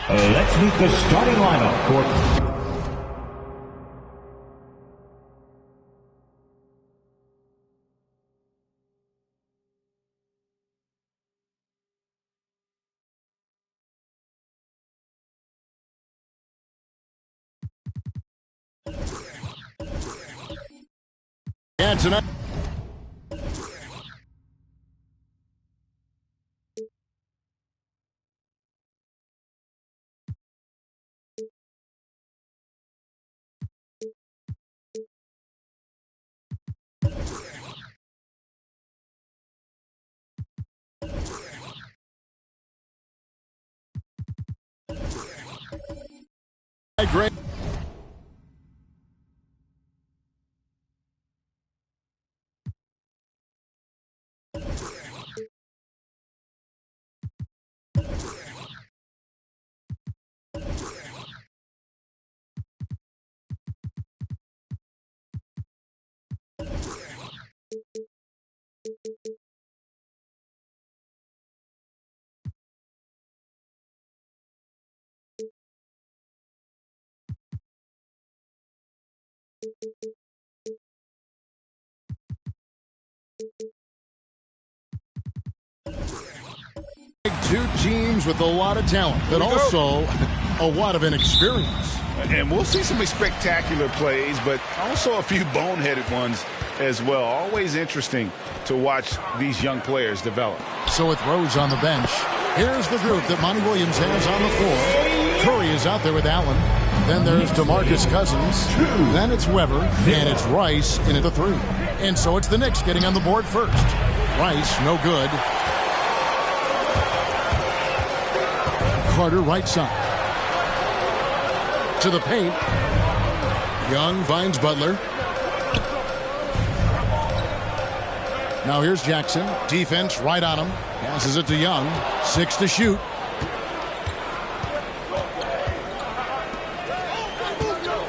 Let's meet the starting lineup for... And tonight... Great. Two teams with a lot of talent, but also a lot of inexperience. And we'll see some spectacular plays, but also a few boneheaded ones as well. Always interesting to watch these young players develop. So with Rose on the bench, here's the group that Monty Williams has on the floor. Curry is out there with Allen. Then there's DeMarcus Cousins. Then it's Weber. And it's Rice in at the 3. And so it's the Knicks getting on the board first. Rice, no good. Carter, right side. To the paint. Young finds Butler. Now here's Jackson. Defense right on him. Passes it to Young. 6 to shoot.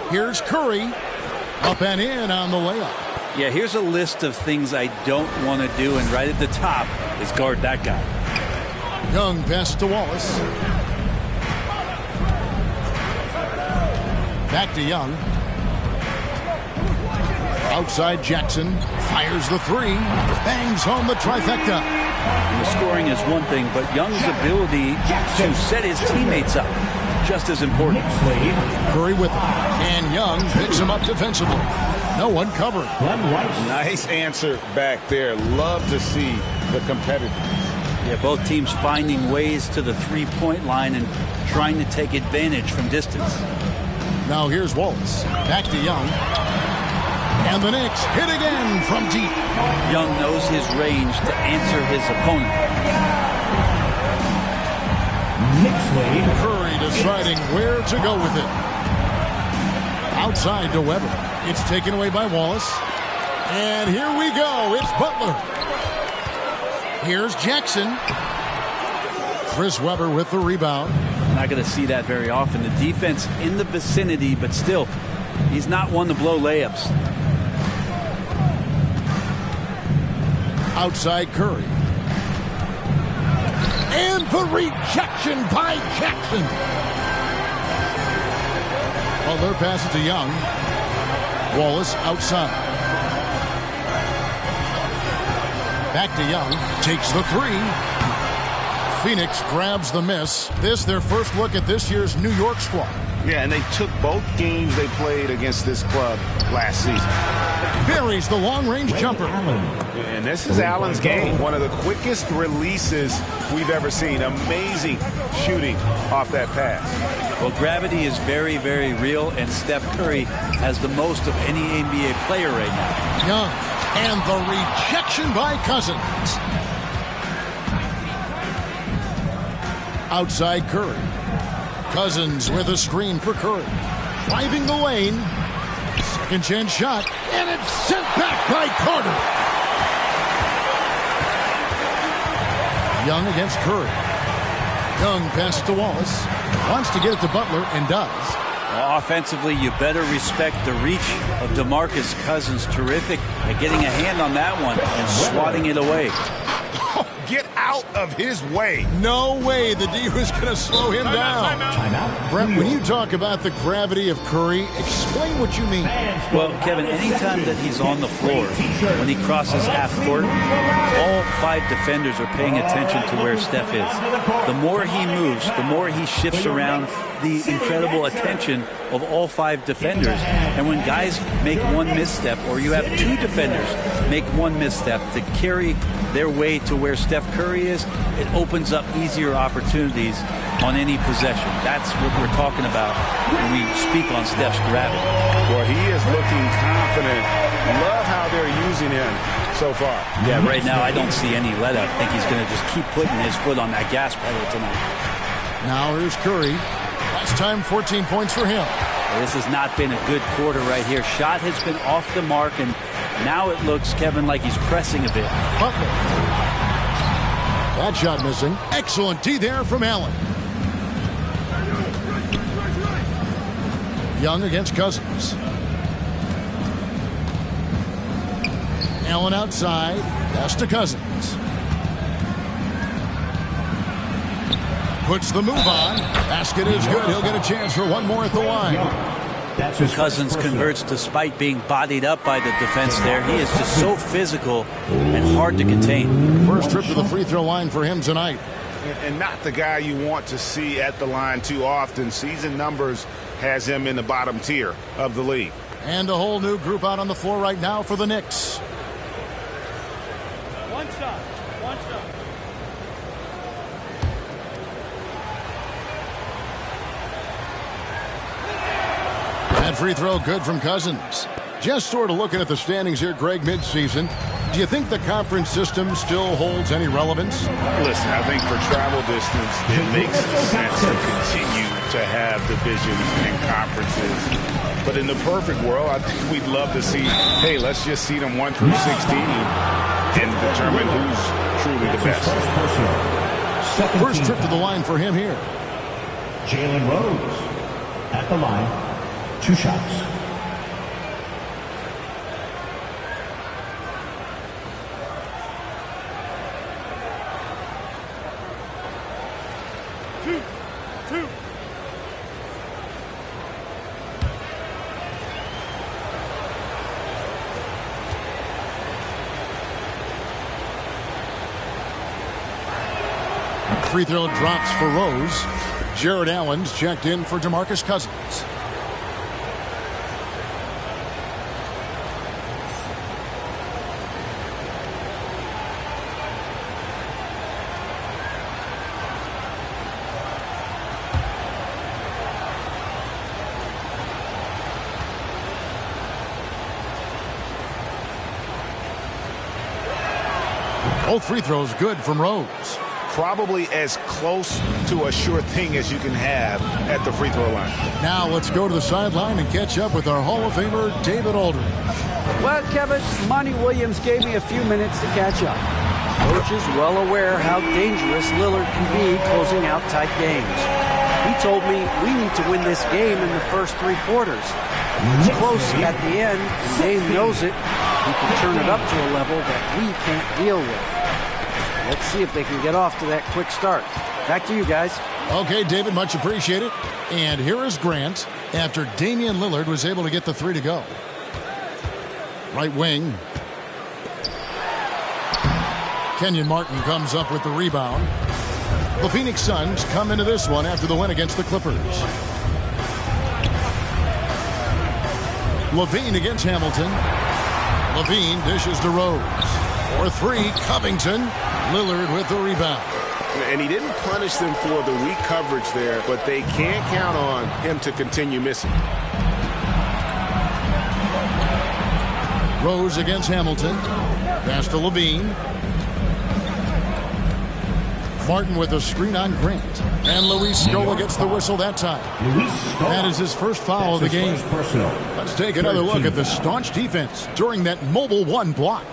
Here's Curry. Up and in on the layup. Yeah, here's a list of things I don't want to do, and right at the top is guard that guy. Young pass to Wallace. Back to Young. Outside Jackson. Fires the 3. Bangs home the trifecta. And the scoring is one thing, but Young's ability to set his teammates up, just as important. Curry with him. And Young picks him up defensively. No one covering. Nice answer back there. Love to see the competitiveness. Yeah, both teams finding ways to the three-point line and trying to take advantage from distance. Now here's Wallace. Back to Young. And the Knicks hit again from deep. Young knows his range to answer his opponent. Curry deciding where to go with it. Outside to Weber. It's taken away by Wallace. And here we go. It's Butler. Here's Jackson. Chris Weber with the rebound. Not going to see that very often. The defense in the vicinity, but still, he's not one to blow layups. Outside Curry. And the rejection by Jackson. Butler passes to Young. Wallace outside. Back to Young. Takes the 3. Phoenix grabs the miss. This their first look at this year's New York squad. Yeah, and they took both games they played against this club last season. Buries the long-range jumper. And this is Allen's game. One of the quickest releases we've ever seen. Amazing shooting off that pass. Well, gravity is very, very real, and Steph Curry has the most of any NBA player right now. Young, and the rejection by Cousins. Outside Curry. Cousins with a screen for Curry. Driving the lane. Second chance shot. And it's sent back by Carter. Young against Curry. Young passes to Wallace. Wants to get it to Butler and does. Well, offensively, you better respect the reach of DeMarcus Cousins. Terrific at getting a hand on that one and swatting it away. Get out of his way. No way the D was going to slow him down. Timeout. Brett, when you talk about the gravity of Curry, explain what you mean. Well, Kevin, anytime that he's on the floor, when he crosses half court, all 5 defenders are paying attention to where Steph is. The more he moves, the more he shifts around, the incredible attention of all 5 defenders. And when guys make one misstep, or you have 2 defenders make one misstep to carry their way to where Steph Curry is, it opens up easier opportunities on any possession. That's what we're talking about when we speak on Steph's gravity. Well, he is looking confident. Love how they're using him so far. Yeah, right now I don't see any let up. I think he's going to just keep putting his foot on that gas pedal tonight. Now here's Curry. Last time 14 points for him. Well, this has not been a good quarter right here. Shot has been off the mark, and now it looks, Kevin, like he's pressing a bit. Butler. That shot missing. Excellent D there from Allen. Young against Cousins. Allen outside. Pass to Cousins. Puts the move on. Basket is good. He'll get a chance for one more at the line. Cousins converts despite being bodied up by the defense there. He is just so physical and hard to contain. First trip to the free throw line for him tonight. And not the guy you want to see at the line too often. Season numbers has him in the bottom tier of the league. And a whole new group out on the floor right now for the Knicks. One shot. That free throw good from Cousins. Just sort of looking at the standings here, Greg, midseason. Do you think the conference system still holds any relevance? Listen, I think for travel distance, it makes sense to continue to have divisions and conferences. But in the perfect world, I think we'd love to see, hey, let's just seed them 1 through 16 and determine who's truly the best. First trip to the line for him here. Jalen Rose at the line. 2 shots. Free throw drops for Rose. Jared Allen's checked in for DeMarcus Cousins. Both free throws good from Rose. Probably as close to a sure thing as you can have at the free throw line. Now let's go to the sideline and catch up with our Hall of Famer, David Aldridge. Well, Kevin, Monty Williams gave me a few minutes to catch up. Coach is well aware how dangerous Lillard can be closing out tight games. He told me we need to win this game in the first 3 quarters. It's close at the end, and Dame knows it. He can turn it up to a level that we can't deal with. Let's see if they can get off to that quick start. Back to you guys. Okay, David, much appreciated. And here is Grant after Damian Lillard was able to get the 3 to go. Right wing. Kenyon Martin comes up with the rebound. The Phoenix Suns come into this one after the win against the Clippers. Levine against Hamilton. Levine dishes to Rose. For 3, Covington. Lillard with the rebound. And he didn't punish them for the weak coverage there, but they can't count on him to continue missing. Rose against Hamilton. Pass to Levine. Martin with a screen on Grant. And Luis Scola gets the whistle that time. That is his first foul of the game. Let's take another look at the staunch defense during that mobile 1 block.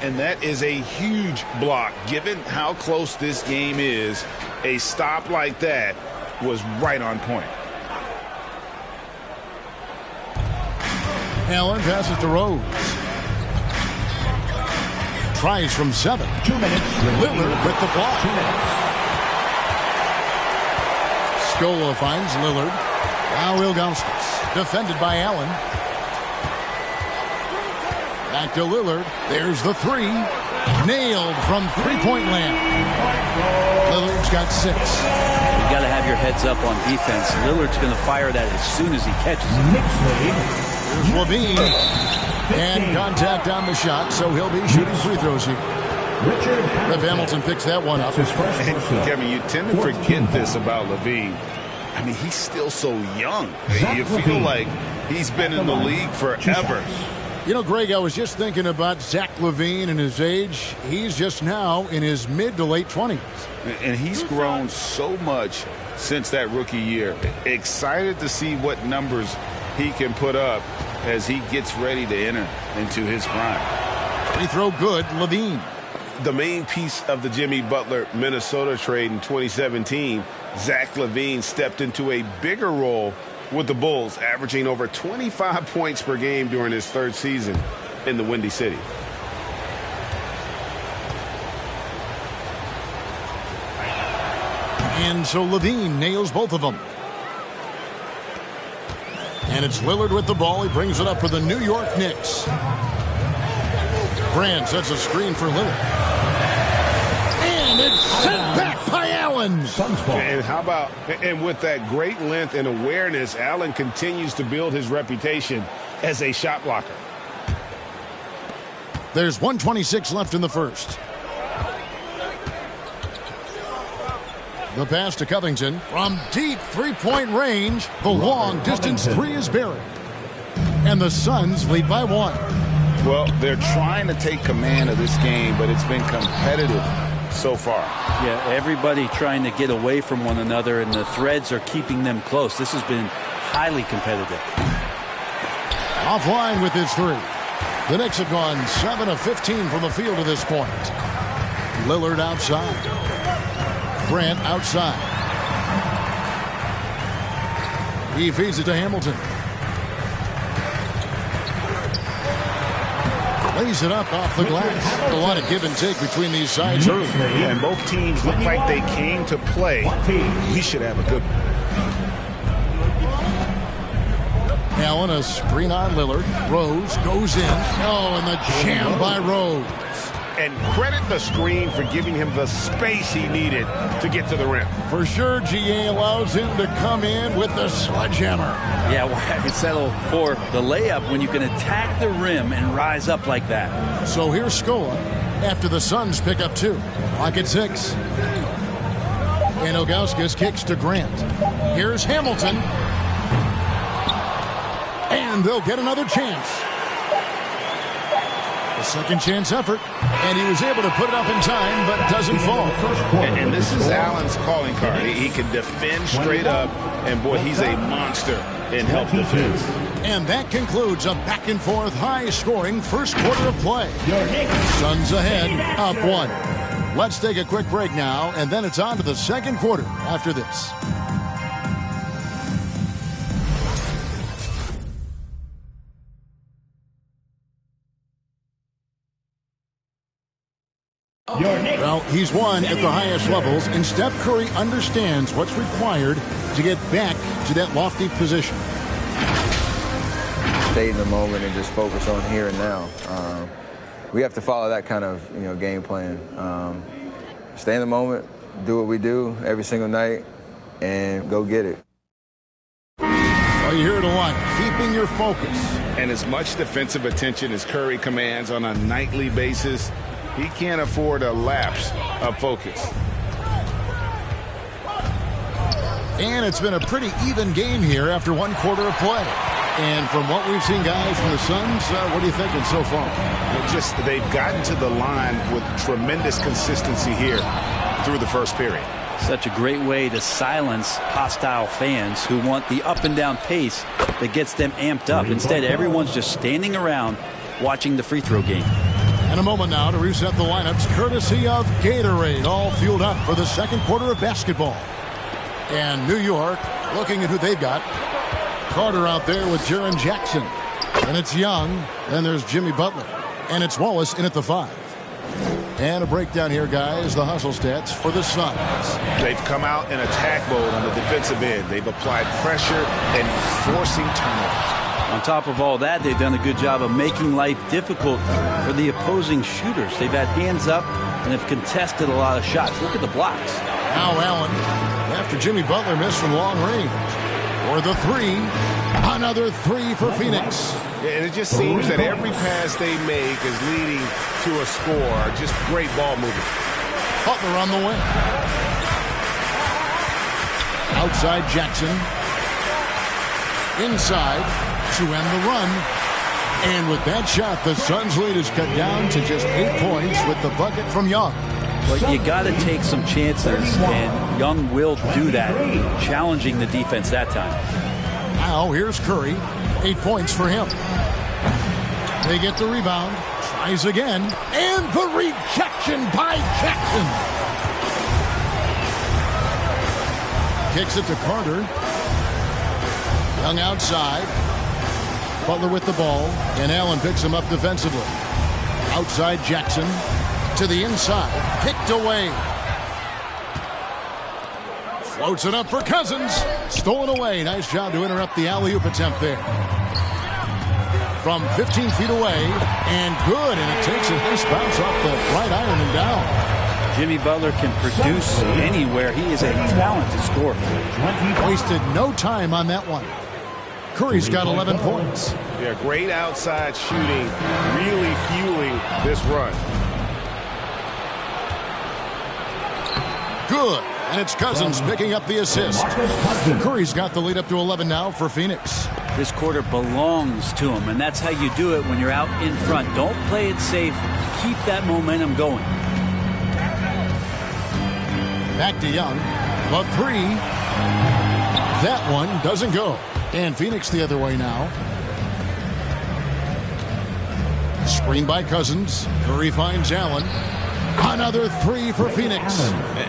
And that is a huge block. Given how close this game is, a stop like that was right on point. Allen passes to Rose. Tries from 7. 2 minutes. Lillard with the block. 2 minutes. Scola finds Lillard. Now Ilgauskas. Defended by Allen. Back to Lillard. There's the 3. Nailed from 3-point land. Lillard's got 6. You got to have your heads up on defense. Lillard's going to fire that as soon as he catches it. Here's Levine. And contact on the shot, so he'll be shooting free throws here. Rip Hamilton picks that one up. And Kevin, you tend to forget this about Levine. I mean, he's still so young. You feel like he's been in the league forever. You know, Greg, I was just thinking about Zach LaVine and his age. He's just now in his mid to late 20s. And he's grown so much since that rookie year. Excited to see what numbers he can put up as he gets ready to enter into his prime. Free throw good, LaVine. The main piece of the Jimmy Butler Minnesota trade in 2017, Zach LaVine stepped into a bigger role with the Bulls, averaging over 25 points per game during his 3rd season in the Windy City. And so LaVine nails both of them. And it's Lillard with the ball. He brings it up for the New York Knicks. Grant sets a screen for Lillard. And it's sent back by Allen. Allen. Suns ball. And how about, and with that great length and awareness, Allen continues to build his reputation as a shot blocker. There's 1:26 left in the first. The pass to Covington from deep three-point range. The long-distance three is buried. And the Suns lead by 1. Well, they're trying to take command of this game, but it's been competitive so far. Yeah, everybody trying to get away from one another, and the threads are keeping them close. This has been highly competitive. Offline with his three. The Knicks have gone 7 of 15 from the field to this point. Lillard outside. Grant outside. He feeds it to Hamilton. Lays it up off the glass. A lot of give and take between these sides early. Yeah, and both teams look like they came to play. We should have a good one. Allen, a screen on Lillard. Rose goes in. Oh, and the jam by Rose. And credit the screen for giving him the space he needed to get to the rim. For sure, GA allows him to come in with the sledgehammer. Yeah, why settle for the layup when you can attack the rim and rise up like that? So here's Scola after the Suns pick up 2. Clock at 6. And Ilgauskas kicks to Grant. Here's Hamilton. And they'll get another chance. A second chance effort. And he was able to put it up in time, but doesn't fall. And this is Allen's calling card. He can defend straight up. And, boy, he's a monster in help defense. And that concludes a back-and-forth, high-scoring first quarter of play. Suns ahead, up 1. Let's take a quick break now, and then it's on to the second quarter after this. Well, he's won at the highest levels, and Steph Curry understands what's required to get back to that lofty position. Stay in the moment and just focus on here and now. We have to follow that kind of game plan. Stay in the moment, do what we do every single night, and go get it. Well, you hear it a lot, keeping your focus. And as much defensive attention as Curry commands on a nightly basis, he can't afford a lapse of focus. And it's been a pretty even game here after one quarter of play. And from what we've seen, guys, from the Suns, what are you thinking so far? They've gotten to the line with tremendous consistency here through the first period. Such a great way to silence hostile fans who want the up and down pace that gets them amped up. Instead, everyone's just standing around watching the free throw game. And a moment now to reset the lineups courtesy of Gatorade, all fueled up for the second quarter of basketball. And New York looking at who they've got. Carter out there with Jaren Jackson. And it's Young. Then there's Jimmy Butler. And it's Wallace in at the 5. And a breakdown here, guys, the hustle stats for the Suns. They've come out in attack mode on the defensive end. They've applied pressure and forcing turnovers. On top of all that, they've done a good job of making life difficult for the opposing shooters. They've had hands up and have contested a lot of shots. Look at the blocks. Now Allen, after Jimmy Butler missed from long range. For the 3, another 3 for Phoenix. And it just seems that every pass they make is leading to a score. Just great ball movement. Butler on the wing. Outside Jackson. Inside to end the run. And with that shot, the Suns' lead is cut down to just 8 points with the bucket from Young. But you got to take some chances, and Young will do that, challenging the defense that time. Now here's Curry. 8 points for him. They get the rebound. Tries again. And the rejection by Jackson. Kicks it to Carter. Young outside. Butler with the ball. And Allen picks him up defensively. Outside Jackson. To the inside. Kicked away. Floats it up for Cousins. Stolen away. Nice job to interrupt the alley-oop attempt there. From 15 feet away. And good. And it takes a nice bounce off the right iron and down. Jimmy Butler can produce anywhere. He is a talented scorer. Wasted no time on that one. Curry's got 11 points. Yeah, great outside shooting, really fueling this run. Good. And it's Cousins picking up the assist. Curry's got the lead up to 11 now for Phoenix. This quarter belongs to him, and that's how you do it when you're out in front. Don't play it safe. Keep that momentum going. Back to Young. The three. That one doesn't go. And Phoenix the other way now. Screen by Cousins. Curry finds Allen. Another three for Phoenix.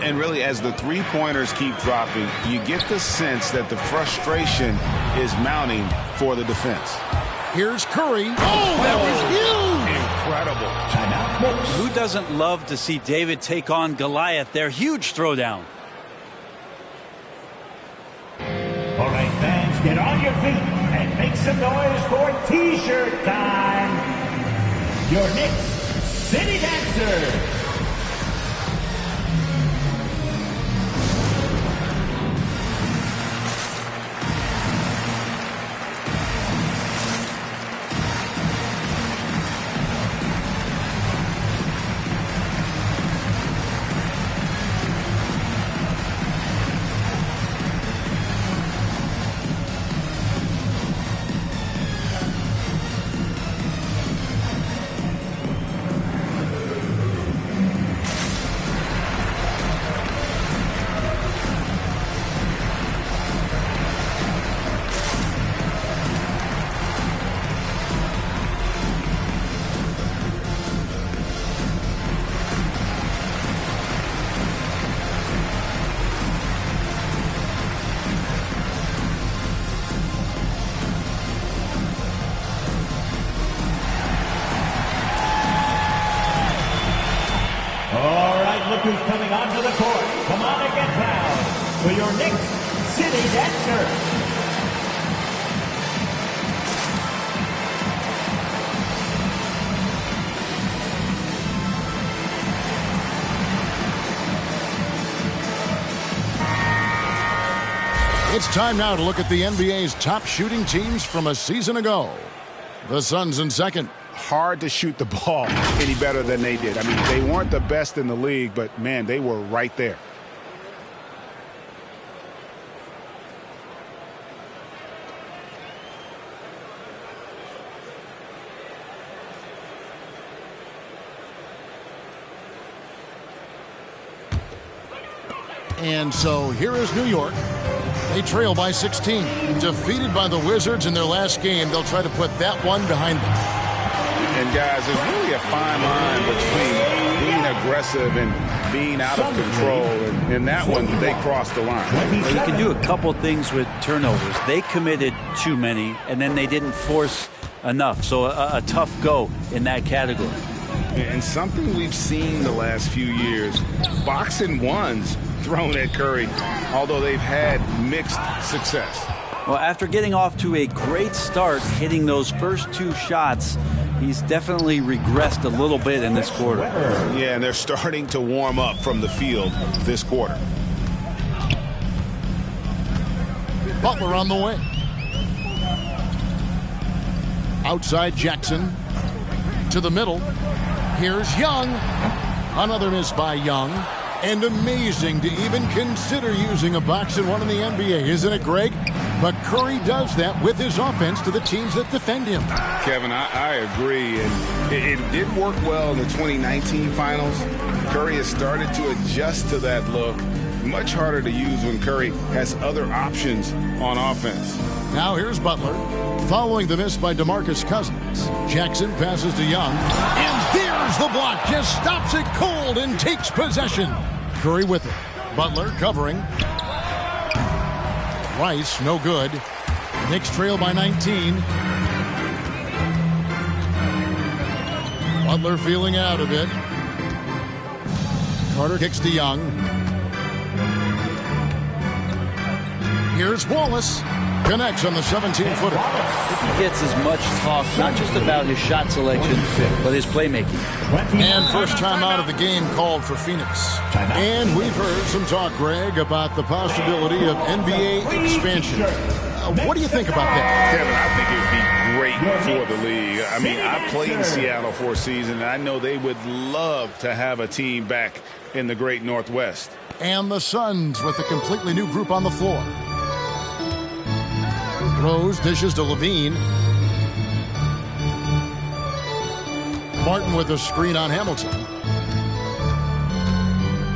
And really, as the three-pointers keep dropping, you get the sense that the frustration is mounting for the defense. Here's Curry. Oh, that was huge! Incredible. Who doesn't love to see David take on Goliath? Their huge throwdown. All right, fans, get on your feet and make some noise for T-shirt time. Your Knicks City Dancer. Who's coming onto the court? Come on and get down for your Knicks City Dancer. It's time now to look at the NBA's top shooting teams from a season ago. The Suns in second. Hard to shoot the ball any better than they did. I mean, they weren't the best in the league, but, man, they were right there. And so here is New York. They trail by 16. Defeated by the Wizards in their last game, they'll try to put that one behind them. And, guys, there's really a fine line between being aggressive and being out of control. And in that one, they crossed the line. Well, you can do a couple things with turnovers. They committed too many, and then they didn't force enough. So a tough go in that category. And something we've seen the last few years, boxing ones thrown at Curry, although they've had mixed success. Well, after getting off to a great start, hitting those first two shots, he's definitely regressed a little bit in this quarter. Yeah, and they're starting to warm up from the field this quarter. Butler on the way. Outside Jackson. To the middle. Here's Young. Another miss by Young. And amazing to even consider using a box and one in the NBA, isn't it, Greg? But Curry does that with his offense to the teams that defend him. Kevin, I agree. And it did work well in the 2019 finals. Curry has started to adjust to that look. Much harder to use when Curry has other options on offense. Now here's Butler. Following the miss by DeMarcus Cousins. Jackson passes to Young. And there's the block. Just stops it cold and takes possession. Curry with it. Butler covering. Rice, no good. Knicks trail by 19. Butler feeling out a bit. Carter kicks to Young. Here's Wallace. Connects on the 17-footer. He gets as much talk, not just about his shot selection, but his playmaking. And first time out of the game called for Phoenix. And we've heard some talk, Greg, about the possibility of NBA expansion. What do you think about that? Kevin, I think it would be great for the league. I mean, I played in Seattle for a season, and I know they would love to have a team back in the great Northwest. And the Suns with a completely new group on the floor. Rose dishes to Levine. Martin with a screen on Hamilton.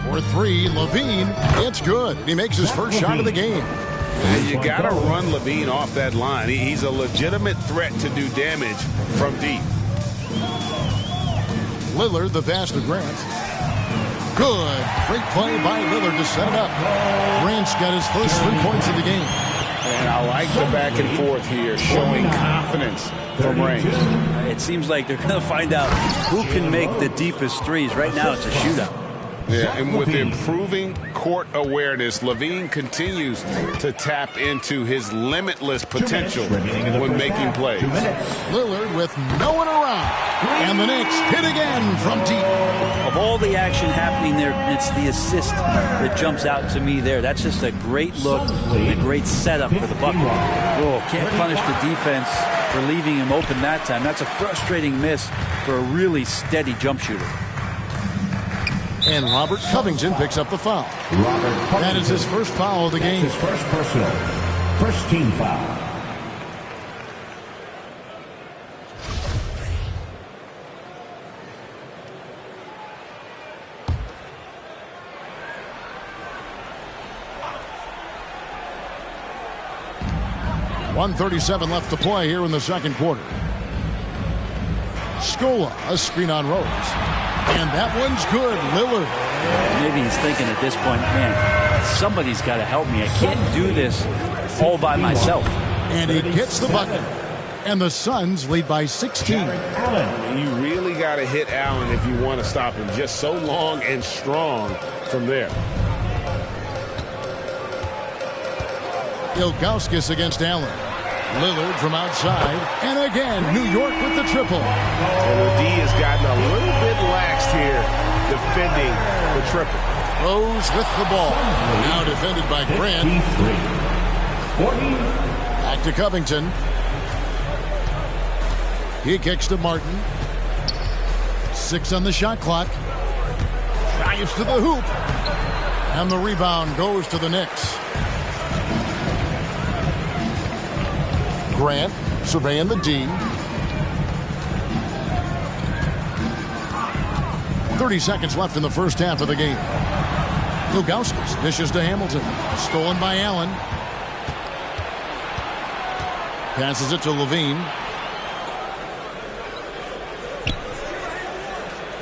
For three, Levine. It's good. He makes his first shot of the game. And you got to run Levine off that line. He's a legitimate threat to do damage from deep. Lillard, the pass to Grant. Good. Great play by Lillard to set it up. Grant's got his first 3 points of the game. And I like the back and forth here, showing confidence from range. It seems like they're going to find out who can make the deepest threes. Right now, it's a shootout. Yeah, and with improving court awareness, Levine continues to tap into his limitless potential when making plays. Lillard with no one around. And the Knicks hit again from deep. Of all the action happening there, it's the assist that jumps out to me there. That's just a great look and a great setup for the bucket. Oh, can't punish the defense for leaving him open that time. That's a frustrating miss for a really steady jump shooter. And Robert Covington picks up the foul. That is his first foul of the game. His first personal. First team foul. .137 left to play here in the second quarter. Scola, a screen on Rose. And that one's good. Lillard. Maybe he's thinking at this point, man, somebody's got to help me. I can't do this all by myself. And he gets the bucket. And the Suns lead by 16. You really got to hit Allen if you want to stop him. Just so long and strong from there. Ilgauskas against Allen. Lillard from outside. And again, New York with the triple. And the D has gotten a little bit laxed here defending the triple. Rose with the ball. Now defended by Grant. 40. Back to Covington. He kicks to Martin. 6 on the shot clock. Drives to the hoop. And the rebound goes to the Knicks. Grant surveying the D. 30 seconds left in the first half of the game. Ilgauskas dishes to Hamilton. Stolen by Allen. Passes it to Levine.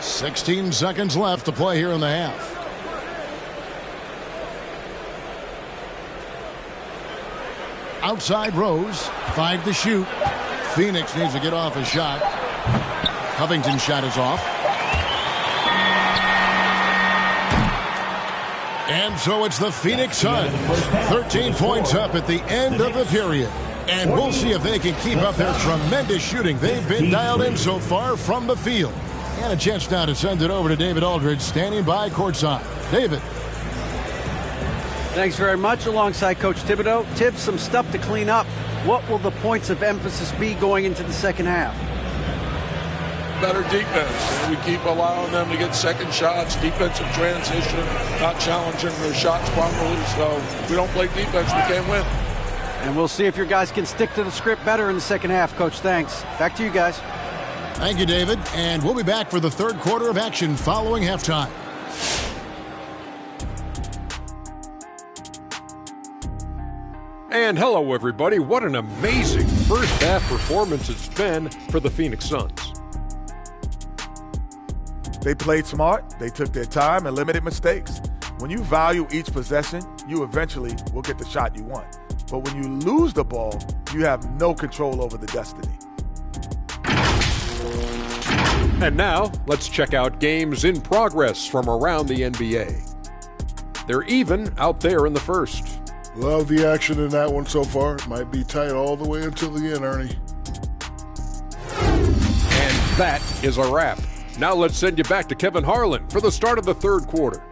16 seconds left to play here in the half. Outside Rose. 5 to shoot. Phoenix needs to get off a shot. Covington's shot is off. And so it's the Phoenix Suns. 13 points up at the end of the period. And we'll see if they can keep up their tremendous shooting. They've been dialed in so far from the field. And a chance now to send it over to David Aldridge, standing by courtside. David. Thanks very much. Alongside Coach Thibodeau. Tibbs, some stuff to clean up. What will the points of emphasis be going into the second half? Better defense. We keep allowing them to get second shots, defensive transition, not challenging their shots properly. So if we don't play defense, we can't win. And we'll see if your guys can stick to the script better in the second half, Coach. Thanks. Back to you guys. Thank you, David. And we'll be back for the third quarter of action following halftime. And hello, everybody. What an amazing first half performance it's been for the Phoenix Suns. They played smart, they took their time and limited mistakes. When you value each possession, you eventually will get the shot you want. But when you lose the ball, you have no control over the destiny. And now, let's check out games in progress from around the NBA. They're even out there in the first. Love the action in that one so far. It might be tight all the way until the end, Ernie. And that is a wrap. Now let's send you back to Kevin Harlan for the start of the third quarter.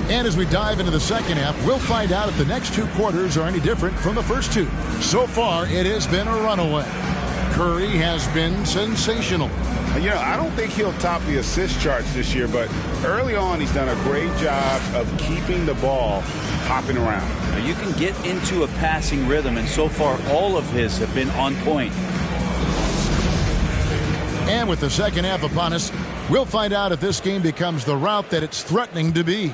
And as we dive into the second half, we'll find out if the next two quarters are any different from the first two. So far, it has been a runaway. Curry has been sensational. You know, I don't think he'll top the assist charts this year, but early on he's done a great job of keeping the ball hopping around. Now, you can get into a passing rhythm, and so far all of his have been on point. And with the second half upon us, we'll find out if this game becomes the route that it's threatening to be.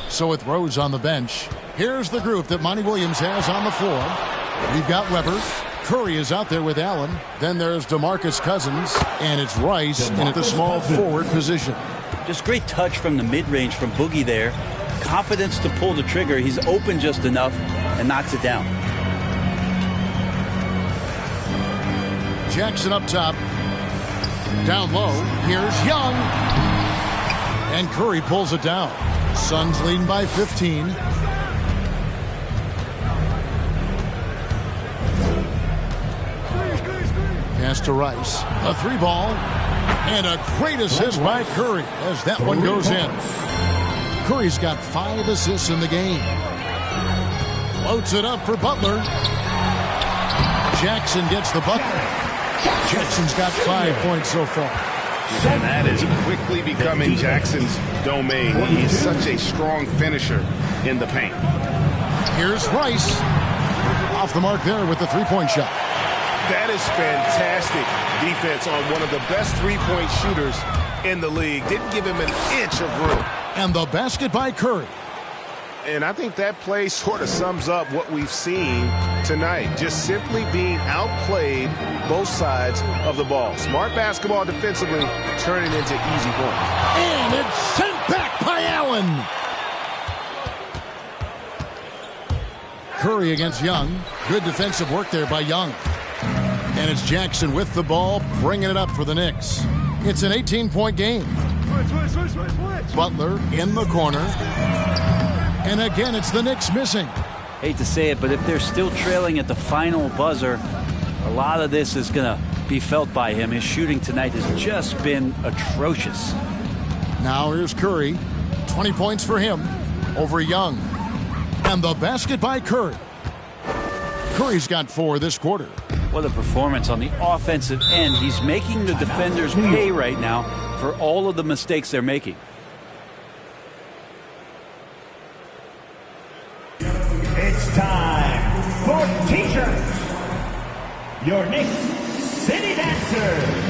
So with Rose on the bench, here's the group that Monty Williams has on the floor. We've got Weber. Curry is out there with Allen. Then there's DeMarcus Cousins, and it's Rice in at the small forward position. Just great touch from the mid-range from Boogie there. Confidence to pull the trigger. He's open just enough and knocks it down. Jackson up top. Down low. Here's Young. And Curry pulls it down. Suns leading by 15. Pass to Rice. A three ball. And a great assist by Curry as that one goes in. Curry's got 5 assists in the game. Floats it up for Butler. Jackson gets the bucket. Jackson's got 5 points so far. And that is quickly becoming Jackson's domain. He's such a strong finisher in the paint. Here's Rice. Off the mark there with the three-point shot. That is fantastic defense on one of the best three-point shooters in the league. Didn't give him an inch of room. And the basket by Curry. And I think that play sort of sums up what we've seen tonight. Just simply being outplayed both sides of the ball. Smart basketball defensively, turning into easy points. And it's sent back by Allen. Curry against Young. Good defensive work there by Young. And it's Jackson with the ball, bringing it up for the Knicks. It's an 18-point game. Butler in the corner. And again, it's the Knicks missing. Hate to say it, but if they're still trailing at the final buzzer, a lot of this is going to be felt by him. His shooting tonight has just been atrocious. Now here's Curry. 20 points for him over Young. And the basket by Curry. Curry's got 4 this quarter. What a performance on the offensive end. He's making the defenders pay right now for all of the mistakes they're making. It's time for T-shirts. Your Knicks City Dancers.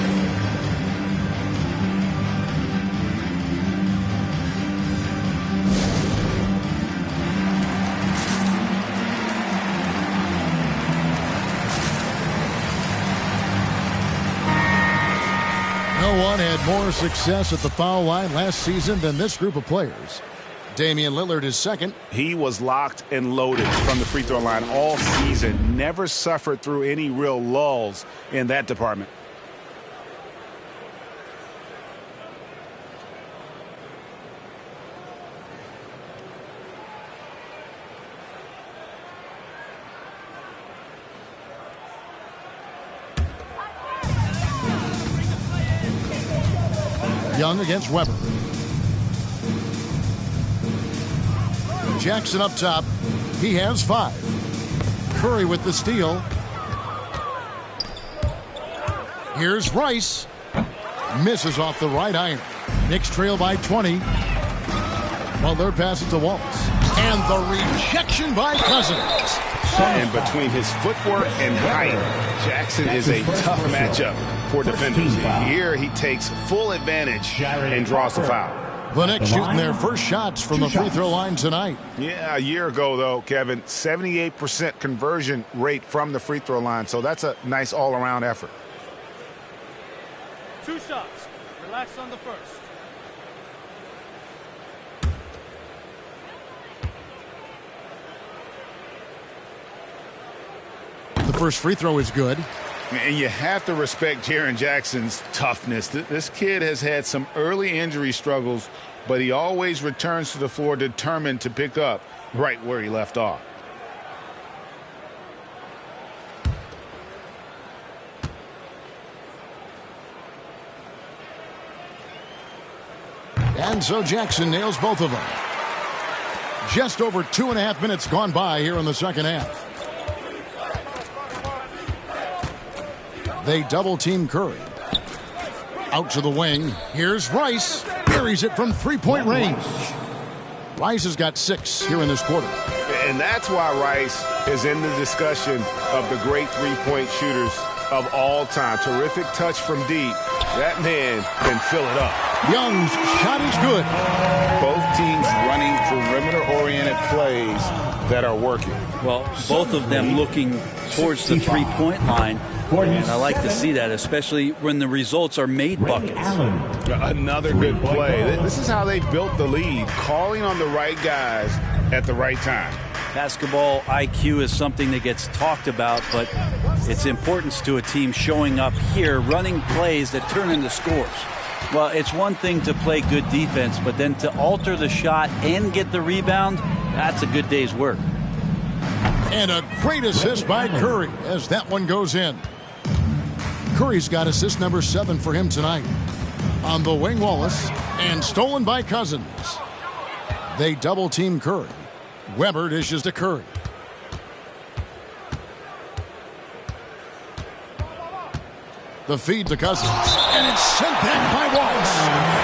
No one had more success at the foul line last season than this group of players. Damian Lillard is second. He was locked and loaded from the free throw line all season. Never suffered through any real lulls in that department. Young against Weber. Jackson up top. He has 5. Curry with the steal. Here's Rice. Misses off the right iron. Knicks trail by 20. Butler passes to Waltz. And the rejection by Cousins. And between his footwork and height, Jackson is a tough matchup for defenders. Here he takes full advantage and draws the foul. The Knicks shooting their first shots from the free throw line tonight. Yeah, a year ago, though, Kevin, 78% conversion rate from the free throw line. So that's a nice all-around effort. 2 shots. Relax on the first. First free throw is good. And you have to respect Jaren Jackson's toughness. This kid has had some early injury struggles, but he always returns to the floor determined to pick up right where he left off. And so Jackson nails both of them. Just over 2.5 minutes gone by here in the second half. They double-team Curry. Out to the wing. Here's Rice. Buries it from three-point range. Rice has got 6 here in this quarter. And that's why Rice is in the discussion of the great three-point shooters of all time. Terrific touch from deep. That man can fill it up. Young's shot is good. Both teams running perimeter-oriented plays that are working. Well, both of them looking towards the three-point line. And I like to see that, especially when the results are made buckets. Another good play. This is how they built the lead, calling on the right guys at the right time. Basketball IQ is something that gets talked about, but its importance to a team showing up here, running plays that turn into scores. Well, it's one thing to play good defense, but then to alter the shot and get the rebound, that's a good day's work. And a great assist by Curry as that one goes in. Curry's got assist number 7 for him tonight. On the wing, Wallace, and stolen by Cousins. They double-team Curry. Weber dishes to Curry. The feed to Cousins, and it's sent back by Wallace.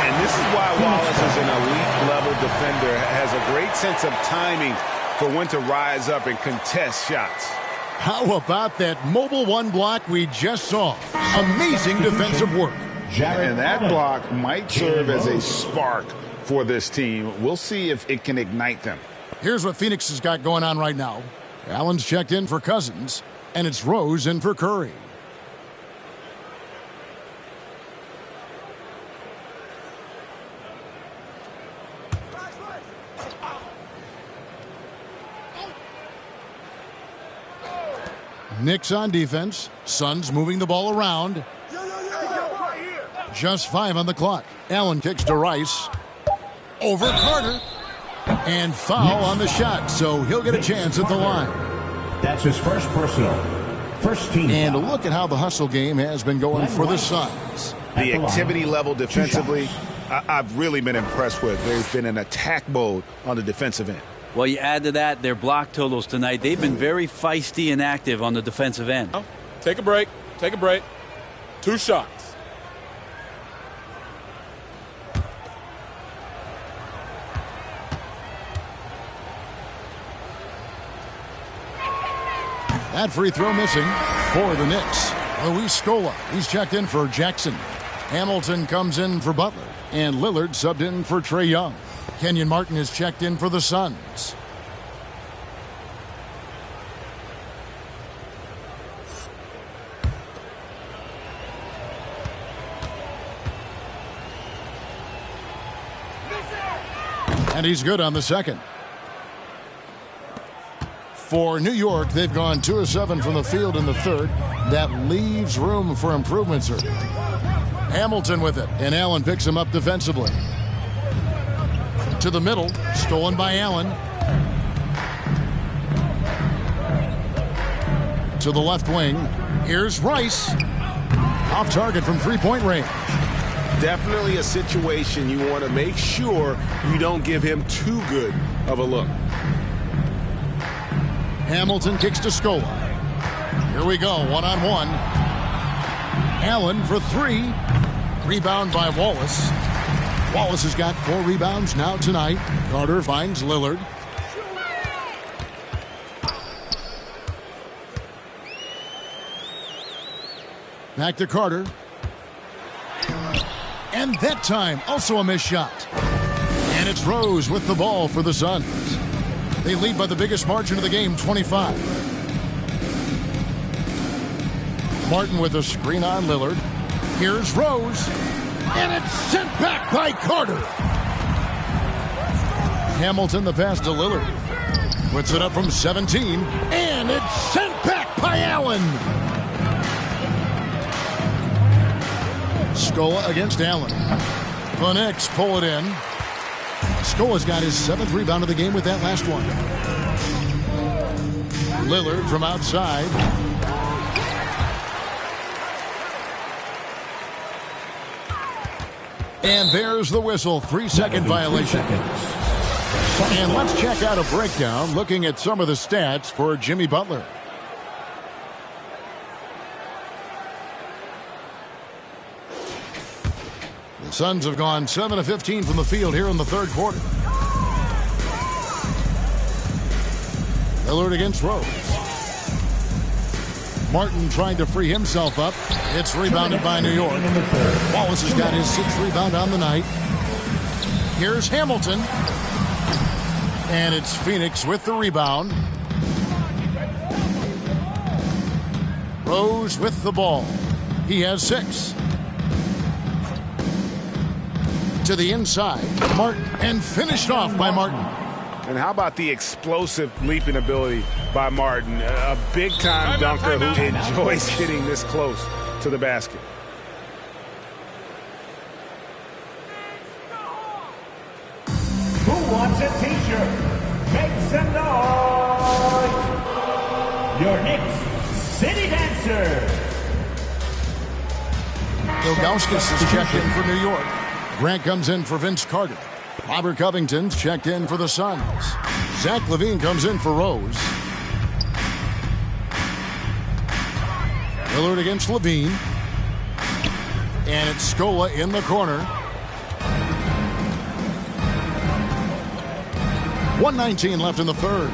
And this is why Wallace is an elite-level defender, has a great sense of timing for when to rise up and contest shots. How about that mobile one block we just saw? Amazing defensive work. And that block might serve as a spark for this team. We'll see if it can ignite them. Here's what Phoenix has got going on right now. Allen's checked in for Cousins, and it's Rose in for Curry. Knicks on defense. Suns moving the ball around. Just 5 on the clock. Allen kicks to Rice. Over Carter. And foul on the shot, so he'll get a chance at the line. That's his first personal. First team. And look at how the hustle game has been going for the Suns. The activity level defensively, I've really been impressed with. There's been an attack mode on the defensive end. Well, you add to that their block totals tonight. They've been very feisty and active on the defensive end. Take a break. Take a break. 2 shots. That free throw missing for the Knicks. Luis Scola, he's checked in for Jackson. Hamilton comes in for Butler. And Lillard subbed in for Trae Young. Kenyon Martin is checked in for the Suns. And he's good on the second. For New York, they've gone 2 of 7 from the field in the third. That leaves room for improvement, sir. Hamilton with it, and Allen picks him up defensively. To the middle, stolen by Allen. To the left wing, here's Rice. Off target from three-point range. Definitely a situation you want to make sure you don't give him too good of a look. Hamilton kicks to Scola. Here we go, one-on-one. Allen for 3. Rebound by Wallace. Wallace has got 4 rebounds now tonight. Carter finds Lillard. Back to Carter. And that time, also a missed shot. And it's Rose with the ball for the Suns. They lead by the biggest margin of the game, 25. Martin with a screen on Lillard. Here's Rose. And it's sent back by Carter. Hamilton the pass to Lillard. Puts it up from 17. And it's sent back by Allen. Scola against Allen. The Knicks pull it in. Scola's got his 7th rebound of the game with that last one. Lillard from outside. And there's the whistle. 3-second violation. And let's check out a breakdown looking at some of the stats for Jimmy Butler. The Suns have gone 7 of 15 from the field here in the third quarter. Lillard against Rose. Martin trying to free himself up. It's rebounded by New York. Wallace has got his 6th rebound on the night. Here's Hamilton. And it's Phoenix with the rebound. Rose with the ball. He has 6. To the inside, Martin, and finished off by Martin. And how about the explosive leaping ability by Martin? A big-time dunker who enjoys getting this close to the basket. Who wants a t-shirt? Make some noise! Your Knicks City Dancer! Ilgauskas is checked in for New York. Grant comes in for Vince Carter. Robert Covington's checked in for the Suns. Zach LaVine comes in for Rose. Lillard against LaVine. And it's Scola in the corner. 1:19 left in the third.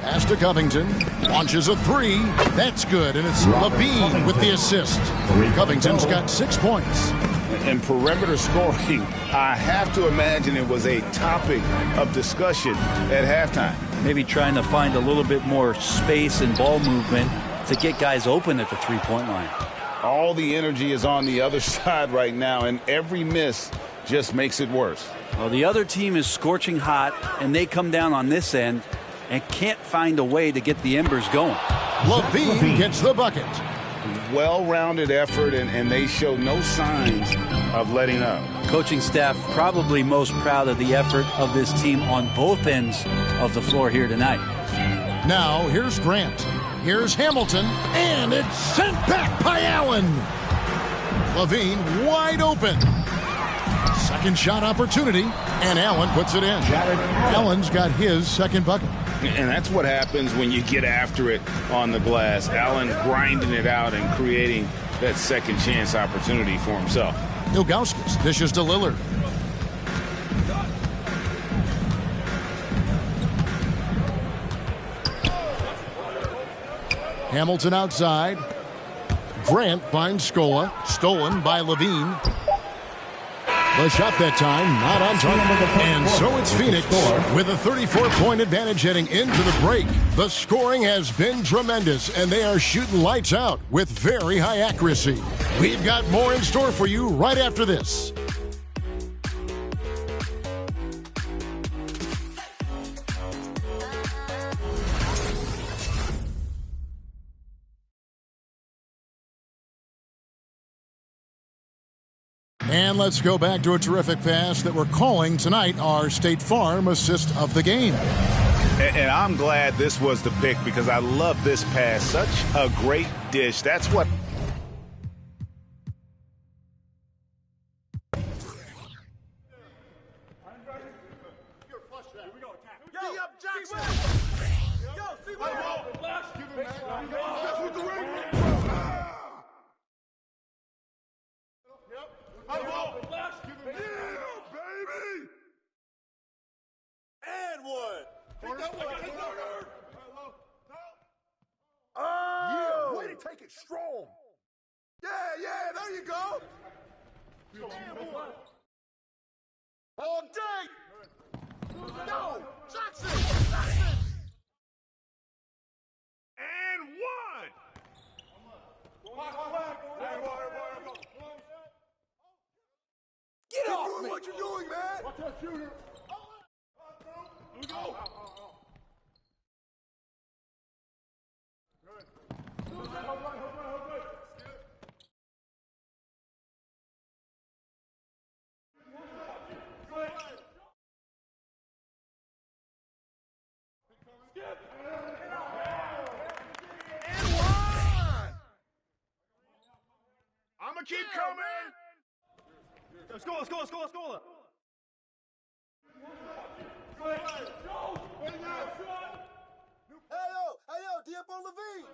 Pass to Covington. Launches a 3. That's good. And it's LaVine with the assist. Covington's got 6 points. And perimeter scoring, I have to imagine it was a topic of discussion at halftime. Maybe trying to find a little bit more space and ball movement to get guys open at the three-point line. All the energy is on the other side right now, and every miss just makes it worse. Well, the other team is scorching hot, and they come down on this end and can't find a way to get the embers going. LaVine gets the bucket. Well-rounded effort, and they show no signs of letting up. Coaching staff probably most proud of the effort of this team on both ends of the floor here tonight. Now, here's Grant. Here's Hamilton, and it's sent back by Allen. LaVine wide open. Second shot opportunity, and Allen puts it in. Allen's got his second bucket. And that's what happens when you get after it on the glass. Allen grinding it out and creating that second chance opportunity for himself. Ilgauskas dishes to Lillard. Hamilton outside. Grant finds Scola. Stolen by LaVine. The shot that time, not on target. And so it's Phoenix with a 34-point advantage heading into the break. The scoring has been tremendous, and they are shooting lights out with very high accuracy. We've got more in store for you right after this. And let's go back to a terrific pass that we're calling tonight our State Farm assist of the game. And I'm glad this was the pick because I love this pass. Such a great dish. That's what... Take it strong. Yeah, there you go. All day. No, Jackson. And one. Get off me. What you doing, man? Watch that shooter. Here we go. keep coming! Score, score, score, score! Hey yo, Diabo Levine!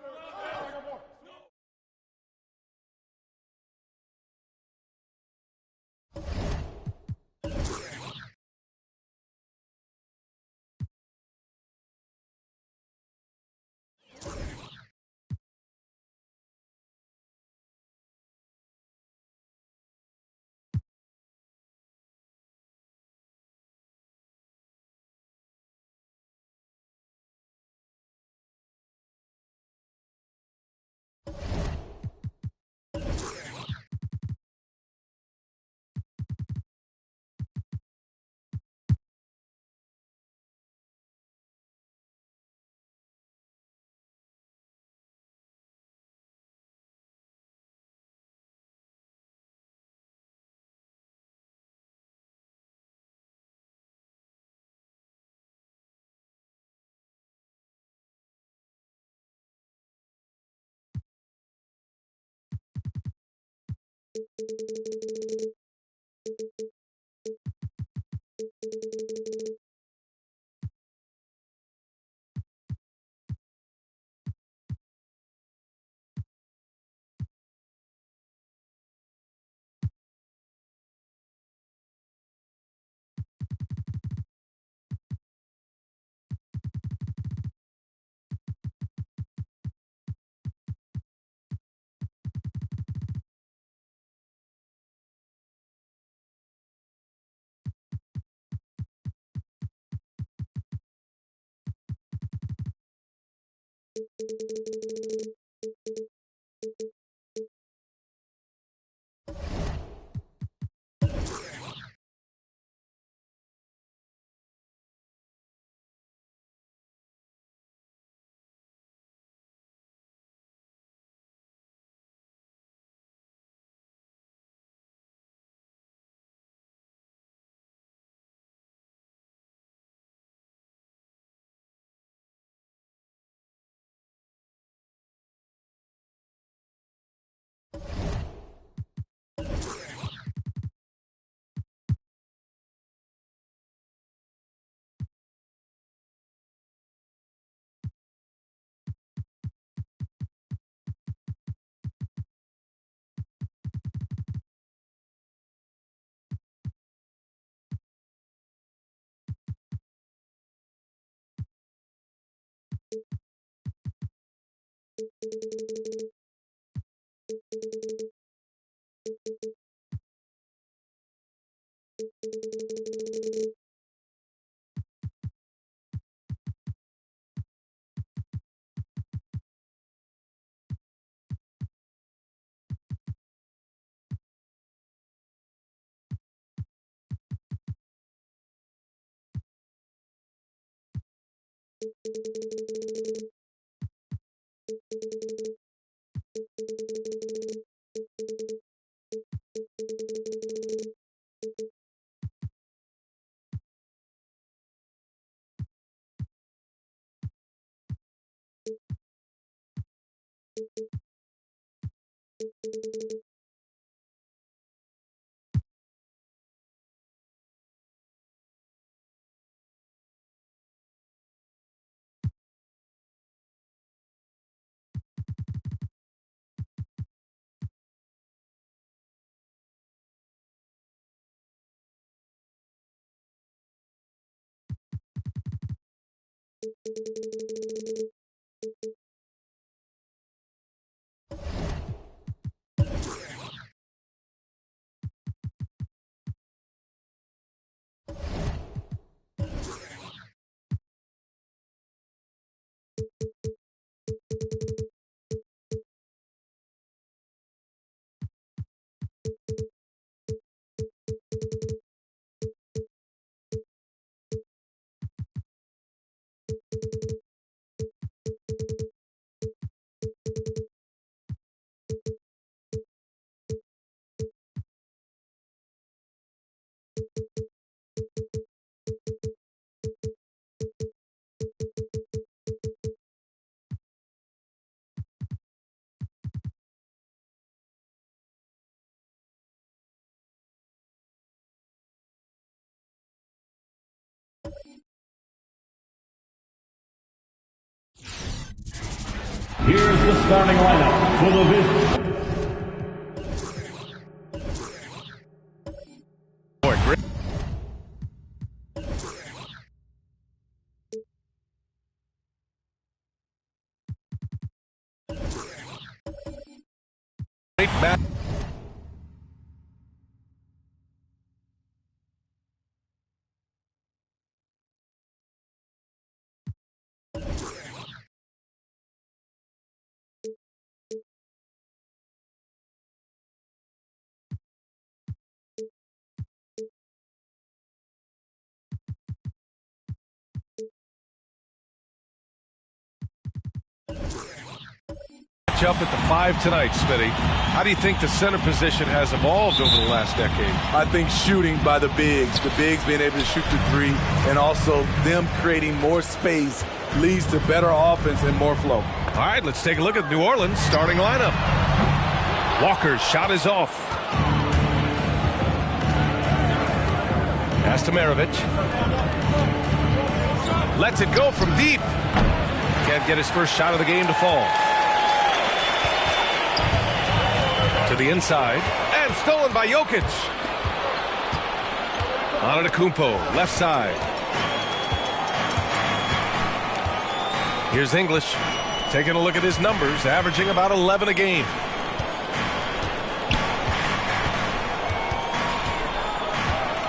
Here's the starting lineup for the Vision. Great match. Up at the 5 tonight, Smitty. How do you think the center position has evolved over the last decade? I think shooting by the bigs being able to shoot the 3, and also them creating more space leads to better offense and more flow. All right, let's take a look at New Orleans' starting lineup. Walker's shot is off. Pass to Maravich. Lets it go from deep. Can't get his first shot of the game to fall. To the inside, and stolen by Jokic. Antetokounmpo, left side. Here's English, taking a look at his numbers, averaging about 11 a game.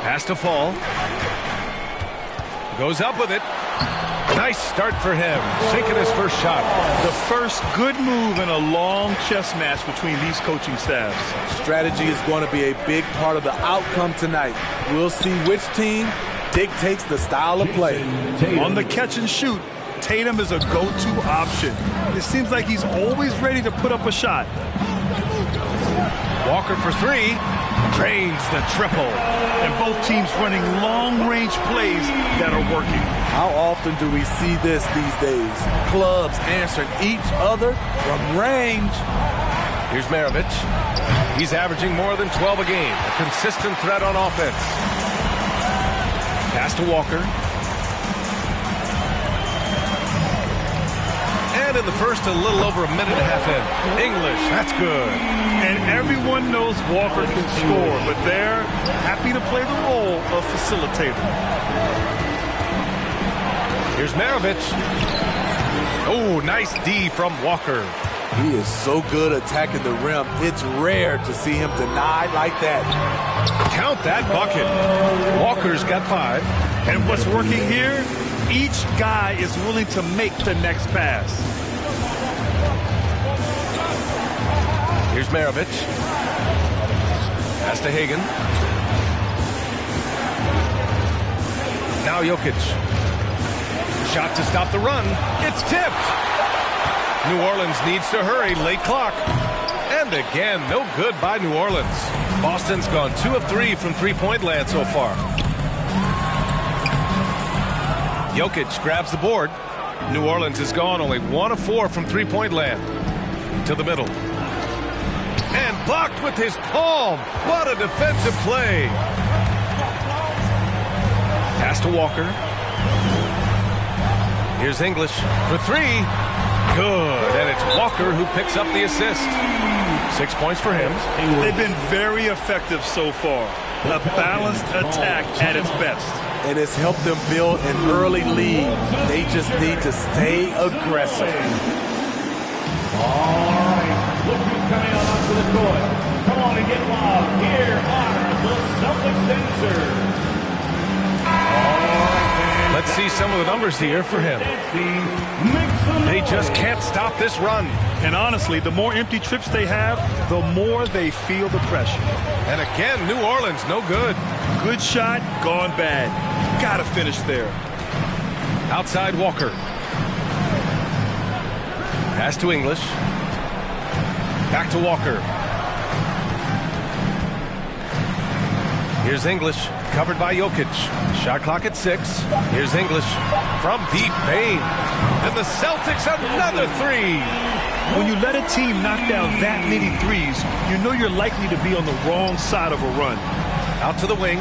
Pass to Fall. Goes up with it. Nice start for him, sinking his first shot. The first good move in a long chess match between these coaching staffs. Strategy is going to be a big part of the outcome tonight. We'll see which team dictates the style of play. On the catch and shoot, Tatum is a go-to option. It seems like he's always ready to put up a shot. Walker for 3, drains the triple. And both teams running long-range plays that are working. How often do we see this these days? Clubs answering each other from range. Here's Maravich. He's averaging more than 12 a game. A consistent threat on offense. Pass to Walker. And in the first, a little over a minute and a half in. English, that's good. And everyone knows Walker can score, but they're happy to play the role of facilitator. Here's Maravich. Oh, nice D from Walker. He is so good attacking the rim. It's rare to see him denied like that. Count that bucket. Walker's got 5. And what's working here? Each guy is willing to make the next pass. Here's Maravich. Pass to Hagan. Now Jokic. Shot to stop the run. It's tipped. New Orleans needs to hurry. Late clock. And again, no good by New Orleans. Boston's gone 2 of 3 from three-point land so far. Jokic grabs the board. New Orleans has gone only 1 of 4 from three-point land. To the middle. And blocked with his palm. What a defensive play. Pass to Walker. Here's English for 3. Good. And it's Walker who picks up the assist. 6 points for him. They've been very effective so far. A balanced attack at its best. And it's helped them build an early lead. They just need to stay aggressive. All right, look who's coming on onto the court. Come on and get loud. Here are the Celtics dancers. Let's see some of the numbers here for him. They just can't stop this run. And honestly, the more empty trips they have, the more they feel the pressure. And again, New Orleans, no good. Good shot, gone bad. Gotta finish there. Outside Walker. Pass to English. Back to Walker. Here's English, covered by Jokic. Shot clock at 6. Here's English from deep pain. And the Celtics another 3. When you let a team knock down that many threes, you know you're likely to be on the wrong side of a run. Out to the wing.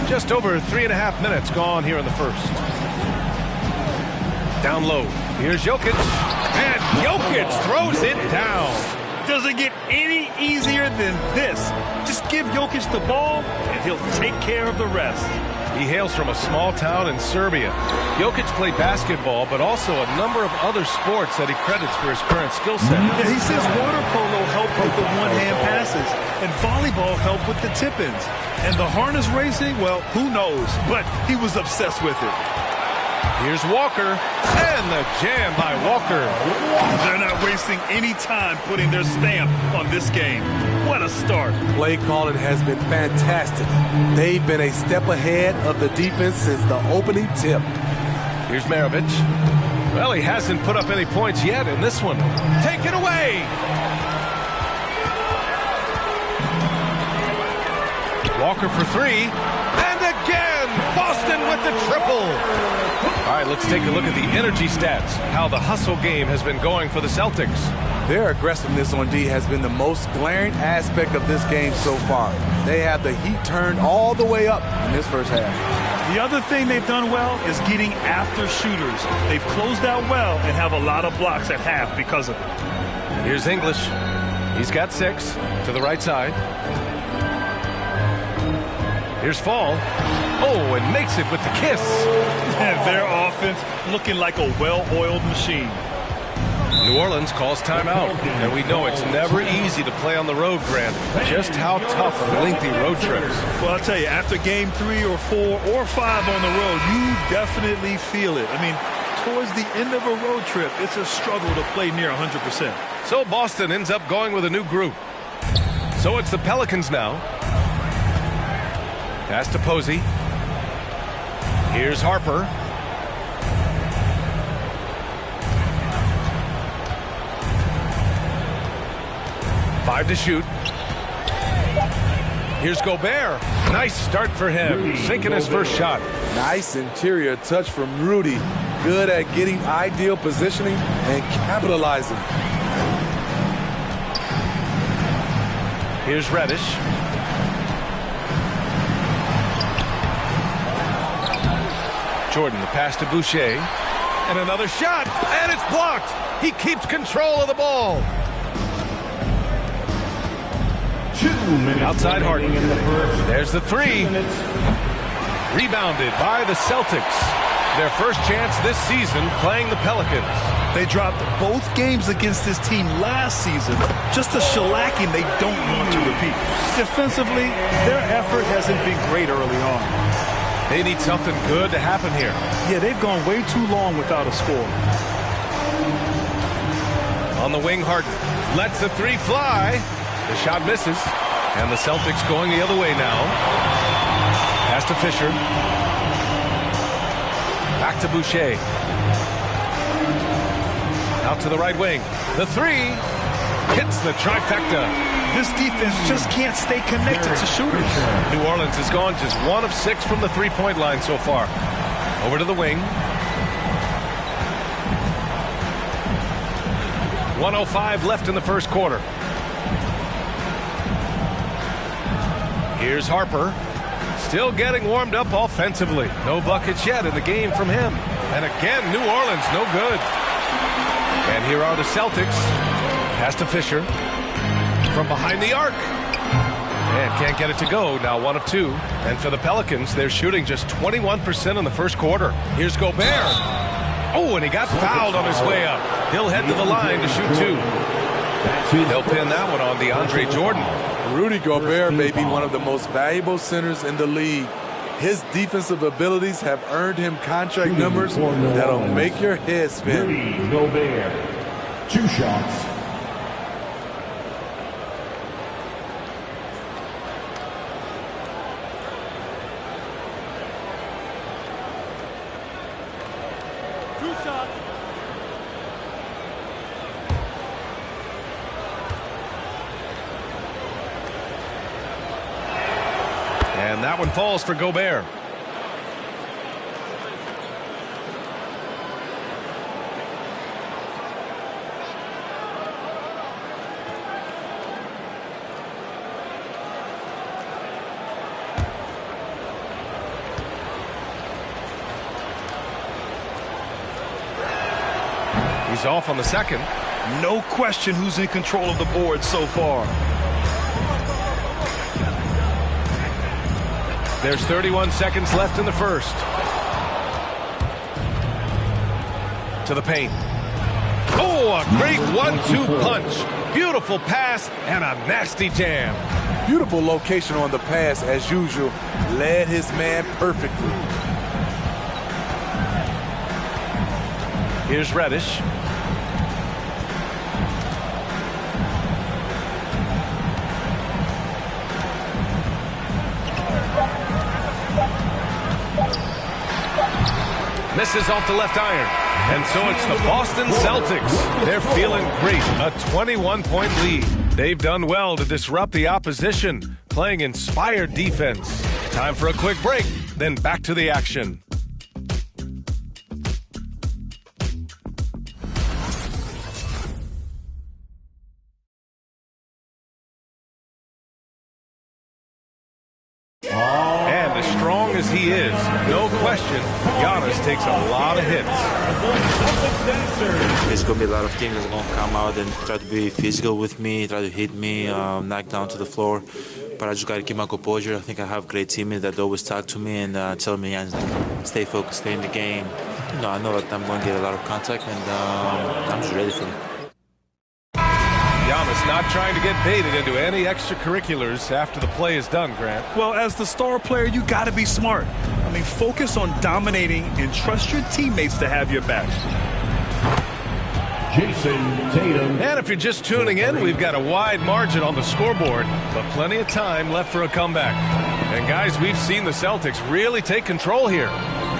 Just over 3.5 minutes gone here in the first. Down low. Here's Jokic. And Jokic throws it down. Doesn't get any easier than this. Just give Jokic the ball, and he'll take care of the rest. He hails from a small town in Serbia. Jokic played basketball, but also a number of other sports that he credits for his current skill set. Yeah, he says water polo helped with the one-hand passes, and volleyball helped with the tip-ins. And the harness racing, well, who knows? But he was obsessed with it. Here's Walker, and the jam by Walker. They're not wasting any time putting their stamp on this game. What a start. Play calling has been fantastic. They've been a step ahead of the defense since the opening tip. Here's Maravich. Well, he hasn't put up any points yet in this one. Take it away. Walker for three, and again, Boston with the triple. All right, let's take a look at the energy stats, how the hustle game has been going for the Celtics. Their aggressiveness on D has been the most glaring aspect of this game so far. They have the heat turned all the way up in this first half. The other thing they've done well is getting after shooters. They've closed out well and have a lot of blocks at half because of it. Here's English. He's got 6 to the right side. Here's Fall. Oh, and makes it with the kiss. And their offense looking like a well-oiled machine. New Orleans calls timeout. And we know it's never easy to play on the road, Grant. Just how tough are lengthy road trips. Well, I'll tell you, after game 3 or 4 or 5 on the road, you definitely feel it. I mean, towards the end of a road trip, it's a struggle to play near 100%. So Boston ends up going with a new group. So it's the Pelicans now. Pass to Posey. Here's Harper. Five to shoot. Here's Gobert. Nice start for him. Sinking his first shot. Nice interior touch from Rudy. Good at getting ideal positioning and capitalizing. Here's Reddish. Jordan, the pass to Boucher. And another shot. And it's blocked. He keeps control of the ball. 2 minutes. Outside Harden. In the first. There's the 3. Rebounded by the Celtics. Their first chance this season playing the Pelicans. They dropped both games against this team last season. Just a shellacking they don't want to repeat. Defensively, their effort hasn't been great early on. They need something good to happen here. Yeah, they've gone way too long without a score. On the wing, Harden lets the 3 fly. The shot misses. And the Celtics going the other way now. Pass to Fisher. Back to Boucher. Out to the right wing. The 3 hits the trifecta. This defense just can't stay connected to shooters. New Orleans has gone just 1 of 6 from the three-point line so far. Over to the wing. 1:05 left in the first quarter. Here's Harper. Still getting warmed up offensively. No buckets yet in the game from him. And again, New Orleans no good. And here are the Celtics. Pass to Fisher. From behind the arc. And can't get it to go. Now 1 of 2. And for the Pelicans, they're shooting just 21% in the first quarter. Here's Gobert. Oh, and he got fouled on his way up. He'll head to the line to shoot 2. They'll pin that one on DeAndre Jordan. Rudy Gobert may be one of the most valuable centers in the league. His defensive abilities have earned him contract numbers that'll make your head spin. Rudy Gobert. 2 shots. And that one falls for Gobert. He's off on the second. No question who's in control of the board so far. There's 31 seconds left in the first. To the paint. Oh, a great 1-2 punch. Beautiful pass and a nasty jam. Beautiful location on the pass, as usual. Led his man perfectly. Here's Reddish. Misses off the left iron. And so it's the Boston Celtics. They're feeling great. A 21-point lead. They've done well to disrupt the opposition, playing inspired defense. Time for a quick break, then back to the action. And as strong as he is, no question, Giannis takes a lot of hits. There's going to be a lot of teams that's going to come out and try to be physical with me, try to hit me, knock down to the floor. But I just got to keep my composure. I think I have great teammates that always talk to me and tell me, stay focused, stay in the game. You know, I know that I'm going to get a lot of contact, and I'm just ready for it. Giannis not trying to get baited into any extracurriculars after the play is done, Grant. Well, as the star player, you got to be smart. I mean, focus on dominating and trust your teammates to have your back. Jason Tatum. And if you're just tuning in, we've got a wide margin on the scoreboard, but plenty of time left for a comeback. And guys, we've seen the Celtics really take control here.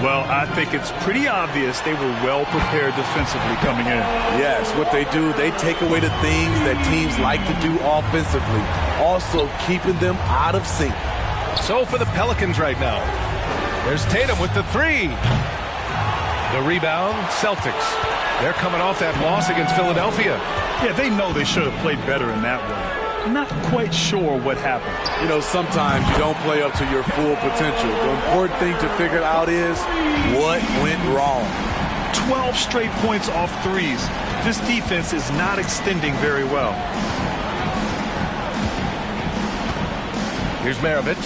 Well, I think it's pretty obvious they were well prepared defensively coming in. Yes, what they do, they take away the things that teams like to do offensively, also keeping them out of sync. So for the Pelicans right now, there's Tatum with the three. The rebound, Celtics. They're coming off that loss against Philadelphia. Yeah, they know they should have played better in that one. Not quite sure what happened. You know, sometimes you don't play up to your full potential. The important thing to figure out is what went wrong. 12 straight points off threes. This defense is not extending very well. Here's Maravich.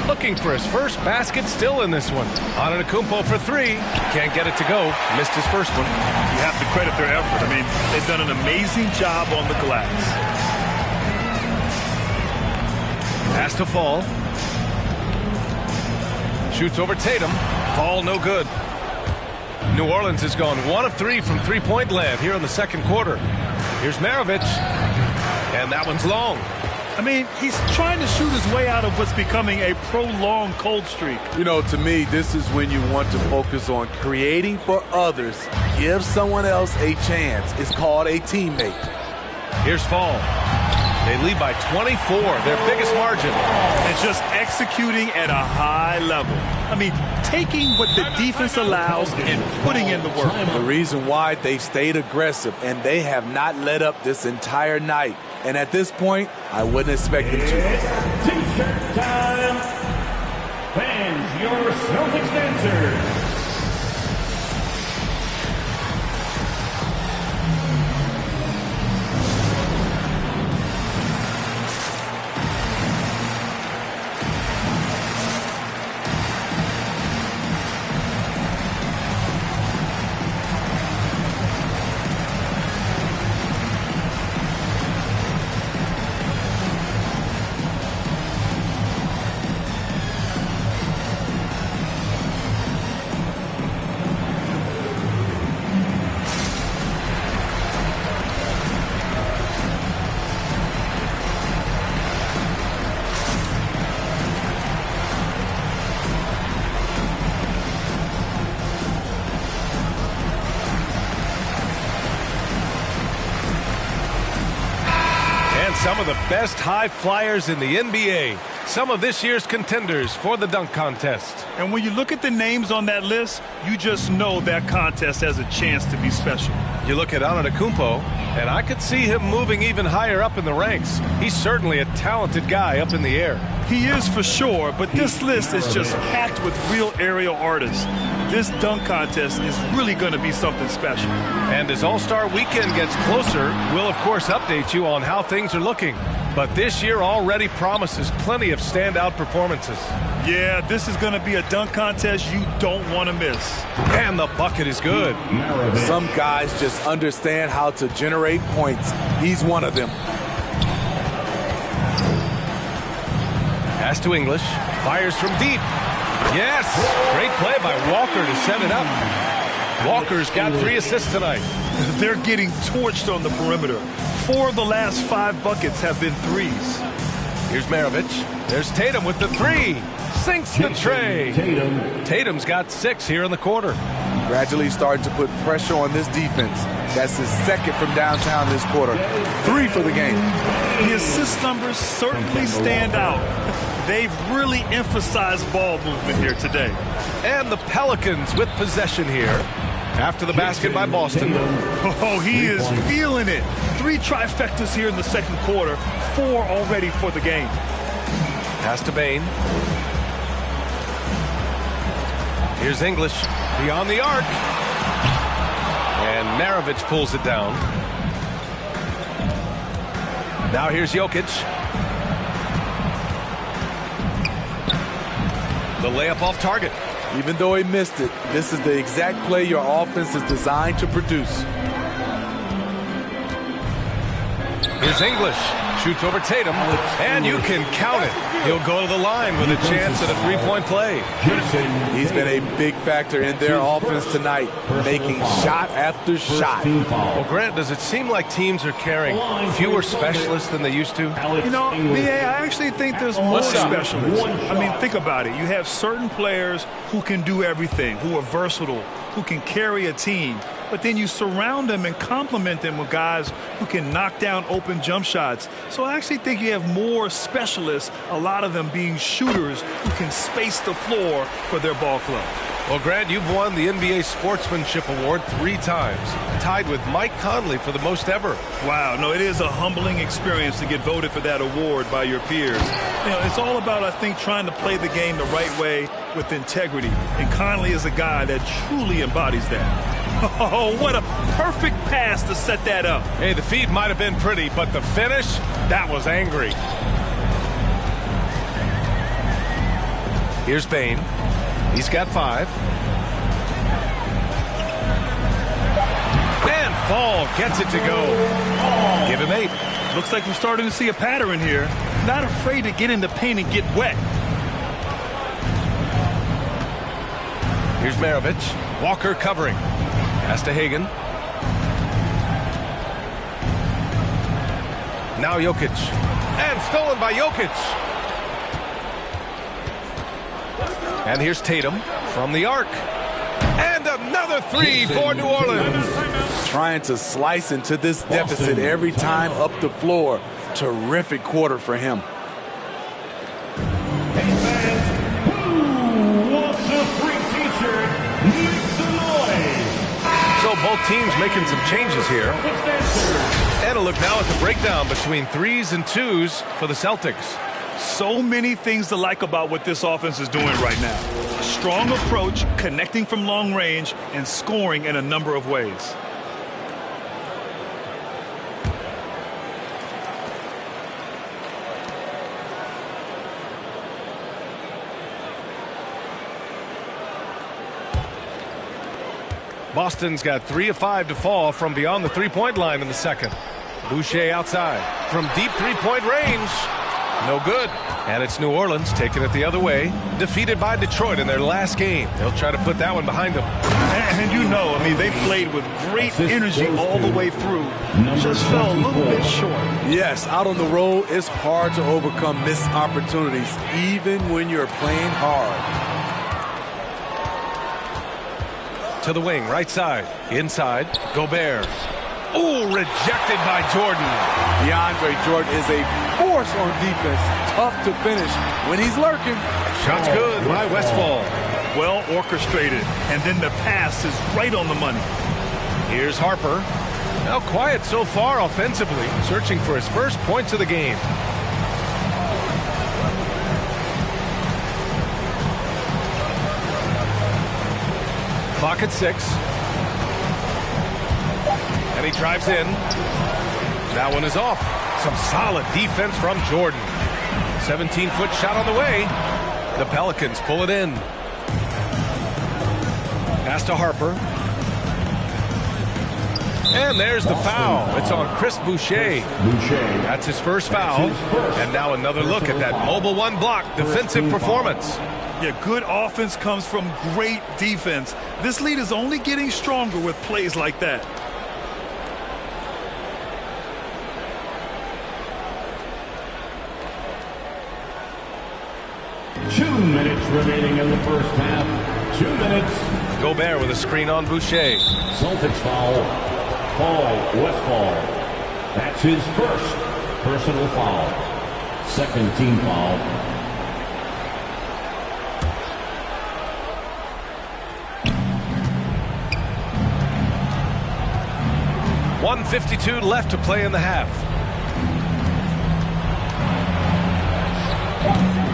Looking for his first basket, still in this one. Antetokounmpo for three. Can't get it to go. Missed his first one. You have to credit their effort. I mean, they've done an amazing job on the glass. Has to fall. Shoots over Tatum. Fall no good. New Orleans has gone 1 of 3 from three-point land here in the second quarter. Here's Maravich. And that one's long. I mean, he's trying to shoot his way out of what's becoming a prolonged cold streak. You know, to me, this is when you want to focus on creating for others. Give someone else a chance. It's called a teammate. Here's Fall. They lead by 24, their biggest margin. And just executing at a high level. I mean, taking what the defense allows and putting in the work. The reason why they stayed aggressive, and they have not let up this entire night. And at this point, I wouldn't expect them to. T-shirt time. Fans, your Celtics answer. Some of the best high flyers in the NBA. Some of this year's contenders for the dunk contest. And when you look at the names on that list, you just know that contest has a chance to be special. You look at Antetokounmpo, and I could see him moving even higher up in the ranks. He's certainly a talented guy up in the air. He is for sure, but this list is just packed with real aerial artists. this dunk contest is really going to be something special. And as All-Star Weekend gets closer, we'll of course update you on how things are looking. But this year already promises plenty of standout performances. Yeah, this is going to be a dunk contest you don't want to miss. And the bucket is good. Some guys just understand how to generate points. He's one of them. Pass to English. Fires from deep. Yes! Great play by Walker to set it up. Walker's got 3 assists tonight. They're getting torched on the perimeter. 4 of the last 5 buckets have been threes. Here's Maravich. There's Tatum with the 3. Sinks the tray. Tatum's got 6 here in the quarter. Gradually starting to put pressure on this defense. That's his 2nd from downtown this quarter. 3 for the game. The assist numbers certainly stand out. They've really emphasized ball movement here today. And the Pelicans with possession here. After the basket by Boston. Oh, he is feeling it. 3 trifectas here in the second quarter. 4 already for the game. Pass to Bain. Here's English beyond the arc. And Maravich pulls it down. Now here's Jokic. The layup off target. Even though he missed it, this is the exact play your offense is designed to produce. Here's English. Shoots over Tatum. And you can count it. He'll go to the line with a chance at a 3-point play. He's been a big factor in their offense tonight, making shot after shot. Well, Grant, does it seem like teams are carrying fewer specialists than they used to? You know, I actually think there's more specialists. I mean, think about it. You have certain players who can do everything, who are versatile, who can carry a team. But then you surround them and complement them with guys who can knock down open jump shots. So I actually think you have more specialists, a lot of them being shooters who can space the floor for their ball club. Well, Grant, you've won the NBA Sportsmanship Award 3 times, tied with Mike Conley for the most ever. Wow, no, it is a humbling experience to get voted for that award by your peers. You know, it's all about, I think, trying to play the game the right way with integrity. And Conley is a guy that truly embodies that. Oh, what a perfect pass to set that up. Hey, the feed might have been pretty, but the finish, that was angry. Here's Bain. He's got 5. And Fall gets it to go. Give him 8. Looks like we're starting to see a pattern here. Not afraid to get in the paint and get wet. Here's Maravich. Walker covering. Pass to Hagan. Now Jokic. And stolen by Jokic. And here's Tatum from the arc. And another 3 for New Orleans. Trying to slice into this deficit every time up the floor. Terrific quarter for him. Hey fans, who wants a free t-shirt? Make some noise. So both teams making some changes here. And a look now at the breakdown between 3s and 2s for the Celtics. So many things to like about what this offense is doing right now. A strong approach, connecting from long range, and scoring in a number of ways. Boston's got 3 of 5 to fall from beyond the 3-point line in the second. Boucher outside from deep 3-point range. No good. And it's New Orleans taking it the other way. Defeated by Detroit in their last game. They'll try to put that one behind them. And you know, I mean, they played with great energy all the way through. Just fell a little bit short. Yes, out on the road, it's hard to overcome missed opportunities, even when you're playing hard. To the wing, right side. Inside, Gobert. Ooh, rejected by Jordan. DeAndre Jordan is a force on defense. Tough to finish when he's lurking. Shot's good by Westfall. Well orchestrated. And then the pass is right on the money. Here's Harper. Now quiet so far offensively. Searching for his first points of the game. Clock at 6. And he drives in. That one is off. Some solid defense from Jordan. 17-foot shot on the way. The Pelicans pull it in. Pass to Harper. And there's the foul. It's on Chris Boucher. That's his first foul. And now another look at that mobile one block defensive performance. Yeah, good offense comes from great defense. This lead is only getting stronger with plays like that. Two minutes remaining in the first half. 2 minutes. Gobert with a screen on Boucher. Celtics foul. Paul Westphal. That's his first personal foul. Second team foul. .152 left to play in the half.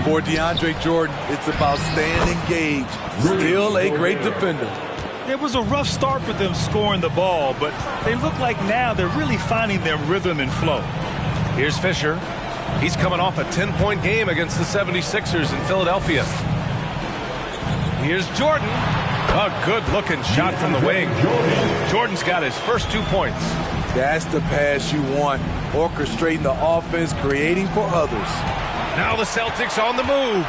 For DeAndre Jordan, it's about staying engaged. Still a great defender. It was a rough start for them scoring the ball, but they look like now they're really finding their rhythm and flow. Here's Fisher. He's coming off a 10-point game against the 76ers in Philadelphia. Here's Jordan. A good-looking shot from the wing. Jordan's got his first 2 points. That's the pass you want. Orchestrating the offense, creating for others. Now the Celtics on the move.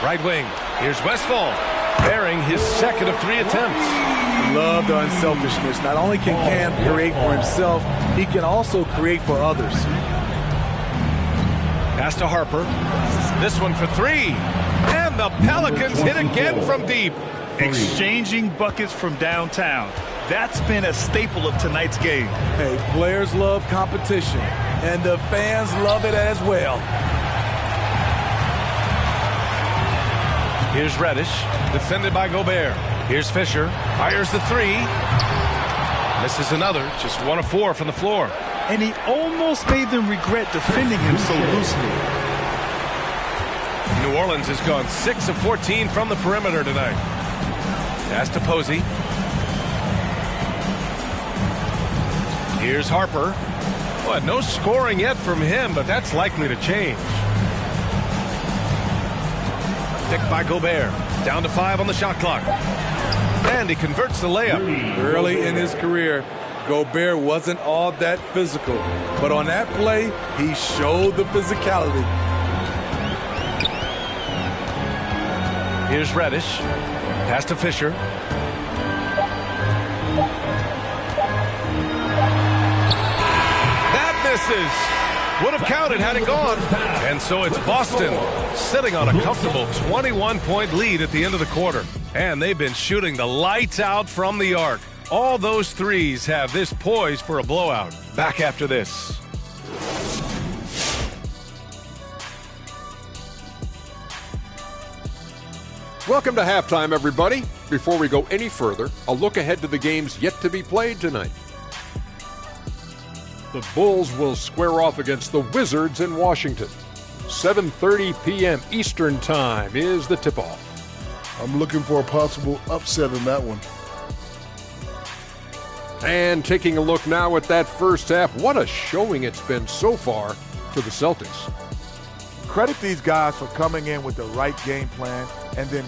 Right wing. Here's Westphal, bearing his second of 3 attempts. Love the unselfishness. Not only can Cam create for himself, he can also create for others. Pass to Harper. This one for 3. And the Pelicans hit again from deep. Exchanging buckets from downtown. That's been a staple of tonight's game. Hey, players love competition, and the fans love it as well. Here's Reddish, defended by Gobert. Here's Fisher, fires the 3. Misses another, just 1 of 4 from the floor. And he almost made them regret defending him so loosely. New Orleans has gone 6 of 14 from the perimeter tonight. Pass to Posey. Here's Harper. Well, no scoring yet from him, but that's likely to change. Picked by Gobert. Down to 5 on the shot clock. And he converts the layup. Early in his career, Gobert wasn't all that physical. But on that play, he showed the physicality. Here's Reddish. Pass to Fisher. Misses. Would have counted had it gone. And so it's Boston sitting on a comfortable 21-point lead at the end of the quarter. And they've been shooting the lights out from the arc. All those threes have this poised for a blowout. Back after this. Welcome to halftime, everybody. Before we go any further, a look ahead to the games yet to be played tonight. The Bulls will square off against the Wizards in Washington. 7:30 p.m. Eastern Time is the tip-off. I'm looking for a possible upset in that one. And taking a look now at that first half, what a showing it's been so far for the Celtics. Credit these guys for coming in with the right game plan and then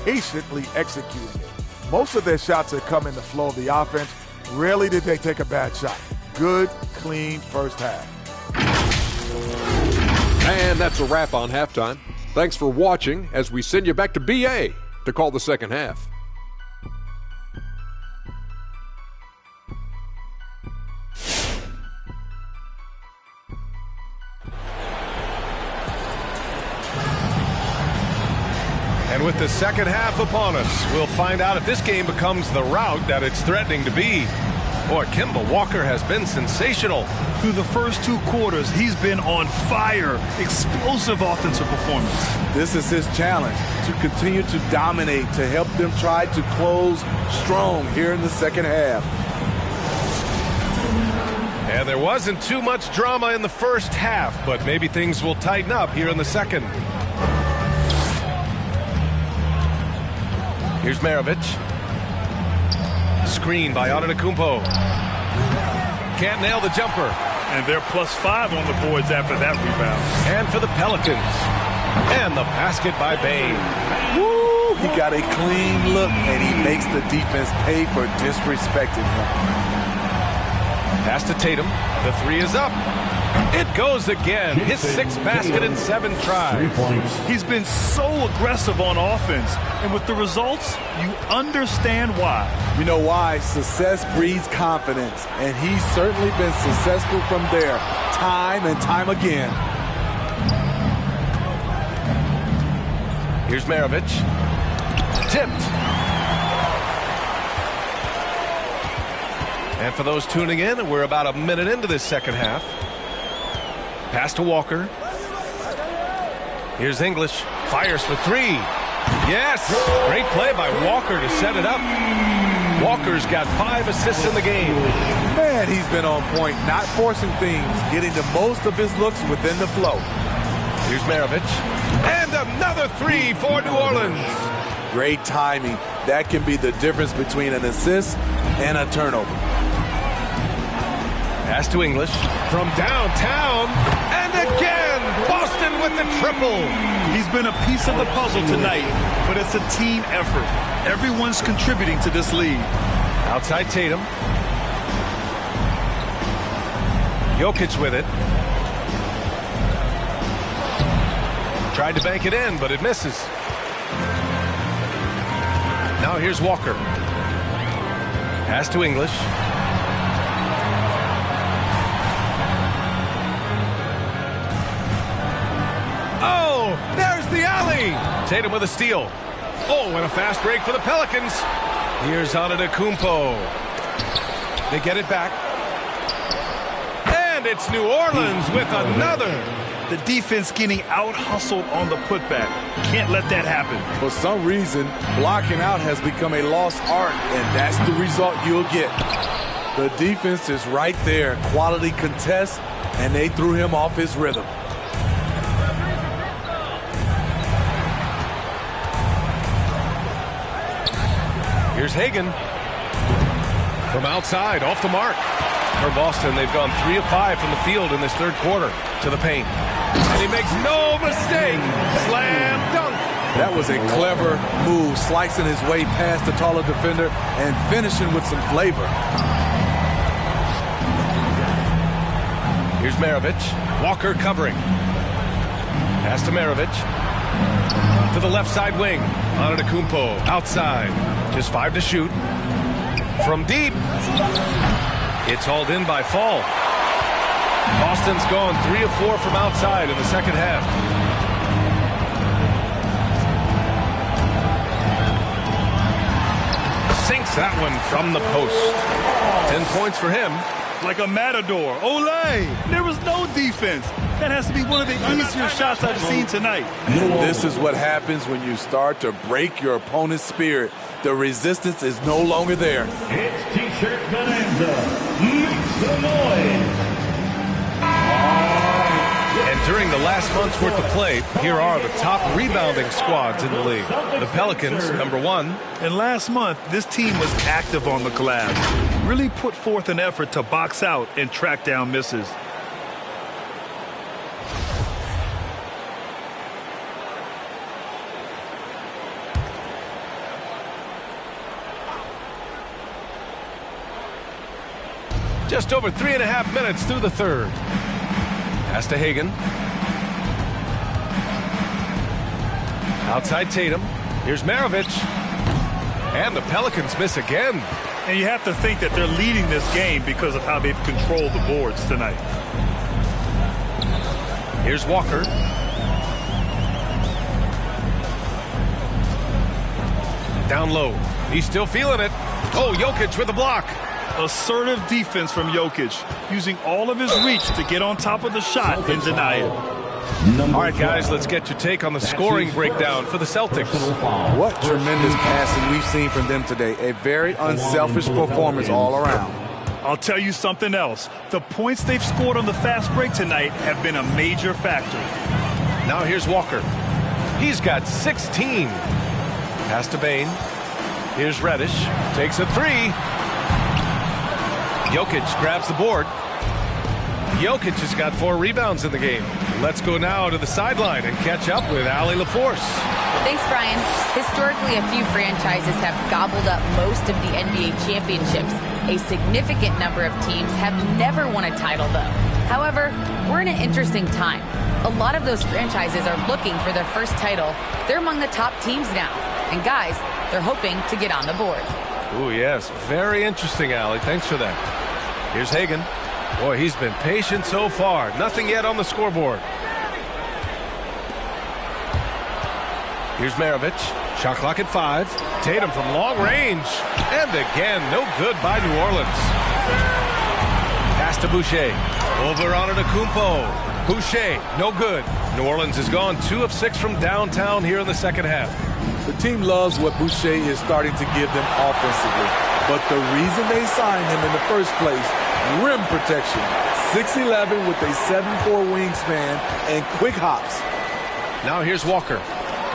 patiently executing it. Most of their shots have come in the flow of the offense. Rarely did they take a bad shot. Good, clean first half. And that's a wrap on halftime. Thanks for watching as we send you back to BA to call the second half. And with the second half upon us, we'll find out if this game becomes the rout that it's threatening to be. Boy, Kemba Walker has been sensational. Through the first 2 quarters, he's been on fire. Explosive offensive performance. This is his challenge, to continue to dominate, to help them try to close strong here in the second half. And there wasn't too much drama in the first half, but maybe things will tighten up here in the second. Here's Maravich. Screen by Antetokounmpo. Can't nail the jumper. And they're +5 on the boards after that rebound. And for the Pelicans. And the basket by Bain. Woo! He got a clean look, and he makes the defense pay for disrespecting him. Pass to Tatum. The three is up. It goes again. His 6th basket in 7 tries. He's been so aggressive on offense. And with the results, you understand why. You know why? Success breeds confidence. And he's certainly been successful from there, time and time again. Here's Maravich. Tipped. And for those tuning in, we're about a minute into this second half. Pass to Walker. Here's English. Fires for 3. Yes! Great play by Walker to set it up. Walker's got 5 assists in the game. Man, he's been on point, not forcing things, getting the most of his looks within the flow. Here's Maravich. And another 3 for New Orleans. Great timing. That can be the difference between an assist and a turnover. Pass to English from downtown. And again, Boston with the triple. He's been a piece of the puzzle tonight, but it's a team effort. Everyone's contributing to this lead. Outside Tatum. Jokic with it. Tried to bank it in, but it misses. Now here's Walker. Pass to English. Oh, there's the alley. Tatum with a steal. Oh, and a fast break for the Pelicans. Here's Antetokounmpo. They get it back. And it's New Orleans with another. The defense getting out-hustled on the putback. Can't let that happen. For some reason, blocking out has become a lost art, and that's the result you'll get. The defense is right there. Quality contest, and they threw him off his rhythm. Here's Hagan. From outside, off the mark. For Boston, they've gone 3 of 5 from the field in this third quarter. To the paint. And he makes no mistake. Slam dunk. That was a clever move, slicing his way past the taller defender and finishing with some flavor. Here's Maravich. Walker covering. Pass to Maravich. To the left side wing. Antetokounmpo outside. Just 5 to shoot. From deep. It's hauled in by Fall. Boston's gone 3 of 4 from outside in the second half. Sinks that one from the post. 10 points for him. Like a matador. Olay! There was no defense. That has to be one of the easier shots I've seen tonight. And this is what happens when you start to break your opponent's spirit. The resistance is no longer there. It's T-shirt bonanza. Make some noise. And during the last month's worth of play, here are the top rebounding squads in the league. The Pelicans, number 1. And last month, this team was active on the glass. Really put forth an effort to box out and track down misses. Just over 3.5 minutes through the third. Pass to Hagan. Outside Tatum. Here's Maravich. And the Pelicans miss again. And you have to think that they're leading this game because of how they've controlled the boards tonight. Here's Walker. Down low. He's still feeling it. Oh, Jokic with a block. Assertive defense from Jokic, using all of his reach to get on top of the shot and deny it. All right, guys, let's get your take on the scoring breakdown for the Celtics. What tremendous passing we've seen from them today. A very unselfish performance all around. I'll tell you something else. The points they've scored on the fast break tonight have been a major factor. Now here's Walker. He's got 16. Pass to Bain. Here's Reddish. Takes a three. Jokic grabs the board. Jokic has got 4 rebounds in the game. Let's go now to the sideline and catch up with Allie LaForce. Thanks, Brian. Historically, a few franchises have gobbled up most of the NBA championships. A significant number of teams have never won a title, though. However, we're in an interesting time. A lot of those franchises are looking for their first title. They're among the top teams now. And guys, they're hoping to get on the board. Oh, yes. Very interesting, Allie. Thanks for that. Here's Hagan. Boy, he's been patient so far. Nothing yet on the scoreboard. Here's Maravich. Shot clock at 5. Tatum from long range. And again, no good by New Orleans. Pass to Boucher. Over on Antetokounmpo. Boucher, no good. New Orleans has gone 2 of 6 from downtown here in the second half. The team loves what Boucher is starting to give them offensively. But the reason they signed him in the first place, rim protection. 6'11" with a 7'4" wingspan and quick hops. Now here's Walker.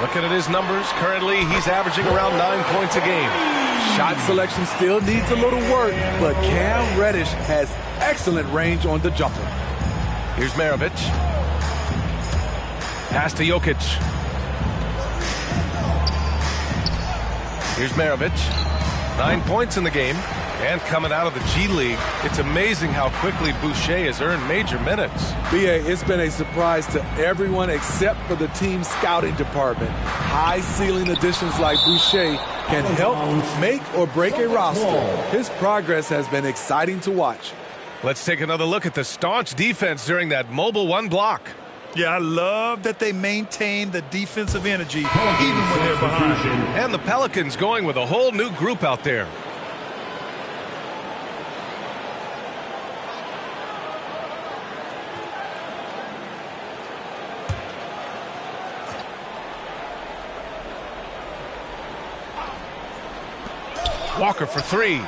Looking at his numbers, currently he's averaging around 9 points a game. Shot selection still needs a little work, but Cam Reddish has excellent range on the jumper. Here's Maravich. Pass to Jokic. Here's Maravich. 9 points in the game. And coming out of the G League, it's amazing how quickly Boucher has earned major minutes. B.A., it's been a surprise to everyone except for the team scouting department. High-ceiling additions like Boucher can help make or break a roster. His progress has been exciting to watch. Let's take another look at the staunch defense during that mobile 1 block. Yeah, I love that they maintain the defensive energy even when they're behind. And the Pelicans going with a whole new group out there. Walker for 3.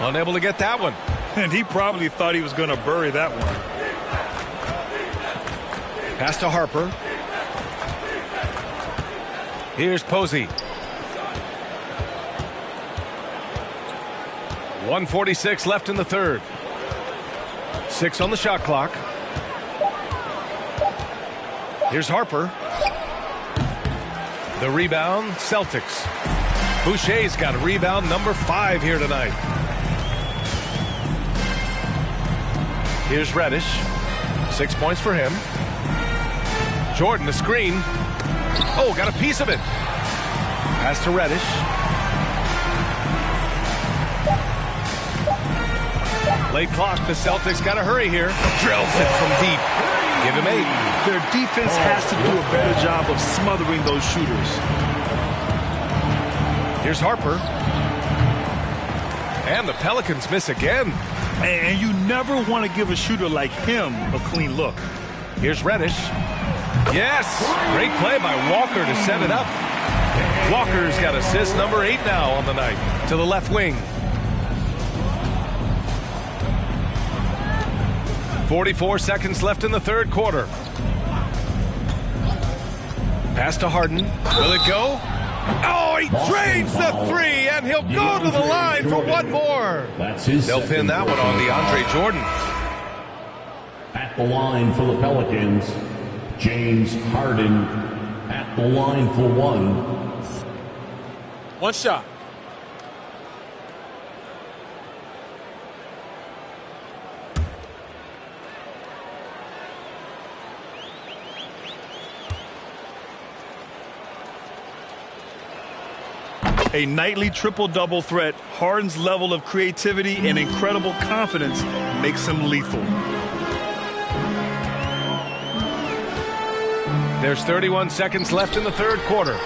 Unable to get that one. And he probably thought he was going to bury that one. Pass to Harper. Here's Posey. 1:46 left in the third. 6 on the shot clock. Here's Harper. The rebound, Celtics. Boucher's got a rebound number 5 here tonight. Here's Reddish. 6 points for him. Jordan, the screen. Oh, got a piece of it. Pass to Reddish. Late clock. The Celtics got to hurry here. Drills it from deep. Give him 8. Their defense has to do a better job of smothering those shooters. Here's Harper. And the Pelicans miss again. And you never want to give a shooter like him a clean look. Here's Reddish. Yes! Great play by Walker to set it up. Walker's got assist number 8 now on the night to the left wing. 44 seconds left in the third quarter. Pass to Harden. Will it go? Oh, he drains the 3, and he'll go to the line for one more. They'll pin that one on DeAndre Jordan. At the line for the Pelicans, James Harden at the line for 1. One shot. A nightly triple-double threat, Harden's level of creativity and incredible confidence makes him lethal. There's 31 seconds left in the third quarter.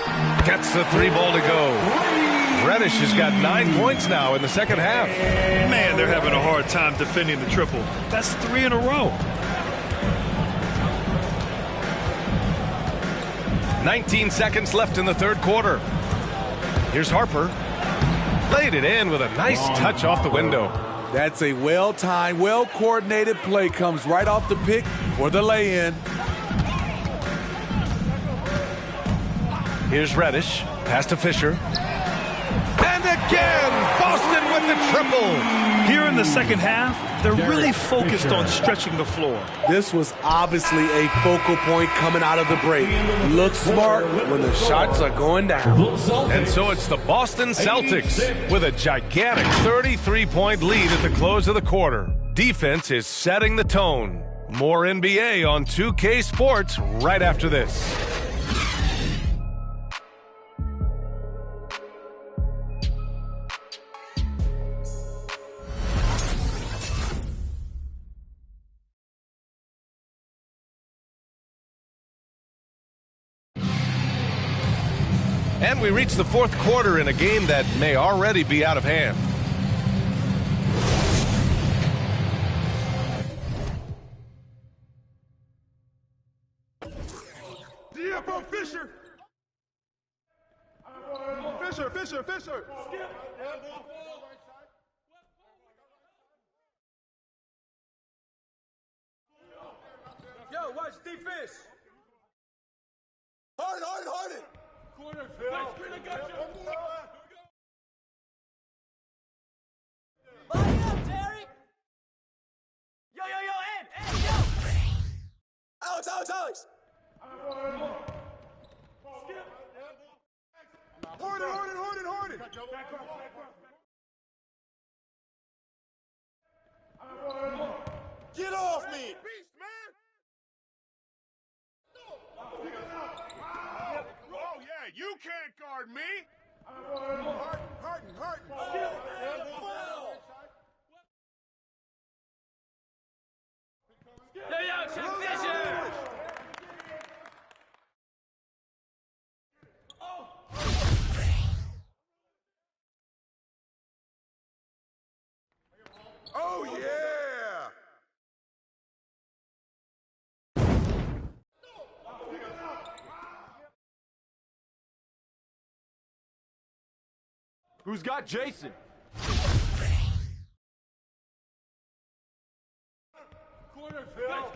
Gets the 3-ball to go. Reddish has got 9 points now in the second half. Man, they're having a hard time defending the triple. That's 3 in a row. 19 seconds left in the third quarter. Here's Harper. Laid it in with a nice touch off the window. That's a well-timed, well-coordinated play. Comes right off the pick for the lay-in. Here's Reddish. Pass to Fisher. And again, Boston with the triple. Here in the second half, they're really focused on stretching the floor. This was obviously a focal point coming out of the break. Look smart when the shots are going down. And so it's the Boston Celtics with a gigantic 33-point lead at the close of the quarter. Defense is setting the tone. More NBA on 2K Sports right after this. And we reach the fourth quarter in a game that may already be out of hand. Diabo Fisher! Fisher! Yo, watch defense! Hard! Corner, Phil! Line up, Terry! Yo, Ed, yo! Alex! Horton! Get off me! Beast, man! Oh, yeah, you can't guard me! Harden! Yo, check Fisher! Oh, yeah! Who's got Jason? Corner, Phil!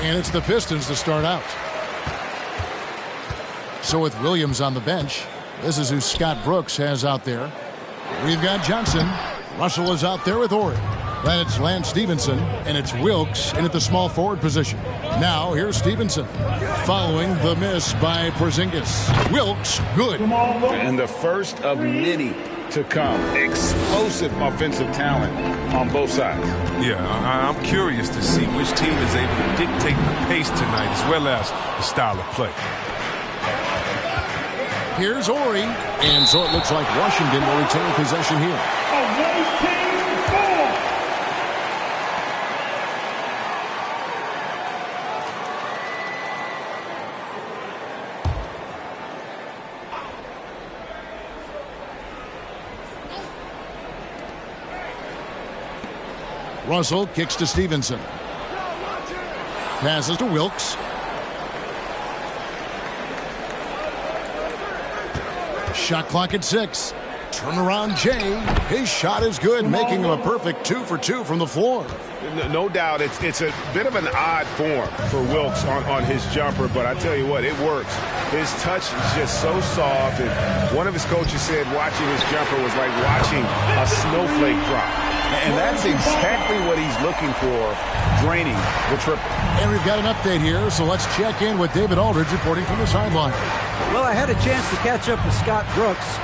And it's the Pistons to start out. So with Williams on the bench, this is who Scott Brooks has out there. We've got Johnson. Russell is out there with Ori. Then it's Lance Stevenson, and it's Wilkes in at the small forward position. Now here's Stevenson, following the miss by Porzingis. Wilkes, good. And the first of many to come. Explosive offensive talent on both sides. Yeah, I'm curious to see which team is able to dictate the pace tonight as well as the style of play. Here's Ori, and so it looks like Washington will retain possession here. Russell kicks to Stevenson. Passes to Wilkes. Shot clock at 6. Turnaround Jay. His shot is good, making him a perfect 2 for 2 from the floor. No doubt it's a bit of an odd form for Wilkes on his jumper, but I tell you what, it works. His touch is just so soft, and one of his coaches said watching his jumper was like watching a snowflake drop. And that's exactly what he's looking for, draining the triple. And we've got an update here, so let's check in with David Aldridge reporting from the sideline. Well, I had a chance to catch up with Scott Brooks.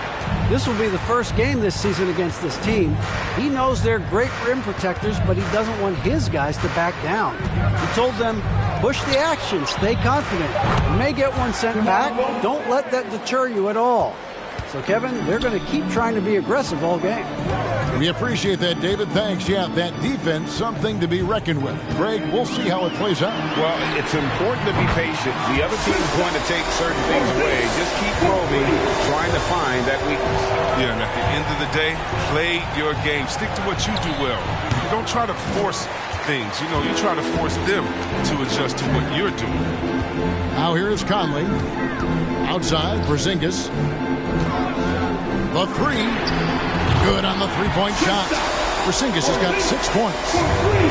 This will be the first game this season against this team. He knows they're great rim protectors, but he doesn't want his guys to back down. He told them, push the action, stay confident. You may get one sent back. Don't let that deter you at all. So, Kevin, they're going to keep trying to be aggressive all game. We appreciate that, David. Thanks. Yeah, that defense, something to be reckoned with. Greg, we'll see how it plays out. Well, it's important to be patient. The other team's going to take certain things away. Just keep probing, trying to find that weakness. Yeah, and at the end of the day, play your game. Stick to what you do well. You don't try to force things. You know, you try to force them to adjust to what you're doing. Now here is Conley. Outside, Porzingis. The 3. Good on the three-point shot. Porzingis has got 6 points.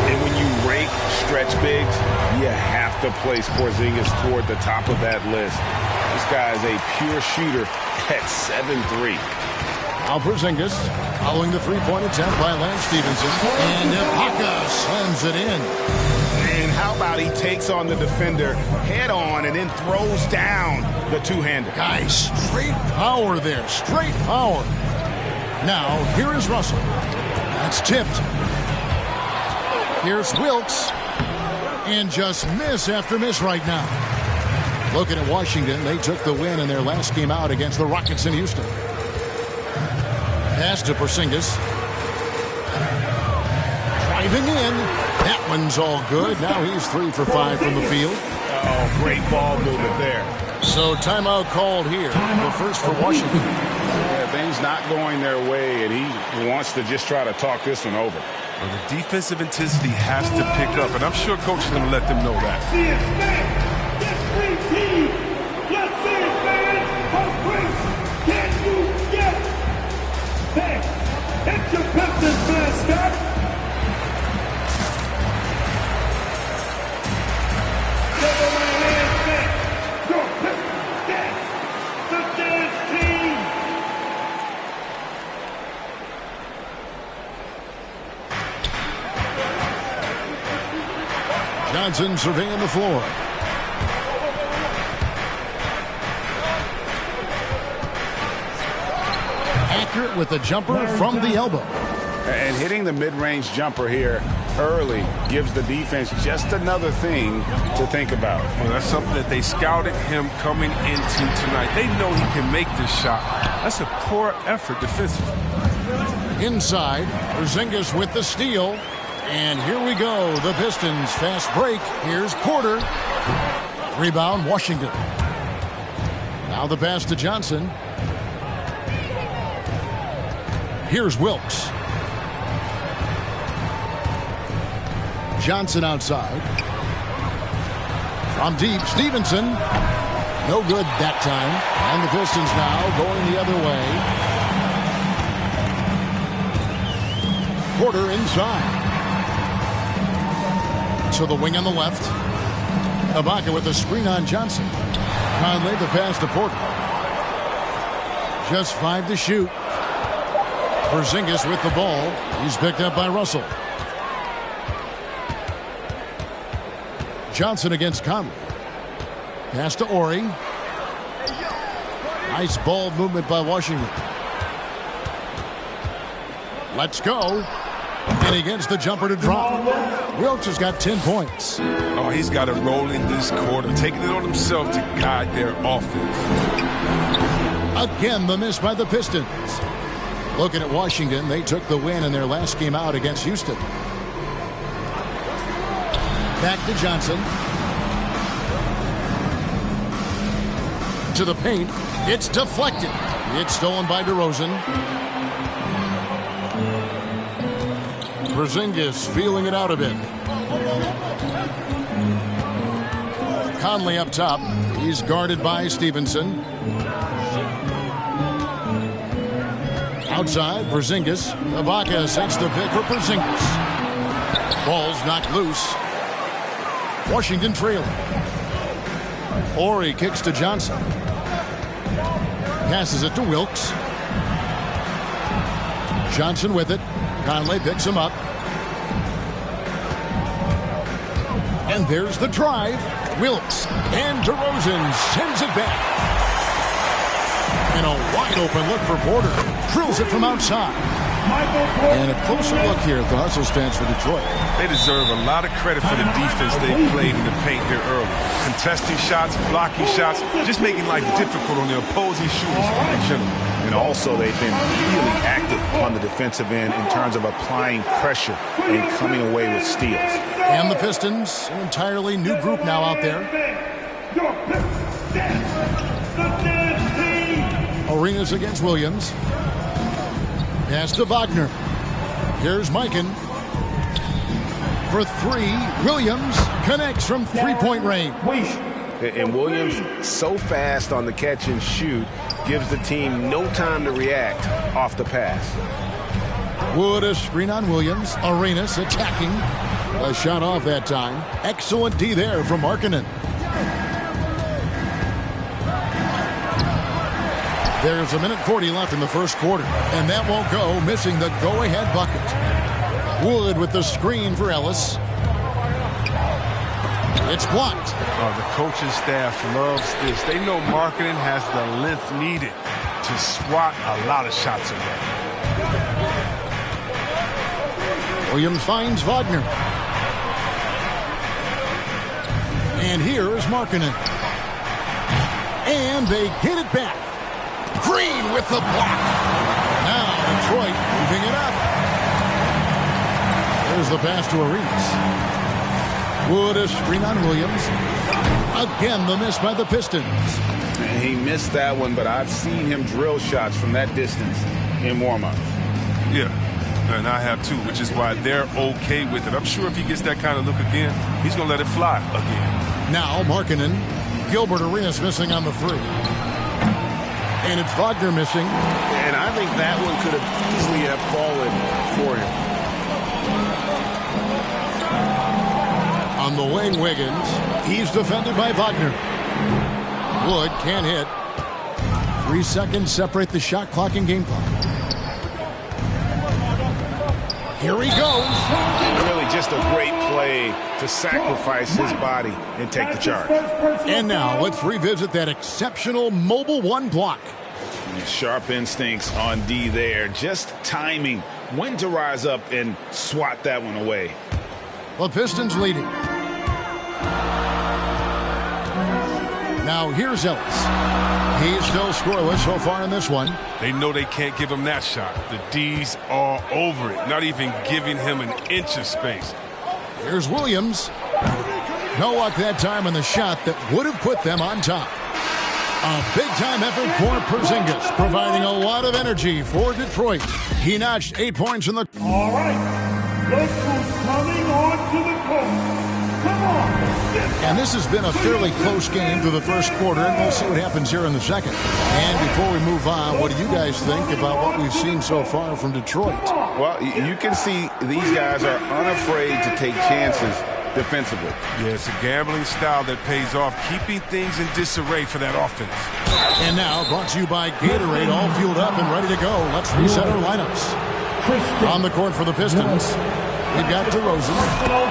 And when you rake stretch bigs, you have to place Porzingis toward the top of that list. This guy is a pure shooter at 7'3". Now Porzingis following the three-point attempt by Lance Stevenson. And Ibaka slams it in. And how about he takes on the defender head on and then throws down the two-hander. Guys, straight power there. Straight power. Now, here is Russell. That's tipped. Here's Wilkes. And just miss after miss right now. Looking at Washington, they took the win in their last game out against the Rockets in Houston. Pass to Porzingis. Driving in. That one's all good. Now he's 3 for 5 from the field. Oh, great ball movement there. So timeout called here. The first for Washington. Yeah, things not going their way, and he wants to just try to talk this one over. Well, the defensive intensity has to pick up, and I'm sure coach is going to let them know that. Let's see it, man. How quick can you get? Thanks. Johnson surveying the floor. Accurate with the jumper from the elbow. And hitting the mid-range jumper here early gives the defense just another thing to think about. Well, that's something that they scouted him coming into tonight. They know he can make this shot. That's a poor effort defensively. Inside, Porzingis with the steal. And here we go. The Pistons fast break. Here's Porter. Rebound, Washington. Now the pass to Johnson. Here's Wilkes. Johnson outside. From deep, Stevenson. No good that time. And the Pistons now going the other way. Porter inside. To the wing on the left. Ibaka with a screen on Johnson. Conley the pass to Porter. Just 5 to shoot. Porzingis with the ball. He's picked up by Russell. Johnson against Conley. Pass to Ori. Nice ball movement by Washington. Let's go. And he gets the jumper to drop. Wilkes has got 10 points. Oh, he's got a role in this quarter, taking it on himself to guide their offense. Again, the miss by the Pistons. Looking at Washington, they took the win in their last game out against Houston. Back to Johnson. To the paint. It's deflected. It's stolen by DeRozan. Porzingis feeling it out a bit. Conley up top. He's guarded by Stevenson. Outside, Porzingis. Ibaka sets the pick for Porzingis. Ball's knocked loose. Washington trailing. Ori kicks to Johnson. Passes it to Wilkes. Johnson with it. Conley picks him up. And there's the drive. Wilkes and DeRozan sends it back. And a wide open look for Porter. Drills it from outside. And a closer look here at the hustle stance for Detroit. They deserve a lot of credit for the defense they played in the paint here early. Contesting shots, blocking shots, just making life difficult on the opposing shooters in general. And also they've been really active on the defensive end in terms of applying pressure and coming away with steals. And the Pistons, an entirely new group now out there. Arenas against Williams. Pass to Wagner. Here's Mikan. For 3, Williams connects from three-point range. And Williams, so fast on the catch and shoot, gives the team no time to react off the pass. Wood a screen on Williams. Arenas attacking. A shot off that time. Excellent D there from Markkanen. There's 1:40 left in the first quarter, and that won't go, missing the go-ahead bucket. Wood with the screen for Ellis. It's blocked. The coaching staff loves this. They know Markkanen has the length needed to swat a lot of shots away. Williams finds Wagner. And here is Markkanen. And they get it back. Green with the block. Now Detroit moving it up. There's the pass to Arenas. Wood a screen on Williams. Again, the miss by the Pistons. And he missed that one, but I've seen him drill shots from that distance in warm-ups. Yeah, and I have too, which is why they're okay with it. I'm sure if he gets that kind of look again, he's going to let it fly again. Now Markkanen. Gilbert Arenas missing on the 3. And it's Wagner missing. And I think that one could have easily have fallen for him. On the wing, Wiggins. He's defended by Wagner. Wood can't hit. 3 seconds separate the shot clock and game clock. Here he goes. Really And just a great play to sacrifice his body and take the charge. And now let's revisit that exceptional Mobile 1 block. Sharp instincts on D there. Just timing when to rise up and swat that one away. The Pistons leading. Now here's Ellis. He's still scoreless so far in this one. They know they can't give him that shot. The D's are over it, not even giving him an inch of space. Here's Williams. No luck that time on the shot that would have put them on top. A big-time effort for Porzingis, providing a lot of energy for Detroit. He notched 8 points in the... All right, look who's coming onto the court. Come on. And this has been a fairly close game through the first quarter, and we'll see what happens here in the second. And before we move on, what do you guys think about what we've seen so far from Detroit? Well, you can see these guys are unafraid to take chances defensively. Yeah, it's a gambling style that pays off, keeping things in disarray for that offense. And now, brought to you by Gatorade, all fueled up and ready to go. Let's reset our lineups. On the court for the Pistons, we've got DeRozan.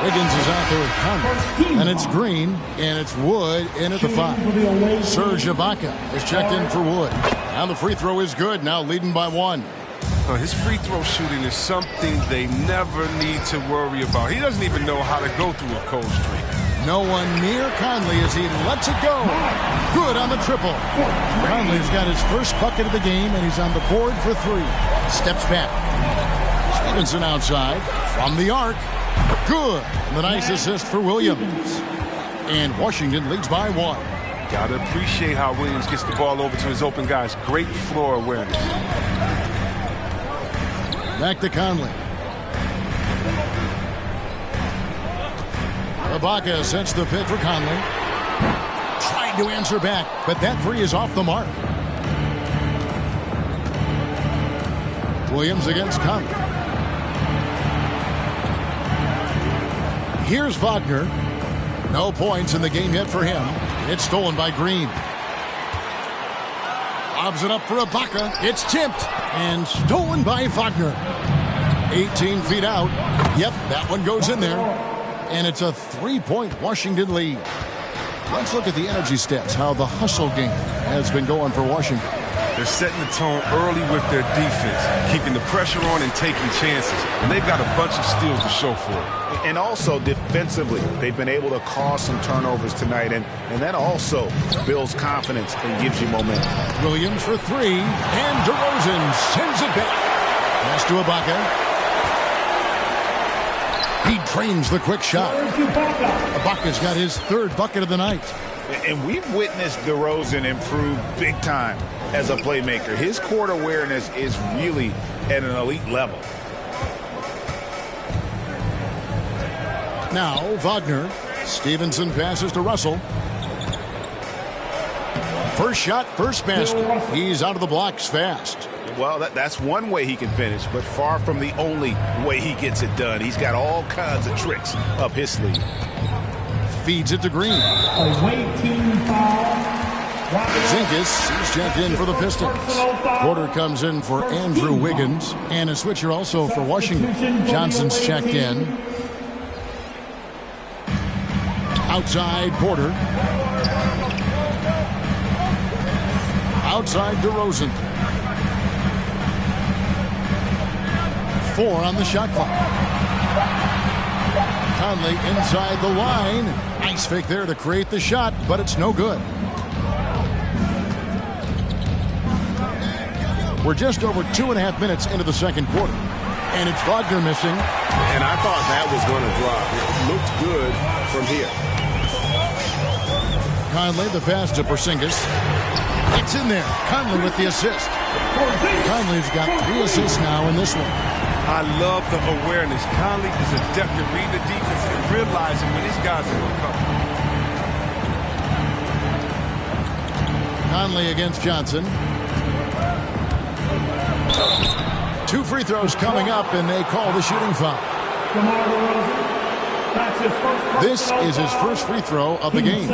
Wiggins is out there with Conley. And it's Green, and it's Wood in at the 5. Serge Ibaka is checked in for Wood. Now the free throw is good, now leading by 1. His free throw shooting is something they never need to worry about. He doesn't even know how to go through a cold streak. No one near Conley as he lets it go. Good on the triple. Conley's got his first bucket of the game, and he's on the board for 3. Steps back. Stevenson outside from the arc. Good. And the nice assist for Williams. And Washington leads by 1. Gotta appreciate how Williams gets the ball over to his open guys. Great floor awareness. Back to Conley. Ibaka sets the pick for Conley. Trying to answer back, but that 3 is off the mark. Williams against Conley. Here's Wagner. No points in the game yet for him. It's stolen by Green. Lobs it up for Ibaka. It's tipped and stolen by Wagner. 18 feet out. Yep, that one goes in there. And it's a 3-point Washington lead. Let's look at the energy stats, how the hustle game has been going for Washington. They're setting the tone early with their defense, keeping the pressure on and taking chances. And they've got a bunch of steals to show for it. And also defensively, they've been able to cause some turnovers tonight. And that also builds confidence and gives you momentum. Williams for 3. And DeRozan sends it back. Pass to Ibaka. He trains the quick shot. Ibaka's got his 3rd bucket of the night. And we've witnessed DeRozan improve big time as a playmaker. His court awareness is really at an elite level. Now Wagner. Stevenson passes to Russell. First shot, first basket. He's out of the blocks fast. Well, that's one way he can finish, but far from the only way he gets it done. He's got all kinds of tricks up his sleeve. Feeds it to Green. Away team foul. Zinkis is checked in for the Pistons. Porter comes in for Andrew Wiggins. And a switcher also for Washington. Johnson's checked in. Outside Porter. Outside DeRozan. 4 on the shot clock. Conley inside the line. Nice fake there to create the shot, but it's no good. We're just over 2.5 minutes into the second quarter. And it's Wagner missing. And I thought that was going to drop. It looked good from here. Conley, the pass to Porzingis. It's in there. Conley with the assist. Conley's got 3 assists now in this one. I love the awareness. Conley is adept at reading the defense and realizing when these guys are going to come. Conley against Johnson. 2 free throws coming up, and they call the shooting foul. This is his first free throw of the game.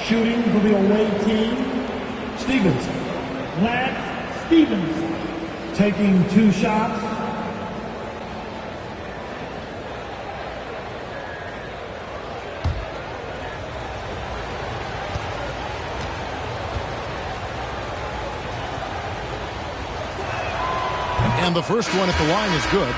Shooting for the away team, Stevenson. Lance Stevenson taking 2 shots. And the first one at the line is good.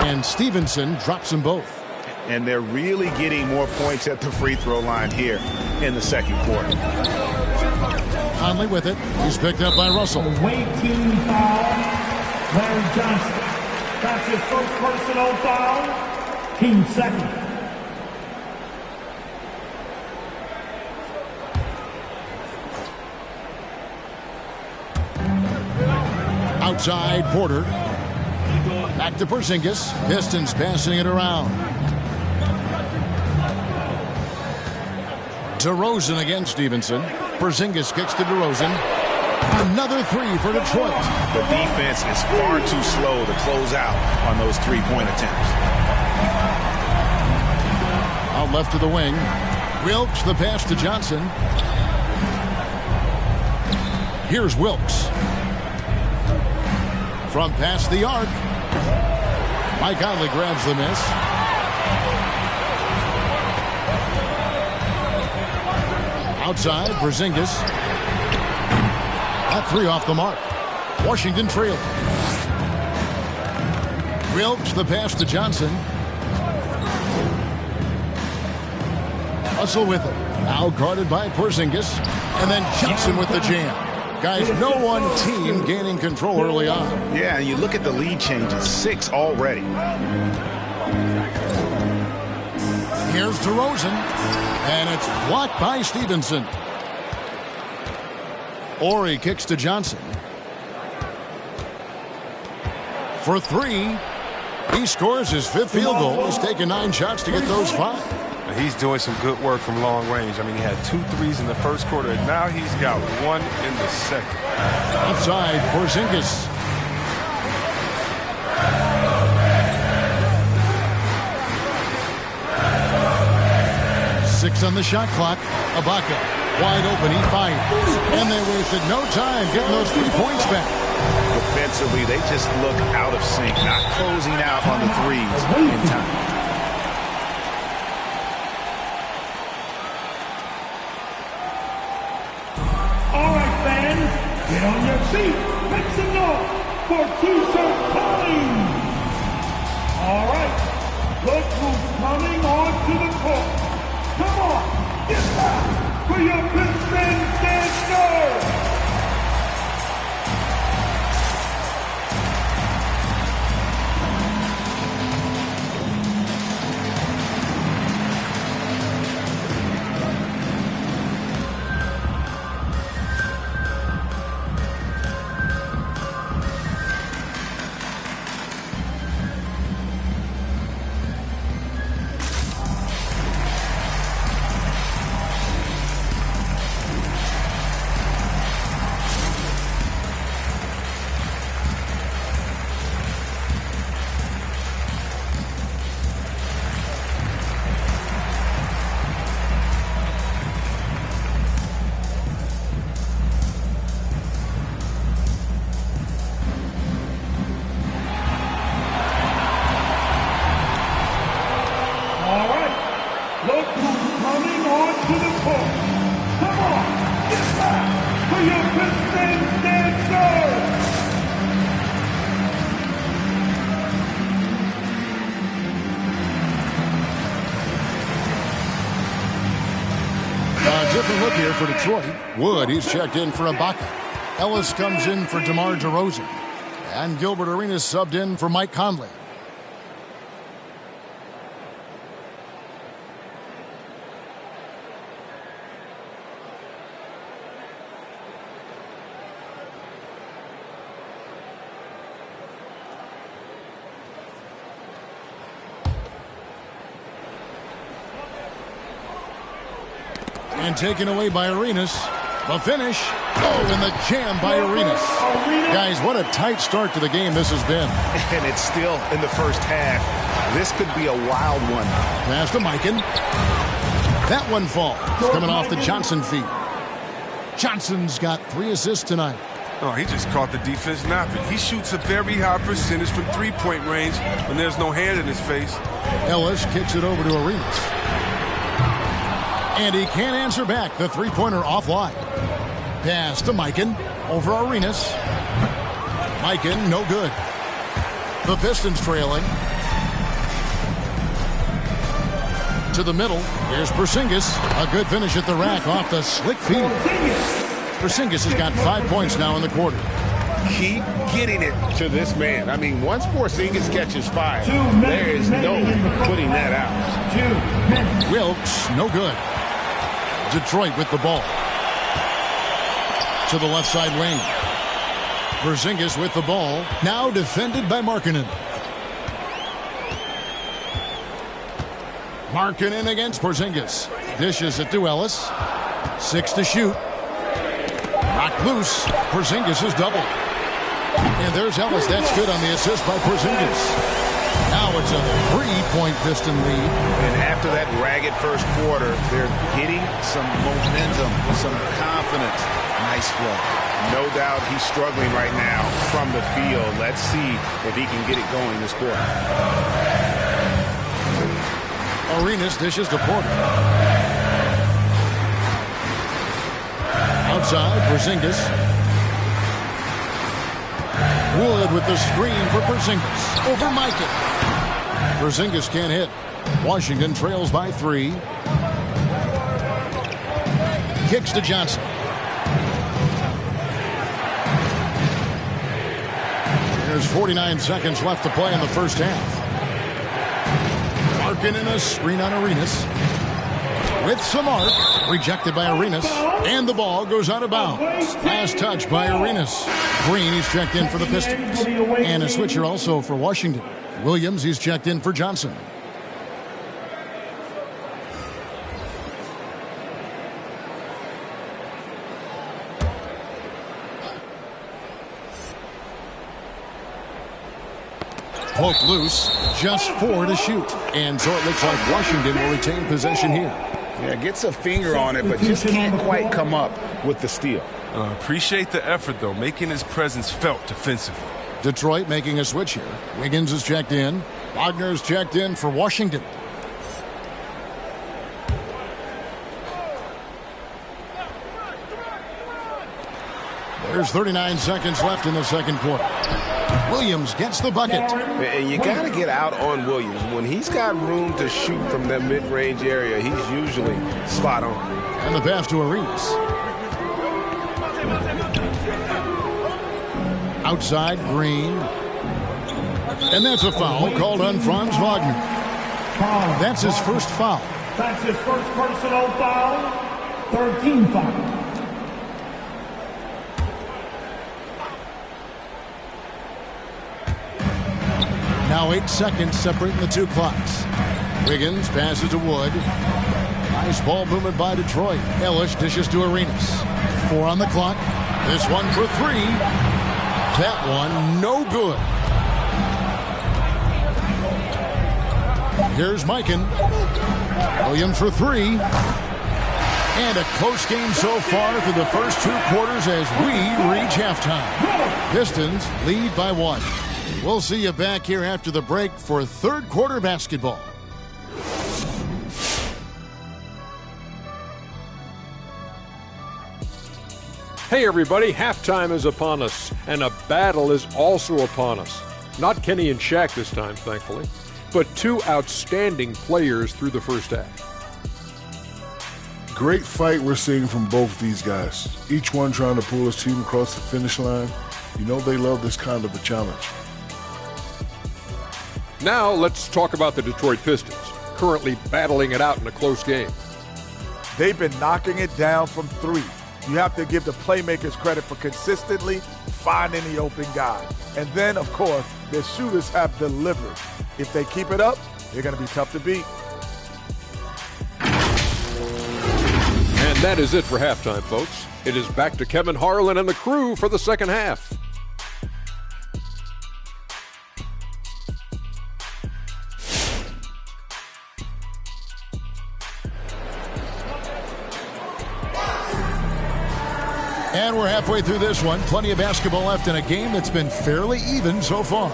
And Stevenson drops them both. And they're really getting more points at the free throw line here in the second quarter. Conley with it. He's picked up by Russell. Away team foul. Larry Johnson. That's his first personal foul. Team second. Outside, Porter. Back to Porzingis. Pistons passing it around. DeRozan against Stevenson. Porzingis kicks to DeRozan. Another three for Detroit. The defense is far too slow to close out on those three-point attempts. Out left to the wing. Wilkes, the pass to Johnson. Here's Wilkes. From past the arc. Mike Conley grabs the miss. Outside, Porzingis. That three off the mark. Washington trail. Wilkes, the pass to Johnson. Russell with it. Now guarded by Porzingis. And then Johnson with the jam. Guys, no one team gaining control early on. Yeah, and you look at the lead changes. 6 already. Here's DeRozan. And it's blocked by Stevenson. Ori kicks to Johnson. For three. He scores his 5th field goal. He's taken 9 shots to get those 5. He's doing some good work from long range. I mean, he had 2 threes in the first quarter, and now he's got 1 in the second. Outside, Porzingis. Six on the shot clock. Ibaka, wide open, he fires. And they wasted no time getting those 3 points back. Defensively, they just look out of sync, not closing out on the threes in time. Get on your feet. Make some noise for T-shirt time. All right. Look who's coming onto the court. Come on. Get back for your Pistons dancers. Different look here for Detroit. Wood, he's checked in for Ibaka. Ellis comes in for DeMar DeRozan. And Gilbert Arenas subbed in for Mike Conley. And taken away by Arenas. The finish. Oh, and the jam by Arenas. Guys, what a tight start to the game this has been. And it's still in the first half. This could be a wild one. Pass to Mikan. That one falls. Coming off the Johnson feed. Johnson's got 3 assists tonight. Oh, he just caught the defense napping. He shoots a very high percentage from three-point range when there's no hand in his face. Ellis kicks it over to Arenas. And he can't answer back. The three-pointer offline. Pass to Mikan over Arenas. Mikan, no good. The Pistons trailing. To the middle. Here's Porzingis. A good finish at the rack off the slick feed. Porzingis has got 5 points now in the quarter. Keep getting it to this man. I mean, once Porzingis catches fire, there is no putting that out. Wilkes, no good. Detroit with the ball. To the left side wing. Porzingis with the ball. Now defended by Markkanen. Markkanen against Porzingis. Dishes it to Ellis. 6 to shoot. Knocked loose. Porzingis is doubled. And there's Ellis. That's good on the assist by Porzingis. Now it's a 3-point Piston lead. And after that ragged first quarter, they're getting some momentum, some confidence. Nice play. No doubt he's struggling right now from the field. Let's see if he can get it going this quarter. Arenas dishes to Porter. Outside, Porzingis. Wood with the screen for Porzingis. Over Mikan. Porzingis can't hit. Washington trails by 3. Kicks to Johnson. There's 49 seconds left to play in the first half. Markkanen a screen on Arenas. With some arc. Rejected by Arenas. And the ball goes out of bounds. Last touch by Arenas. Green, he's checked in for the Pistons. And a switcher also for Washington. Williams, he's checked in for Johnson. Poke loose, just 4 to shoot. And so it looks like Washington will retain possession here. Yeah, gets a finger on it, but just can't quite come up with the steal. Appreciate the effort, though, making his presence felt defensively. Detroit making a switch here. Wiggins is checked in. Wagner's checked in for Washington. There's 39 seconds left in the second quarter. Williams gets the bucket. And you got to get out on Williams. When he's got room to shoot from that mid-range area, he's usually spot on. And the pass to Arenas. Outside, Green. And that's a foul called on Franz Wagner. That's his first foul. That's his first personal foul. 13 foul. Now 8 seconds separating the 2 clocks. Wiggins passes to Wood. Nice ball movement by Detroit. Ellis dishes to Arenas. 4 on the clock. This one for 3. That one no good. Here's Mikan. Williams for 3. And a close game so far through the first 2 quarters as we reach halftime. Pistons lead by 1. We'll see you back here after the break for third quarter basketball. Hey everybody, halftime is upon us, and a battle is also upon us. Not Kenny and Shaq this time, thankfully, but 2 outstanding players through the first half. Great fight we're seeing from both these guys. Each one trying to pull his team across the finish line. You know they love this kind of a challenge. Now let's talk about the Detroit Pistons, currently battling it out in a close game. They've been knocking it down from 3. You have to give the playmakers credit for consistently finding the open guy. And then, of course, their shooters have delivered. If they keep it up, they're going to be tough to beat. And that is it for halftime, folks. It is back to Kevin Harlan and the crew for the second half. And we're halfway through this one. Plenty of basketball left in a game that's been fairly even so far.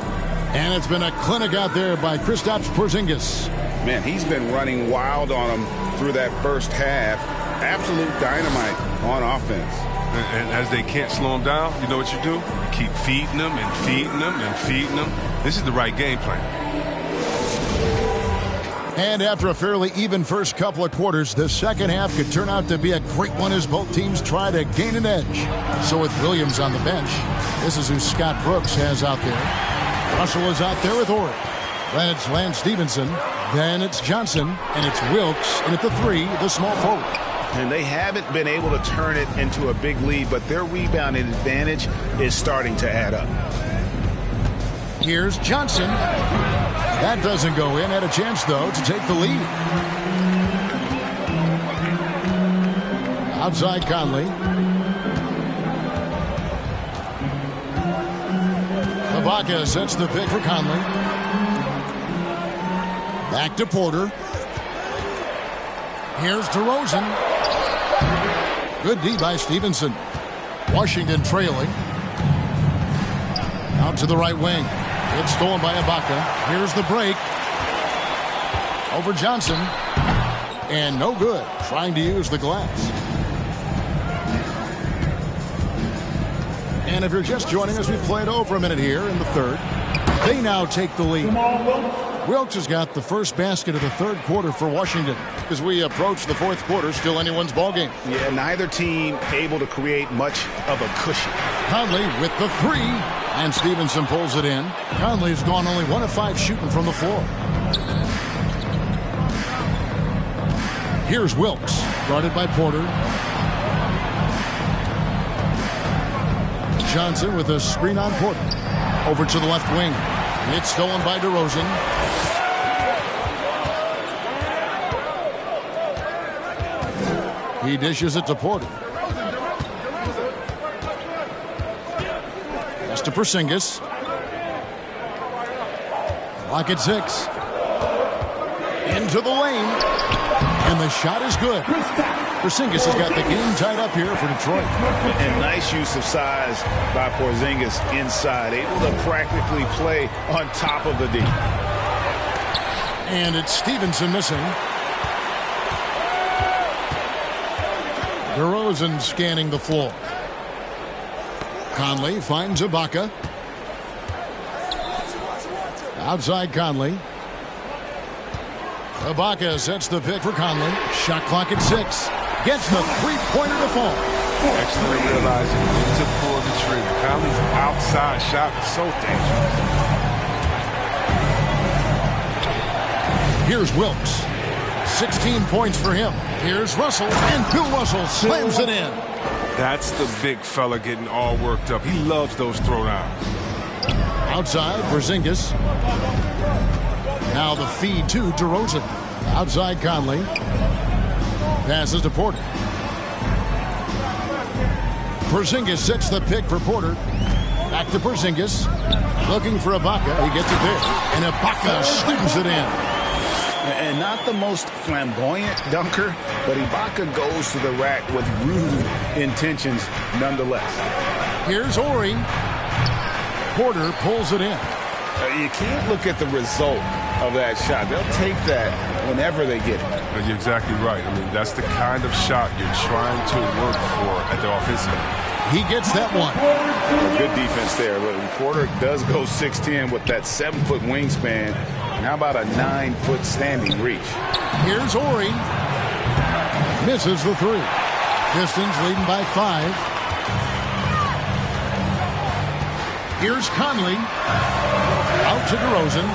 And it's been a clinic out there by Kristaps Porzingis. Man, he's been running wild on him through that first half. Absolute dynamite on offense. And as they can't slow him down, you know what you do? You keep feeding them and feeding them and feeding them. This is the right game plan. And after a fairly even first couple of quarters, the second half could turn out to be a great one as both teams try to gain an edge. So with Williams on the bench, this is who Scott Brooks has out there. Russell is out there with Horry. Then it's Lance Stevenson. Then it's Johnson. And it's Wilkes. And at the 3, the small forward. And they haven't been able to turn it into a big lead, but their rebounding advantage is starting to add up. Here's Johnson. That doesn't go in. Had a chance, though, to take the lead. Outside Conley. Ibaka sets the pick for Conley. Back to Porter. Here's DeRozan. Good D by Stevenson. Washington trailing. Out to the right wing. It's stolen by Ibaka. Here's the break. Over Johnson. And no good. Trying to use the glass. And if you're just joining us, we've played over a minute here in the third. They now take the lead. Wilkes has got the first basket of the third quarter for Washington. As we approach the fourth quarter, still anyone's ballgame. Yeah, neither team able to create much of a cushion. Conley with the 3. And Stevenson pulls it in. Conley's gone only 1 of 5 shooting from the floor. Here's Wilkes, guarded by Porter. Johnson with a screen on Porter. Over to the left wing. It's stolen by DeRozan. He dishes it to Porter. Pass to Porzingis. Clock at 6. Into the lane. And the shot is good. Porzingis has got the game tied up here for Detroit. And nice use of size by Porzingis inside. Able to practically play on top of the D. And it's Stevenson missing. DeRozan scanning the floor. Conley finds Ibaka. Outside Conley. Ibaka sets the pick for Conley. Shot clock at 6. Gets the three-pointer to fall. Excellent realizing when to pull the trigger. Conley's outside shot is so dangerous. Here's Wilkes. 16 points for him. Here's Russell, and Bill Russell slams it in. That's the big fella getting all worked up. He loves those throwdowns. Outside, Porzingis. Now the feed to DeRozan. Outside Conley. Passes to Porter. Porzingis sets the pick for Porter. Back to Porzingis. Looking for Ibaka. He gets it there. And Ibaka slams it in. And not the most flamboyant dunker, but Ibaka goes to the rack with rude intentions nonetheless. Here's Horry. Porter pulls it in. You can't look at the result of that shot. They'll take that whenever they get it. You're exactly right. I mean, that's the kind of shot you're trying to work for at the offensive end. He gets that one. Good defense there. But Porter does go 6'10" with that 7-foot wingspan. And how about a 9-foot standing reach? Here's Horry. Misses the 3. Pistons leading by 5. Here's Conley. Out to DeRozan.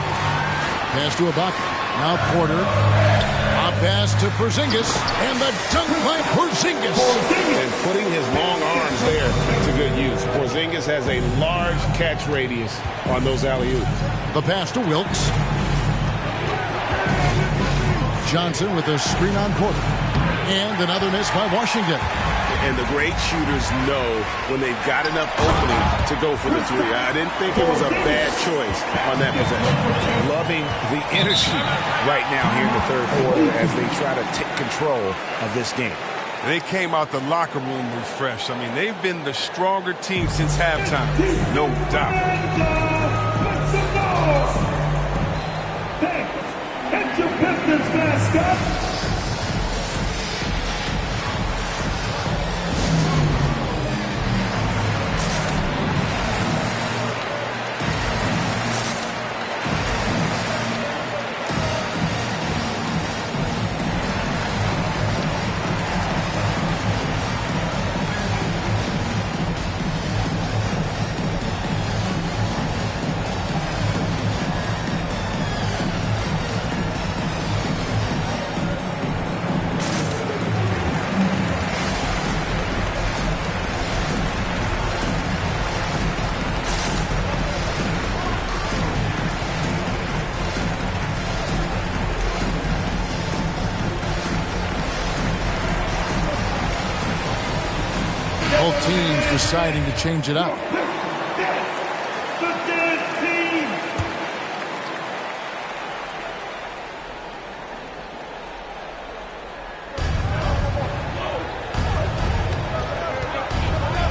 Pass to Ibaka. Now Porter. A pass to Porzingis. And the dunk by Porzingis. And putting his long arms there to good use. Porzingis has a large catch radius on those alley-oops. The pass to Wilkes. Johnson with a screen on Porter. And another miss by Washington. And the great shooters know when they've got enough opening to go for the 3. I didn't think it was a bad choice on that possession. Loving the energy right now here in the third quarter as they try to take control of this game. They came out the locker room refreshed. I mean, they've been the stronger team since halftime, no doubt. That's your Pistons mascot. Both teams deciding to change it up.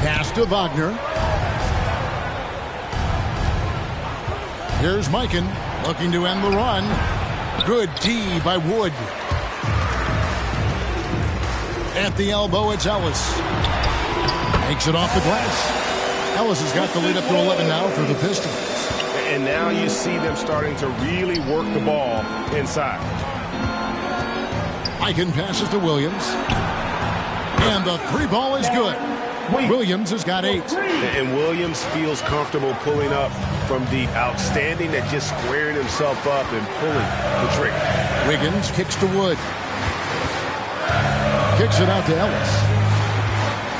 Pass to Wagner. Here's Mikan looking to end the run. Good D by Wood. At the elbow, it's Ellis. Makes it off the glass. Ellis has got the lead up to 11 now for the Pistons. And now you see them starting to really work the ball inside. Mikan passes to Williams. And the three ball is good. Williams has got 8. And Williams feels comfortable pulling up from deep. Outstanding at just squaring himself up and pulling the trigger. Wiggins kicks to Wood. Kicks it out to Ellis.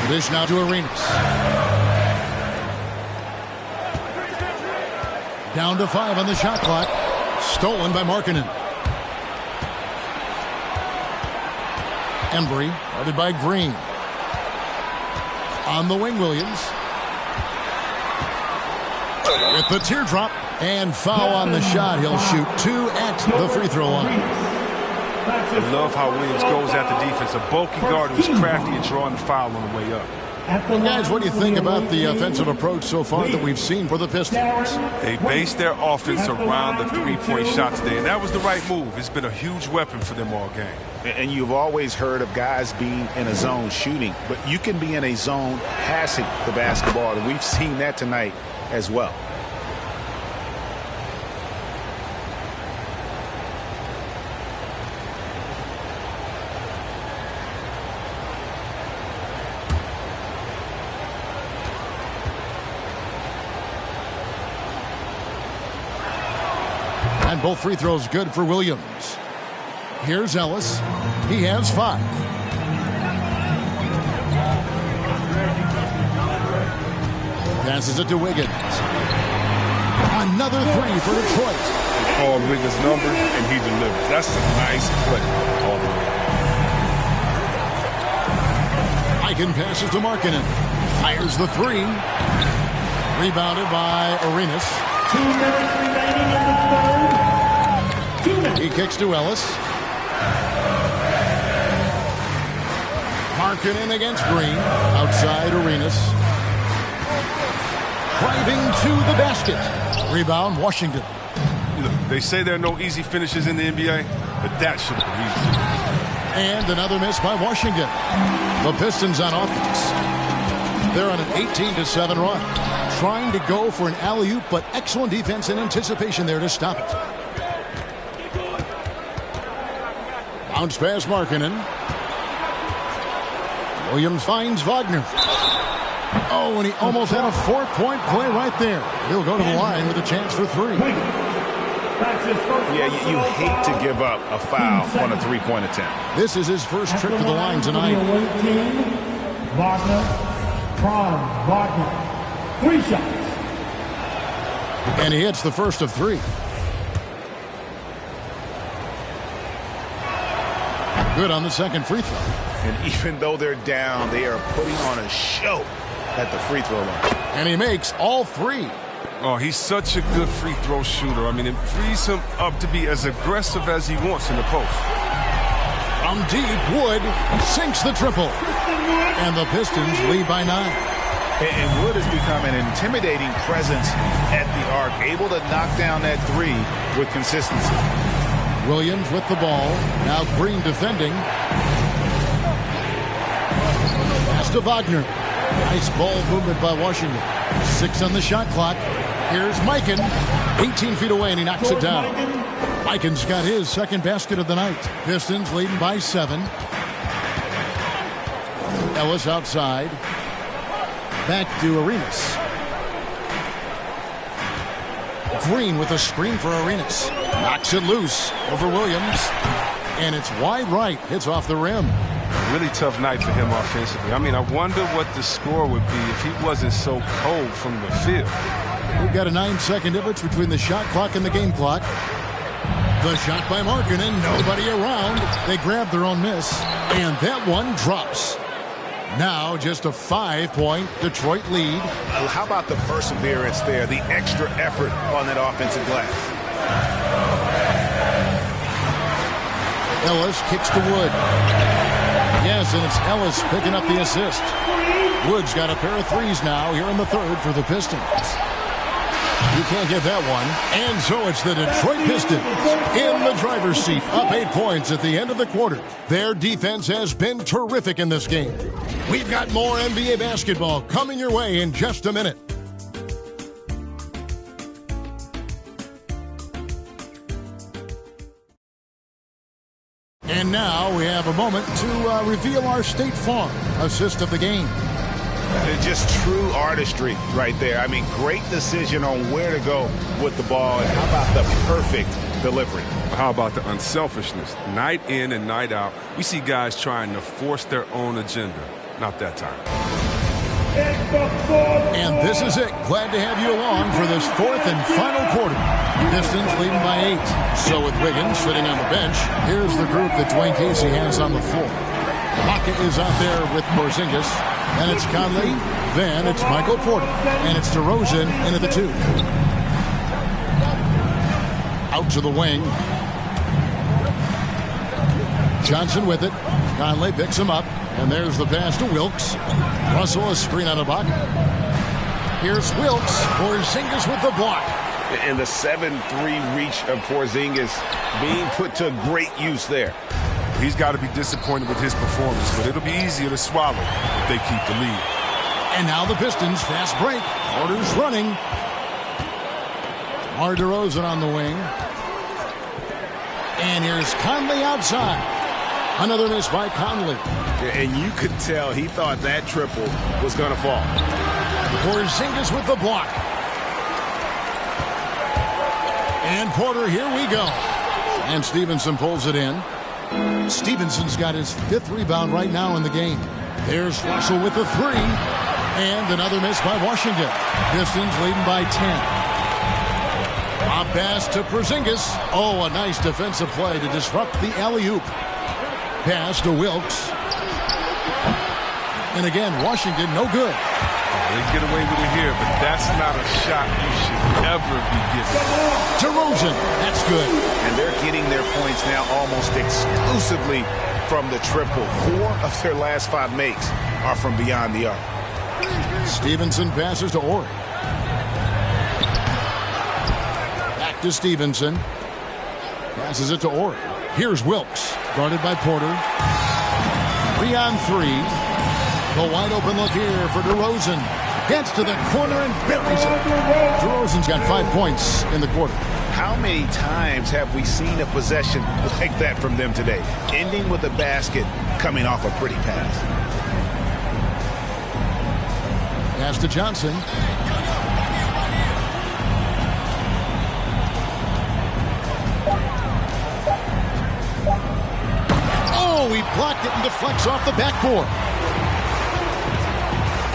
Dish now to Arenas. Down to 5 on the shot clock. Stolen by Markkanen. Embry, guarded by Green. On the wing, Williams. With the teardrop. And foul on the shot. He'll shoot 2 at the free throw line. I love how Williams goes at the defense. A bulky guard who's crafty at drawing the foul on the way up. Guys, what do you think about the offensive approach so far that we've seen for the Pistons? They based their offense around the three-point shot today, and that was the right move. It's been a huge weapon for them all game. And you've always heard of guys being in a zone shooting, but you can be in a zone passing the basketball, and we've seen that tonight as well. And both free throws good for Williams. Here's Ellis. He has 5. Passes it to Wiggins. Another 3 for Detroit. They called Wiggins' number, and he delivers. That's a nice play all the way. Mikan passes to Markkanen. Fires the 3. Rebounded by Arenas. 2 minutes remaining in the third. 2 minutes. He kicks to Ellis. Markkanen against Green. Outside Arenas. Driving to the basket. Rebound, Washington. Look, they say there are no easy finishes in the NBA, but that should have been easy. And another miss by Washington. The Pistons on offense. They're on an 18-7 run. Trying to go for an alley-oop, but excellent defense and anticipation there to stop it. Bounce pass Markkanen. Williams finds Wagner. Oh, and he almost had a 4-point play right there. He'll go to the line with a chance for 3. Yeah, you hate to give up a foul on a 3-point attempt. This is his first trip to the line tonight. Wagner, Prime, Wagner. 3 shots. And he hits the first of 3. Good on the second free throw. And even though they're down, they are putting on a show at the free throw line. And he makes all 3. Oh, he's such a good free throw shooter. I mean, it frees him up to be as aggressive as he wants in the post. From deep, Wood sinks the triple. And the Pistons lead by 9. And Wood has become an intimidating presence at the arc, able to knock down that three with consistency. Williams with the ball. Now Green defending. Pass to Wagner. Nice ball movement by Washington. 6 on the shot clock. Here's Mikan. 18 feet away, and he knocks it down. Mikan's got his second basket of the night. Pistons leading by 7. Ellis outside. Back to Arenas. Green with a screen for Arenas. Knocks it loose over Williams. And it's wide right. Hits off the rim. Really tough night for him offensively. I mean, I wonder what the score would be if he wasn't so cold from the field. We've got a 9-second difference between the shot clock and the game clock. The shot by Markkanen. Nobody around. They grab their own miss. And that one drops. Now just a 5-point Detroit lead. How about the perseverance there, the extra effort on that offensive glass? Ellis kicks to Wood. Yes, and it's Ellis picking up the assist. Wood's got a pair of threes now here in the third for the Pistons. You can't get that one. And so it's the Detroit Pistons in the driver's seat, up 8 points at the end of the quarter. Their defense has been terrific in this game. We've got more NBA basketball coming your way in just a minute. And now we have a moment to reveal our State Farm assist of the game. Just true artistry right there. I mean, great decision on where to go with the ball. And how about the perfect delivery? How about the unselfishness? Night in and night out, we see guys trying to force their own agenda. Not that time. And this is it. Glad to have you along for this fourth and final quarter. Pistons leading by 8. So with Wiggins sitting on the bench, here's the group that Dwayne Casey has on the floor. Lockett is out there with Porzingis. And it's Conley. Then it's Michael Porter. And it's DeRozan into the 2. Out to the wing. Johnson with it. Conley picks him up. And there's the pass to Wilkes. Russell a screen on Ibaka. Here's Wilkes. Porzingis with the block. And the 7-3 reach of Porzingis being put to great use there. He's got to be disappointed with his performance, but it'll be easier to swallow if they keep the lead. And now the Pistons fast break. Porter's running. DeMar DeRozan on the wing. And here's Conley outside. Another miss by Conley. And you could tell he thought that triple was going to fall. Porzingis with the block. And Porter, here we go. And Stevenson pulls it in. Stevenson's got his 5th rebound right now in the game. There's Russell with the 3. And another miss by Washington. Pistons leading by 10. A pass to Porzingis. Oh, a nice defensive play to disrupt the alley-oop. Pass to Wilkes. And again, Washington, no good. They get away with it here, but that's not a shot you should ever be giving. DeRozan, that's good. And they're getting their points now almost exclusively from the triple. 4 of their last 5 makes are from beyond the arc. Stevenson passes to Ori. Back to Stevenson. Passes it to Ori. Here's Wilkes, guarded by Porter. 3 on 3. The wide open look here for DeRozan. Gets to the corner and buries it. DeRozan's got 5 points in the quarter. How many times have we seen a possession like that from them today? Ending with a basket, coming off a pretty pass. Pass to Johnson. Oh, he blocked it and deflects off the backboard.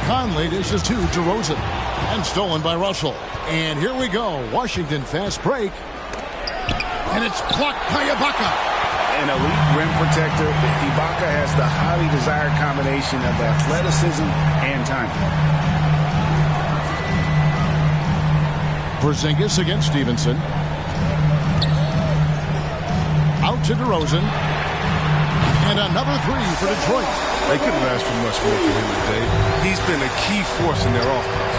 Conley dishes to DeRozan. And stolen by Russell. And here we go. Washington fast break. And it's blocked by Ibaka. An elite rim protector. Ibaka has the highly desired combination of athleticism and time. Porzingis against Stevenson. Out to DeRozan. And another three for Detroit. They couldn't ask for much more from him today. He's been a key force in their offense.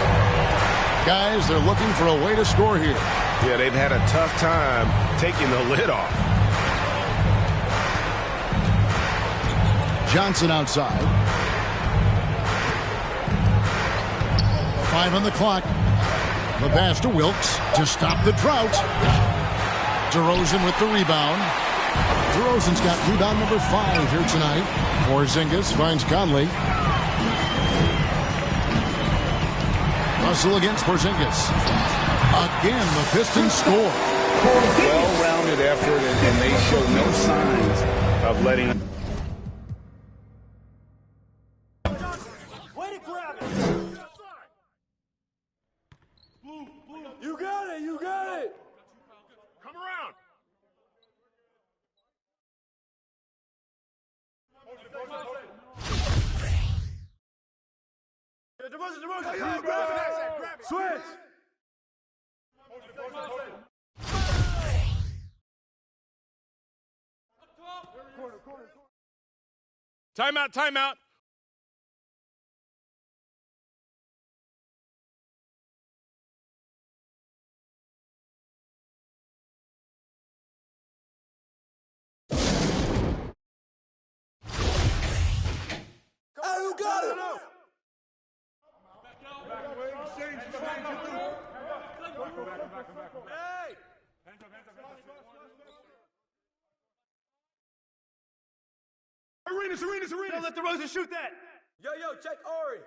Guys, they're looking for a way to score here. Yeah, they've had a tough time taking the lid off. Johnson outside. 5 on the clock. The pass to Wilkes to stop the drought. DeRozan with the rebound. DeRozan's got rebound number 5 here tonight. Porzingis finds Conley. Russell against Porzingis. Again, the Pistons score. Well-rounded effort, and they show no signs of letting. Way to grab it! You got it! You got it! Come around! Switch! Timeout, timeout. Oh, you got it! Hey! Arenas! Don't let DeRozan shoot that! Yo, check Ori!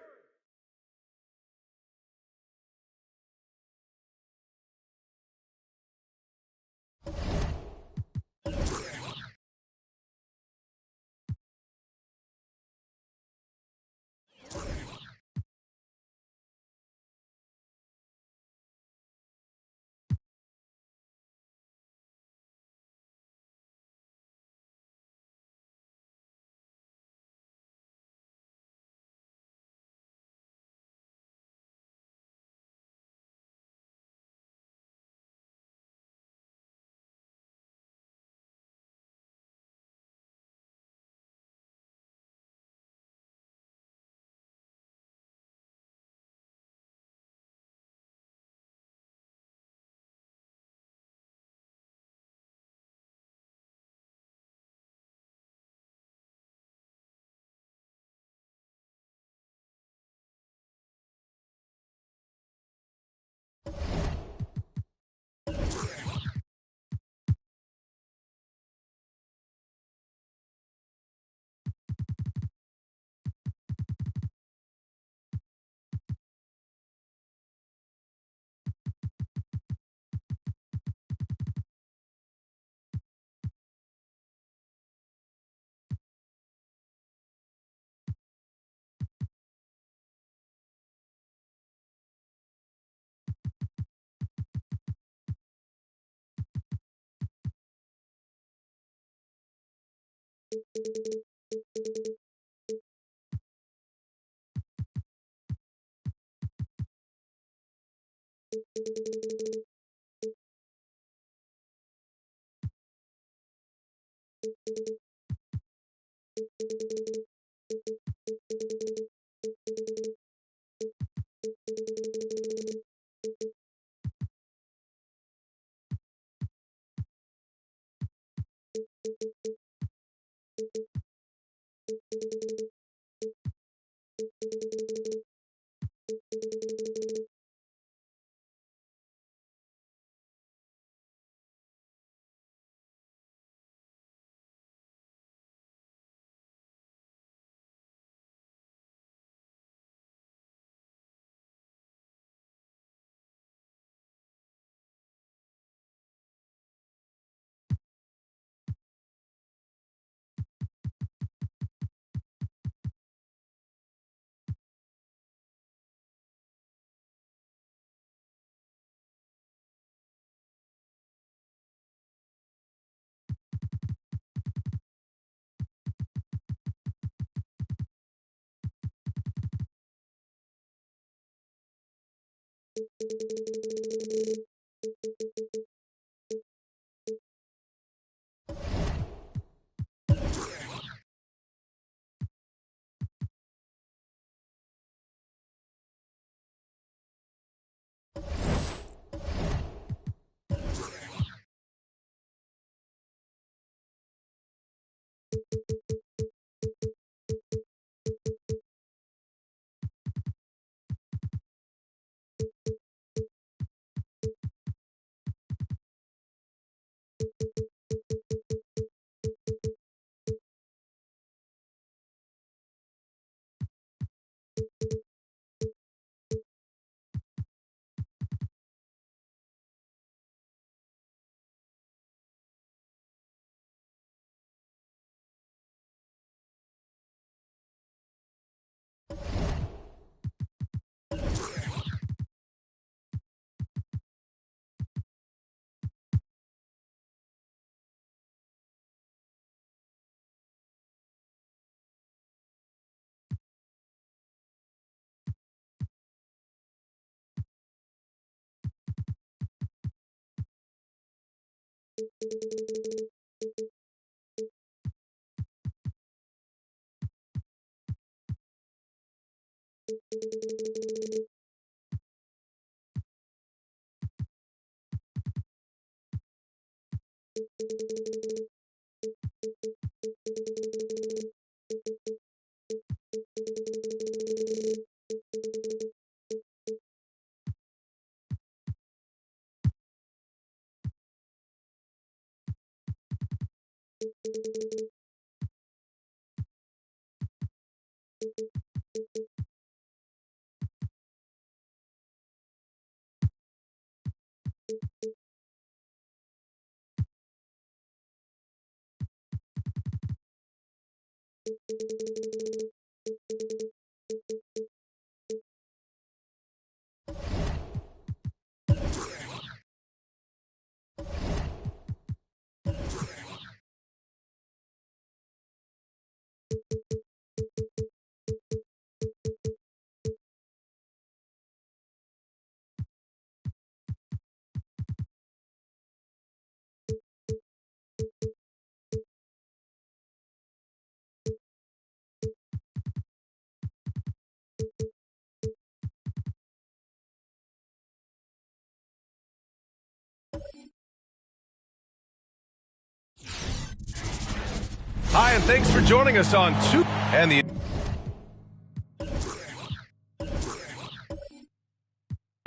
Hi, and thanks for joining us on Two and the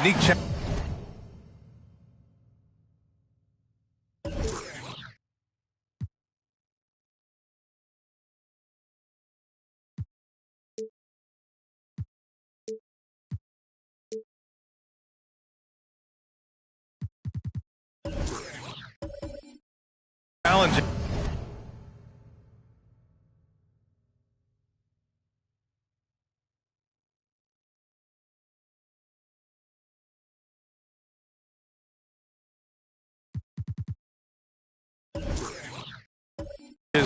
unique challenge.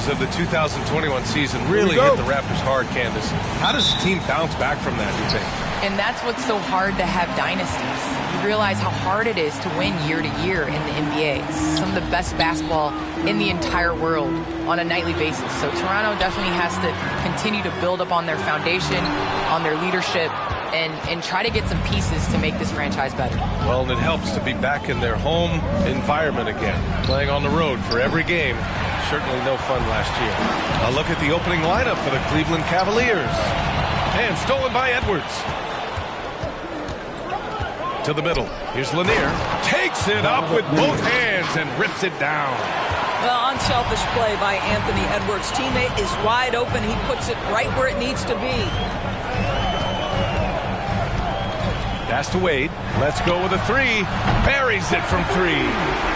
Of the 2021 season really hit the Raptors hard, Candace. How does the team bounce back from that, you think? And that's what's so hard to have dynasties. You realize how hard it is to win year to year in the NBA. It's some of the best basketball in the entire world on a nightly basis. So Toronto definitely has to continue to build up on their foundation, on their leadership, and try to get some pieces to make this franchise better. Well, and it helps to be back in their home environment again, playing on the road for every game. Certainly no fun last year. A look at the opening lineup for the Cleveland Cavaliers. And stolen by Edwards. To the middle. Here's Lanier. Takes it up with both hands and rips it down. Well, unselfish play by Anthony Edwards. Teammate is wide open. He puts it right where it needs to be. Pass to Wade. Let's go with a three. Buries it from three.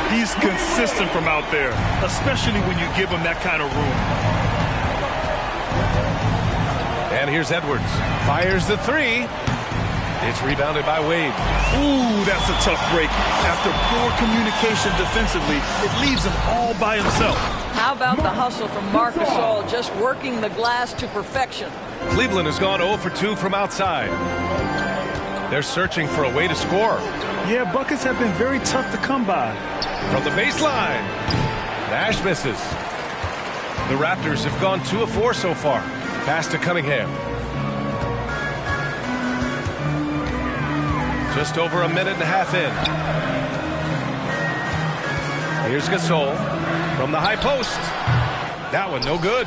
He's consistent from out there, especially when you give him that kind of room. And here's Edwards. Fires the three. It's rebounded by Wade. Ooh, that's a tough break. After poor communication defensively, it leaves him all by himself. How about the hustle from Marc Gasol, just working the glass to perfection. Cleveland has gone 0 for 2 from outside. They're searching for a way to score. Yeah, buckets have been very tough to come by. From the baseline, Nash misses. The Raptors have gone 2 of 4 so far. Pass to Cunningham. Just over a minute and a half in. Here's Gasol from the high post. That one no good.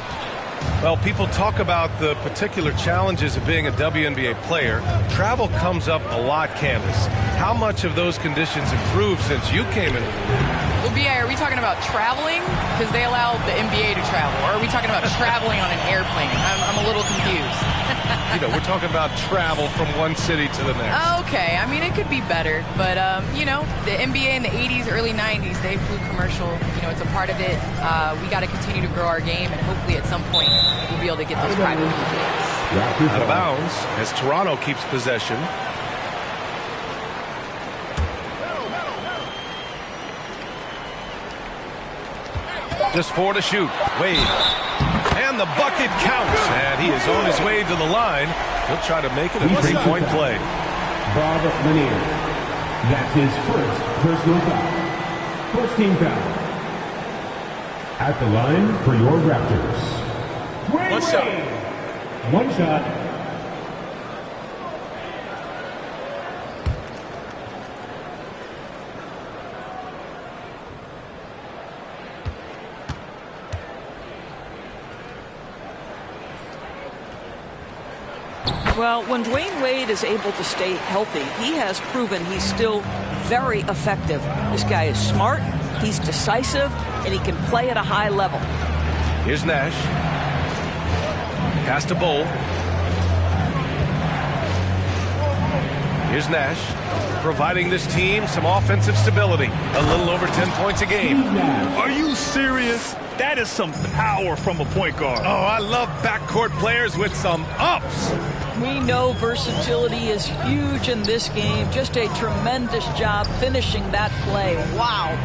Well, people talk about the particular challenges of being a WNBA player. Travel comes up a lot, Candace. How much of those conditions improved since you came into the league? Well, B.I., are we talking about traveling? Because they allow the NBA to travel. Or are we talking about traveling on an airplane? I'm a little confused. You know, we're talking about travel from one city to the next. Okay, I mean, it could be better. But, you know, the NBA in the 80s, early 90s, they flew commercial. You know, it's a part of it. We got to continue to grow our game, and hopefully at some point we'll be able to get those private jets. Out of bounds as Toronto keeps possession. Just 4 to shoot. Wade. And the bucket counts. And he is on his way to the line. He'll try to make it a 3-point play. Bob Lanier. That's his first personal foul. First team foul. At the line for your Raptors. One shot. One shot. Well, when Dwayne Wade is able to stay healthy, he has proven he's still very effective. This guy is smart, he's decisive, and he can play at a high level. Here's Nash. Pass to Bull. Here's Nash, providing this team some offensive stability. A little over 10 points a game. Are you serious? That is some power from a point guard. Oh, I love backcourt players with some ups. We know versatility is huge in this game. Just a tremendous job finishing that play. Wow.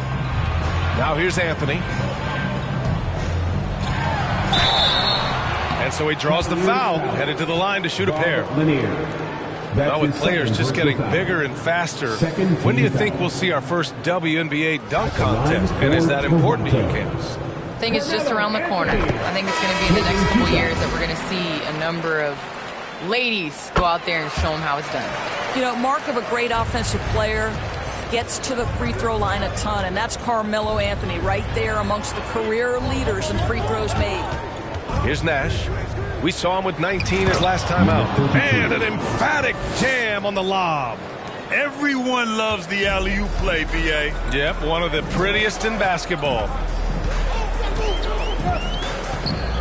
Now here's Anthony. And so he draws the foul, headed to the line to shoot a pair. Now with players just getting bigger and faster, when do you think we'll see our first WNBA dunk contest? And is that important to you, Candace? I think it's just around the corner. I think it's going to be in the next couple years that we're going to see a number of ladies go out there and show them how it's done. You know, mark of a great offensive player, gets to the free throw line a ton, and that's Carmelo Anthony right there amongst the career leaders in free throws made. Here's Nash. We saw him with 19 his last time out. And an emphatic jam on the lob. Everyone loves the alley-oop play, B.A. Yep, one of the prettiest in basketball.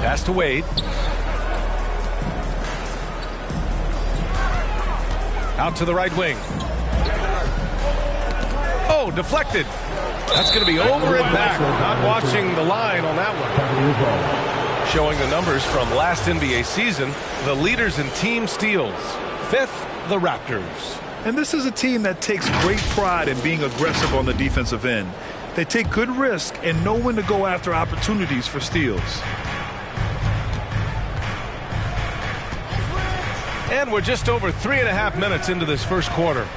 Pass to Wade. Out to the right wing. Oh, deflected. That's going to be over and back. Not watching the line on that one. Showing the numbers from last NBA season, the leaders in team steals. 5th, the Raptors. And this is a team that takes great pride in being aggressive on the defensive end. They take good risk and know when to go after opportunities for steals. And we're just over 3.5 minutes into this first quarter.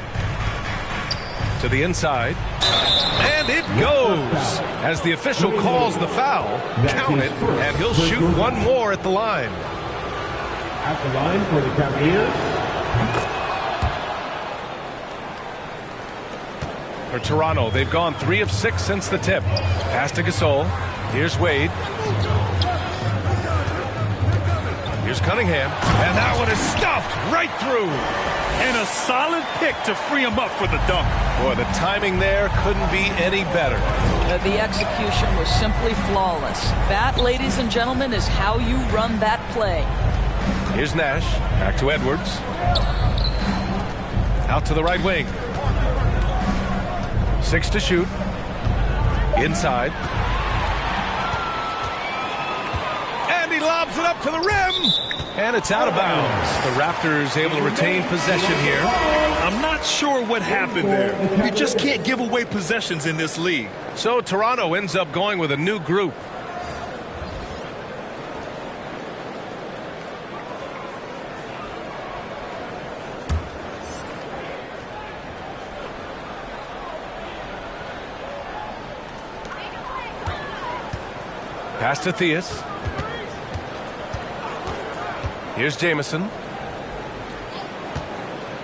To the inside. And it goes. As the official calls the foul, count it, and he'll shoot one more at the line. At the line for the Cavaliers. For Toronto, they've gone 3 of 6 since the tip. Pass to Gasol. Here's Wade. Here's Cunningham. And that one is stuffed right through. And a solid pick to free him up for the dunk. Boy, the timing there couldn't be any better. The execution was simply flawless. That, ladies and gentlemen, is how you run that play. Here's Nash. Back to Edwards. Out to the right wing. 6 to shoot. Inside. And he lobs it up to the rim. And it's out of bounds. The Raptors able to retain possession here. I'm not sure what happened there. You just can't give away possessions in this league. So Toronto ends up going with a new group. Pass to Theus. Here's Jamison.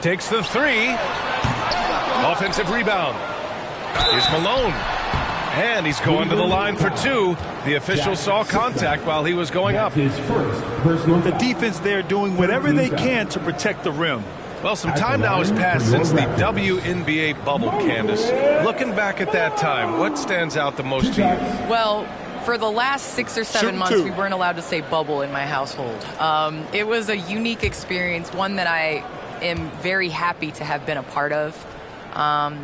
Takes the 3. Offensive rebound. Here's Malone. And he's going to the line for 2. The official saw contact while he was going up. The defense there doing whatever they can to protect the rim. Well, some time now has passed since the WNBA bubble, Candace. Looking back at that time, what stands out the most to you? Well, for the last 6 or 7 months, we weren't allowed to say bubble in my household. It was a unique experience, one that I am very happy to have been a part of.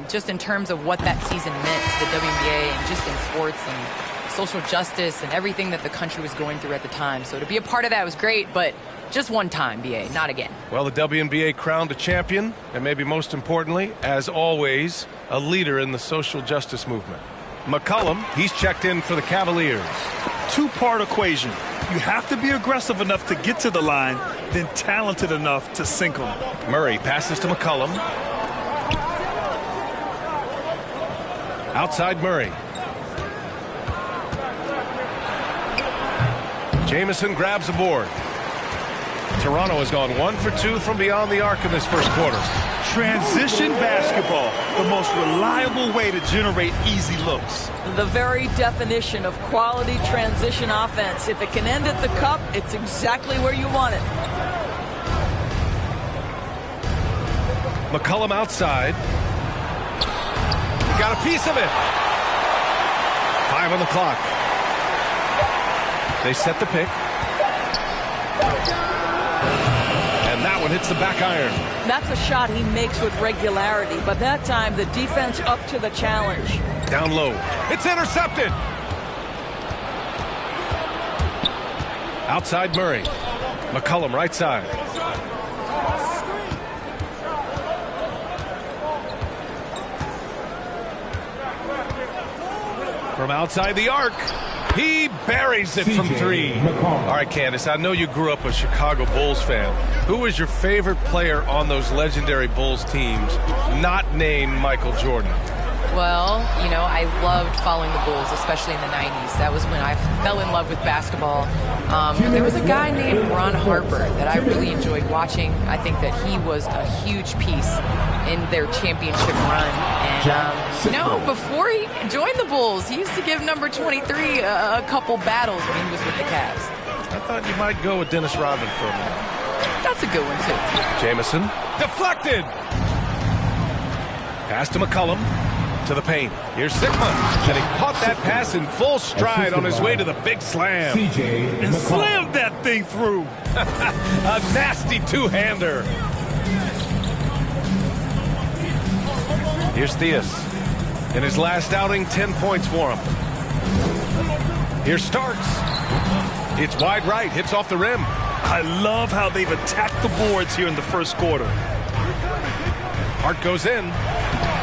Just in terms of what that season meant to the WNBA and just in sports and social justice and everything that the country was going through at the time. So to be a part of that was great, but just one time, BA, not again. Well, the WNBA crowned a champion, and maybe most importantly, as always, a leader in the social justice movement. McCollum, he's checked in for the Cavaliers. Two-part equation. You have to be aggressive enough to get to the line, then talented enough to sink them. Murray passes to McCollum. Outside Murray. Jamison grabs the board. Toronto has gone 1 for 2 from beyond the arc in this first quarter. Transition basketball, the most reliable way to generate easy looks. The very definition of quality transition offense. If it can end at the cup, it's exactly where you want it. McCollum outside. Got a piece of it. 5 on the clock. They set the pick. And that one hits the back iron. That's a shot he makes with regularity, but that time the defense up to the challenge. Down low. It's intercepted. Outside Murray. McCollum right side. From outside the arc, he buries it from 3. All right, Candace, I know you grew up a Chicago Bulls fan. Who was your favorite player on those legendary Bulls teams, not named Michael Jordan? Well, you know, I loved following the Bulls, especially in the 90s. That was when I fell in love with basketball. There was a guy named Ron Harper that I really enjoyed watching. I think that he was a huge piece in their championship run. And, you know, before he joined the Bulls, he used to give number 23 a couple battles when he was with the Cavs. I thought you might go with Dennis Rodman for a minute. That's a good one, too. Jamison, deflected! Pass to McCollum. To the paint. Here's Sigma. And he caught that pass in full stride on his way to the big slam. And slammed that thing through. A nasty two-hander. Here's Theus. In his last outing, 10 points for him. Here's Starks. It's wide right. Hits off the rim. I love how they've attacked the boards here in the first quarter. Hart goes in.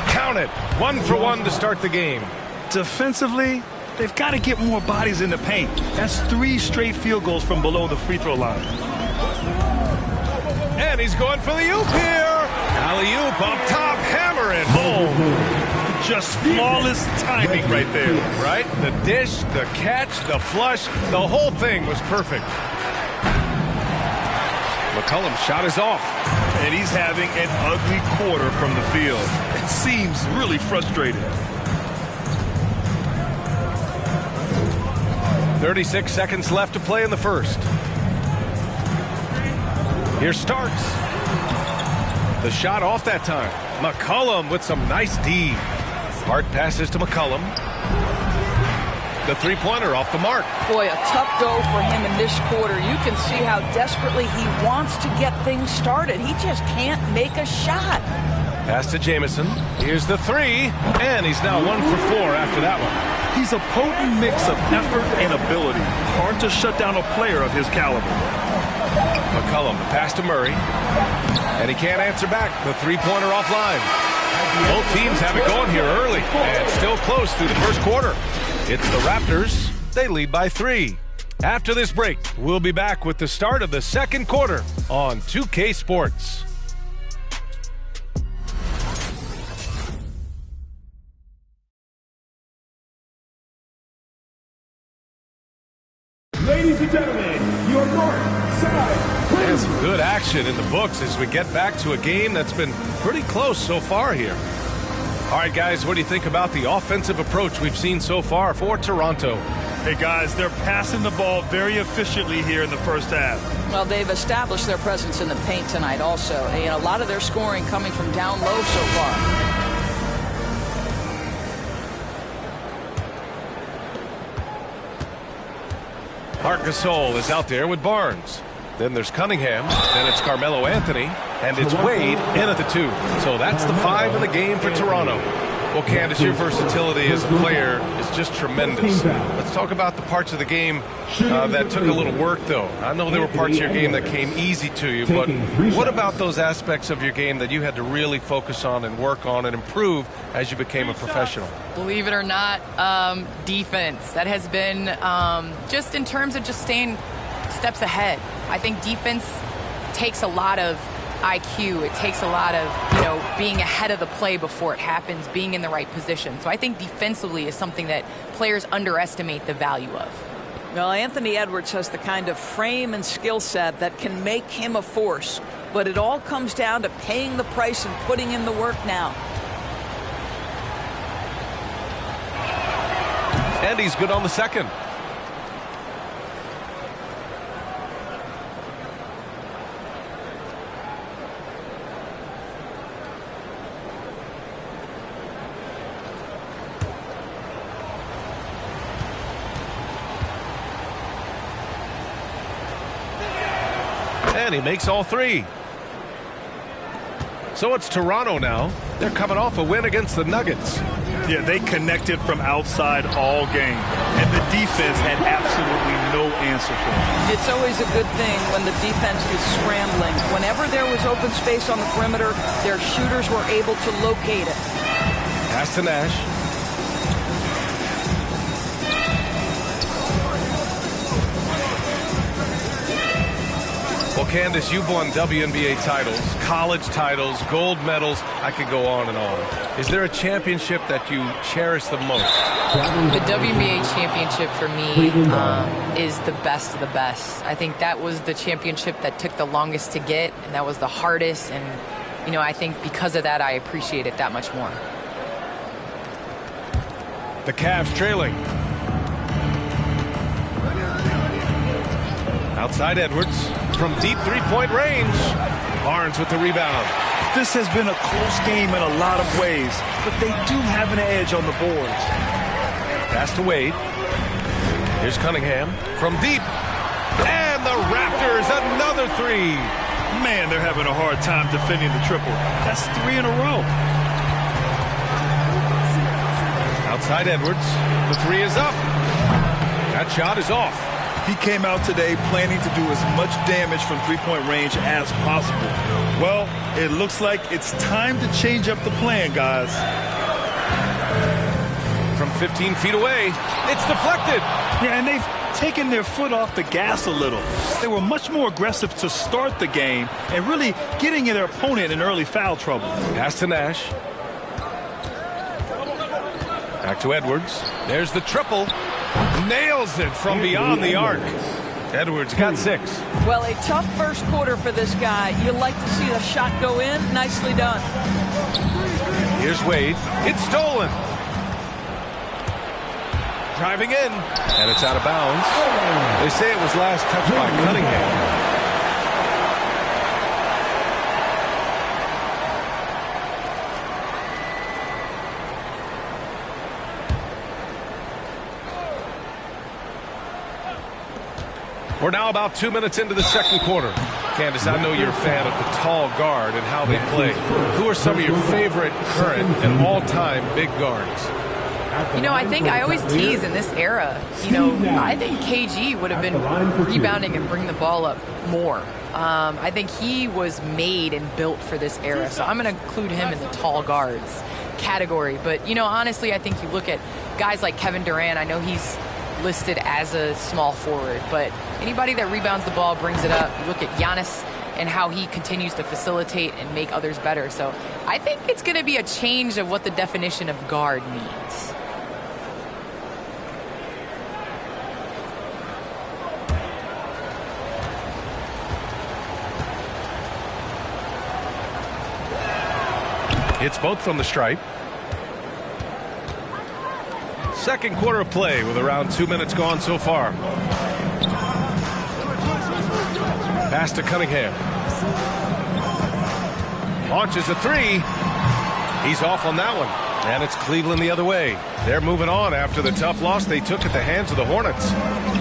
Count it. 1 for 1 to start the game. Defensively, they've got to get more bodies in the paint. That's 3 straight field goals from below the free throw line. And he's going for the oop here. Alley-oop up top, hammer it home. Just flawless timing right there. Right? The dish, the catch, the flush, the whole thing was perfect. McCollum's shot is off. And he's having an ugly quarter from the field. It seems really frustrating. 36 seconds left to play in the first. Here Starks. The shot off that time. McCollum with some nice D. Hart passes to McCollum. The three-pointer off the mark. Boy, a tough go for him in this quarter. You can see how desperately he wants to get things started. He just can't make a shot. Pass to Jamison. Here's the 3, and he's now 1 for 4 after that one. He's a potent mix of effort and ability. Hard to shut down a player of his caliber. McCollum, the pass to Murray. And he can't answer back. The three-pointer offline. Both teams have it going here early, and still close through the first quarter. It's the Raptors. They lead by 3. After this break, we'll be back with the start of the second quarter on 2K Sports. Ladies and gentlemen, your north side. And some good action in the books as we get back to a game that's been pretty close so far here. All right, guys, what do you think about the offensive approach we've seen so far for Toronto? Hey, guys, they're passing the ball very efficiently here in the first half. Well, they've established their presence in the paint tonight also. And a lot of their scoring coming from down low so far. Marc Gasol is out there with Barnes. Then there's Cunningham. Then it's Carmelo Anthony. And it's Wade in at the 2. So that's the 5 in the game for Toronto. Well, Candace, your versatility as a player is just tremendous. Let's talk about the parts of the game that took a little work, though. I know there were parts of your game that came easy to you, but what about those aspects of your game that you had to really focus on and work on and improve as you became a professional? Believe it or not, defense. That has been just in terms of just staying steps ahead. I think defense takes a lot of IQ. It takes a lot of, being ahead of the play before it happens, being in the right position. So I think defensively is something that players underestimate the value of. Well, Anthony Edwards has the kind of frame and skill set that can make him a force. But it all comes down to paying the price and putting in the work now. And he's good on the second. And he makes all 3. So it's Toronto now. They're coming off a win against the Nuggets. Yeah, they connected from outside all game. And the defense had absolutely no answer for it. It's always a good thing when the defense is scrambling. Whenever there was open space on the perimeter, their shooters were able to locate it. Pass to Nash. Well, Candace, you've won WNBA titles, college titles, gold medals. I could go on and on. Is there a championship that you cherish the most? The WNBA championship for me is the best of the best. I think that was the championship that took the longest to get, and that was the hardest. And, I think because of that, I appreciate it that much more. The Cavs trailing. Outside Edwards. From deep three-point range. Barnes with the rebound. This has been a close game in a lot of ways, but they do have an edge on the boards. Pass to Wade. Here's Cunningham from deep. And the Raptors, another 3. Man, they're having a hard time defending the triple. That's 3 in a row. Outside Edwards. The 3 is up. That shot is off. He came out today planning to do as much damage from three-point range as possible. Well, it looks like it's time to change up the plan, guys. From 15 feet away, it's deflected. Yeah, and they've taken their foot off the gas a little. They were much more aggressive to start the game and really getting their opponent in early foul trouble. Pass to Nash. Back to Edwards. There's the triple. Nails it from beyond the arc. Edwards got 6. Well, a tough first quarter for this guy. You like to see the shot go in. Nicely done. Here's Wade. It's stolen. Driving in. And it's out of bounds. They say it was last touched by Cunningham. We're now about 2 minutes into the second quarter. Candace, I know you're a fan of the tall guard and how they play. Who are some of your favorite current and all-time big guards? I think I always tease in this era. I think KG would have been rebounding and bring the ball up more. I think he was made and built for this era. So I'm going to include him in the tall guards category. But, honestly, I think you look at guys like Kevin Durant. I know he's listed as a small forward, but anybody that rebounds the ball brings it up. You look at Giannis and how he continues to facilitate and make others better. So I think it's going to be a change of what the definition of guard means. It's both from the stripe. Second quarter of play with around 2 minutes gone so far. Pass to Cunningham. Launches a three. He's off on that one. And it's Cleveland the other way. They're moving on after the tough loss they took at the hands of the Hornets.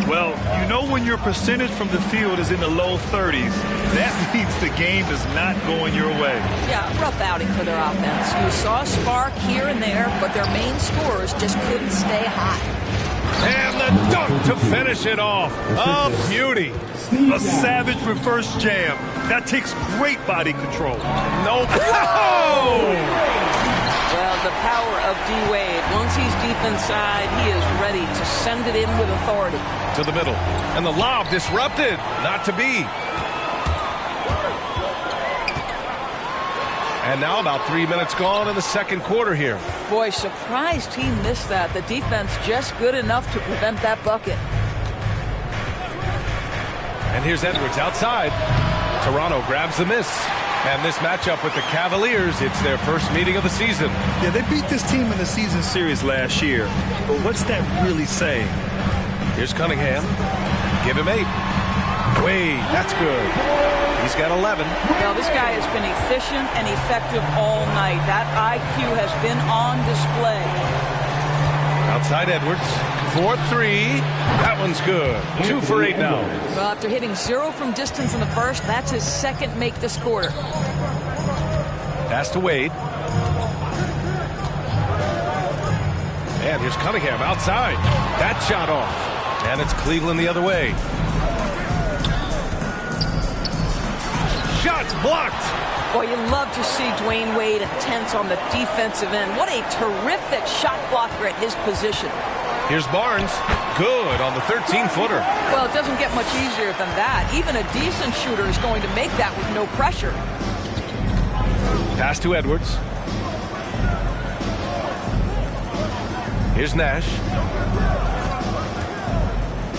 Well, you know when your percentage from the field is in the low 30s, that means the game is not going your way. Yeah, rough outing for their offense. You saw a spark here and there, but their main scorers just couldn't stay hot. And the dunk to finish it off. A beauty. A savage reverse jam. That takes great body control. No. Whoa! Well, the power of D-Wade. Once he's deep inside, he is ready to send it in with authority. To the middle. And the lob disrupted. Not to be. And now about 3 minutes gone in the second quarter here. Boy, surprised he missed that. The defense just good enough to prevent that bucket. And here's Edwards outside. Toronto grabs the miss. And this matchup with the Cavaliers, it's their first meeting of the season. Yeah, they beat this team in the season series last year. But what's that really saying? Here's Cunningham. Give him 8. Wade, that's good. He's got 11. Now, this guy has been efficient and effective all night. That IQ has been on display. Outside Edwards. 4-3. That one's good. 2 for 8 now. Well, after hitting 0 from distance in the first, that's his second make this quarter. Pass to Wade. And here's Cunningham outside. That shot off. And it's Cleveland the other way. Shots blocked. Boy, you love to see Dwayne Wade intense on the defensive end. What a terrific shot blocker at his position. Here's Barnes. Good on the 13-footer. Well, it doesn't get much easier than that. Even a decent shooter is going to make that with no pressure. Pass to Edwards. Here's Nash.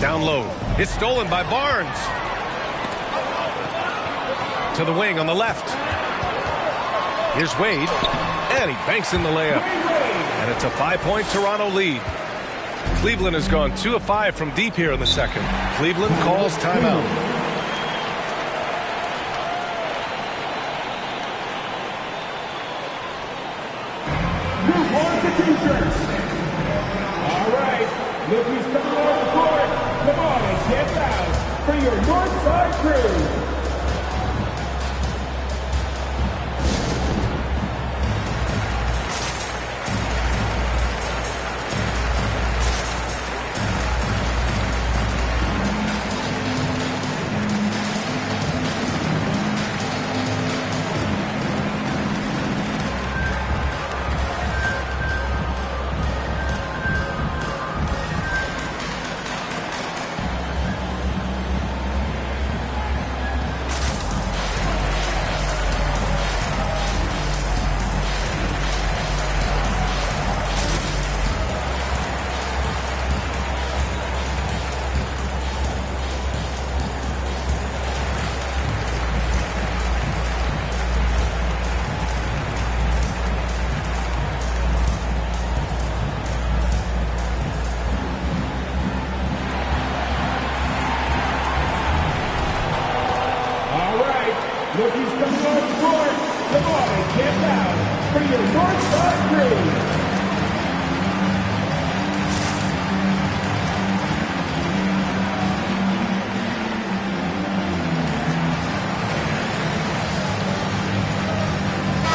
Down low. It's stolen by Barnes. To the wing on the left. Here's Wade. And he banks in the layup. And it's a 5-point Toronto lead. Cleveland has gone 2 of 5 from deep here in the second. Cleveland calls timeout. Move on to t-shirts. All right, look who's coming on the court. Come on and get out for your Northside crew. Look who's coming on the court. Come on and get out for your Northside crew.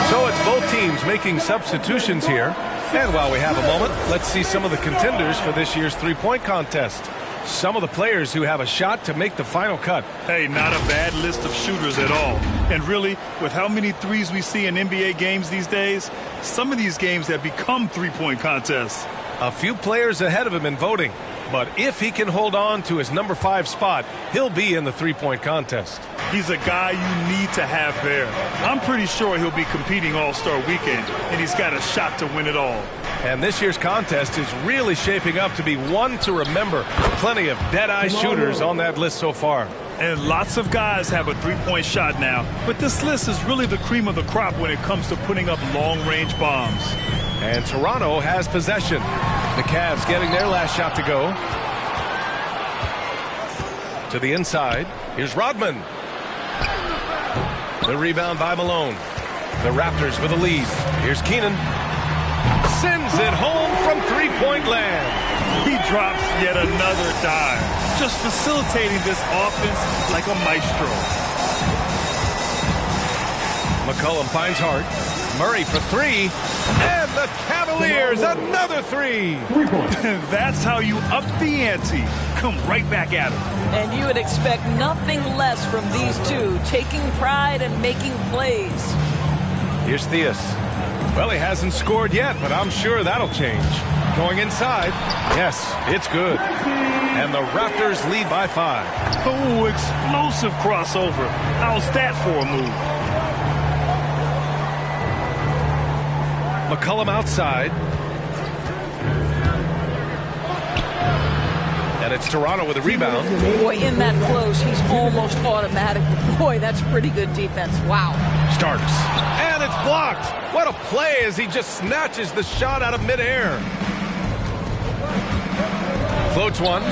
So it's both teams making substitutions here. And while we have a moment, let's see some of the contenders for this year's three-point contest. Some of the players who have a shot to make the final cut. Hey, not a bad list of shooters at all. And really, with how many threes we see in NBA games these days, some of these games have become three-point contests. A few players ahead of him in voting. But if he can hold on to his number 5 spot, he'll be in the three-point contest. He's a guy you need to have there. I'm pretty sure he'll be competing All-Star Weekend, and he's got a shot to win it all. And this year's contest is really shaping up to be one to remember. Plenty of dead-eye shooters on that list so far. And lots of guys have a three-point shot now. But this list is really the cream of the crop when it comes to putting up long-range bombs. And Toronto has possession. The Cavs getting their last shot to go. To the inside. Here's Rodman. The rebound by Malone. The Raptors with a lead. Here's Keenan. Sends it home from three-point land. He drops yet another dime. Just facilitating this offense like a maestro. McCollum finds Hart. Murray for three. And the Cavaliers, another three. That's how you up the ante. Come right back at him. And you would expect nothing less from these two, taking pride and making plays. Here's Theus. Well, he hasn't scored yet, but I'm sure that'll change. Going inside. Yes, it's good. And the Raptors lead by 5. Oh, explosive crossover. How's that for a move? McCollum outside. And it's Toronto with a rebound. Boy, in that close, he's almost automatic. Boy, that's pretty good defense. Wow. Starks. And it's blocked. What a play as he just snatches the shot out of midair. Floats one.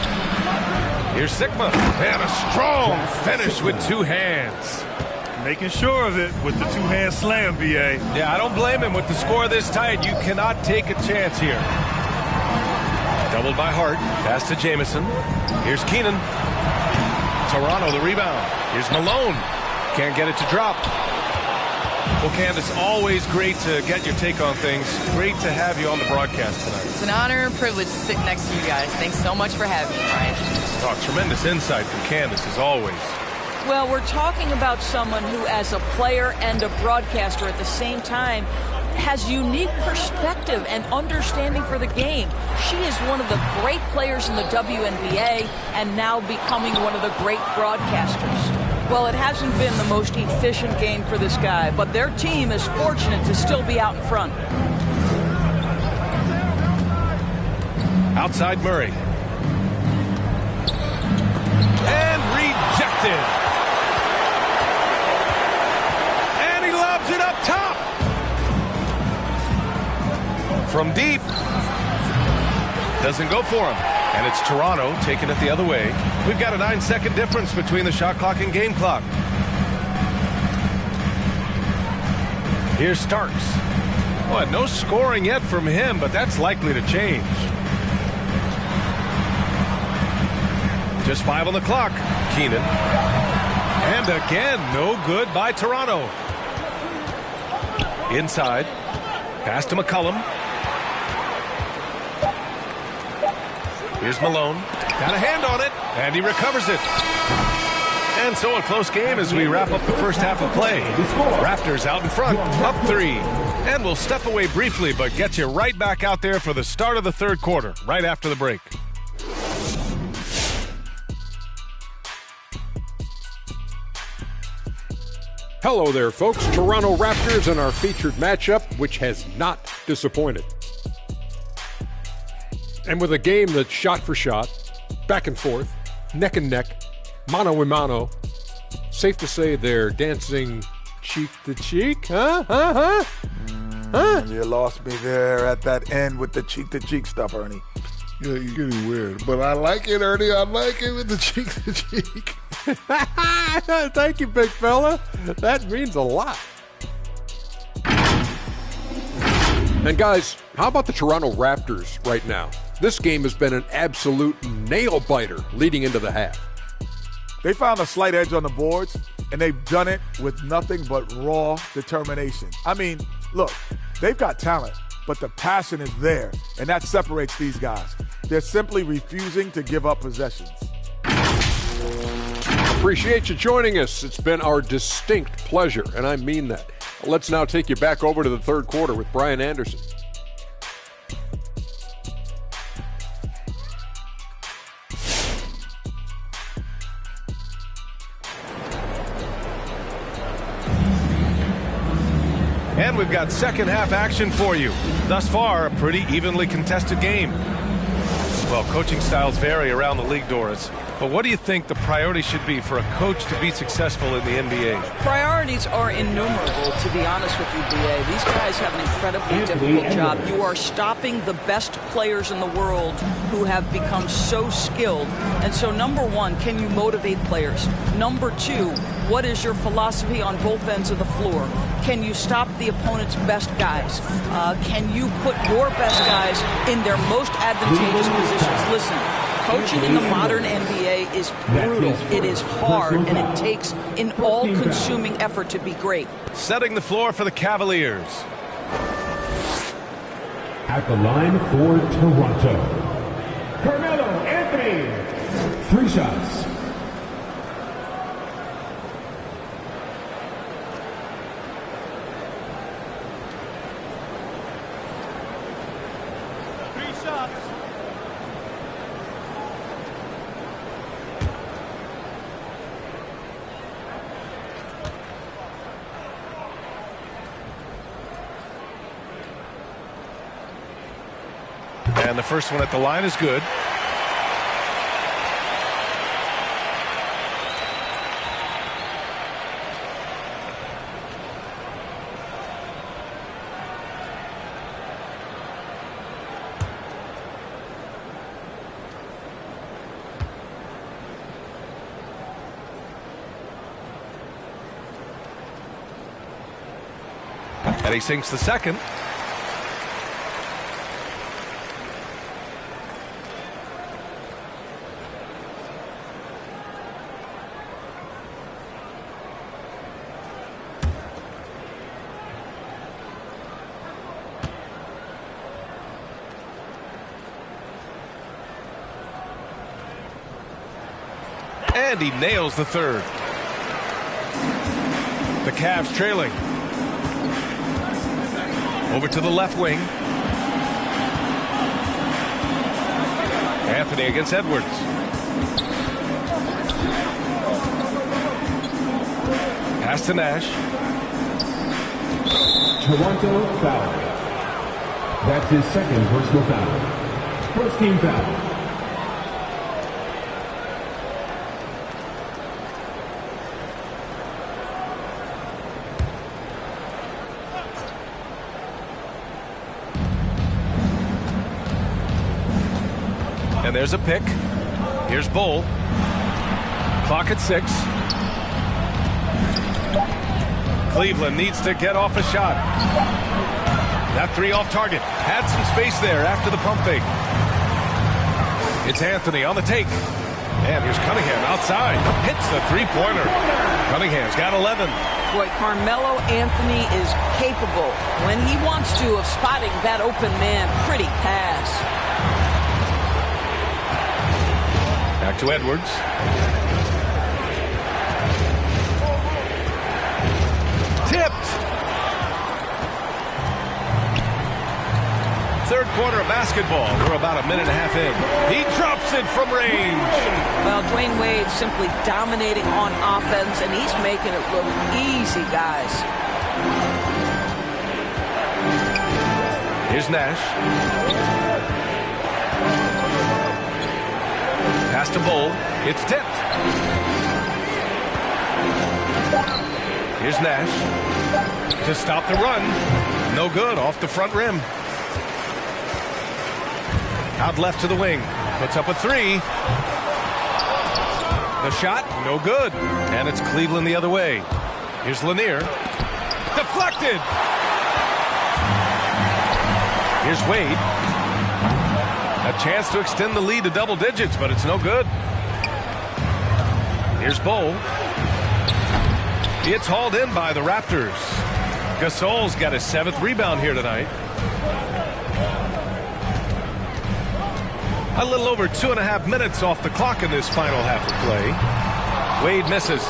Here's Sigma. And a strong finish with two hands. Making sure of it with the two-hand slam, B.A. Yeah, I don't blame him. With the score this tight, you cannot take a chance here. Doubled by Hart. Pass to Jamison. Here's Keenan. Toronto, the rebound. Here's Malone. Can't get it to drop. Well, Candace, always great to get your take on things. Great to have you on the broadcast tonight. It's an honor and privilege to sit next to you guys. Thanks so much for having me, Brian. Oh, tremendous insight from Candace, as always. Well, we're talking about someone who, as a player and a broadcaster at the same time, has unique perspective and understanding for the game. She is one of the great players in the WNBA and now becoming one of the great broadcasters. Well, it hasn't been the most efficient game for this guy, but their team is fortunate to still be out in front. Outside Murray. And rejected. And he lobs it up top. From deep. Doesn't go for him. And it's Toronto taking it the other way. We've got a 9-second difference between the shot clock and game clock. Here's Starks. Well, no scoring yet from him, but that's likely to change. Just 5 on the clock. Keenan. And again, no good by Toronto. Inside. Pass to McCollum. Here's Malone. Got a hand on it. And he recovers it. And so a close game as we wrap up the first half of play. Raptors out in front, up 3. And we'll step away briefly, but get you right back out there for the start of the third quarter, right after the break. Hello there, folks. Toronto Raptors in our featured matchup, which has not disappointed. And with a game that's shot for shot, back and forth, neck and neck, mano a mano, safe to say they're dancing cheek to cheek, huh? You lost me there at that end with the cheek-to-cheek stuff, Ernie. Yeah, you're getting weird. But I like it, Ernie. I like it with the cheek-to-cheek. Thank you, big fella. That means a lot. And guys, how about the Toronto Raptors right now? This game has been an absolute nail-biter leading into the half. They found a slight edge on the boards, and they've done it with nothing but raw determination. I mean, look, they've got talent, but the passion is there, and that separates these guys. They're simply refusing to give up possessions. Appreciate you joining us. It's been our distinct pleasure, and I mean that. Let's now take you back over to the third quarter with Brian Anderson. And we've got second half action for you. Thus far, a pretty evenly contested game. Well, coaching styles vary around the league, Doris. But what do you think the priority should be for a coach to be successful in the NBA? Priorities are innumerable, to be honest with you, B.A. These guys have an incredibly difficult job. You are stopping the best players in the world who have become so skilled. And so, number one, can you motivate players? Number two, what is your philosophy on both ends of the floor? Can you stop the opponent's best guys? Can you put your best guys in their most advantageous positions? Listen, coaching in the modern NBA is brutal. It is hard, and it takes an all-consuming effort to be great. Setting the floor for the Cavaliers. At the line for Toronto, Carmelo Anthony. 3 shots. And the first one at the line is good. And he sinks the second. And he nails the third. The Cavs trailing. Over to the left wing. Anthony against Edwards. Pass to Nash. Toronto foul. That's his second personal foul. First team foul. And there's a pick. Here's Bull. Clock at 6. Cleveland needs to get off a shot. That 3 off target. Had some space there after the pump fake. It's Anthony on the take. And here's Cunningham outside. Hits the 3-pointer. Cunningham's got 11. Boy, Carmelo Anthony is capable, when he wants to, of spotting that open man. Pretty pass. Back to Edwards. Tipped. Third quarter of basketball. We're about a minute and a half in. He drops it from range. Well, Dwayne Wade simply dominating on offense, and he's making it look easy, guys. Here's Nash. Pass to Bull. It's tipped. Here's Nash. To stop the run. No good. Off the front rim. Out left to the wing. Puts up a 3. The shot. No good. And it's Cleveland the other way. Here's Lanier. Deflected. Here's Wade. A chance to extend the lead to double digits, but it's no good. Here's Bull. It's hauled in by the Raptors. Gasol's got his 7th rebound here tonight. A little over 2.5 minutes off the clock in this final half of play. Wade misses.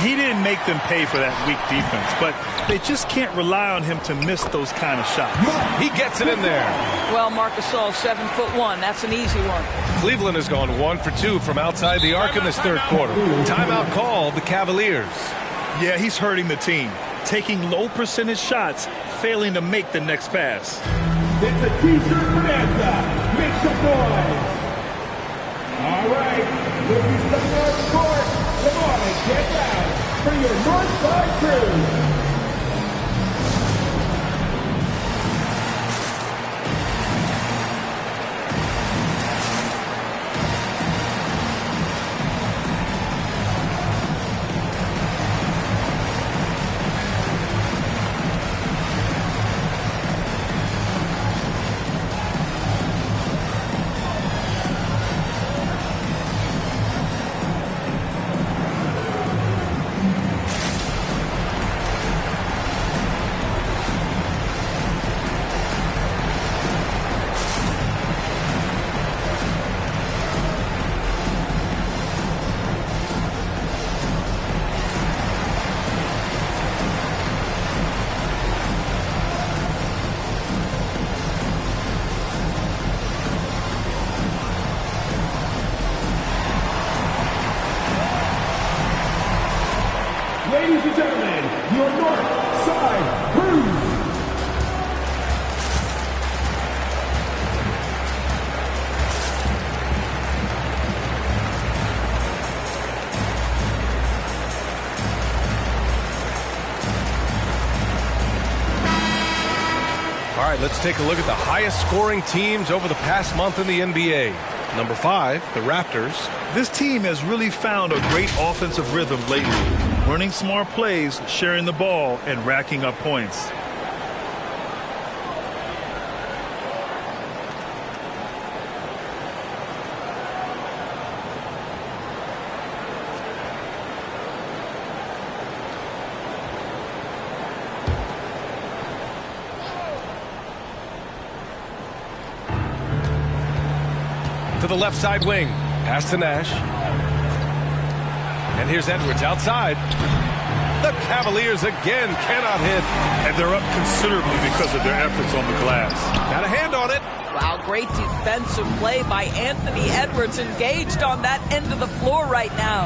He didn't make them pay for that weak defense, but they just can't rely on him to miss those kind of shots. He gets it in there. Well, Marc Gasol, 7'1". That's an easy one. Cleveland has gone 1 for 2 from outside the arc in this third quarter. Timeout called the Cavaliers. Yeah, he's hurting the team. Taking low percentage shots, failing to make the next pass. It's a t-shirt bonanza. Make some noise. All right. If you step on the court, come on and get down for your Northside Crew. Ladies and gentlemen, your North Side Crew. All right, let's take a look at the highest scoring teams over the past month in the NBA. Number 5, the Raptors. This team has really found a great offensive rhythm lately. Running smart plays, sharing the ball, and racking up points. To the left side wing. Pass to Nash. And here's Edwards outside. The Cavaliers again cannot hit. And they're up considerably because of their efforts on the glass. Got a hand on it. Wow, great defensive play by Anthony Edwards, engaged on that end of the floor right now.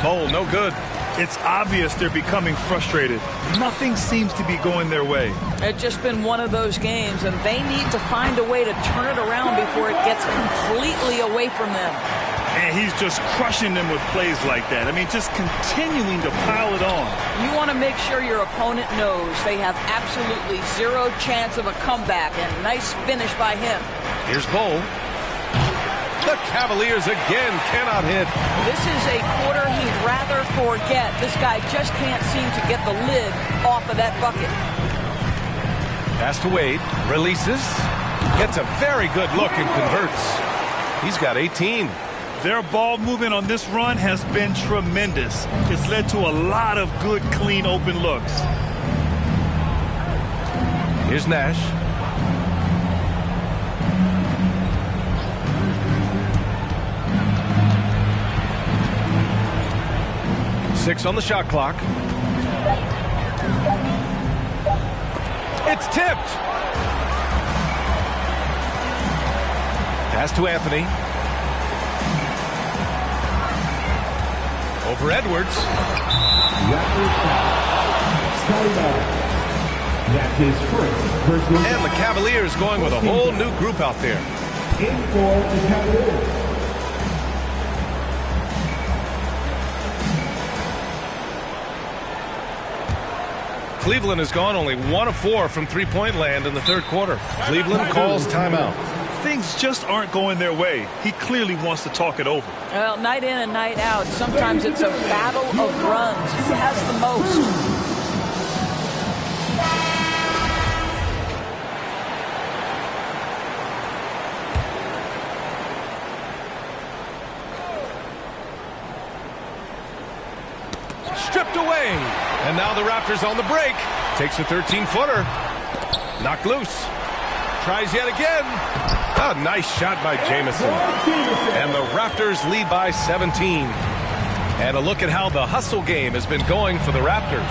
Cole, no good. It's obvious they're becoming frustrated. Nothing seems to be going their way. It's just been one of those games, and they need to find a way to turn it around before it gets completely away from them. And he's just crushing them with plays like that. I mean, just continuing to pile it on. You want to make sure your opponent knows they have absolutely zero chance of a comeback, and nice finish by him. Here's Bowl. The Cavaliers again cannot hit. This is a quarter he'd rather forget. This guy just can't seem to get the lid off of that bucket. Pass to Wade. Releases. Gets a very good look and converts. He's got 18. Their ball movement on this run has been tremendous. It's led to a lot of good, clean, open looks. Here's Nash. Six on the shot clock. It's tipped. Pass to Anthony. Over Edwards. That's his first personal. And the Cavaliers going with a whole new group out there. In for the Cavaliers. Cleveland has gone only 1 of 4 from three-point land in the third quarter. Cleveland calls timeout. Things just aren't going their way. He clearly wants to talk it over. Well, night in and night out, sometimes it's a battle of runs. Who has the most? Stripped away. And now the Raptors on the break. Takes a 13-footer. Knocked loose. Tries yet again. A nice shot by Jamison. And the Raptors lead by 17. And a look at how the hustle game has been going for the Raptors.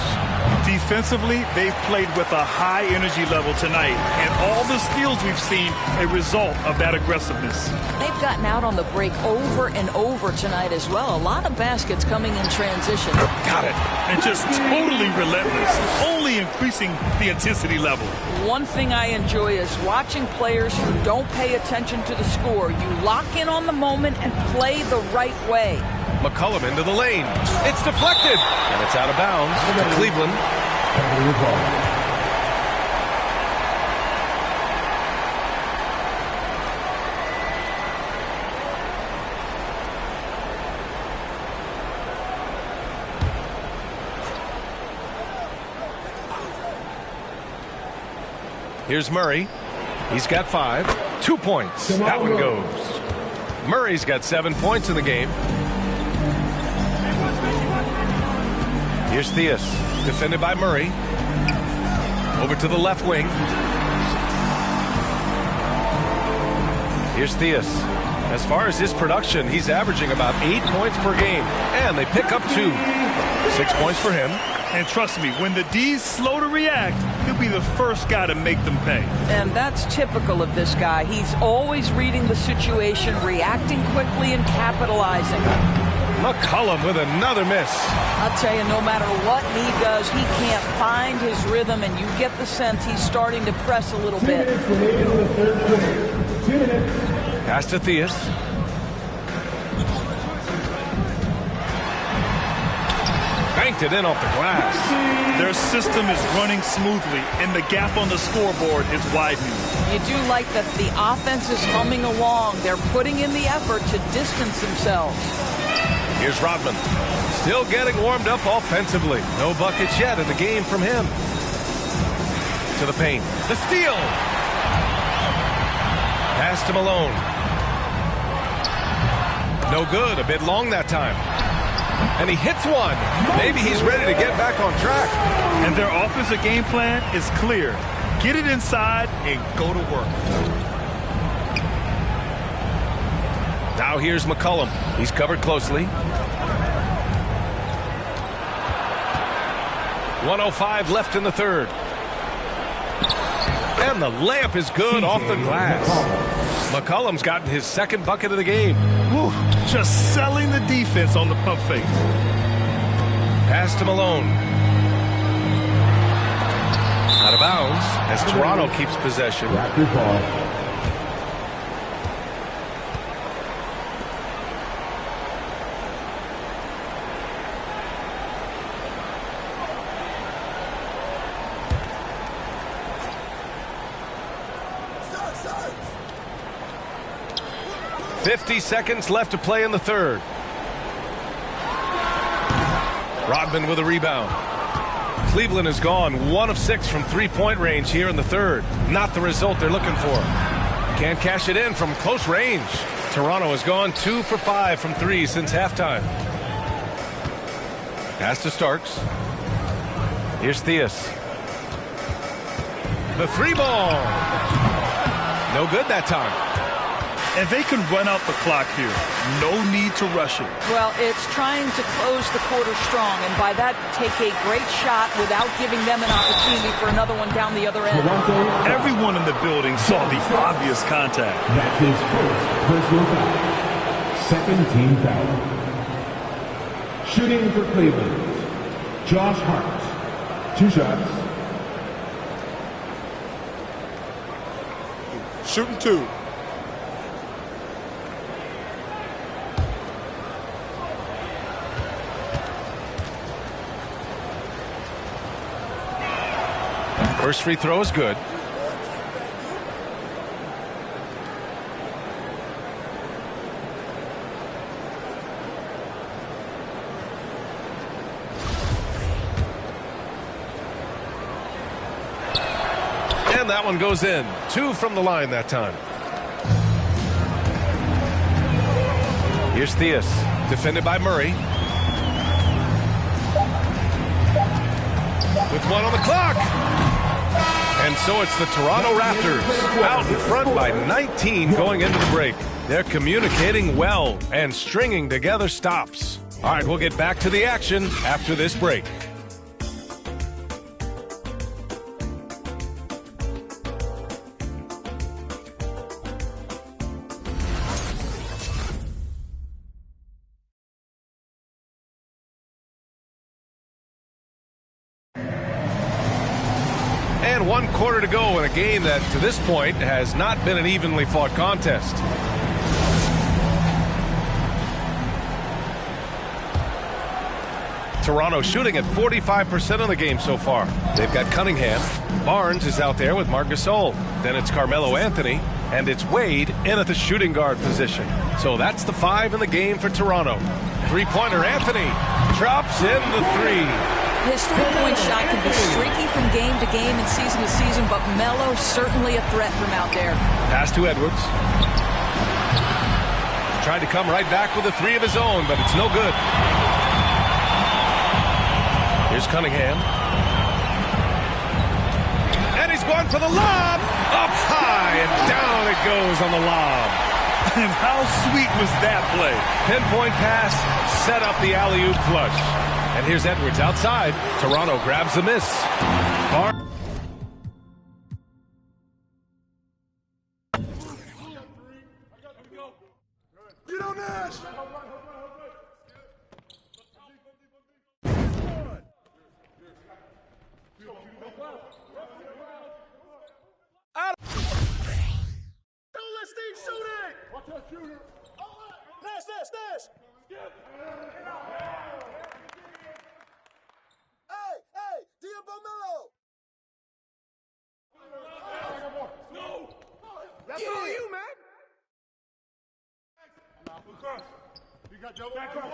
Defensively, they've played with a high energy level tonight, and all the steals we've seen a result of that aggressiveness. They've gotten out on the break over and over tonight as well. A lot of baskets coming in transition. Got it. And just totally relentless, only increasing the intensity level. One thing I enjoy is watching players who don't pay attention to the score. You lock in on the moment and play the right way. McCollum into the lane. It's deflected, and it's out of bounds to Cleveland. Here's Murray. He's got 5. 2 points. That one goes. Murray's got 7 points in the game. Here's Theus, defended by Murray. Over to the left wing. Here's Theus. As far as his production, he's averaging about 8 points per game. And they pick up 2. 6 points for him. And trust me, when the D's slow to react, he'll be the first guy to make them pay. And that's typical of this guy. He's always reading the situation, reacting quickly, and capitalizing. McCollum with another miss. I'll tell you, no matter what he does, he can't find his rhythm, and you get the sense he's starting to press a little bit. Pass to Theus. Banked it in off the glass. Their system is running smoothly, and the gap on the scoreboard is widening. You do like that the offense is humming along. They're putting in the effort to distance themselves. Here's Rodman. Still getting warmed up offensively. No buckets yet in the game from him. To the paint. The steal. Pass to Malone. No good. A bit long that time. And he hits one. Maybe he's ready to get back on track. And their offensive game plan is clear. Get it inside and go to work. Now here's McCollum. He's covered closely. 1:05 left in the third. And the layup is good off the glass. McCollum's gotten his second bucket of the game. Whew, just selling the defense on the pump fake. Pass to Malone. Out of bounds as Toronto keeps possession. Raptors ball. .50 seconds left to play in the third. Rodman with a rebound. Cleveland has gone 1 of 6 from three-point range here in the third. Not the result they're looking for. Can't cash it in from close range. Toronto has gone 2 for 5 from 3 since halftime. Pass to Starks. Here's Theus. The three ball. No good that time. And they can run out the clock here. No need to rush it. Well, it's trying to close the quarter strong, and by that, take a great shot without giving them an opportunity for another one down the other end. Everyone in the building saw the obvious contact. That's his first personal foul. Second team foul. Shooting for Cleveland, Josh Hart. 2 shots. Shooting 2. First free throw is good. And that one goes in. 2 from the line that time. Here's Theus, defended by Murray. With 1 on the clock. And so it's the Toronto Raptors out in front by 19 going into the break. They're communicating well and stringing together stops. All right, we'll get back to the action after this break. And 1 quarter to go in a game that, to this point, has not been an evenly fought contest. Toronto shooting at 45% of the game so far. They've got Cunningham. Barnes is out there with Marc Gasol. Then it's Carmelo Anthony, and it's Wade in at the shooting guard position. So that's the 5 in the game for Toronto. Three-pointer Anthony drops in the 3. His three-point shot can be streaky from game to game and season to season, but Melo certainly a threat from out there. Pass to Edwards. Tried to come right back with a 3 of his own, but it's no good. Here's Cunningham. And he's going for the lob. Up high and down it goes on the lob. And how sweet was that play? Pinpoint pass, set up the alley-oop flush. And here's Edwards outside. Toronto grabs the miss. Get on Nash! Don't let Steve shoot it! Watch that shooter! Nash! Hey! Diabomelo! No! That's all you, man! You got double. Back cross.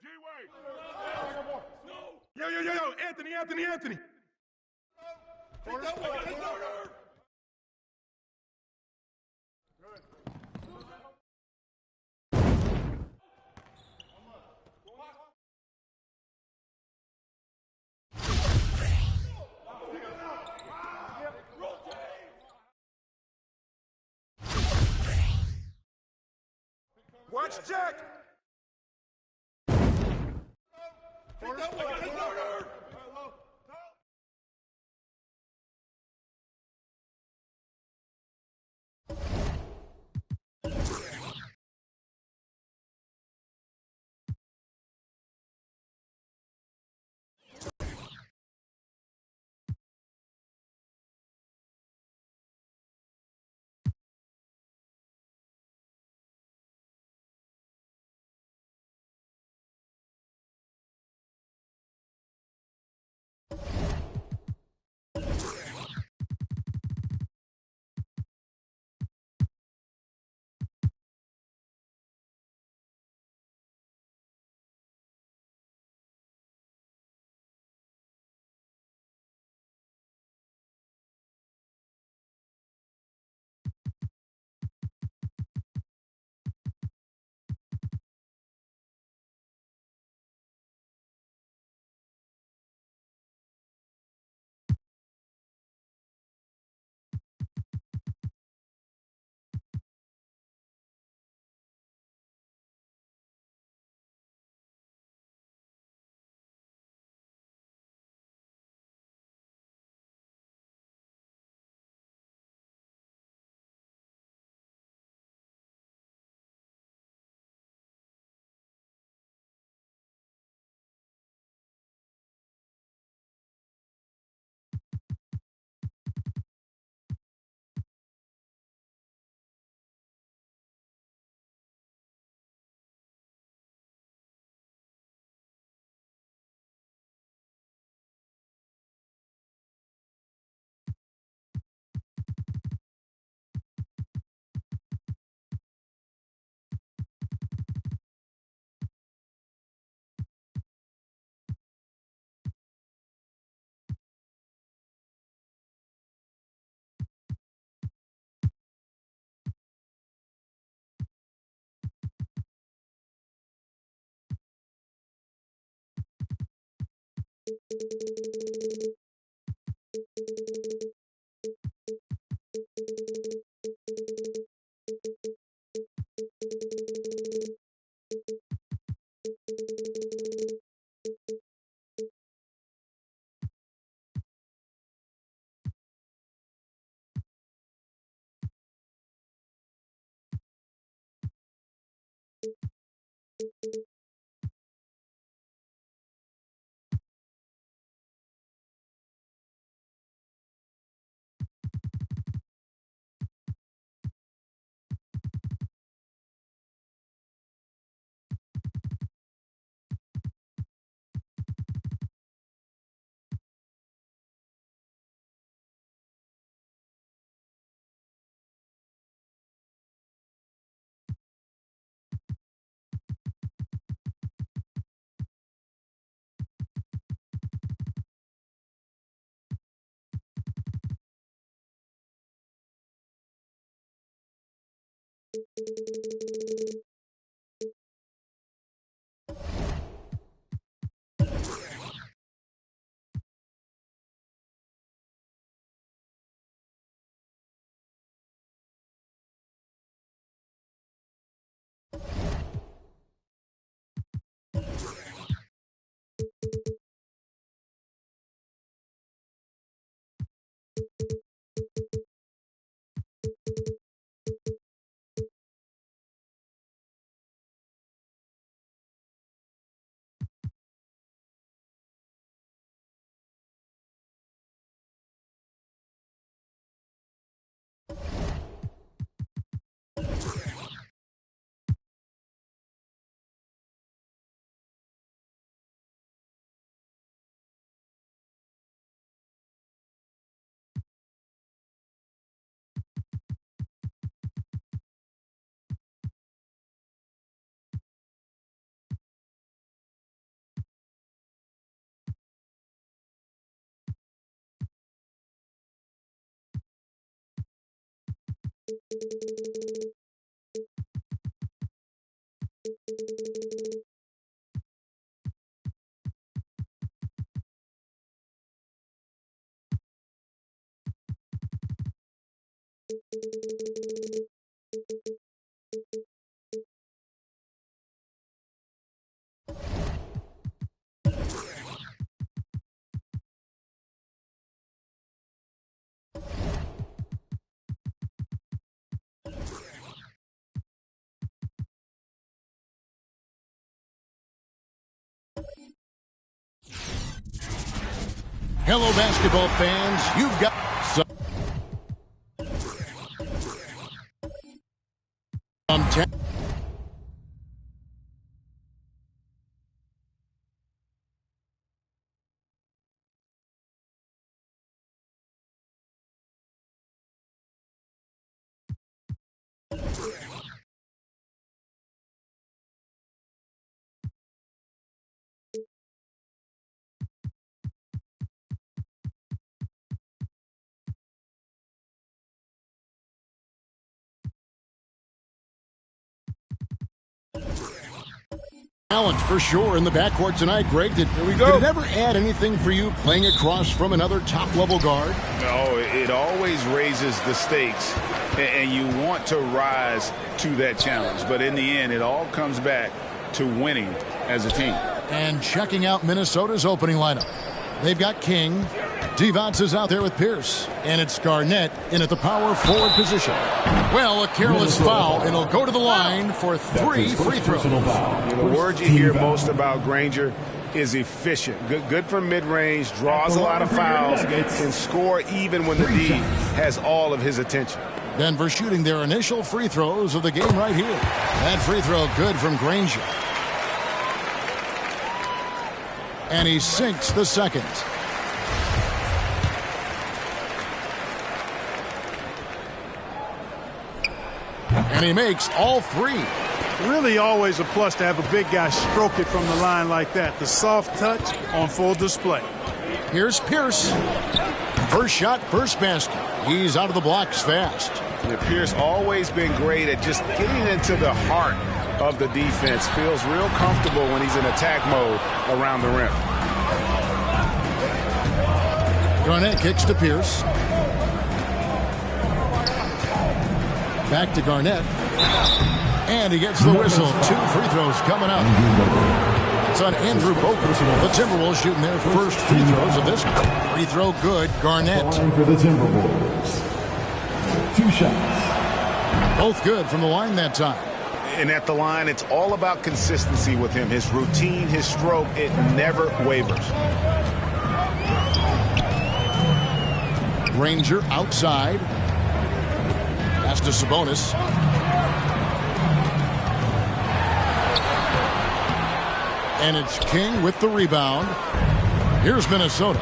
G-Wade. Yo, Anthony. Take that one. Watch Jack. Take that one. Hello, basketball fans. You've got some 10. Challenge for sure in the backcourt tonight, Greg. Did it ever add anything for you playing across from another top-level guard? No, it always raises the stakes, and you want to rise to that challenge. But in the end, it all comes back to winning as a team. And checking out Minnesota's opening lineup. They've got King. Devonts is out there with Pierce. And it's Garnett in at the power forward position. Well, a careless foul, and he'll go to the line for 3 free throws. The word you hear most about Granger is efficient. Good from mid-range, draws a lot of fouls, can score even when the D has all of his attention. Denver shooting their initial free throws of the game right here. That free throw good from Granger. And he sinks the second. And he makes all 3. Really always a plus to have a big guy stroke it from the line like that. The soft touch on full display. Here's Pierce. First shot, first basket. He's out of the blocks fast. Yeah, Pierce always been great at just getting into the heart of the defense. Feels real comfortable when he's in attack mode around the rim. Garnett kicks to Pierce. Back to Garnett. And he gets the whistle. 2 free throws coming up. It's on Andrew Bogut. The Timberwolves shooting their first free throws of this. Free throw good. Garnett. Line for the Timberwolves. 2 shots. Both good from the line that time. And at the line, it's all about consistency with him. His routine, his stroke, it never wavers. Granger outside. Pass to Sabonis. And it's King with the rebound. Here's Minnesota.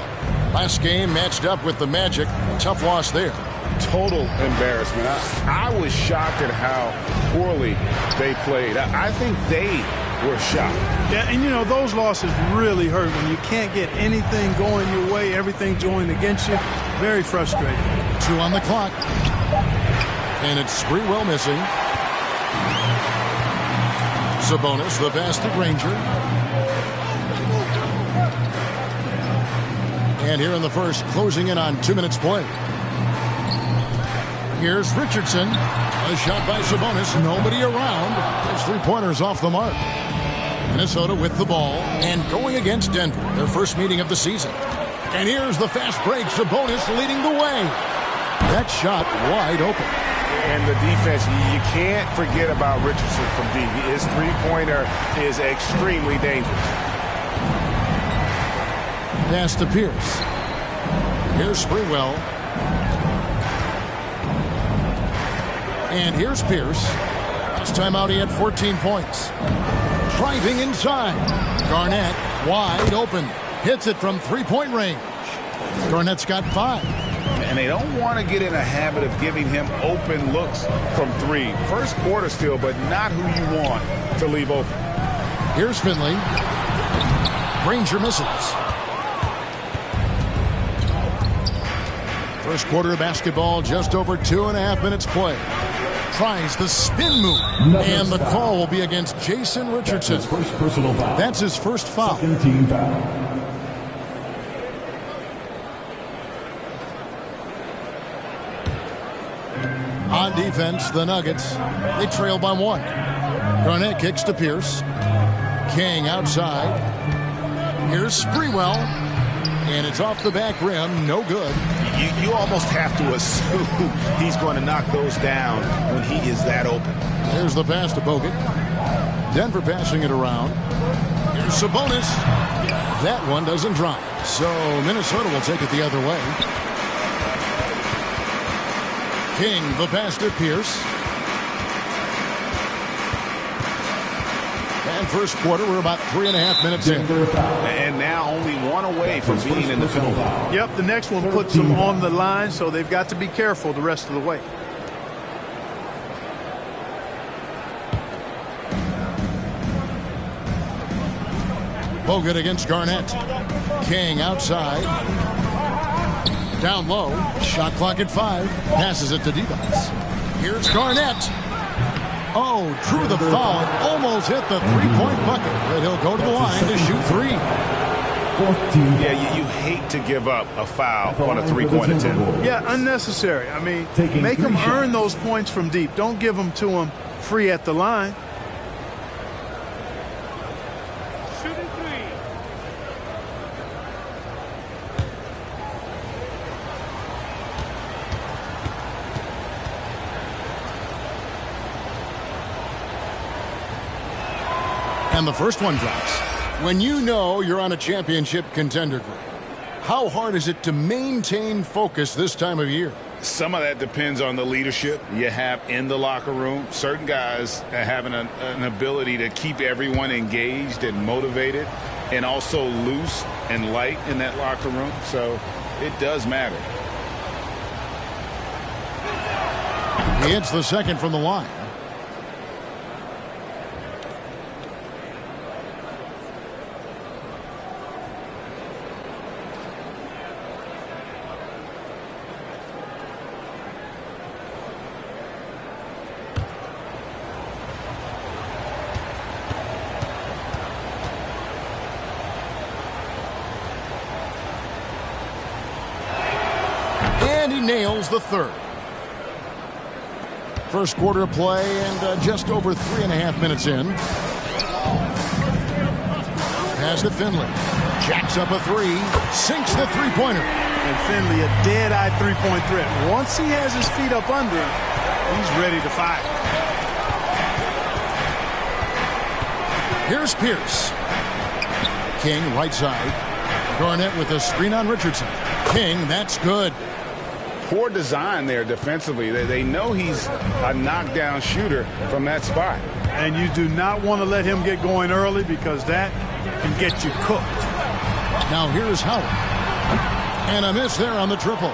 Last game matched up with the Magic. A tough loss there. Total embarrassment. I was shocked at how poorly they played. I think they were shocked. Yeah, and you know, those losses really hurt when you can't get anything going your way, everything's going against you. Very frustrating. 2 on the clock. And it's Sprewell missing. Sabonis, the pass to Granger. And here in the first, closing in on 2 minutes play. Here's Richardson. A shot by Sabonis. Nobody around. His three-pointers off the mark. Minnesota with the ball and going against Denver, their first meeting of the season. And here's the fast break. Sabonis leading the way. That shot wide open. And the defense, you can't forget about Richardson from deep. His three-pointer is extremely dangerous. Pass to Pierce. Here's Sprewell. And here's Pierce. Last time out he had 14 points. Driving inside. Garnett wide open. Hits it from three-point range. Garnett's got 5. And they don't want to get in a habit of giving him open looks from 3. First quarter still, but not who you want to leave open. Here's Finley. Granger misses. First quarter of basketball, just over 2.5 minutes play. Tries the spin move, and the call will be against Jason Richardson. That's his first foul. Second team foul. On defense, the Nuggets, they trail by 1. Garnett kicks to Pierce. King outside. Here's Sprewell. And it's off the back rim. No good. You almost have to assume he's going to knock those down when he is that open. Here's the pass to Bogut. Denver passing it around. Here's Sabonis. That one doesn't drop. So Minnesota will take it the other way. King, the pass to Pierce. And first quarter, we're about 3.5 minutes in. And now only 1 away from being in the penalty. Yep, the next one puts them on the line, so they've got to be careful the rest of the way. Bogut against Garnett. King outside. Down low. Shot clock at 5. Passes it to Divac. Here's Garnett. Oh, drew the foul and almost hit the three-point bucket. But he'll go to the line to shoot 3. Yeah, you hate to give up a foul on a three-point attempt. Yeah, unnecessary. I mean, make them earn those points from deep. Don't give them to them free at the line. Shooting 3. And the first one drops. When you know you're on a championship contender group, how hard is it to maintain focus this time of year? Some of that depends on the leadership you have in the locker room. Certain guys have an ability to keep everyone engaged and motivated and also loose and light in that locker room. So it does matter. He hits the second from the line. And he nails the third. First quarter of play and just over 3.5 minutes in. Pass to Finley. Jacks up a 3. Sinks the three-pointer. And Finley, a dead-eye three-point threat. Once he has his feet up under him, he's ready to fire. Here's Pierce. King, right side. Garnett with a screen on Richardson. King, that's good. Poor design there defensively. They know he's a knockdown shooter from that spot. And you do not want to let him get going early because that can get you cooked. Now here's Howard. And a miss there on the triple.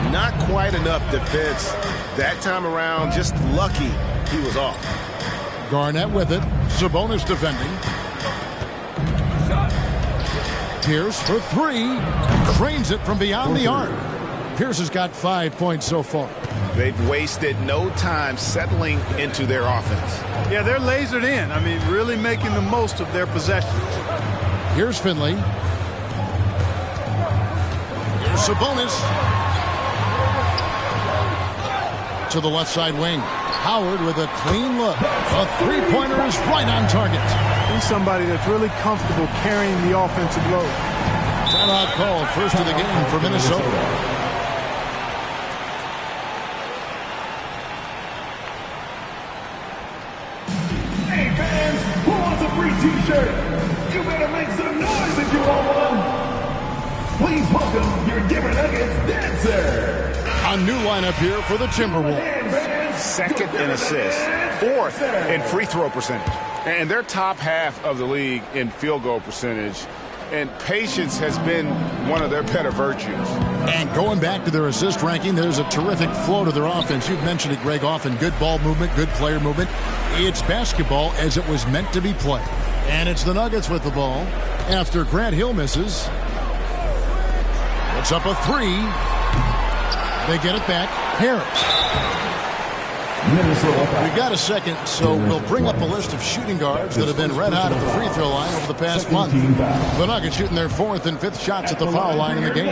Not quite enough defense that time around. Just lucky he was off. Garnett with it. Sabonis defending. Pierce for 3. Cranes it from beyond the arc. Pierce has got 5 points so far. They've wasted no time settling into their offense. Yeah, they're lasered in. I mean, really making the most of their possessions. Here's Finley. Here's Sabonis. To the left side wing. Howard with a clean look. A three-pointer is right on target. He's somebody that's really comfortable carrying the offensive load. Timeout called, first of the game for Minnesota. Hey fans, who wants a free t-shirt? You better make some noise if you want one. Please welcome your Denver Nuggets dancer. A new lineup here for the Timberwolves. Second in assists, fourth in free throw percentage. And they're top half of the league in field goal percentage. And patience has been one of their better virtues. And going back to their assist ranking, there's a terrific flow to their offense. You've mentioned it, Greg, often. Good ball movement, good player movement. It's basketball as it was meant to be played. And it's the Nuggets with the ball after Grant Hill misses. It's up a three. They get it back. Harris. We've got a second, so we'll bring up a list of shooting guards that have been red hot at the free throw line over the past month. The Nuggets shooting their fourth and fifth shots at the foul line in the game.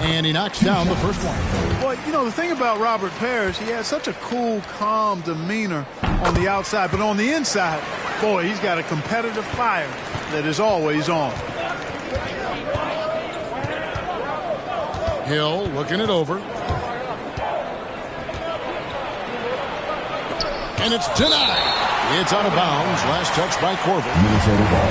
And he knocks down the first one. Well, you know, the thing about Robert Parrish, he has such a cool, calm demeanor on the outside. But on the inside, boy, he's got a competitive fire that is always on. Hill looking it over. And it's denied. It's out of bounds. Last touch by Corbin. Minnesota ball.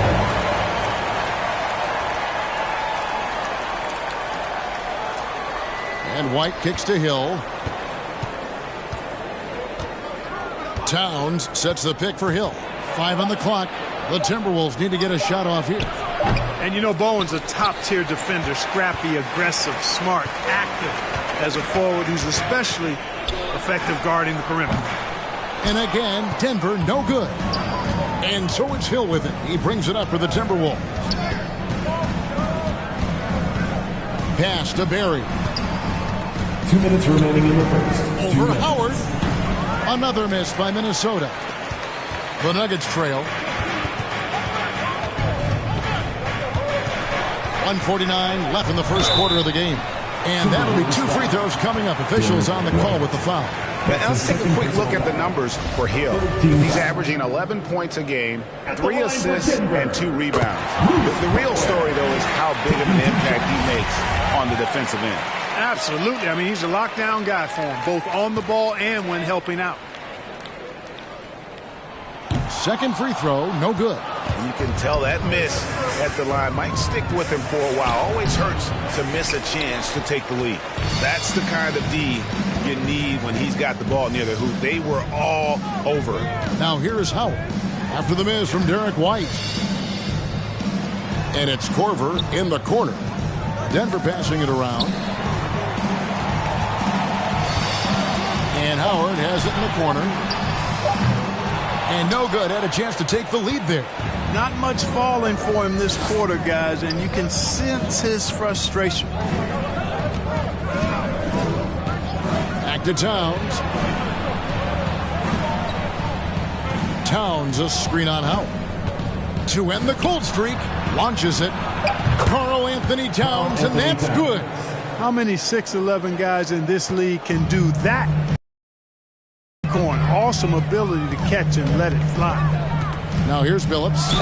And White kicks to Hill. Towns sets the pick for Hill. 5 on the clock. The Timberwolves need to get a shot off here. And you know, Bowen's a top-tier defender. Scrappy, aggressive, smart, active as a forward. He's especially effective guarding the perimeter. And again, Denver no good. And so it's Hill with it. He brings it up for the Timberwolves. Pass to Barry. 2 minutes remaining in the first. Over Howard. Another miss by Minnesota. The Nuggets trail. 1:49 left in the first quarter of the game. And that'll be 2 free throws coming up. Officials on the call with the foul. Now, let's take a quick look at the numbers for Hill. He's averaging 11 points a game, 3 assists, and 2 rebounds. The real story, though, is how big of an impact he makes on the defensive end. Absolutely. I mean, he's a lockdown guy for him, both on the ball and when helping out. Second free throw, no good. You can tell that miss at the line might stick with him for a while. Always hurts to miss a chance to take the lead. That's the kind of D you need when he's got the ball near the hoop. They were all over. Now here is Howard after the miss from Derek White. And it's Corver in the corner. Denver passing it around. And Howard has it in the corner. And no good. Had a chance to take the lead there. Not much falling for him this quarter, guys, and you can sense his frustration. Back to Towns. Towns a screen on Howard. To end the cold streak. Launches it. Karl Anthony Towns, and that's good. How many 6'11" guys in this league can do that? Awesome ability to catch and let it fly. Now here's Billups.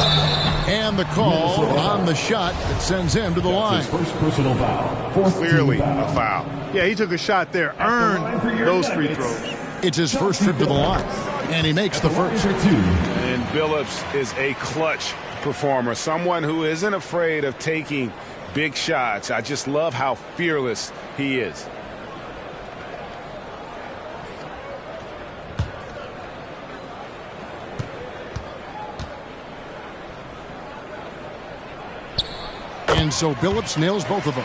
And the call on the shot that sends him to the line. First personal foul. Clearly a foul. Yeah, he took a shot there, earned those free throws. It's his first trip to the line, and he makes the first. And Billups is a clutch performer, someone who isn't afraid of taking big shots. I just love how fearless he is. And so Billups nails both of them.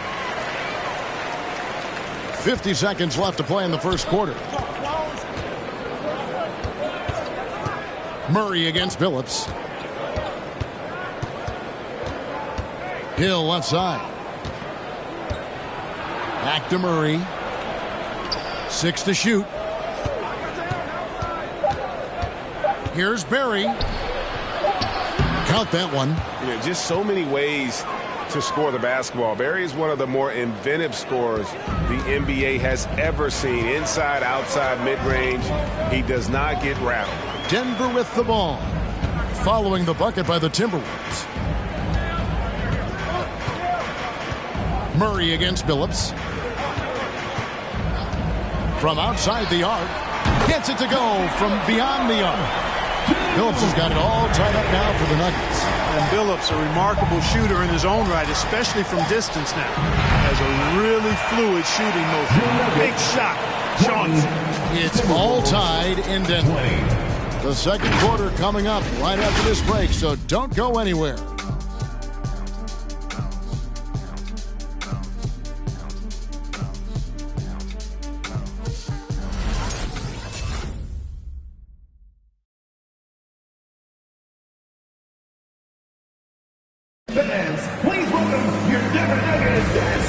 50 seconds left to play in the first quarter. Murray against Billups. Hill left side. Back to Murray. 6 to shoot. Here's Barry. Count that one. Just so many ways to score the basketball. Barry is one of the more inventive scorers the NBA has ever seen. Inside, outside, mid-range. He does not get rattled. Denver with the ball. Following the bucket by the Timberwolves. Murray against Billups. From outside the arc. Gets it to go from beyond the arc. Billups has got it all tied up now for the Nuggets. And Billups, a remarkable shooter in his own right, especially from distance now. Has a really fluid shooting motion. Big shot. Johnson. It's all tied in Denver. The second quarter coming up right after this break, so don't go anywhere.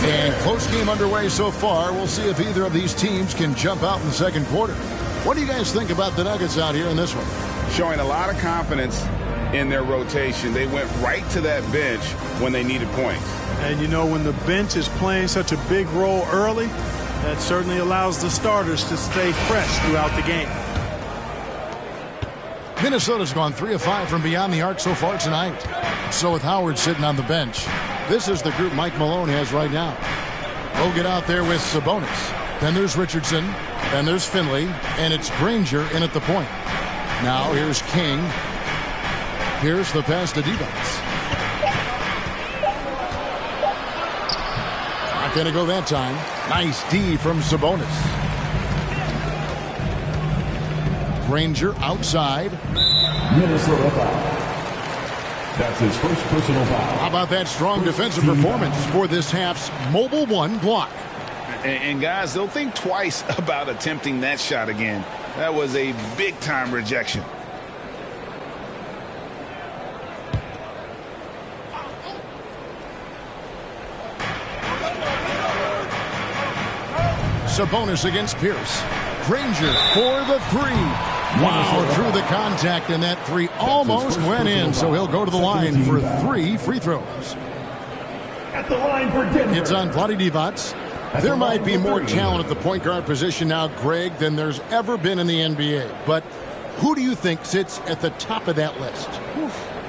And close game underway so far. We'll see if either of these teams can jump out in the second quarter. What do you guys think about the Nuggets out here in this one? Showing a lot of confidence in their rotation. They went right to that bench when they needed points. And you know, when the bench is playing such a big role early, that certainly allows the starters to stay fresh throughout the game. Minnesota's gone 3 of 5 from beyond the arc so far tonight. So with Howard sitting on the bench, this is the group Mike Malone has right now. We'll get out there with Sabonis. Then there's Richardson. Then there's Finley. And it's Granger in at the point. Now here's King. Here's the pass to Divac. Not going to go that time. Nice D from Sabonis. Granger outside. Minnesota foul. That's his first personal foul. How about that strong defensive performance for this half's mobile one block? And guys, they'll think twice about attempting that shot again. That was a big-time rejection. Sabonis against Pierce. Granger for the three. Wow, through the contact, and that three almost went in, so he'll go to the line for 3 free throws. At the line for Denver. It's on Vlade Divac. There might be more talent at the point guard position now, Greg, than there's ever been in the NBA. But who do you think sits at the top of that list?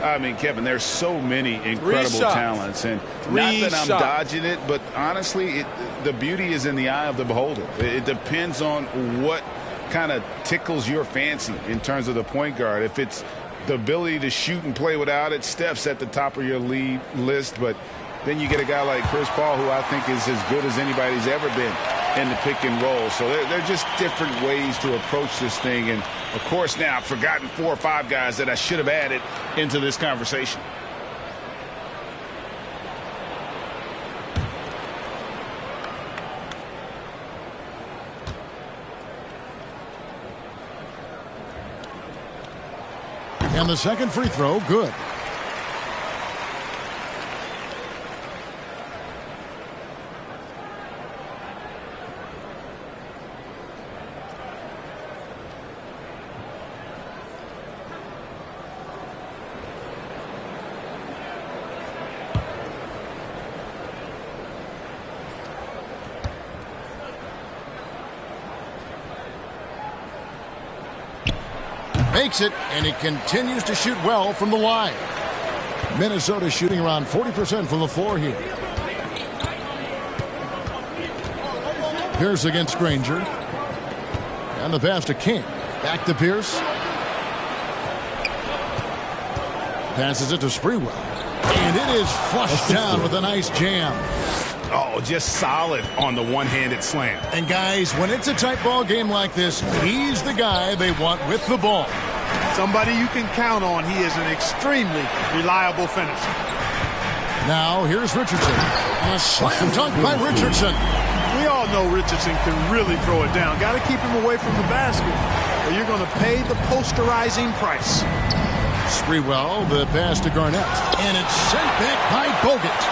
I mean, Kevin, there's so many incredible talents. And not that I'm dodging it, but honestly, the beauty is in the eye of the beholder. It depends on what kind of tickles your fancy in terms of the point guard. If it's the ability to shoot and play without it, Steph's at the top of your lead list. But then you get a guy like Chris Paul, who I think is as good as anybody's ever been in the pick and roll. So they're just different ways to approach this thing. And, of course, now I've forgotten 4 or 5 guys that I should have added into this conversation. And the second free throw, good. Makes it, and he continues to shoot well from the line. Minnesota shooting around 40% from the floor here. Pierce against Granger. And the pass to King. Back to Pierce. Passes it to Sprewell. And it is flushed down with a nice jam. Oh, just solid on the one-handed slam. And guys, when it's a tight ball game like this, he's the guy they want with the ball. Somebody you can count on. He is an extremely reliable finisher. Now here's Richardson. And a slam dunk by Richardson. We all know Richardson can really throw it down. Got to keep him away from the basket, or you're going to pay the posterizing price. Sprewell, the pass to Garnett. And it's sent back by Bogut.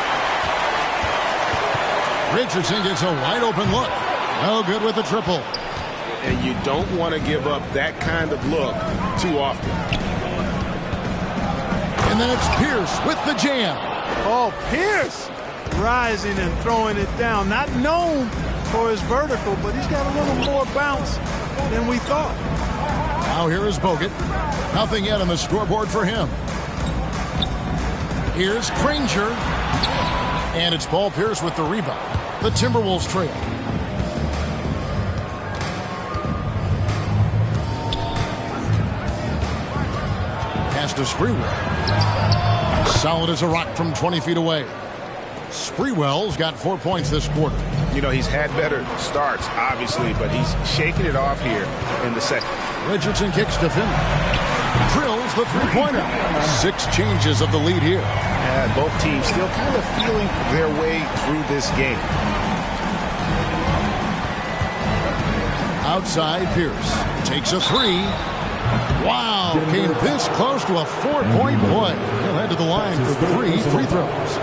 Richardson gets a wide open look. No good with the triple. And you don't want to give up that kind of look too often. And then it's Pierce with the jam. Oh, Pierce rising and throwing it down. Not known for his vertical, but he's got a little more bounce than we thought. Now here is Bogut. Nothing yet on the scoreboard for him. Here's Granger. And it's Paul Pierce with the rebound. The Timberwolves trail. Pass to Sprewell. Solid as a rock from 20 feet away. Sprewell's got 4 points this quarter. You know, he's had better starts, obviously, but he's shaking it off here in the second. Richardson kicks to Finley. Drills the three-pointer. 6 changes of the lead here. Yeah, both teams still kind of feeling their way through this game. Outside, Pierce takes a 3. Wow, came this close to a 4-point play. He'll head to the line for 3 free throws.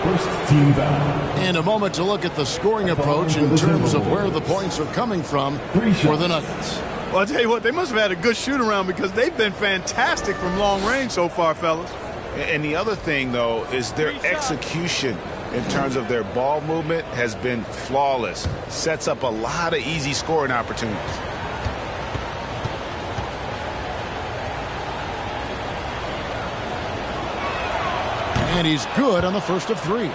First team foul. And a moment to look at the scoring approach in terms of where the points are coming from for the Nuggets. Well, I'll tell you what, they must have had a good shoot-around because they've been fantastic from long range so far, fellas. And the other thing, though, is their execution in terms of their ball movement has been flawless. Sets up a lot of easy scoring opportunities. And he's good on the first of 3.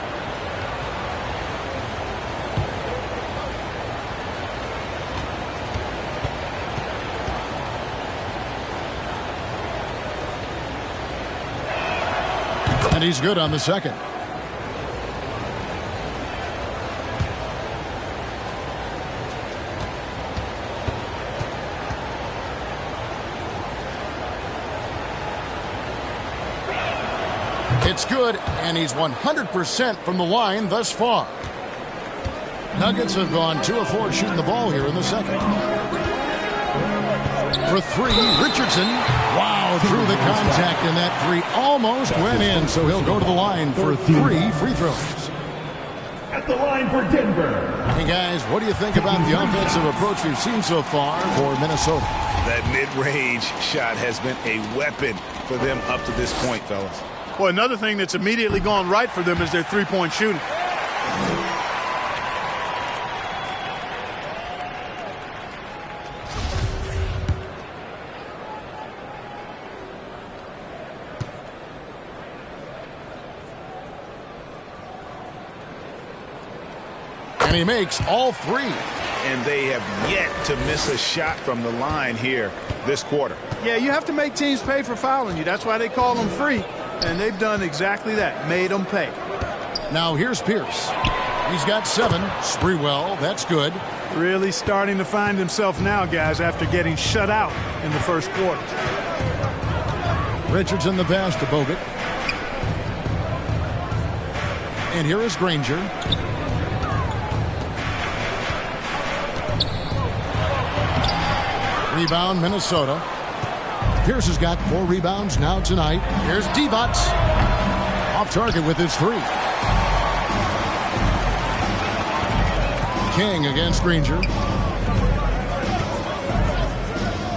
And he's good on the second. It's good, and he's 100% from the line thus far. Nuggets have gone 2 of 4 shooting the ball here in the second. For 3, Richardson. Wow, through the contact, and that 3 almost went in, so he'll go to the line for 3 free throws. At the line for Denver. Hey, guys, what do you think about the offensive approach we've seen so far for Minnesota? That mid-range shot has been a weapon for them up to this point, fellas. Well, another thing that's immediately gone right for them is their three-point shooting. And he makes all 3. And they have yet to miss a shot from the line here this quarter. Yeah, you have to make teams pay for fouling you. That's why they call them free. And they've done exactly that, made them pay. Now here's Pierce. He's got 7. Sprewell, that's good. Really starting to find himself now, guys, after getting shut out in the first quarter. Richardson the pass to Bogut. And here is Granger. Rebound, Minnesota. Pierce has got 4 rebounds now tonight. Here's Divac. Off target with his 3. King against Granger.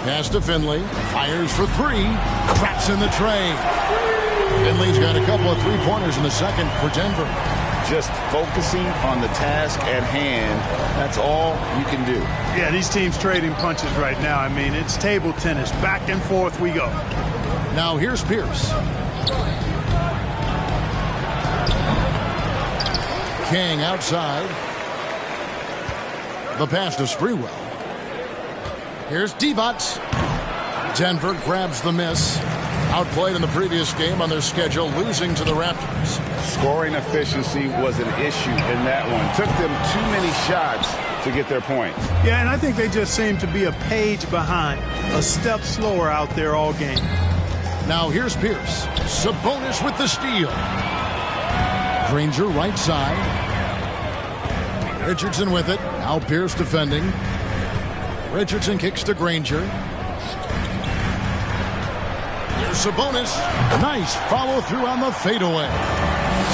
Pass to Finley. Fires for 3. Traps in the tray. Finley's got a couple of 3-pointers in the second for Denver. Just focusing on the task at hand. That's all you can do. Yeah, these teams trading punches right now. I mean, it's table tennis. Back and forth we go. Now here's Pierce. King outside. The pass to Sprewell. Here's Divac. Denver grabs the miss. Outplayed in the previous game on their schedule, losing to the Raptors. Scoring efficiency was an issue in that one. Took them too many shots to get their points. Yeah, and I think they just seem to be a page behind, a step slower out there all game. Now here's Pierce. Sabonis with the steal. Granger right side. Richardson with it. Now Pierce defending. Richardson kicks to Granger. Here's Sabonis. Nice follow through on the fadeaway.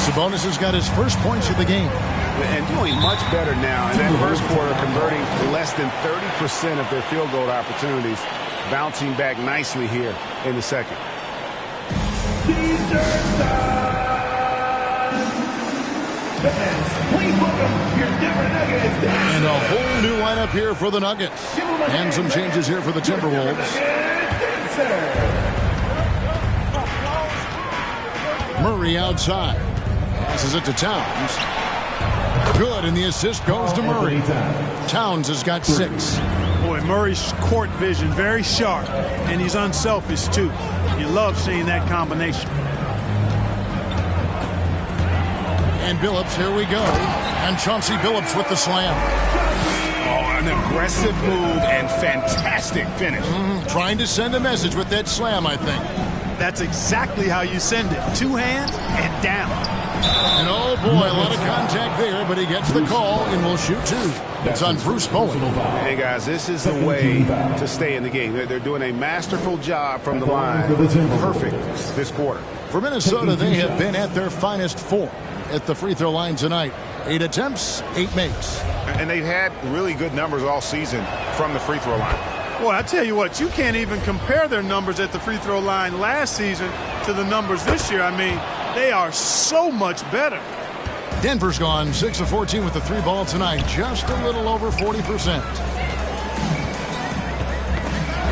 Sabonis has got his first points of the game. and doing much better now. In that first quarter, converting less than 30% of their field goal opportunities, bouncing back nicely here in the second. And a whole new lineup here for the Nuggets. And some changes here for the Timberwolves. Murray outside. Passes it to Towns. Good, and the assist goes to Murray. Towns has got 6. Boy, Murray's court vision very sharp, and he's unselfish too. You love seeing that combination. And Billups, here we go. And Chauncey Billups with the slam. Oh, an aggressive move and fantastic finish. Trying to send a message with that slam, I think. That's exactly how you send it. 2 hands and down. And oh boy, a lot of contact there, but he gets the call and will shoot 2. It's on Bruce Bowen. Hey guys, this is the way to stay in the game. They're doing a masterful job from the line. Perfect this quarter. For Minnesota, they have been at their finest 4 at the free throw line tonight. 8 attempts, 8 makes. And they've had really good numbers all season from the free throw line. Well, I tell you what, you can't even compare their numbers at the free throw line last season to the numbers this year. I mean, they are so much better. Denver's gone 6 of 14 with the 3 ball tonight, just a little over 40%.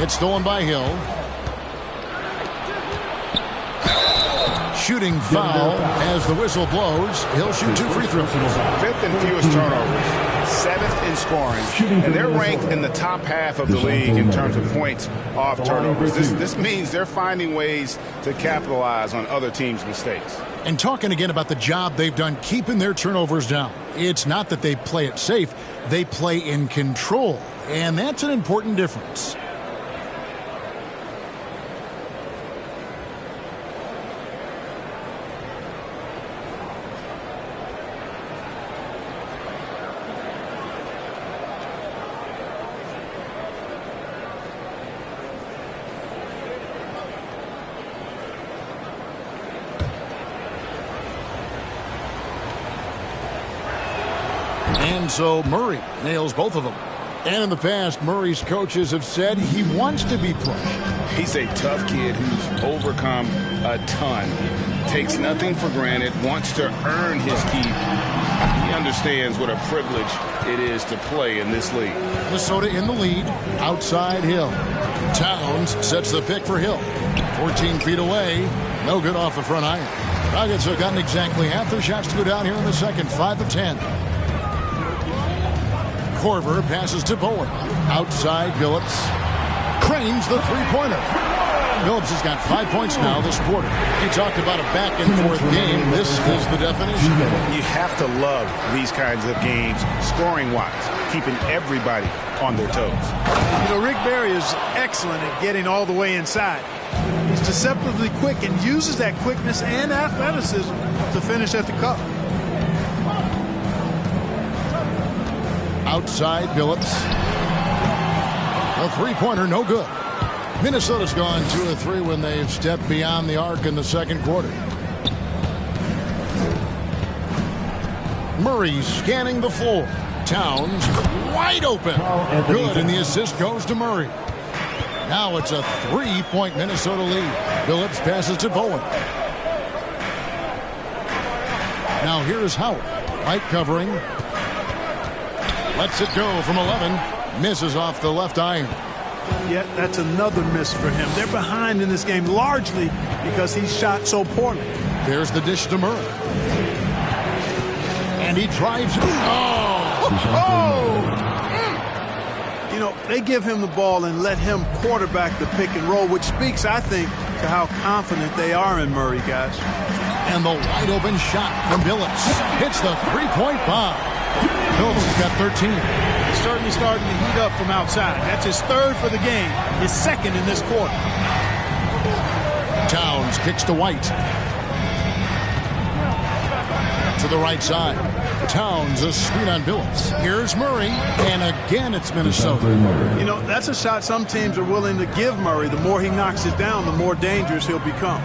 It's stolen by Hill. Shooting foul as the whistle blows. He'll shoot 2 free throws. 5th and fewest turnovers, 7th in scoring, and they're ranked in the top half of the league in terms of points off turnovers. This means they're finding ways to capitalize on other teams' mistakes. And talking again about the job they've done keeping their turnovers down. It's not that they play it safe, they play in control, and that's an important difference. And so Murray nails both of them. And in the past, Murray's coaches have said he wants to be pushed. He's a tough kid who's overcome a ton, takes nothing for granted, wants to earn his keep. He understands what a privilege it is to play in this league. Minnesota in the lead, outside Hill. Towns sets the pick for Hill. 14 feet away, no good off the front iron. The Nuggets have gotten exactly half their shots to go down here in the second, 5 of 10. Korver passes to Bowen. Outside Billups. Cranes the three-pointer. Billups has got 5 points now this quarter. He talked about a back-and-forth game. This is the definition. You have to love these kinds of games, scoring-wise, keeping everybody on their toes. You know, Rick Barry is excellent at getting all the way inside. He's deceptively quick and uses that quickness and athleticism to finish at the cup. Outside Billups. A three-pointer, no good. Minnesota's gone 2 of 3 when they've stepped beyond the arc in the second quarter. Murray scanning the floor. Towns wide open. Good, and the assist goes to Murray. Now it's a 3-point Minnesota lead. Billups passes to Bowen. Now here's Howard. Light covering. Lets it go from 11. Misses off the left iron. Yeah, that's another miss for him. They're behind in this game largely because he shot so poorly. There's the dish to Murray. And he drives. You know, they give him the ball and let him quarterback the pick and roll, which speaks, I think, to how confident they are in Murray, guys. And the wide open shot from Billups. Hits the three-point bomb. Billups has got 13. He's certainly starting to heat up from outside. That's his 3rd for the game, his 2nd in this quarter. Towns kicks to White. To the right side. Towns a screen on Billups. Here's Murray, and again it's Minnesota. You know, that's a shot some teams are willing to give Murray. The more he knocks it down, the more dangerous he'll become.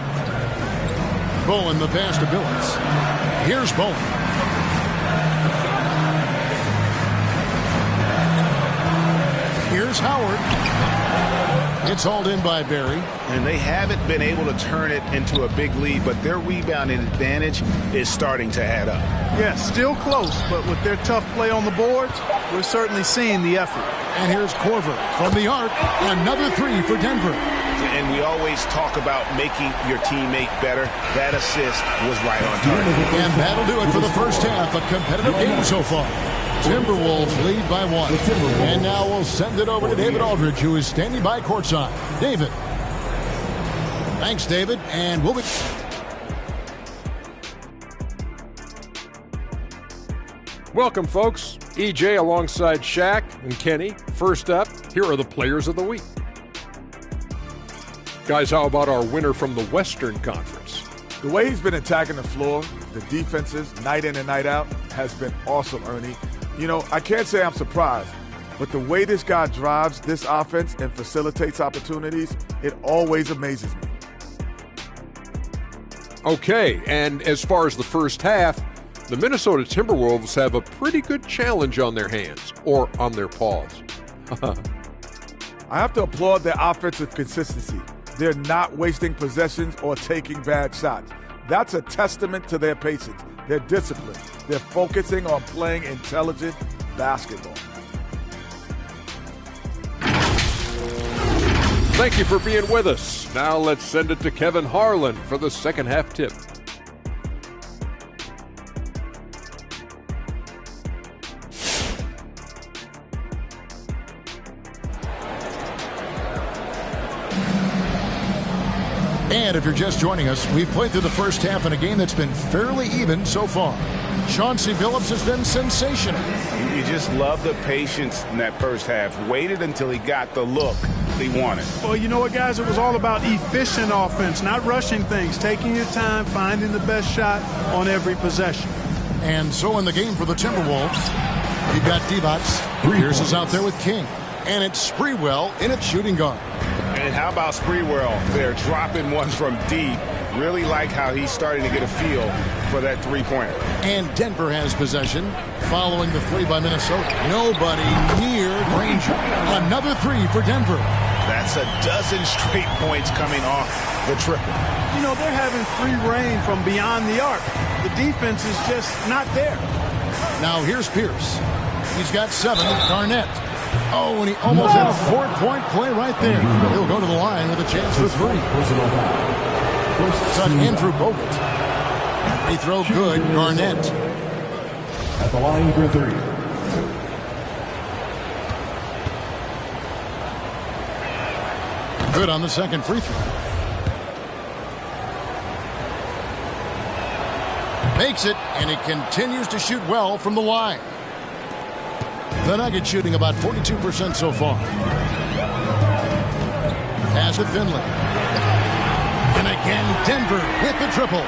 Bowen the pass to Billups. Here's Bowen. Here's Howard. It's hauled in by Barry. And they haven't been able to turn it into a big lead, but their rebounding advantage is starting to add up. Yeah, still close, but with their tough play on the boards, we're certainly seeing the effort. And here's Korver from the arc. Another three for Denver. And we always talk about making your teammate better. That assist was right on target. And that'll do it for the first half. A competitive game so far. Timberwolves lead by 1. And now we'll send it over to David Aldridge, who is standing by courtside. David. Thanks, David. And we'll be... Welcome, folks. EJ alongside Shaq and Kenny. First up, here are the players of the week. Guys, how about our winner from the Western Conference? The way he's been attacking the floor, the defenses, night in and night out, has been awesome, Ernie. You know, I can't say I'm surprised, but the way this guy drives this offense and facilitates opportunities, it always amazes me. Okay, and as far as the first half, the Minnesota Timberwolves have a pretty good challenge on their hands, or on their paws. I have to applaud their offensive consistency. They're not wasting possessions or taking bad shots. That's a testament to their patience, their discipline. They're focusing on playing intelligent basketball. Thank you for being with us. Now let's send it to Kevin Harlan for the second half tip. And if you're just joining us, we've played through the first half in a game that's been fairly even so far. Chauncey Billups has been sensational. You just love the patience in that first half. Waited until he got the look he wanted. Well, you know what, guys? It was all about efficient offense, not rushing things, taking your time, finding the best shot on every possession. And so in the game for the Timberwolves, you've got Divac. Pierce is out there with King. And it's Sprewell in at shooting guard. And how about Sprewell? They're dropping one from deep. Really like how he's starting to get a feel for that three-pointer. And Denver has possession following the three by Minnesota. Nobody near Granger. Another three for Denver. That's a dozen straight points coming off the triple. You know, they're having free reign from beyond the arc. The defense is just not there. Now here's Pierce. He's got 7. Garnett. Oh, and he almost had a 4-point play right there. He'll go to the line with a chance for 3. It's on Andrew Bogut. Free throw good. Garnett. At the line for 3. Good on the second free throw. Makes it, and he continues to shoot well from the line. The Nuggets shooting about 42% so far. Pass to Finley. And again, Denver with the triple.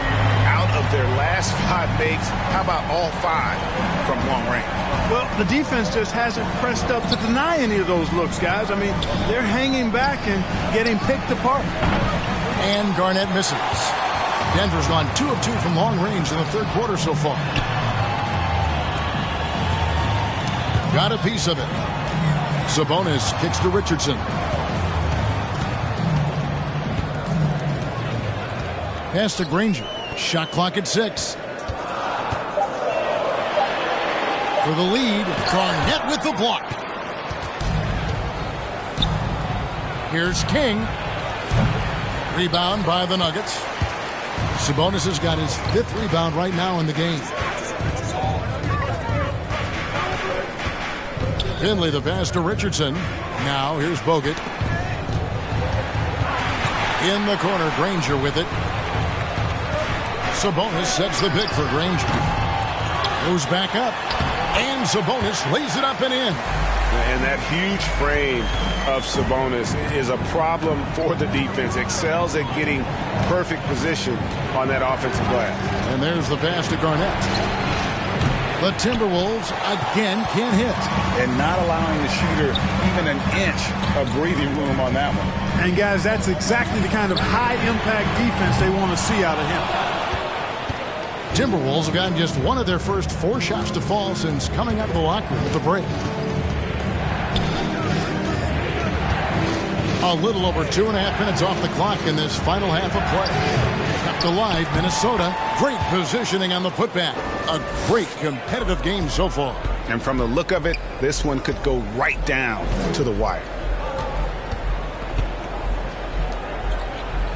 Out of their last 5 makes, how about all 5 from long range? Well, the defense just hasn't pressed up to deny any of those looks, guys. I mean, they're hanging back and getting picked apart. And Garnett misses. Denver's gone 2 of 2 from long range in the third quarter so far. Got a piece of it. Sabonis kicks to Richardson. Pass to Granger. Shot clock at 6. For the lead, Garnett with the block. Here's King. Rebound by the Nuggets. Sabonis has got his 5th rebound right now in the game. Finley the pass to Richardson. Now here's Bogut. In the corner, Granger with it. Sabonis sets the pick for Granger. Goes back up. And Sabonis lays it up and in. And that huge frame of Sabonis is a problem for the defense. Excels at getting perfect position on that offensive glass. And there's the pass to Garnett. The Timberwolves again can't hit. And not allowing the shooter even an inch of breathing room on that one. And guys, that's exactly the kind of high-impact defense they want to see out of him. Timberwolves have gotten just one of their first 4 shots to fall since coming out of the locker room with the break. A little over 2.5 minutes off the clock in this final half of play. Kept alive, Minnesota. Great positioning on the putback. A great competitive game so far. And from the look of it, this one could go right down to the wire.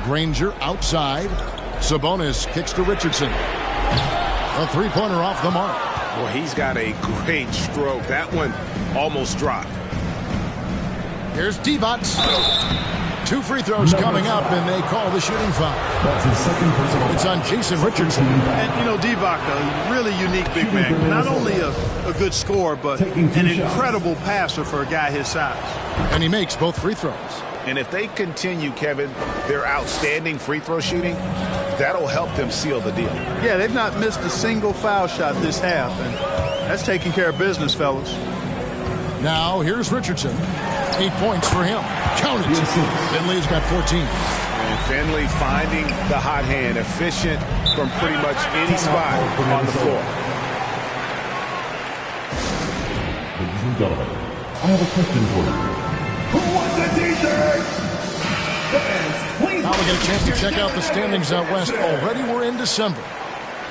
Granger outside. Sabonis kicks to Richardson. A three-pointer off the mark. Well, he's got a great stroke. That one almost dropped. Here's Divac. 2 free throws coming up, and they call the shooting foul. That's his second personal. It's on Jason Richardson. And, you know, Divac, a really unique big man. Not only a good scorer, but an incredible passer for a guy his size. And he makes both free throws. And if they continue, Kevin, their outstanding free throw shooting, that'll help them seal the deal. Yeah, they've not missed a single foul shot this half, and that's taking care of business, fellas. Now, here's Richardson. 8 points for him. Count it. Finley's got 14. And Finley finding the hot hand, efficient from pretty much any spot on the floor. Ladies and gentlemen, I have a question for you. Who wants the t-shirt? Now we get a chance to check out the standings out west. Already we're in December.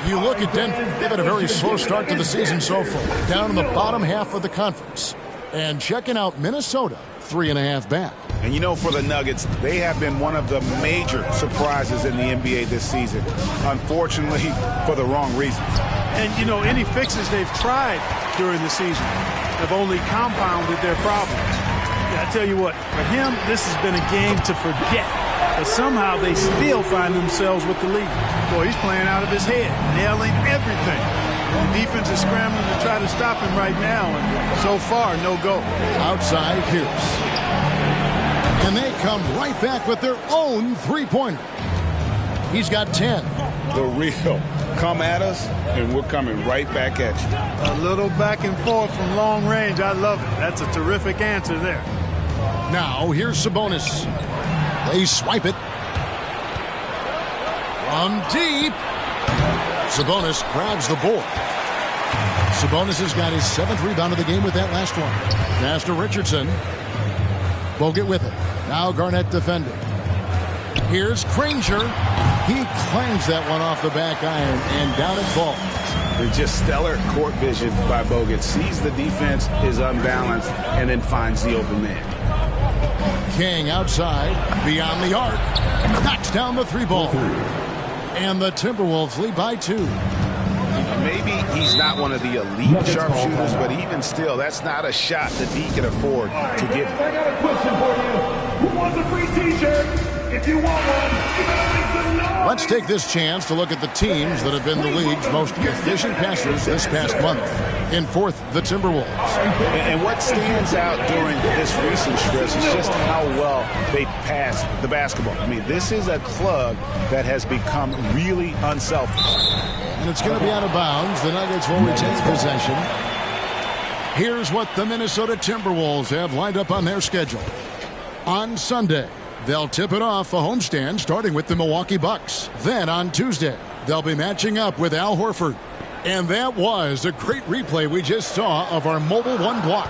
You look at Denver, they've had a very slow start to the season so far. Down in the bottom half of the conference. And checking out Minnesota, 3.5 back. And you know, for the Nuggets, they have been one of the major surprises in the NBA this season. Unfortunately, for the wrong reasons. And, you know, any fixes they've tried during the season have only compounded their problems. Yeah, I tell you what, for him, this has been a game to forget. But somehow they still find themselves with the lead. Boy, he's playing out of his head, nailing everything. The defense is scrambling to try to stop him right now, and so far, no go. Outside, Pierce. And they come right back with their own three-pointer. He's got 10. The real come at us, and we're coming right back at you. A little back and forth from long range. I love it. That's a terrific answer there. Now, here's Sabonis. They swipe it. From deep. Sabonis grabs the board. Sabonis has got his 7th rebound of the game with that last one. Pass to Richardson. Bogut with it. Now Garnett defending. Here's Granger. He claims that one off the back iron, and down it falls. It's just stellar court vision by Bogut. Sees the defense is unbalanced and then finds the open man. King outside, beyond the arc. Knocks down the 3-ball. And the Timberwolves lead by 2. Maybe he's not one of the elite sharpshooters, but even still, that's not a shot that he can afford to give. I got a question for you. Who wants a free t-shirt? If you want one, you better make some noise. Let's take this chance to look at the teams that have been the league's most efficient passers this past month. In 4th, the Timberwolves. And what stands out during this recent stretch is just how well they pass the basketball. I mean, this is a club that has become really unselfish. And it's going to be out of bounds. The Nuggets will retain possession. Here's what the Minnesota Timberwolves have lined up on their schedule. On Sunday, they'll tip it off a homestand starting with the Milwaukee Bucks. Then on Tuesday, they'll be matching up with Al Horford. And that was a great replay we just saw of our mobile one block.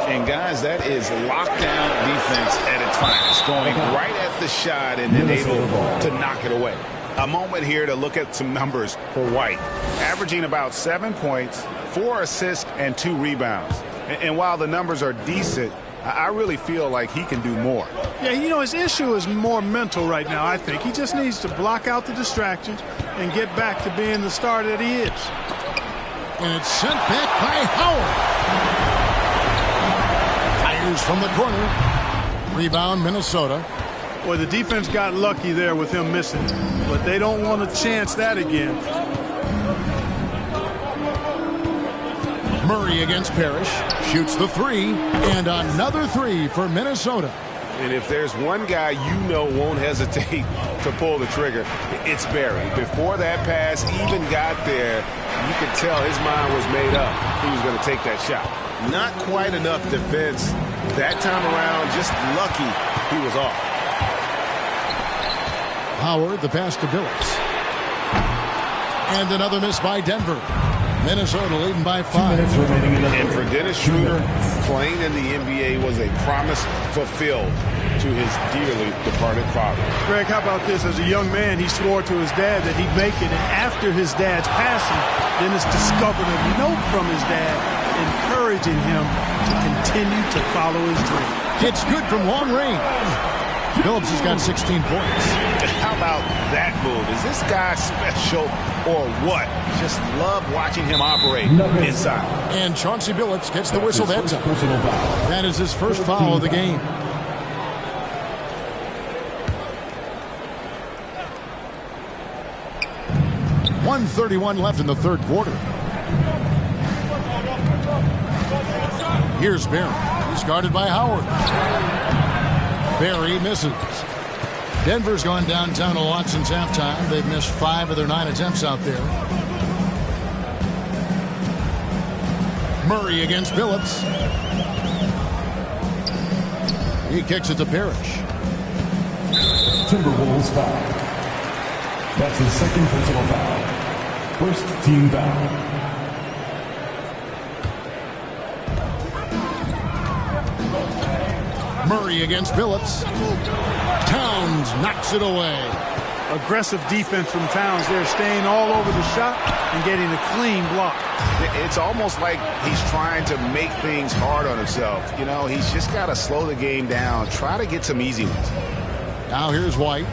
And guys, that is lockdown defense at its finest, going right at the shot and then able to knock it away. A moment here to look at some numbers for White. Averaging about 7 points, 4 assists, and 2 rebounds. And while the numbers are decent, I really feel like he can do more. Yeah, you know, his issue is more mental right now, I think. He just needs to block out the distractions and get back to being the star that he is. And it's sent back by Howard. Fires from the corner. Rebound, Minnesota. Boy, the defense got lucky there with him missing, but they don't want to chance that again. Murray against Parrish. Shoots the 3, and another 3 for Minnesota. And if there's one guy you know won't hesitate to pull the trigger, it's Barry. Before that pass even got there, you could tell his mind was made up. He was going to take that shot. Not quite enough defense that time around. Just lucky he was off. Howard, the pass to Billups. And another miss by Denver. Minnesota leading by 5. And for Dennis Schroeder, playing in the NBA was a promise fulfilled to his dearly departed father. Greg, how about this? As a young man, he swore to his dad that he'd make it, and after his dad's passing, Dennis discovered a note from his dad encouraging him to continue to follow his dream. It's good from long range. Phillips has got 16 points. How about that move? Is this guy special or what? Just love watching him operate inside. And Chauncey Billups gets the whistle that time. That is his first foul of the game. .131 left in the third quarter. Here's Barry. He's guarded by Howard. Barry misses. Denver's gone downtown a lot since halftime. They've missed 5 of their 9 attempts out there. Murray against Billups. He kicks it to Parrish. Timberwolves foul. That's his second personal foul. First team foul. Murray against Billups. Towns knocks it away. Aggressive defense from Towns there, staying all over the shot and getting a clean block. It's almost like he's trying to make things hard on himself. You know, he's just got to slow the game down, try to get some easy ones. Now here's White.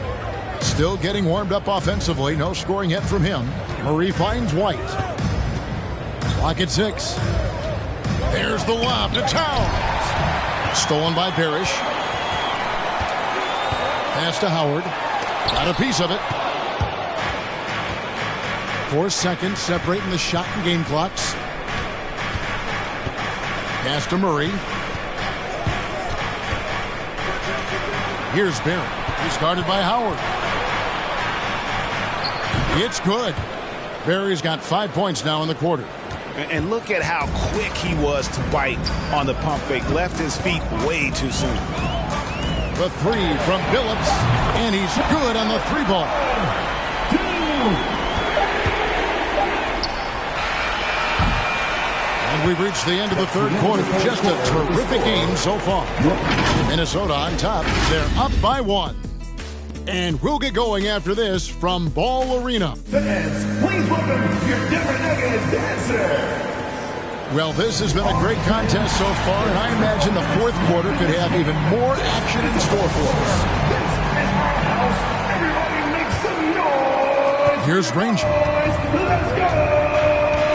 Still getting warmed up offensively. No scoring yet from him. Murray finds White. Clock at 6. There's the lob to Towns. Stolen by Parrish. Pass to Howard. Got a piece of it. 4 seconds separating the shot and game clocks. Pass to Murray. Here's Barry. He's guarded by Howard. It's good. Barry's got 5 points now in the quarter. And look at how quick he was to bite on the pump fake. Left his feet way too soon. The 3 from Billups, and he's good on the 3-ball. And we've reached the end of the third quarter. Just a terrific game so far. Minnesota on top. They're up by 1. And we'll get going after this from Ball Arena. Fans, please welcome your Denver Nuggets dancer. Well, this has been a great contest so far, and I imagine the fourth quarter could have even more action in store for us. This is our house. Everybody make some noise. Here's Granger. Let's go.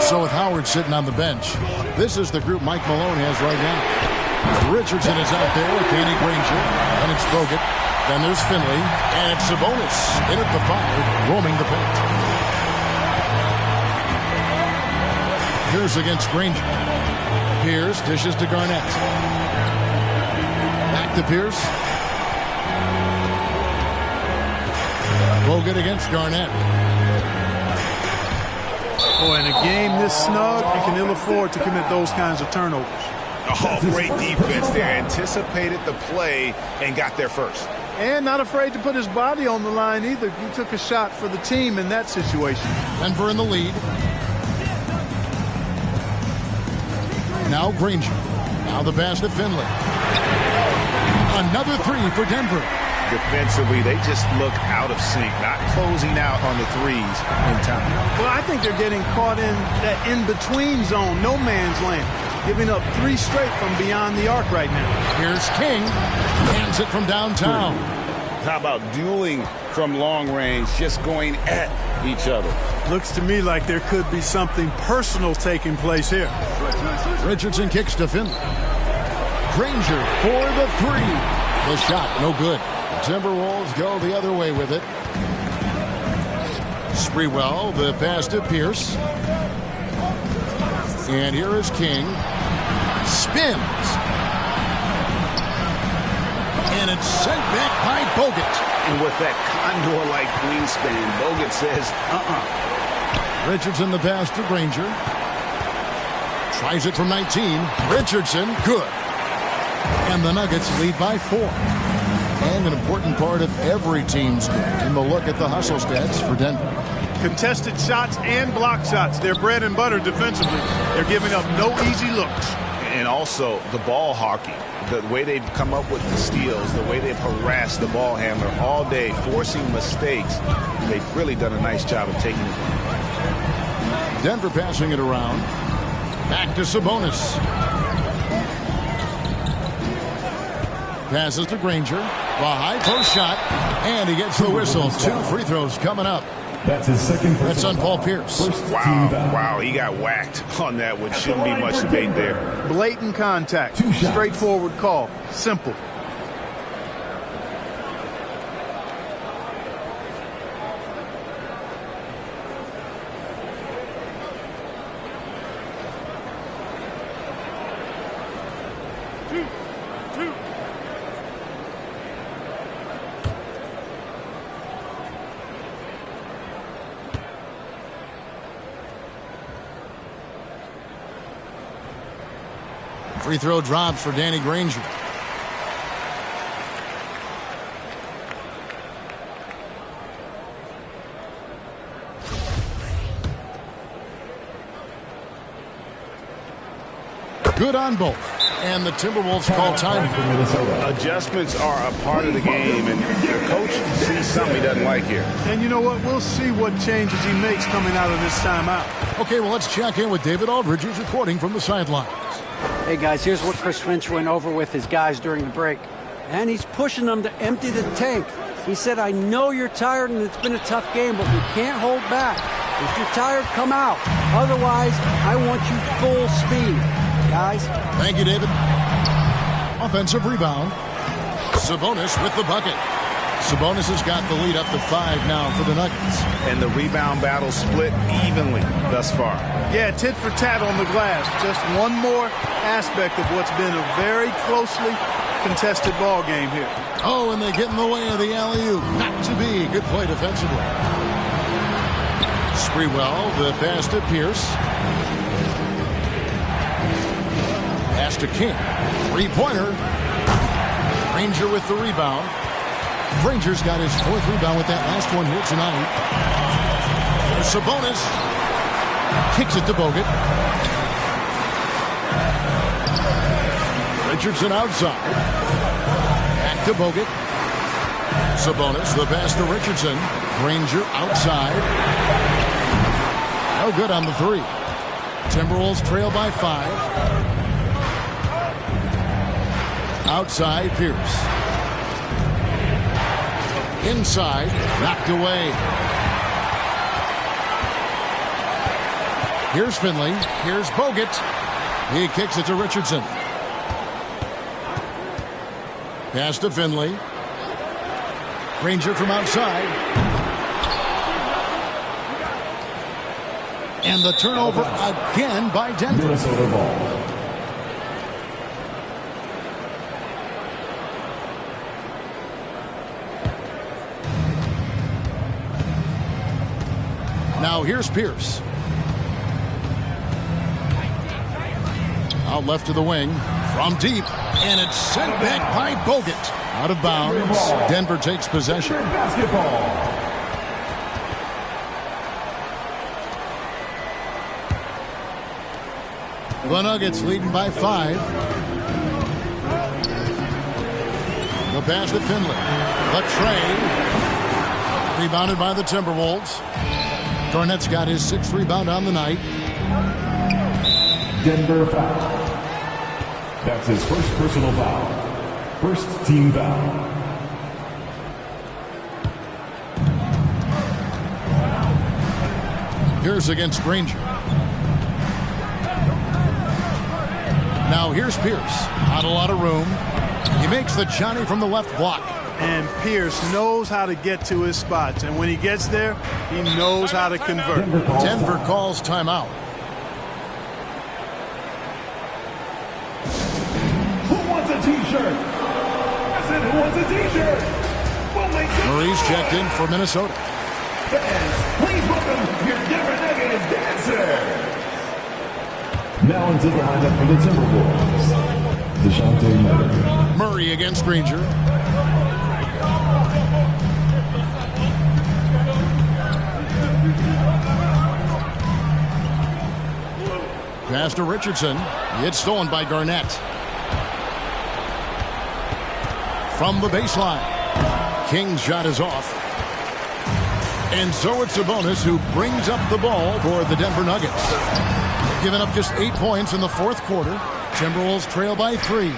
So with Howard sitting on the bench, this is the group Mike Malone has right now. Richardson is out there with Danny Granger, and it's Bogut. Then there's Finley, and it's Sabonis in at the 5, roaming the paint. Here's against Granger. Pierce dishes to Garnett. Back to Pierce. Bogut against Garnett. Boy, in a game this snug, you can ill afford to commit those kinds of turnovers. Oh, great defense there. Anticipated the play and got there first. And not afraid to put his body on the line either. He took a shot for the team in that situation. Denver in the lead. Now Granger. Now the pass to Finley. Another 3 for Denver. Defensively, they just look out of sync, not closing out on the threes in time. Well, I think they're getting caught in that in-between zone, no man's land, giving up 3 straight from beyond the arc right now. Here's King. Hands it from downtown. How about dueling from long range, just going at each other? Looks to me like there could be something personal taking place here. Richardson kicks to Finley. Granger for the 3. The shot, no good. The Timberwolves go the other way with it. Sprewell, the pass to Pierce. And here is King. Spins. And it's sent back by Bogut. And with that condor-like wingspan, Bogut says, Richardson the pass to Granger. Tries it from 19. Richardson, good. And the Nuggets lead by 4. And an important part of every team's game. And we'll look at the hustle stats for Denver. Contested shots and block shots. They're bread and butter defensively. They're giving up no easy looks. And also the ball hawking, the way they've come up with the steals, the way they've harassed the ball handler all day, forcing mistakes. They've really done a nice job of taking it. Denver passing it around. Back to Sabonis. Passes to Granger. The high post shot. And he gets the whistle. 2 free throws coming up. That's his second. That's on Paul Pierce. Wow, he got whacked on that one. Shouldn't be much debate there. Blatant contact. Straightforward call. Simple. Free throw drops for Danny Granger. Good on both. And the Timberwolves call time. Adjustments are a part of the game, and the coach sees something he doesn't like here. And you know what? We'll see what changes he makes coming out of this timeout. Okay, well, let's check in with David Aldridge, who's reporting from the sidelines. Hey, guys, here's what Chris Finch went over with his guys during the break. And he's pushing them to empty the tank. He said, I know you're tired and it's been a tough game, but we can't hold back. If you're tired, come out. Otherwise, I want you full speed. Guys. Thank you, David. Offensive rebound. Sabonis with the bucket. Sabonis has got the lead up to 5 now for the Nuggets. And the rebound battle split evenly thus far. Yeah, tit for tat on the glass. Just one more aspect of what's been a very closely contested ball game here. Oh, and they get in the way of the alley-oop. Not to be. Good play defensively. Sprewell, the pass to Pierce. Pass to King. Three-pointer. Granger with the rebound. Granger's got his 4th rebound with that last one here tonight. There's Sabonis. Kicks it to Bogut. Richardson outside. Back to Bogut. Sabonis, the pass to Richardson. Granger outside. No good on the 3. Timberwolves trail by 5. Outside, Pierce. Inside, knocked away. Here's Finley. Here's Bogut. He kicks it to Richardson. Pass to Finley. Granger from outside. And the turnover again by Denver. Minnesota ball. Now here's Pierce. Out left to the wing. From deep. And it's sent back by Bogut. Out of bounds. Denver takes possession. Basketball. The Nuggets leading by 5. The pass to Finley. The tray. Rebounded by the Timberwolves. Garnett's got his 6th rebound on the night. Denver foul. That's his first personal foul. First team foul. Here's against Granger. Now here's Pierce. Not a lot of room. He makes the Johnny from the left block. And Pierce knows how to get to his spots. And when he gets there, he knows how to convert. Denver calls timeout. Who wants a t-shirt? I said who wants a t-shirt? We'll make Murray's checked in for Minnesota. Fans, please welcome your Denver Nuggets dancer. Now into the lineup for the Timberwolves. DeJounte Murray. Murray against Granger. Pass to Richardson. It's stolen by Garnett. From the baseline. King's shot is off. And so it's Sabonis who brings up the ball for the Denver Nuggets. Giving up just 8 points in the fourth quarter. Timberwolves trail by 3.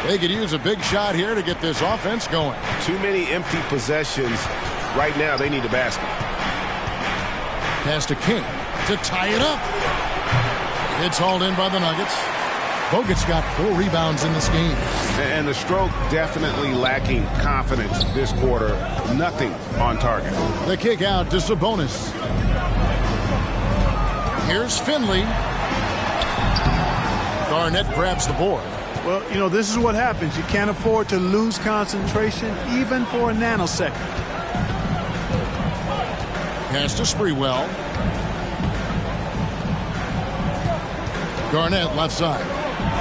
They could use a big shot here to get this offense going. Too many empty possessions. Right now, they need a basket. Pass to King to tie it up. It's hauled in by the Nuggets. Bogut's got 4 rebounds in this game. And the stroke definitely lacking confidence this quarter. Nothing on target. The kick out to Sabonis. Here's Finley. Garnett grabs the board. Well, you know, this is what happens. You can't afford to lose concentration even for a nanosecond. Pass to Sprewell. Garnett left side.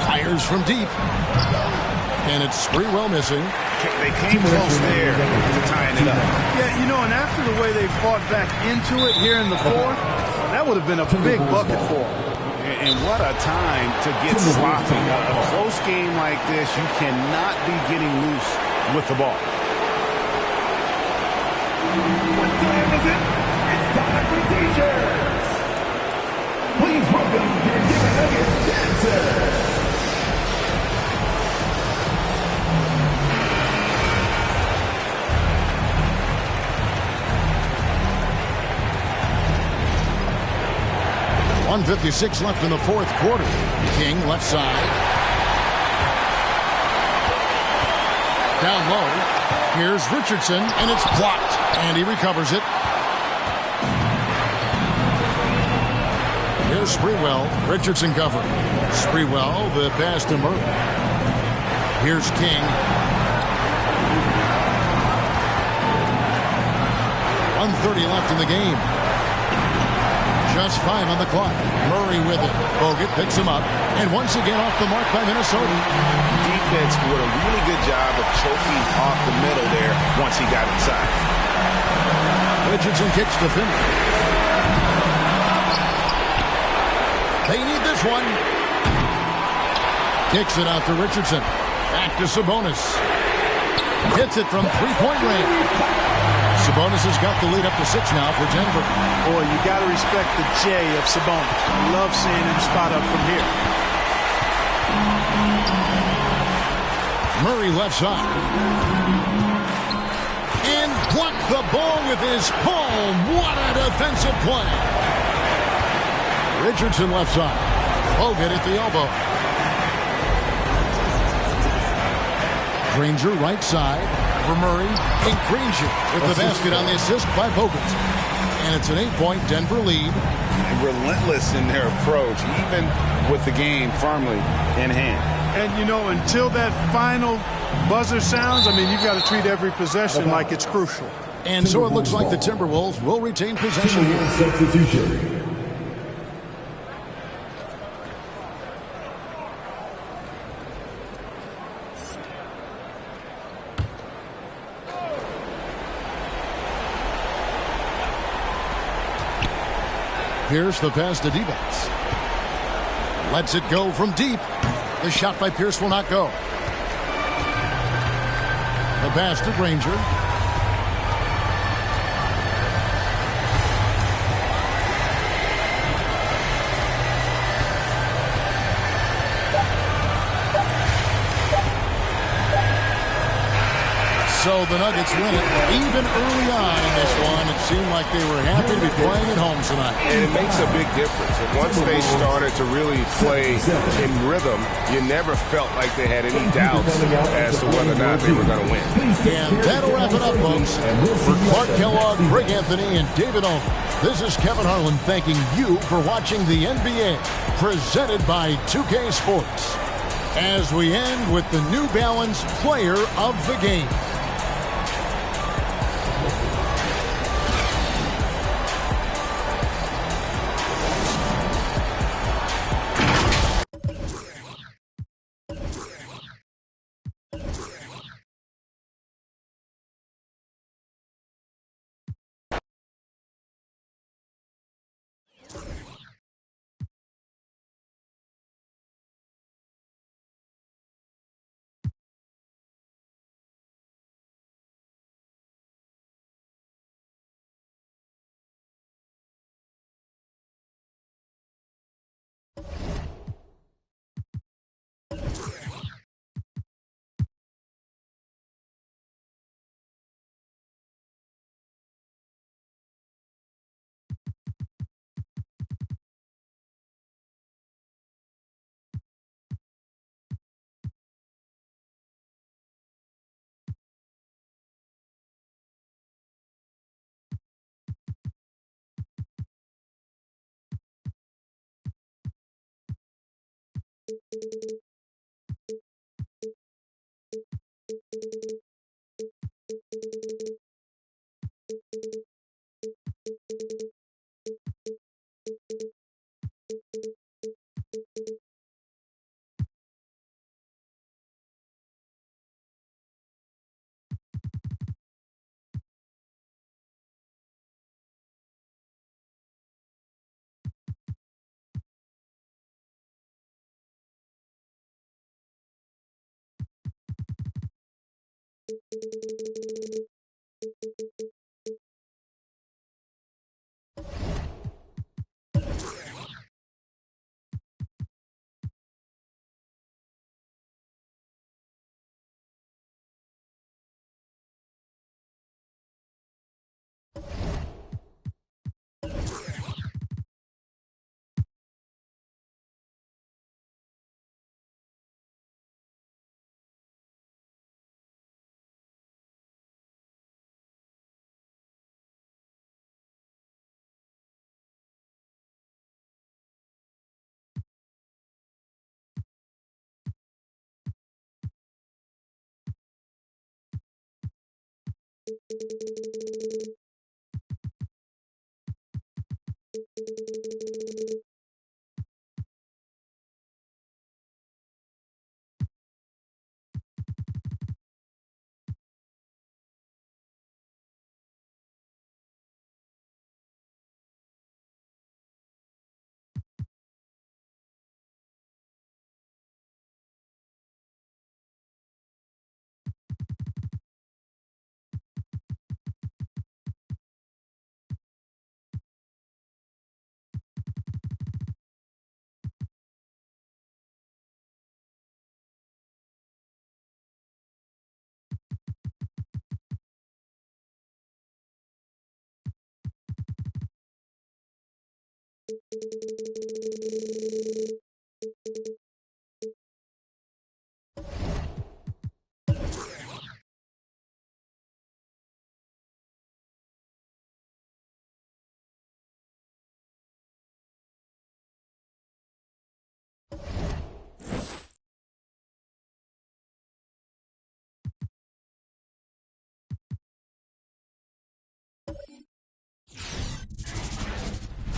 Fires from deep. And it's Sprewell missing. They came close there to tying it up. Yeah, you know, and after the way they fought back into it here in the fourth, that would have been a big bucket for them. And what a time to get sloppy. A close game like this, you cannot be getting loose with the ball. What time is it? It's time for t-shirts. Please welcome your Denver Nuggets dancers. .156 left in the fourth quarter. King left side. Down low. Here's Richardson, and it's blocked. And he recovers it. Here's Sprewell. Richardson covered. Sprewell, the pass to Murray. Here's King. 1:30 left in the game. Just 5 on the clock. Murray with it. Bogut picks him up. And once again off the mark by Minnesota. Defense did a really good job of choking off the middle there once he got inside. Richardson kicks to Finley. They need this one. Kicks it out to Richardson. Back to Sabonis. Hits it from three-point range. Sabonis has got the lead up to 6 now for Denver. Boy, you got to respect the J of Sabonis. I love seeing him spot up from here. Murray left side. And blocked the ball with his palm. What a defensive play. Richardson left side. Bogut at the elbow. Granger right side for Murray. And Granger with the basket on the assist by Bogut. And it's an 8-point Denver lead. Relentless in their approach, even with the game firmly in hand. And, you know, until that final buzzer sounds, I mean, you've got to treat every possession like it's crucial. And so it looks like the Timberwolves will retain possession here. Substitution. Pierce the pass to Divac. Lets it go from deep. The shot by Pierce will not go. The pass to Granger. So the Nuggets win it. Even early on in this one, it seemed like they were happy to be playing at home tonight. And it makes a big difference. And once they started to really play in rhythm, you never felt like they had any doubts as to whether or not they were going to win. And that'll wrap it up, folks. For Clark Kellogg, Greg Anthony, and David Owen, this is Kevin Harlan thanking you for watching the NBA, presented by 2K Sports. As we end with the New Balance Player of the Game.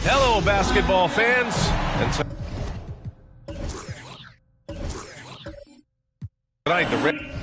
Hello, basketball fans. And tonight, the Red.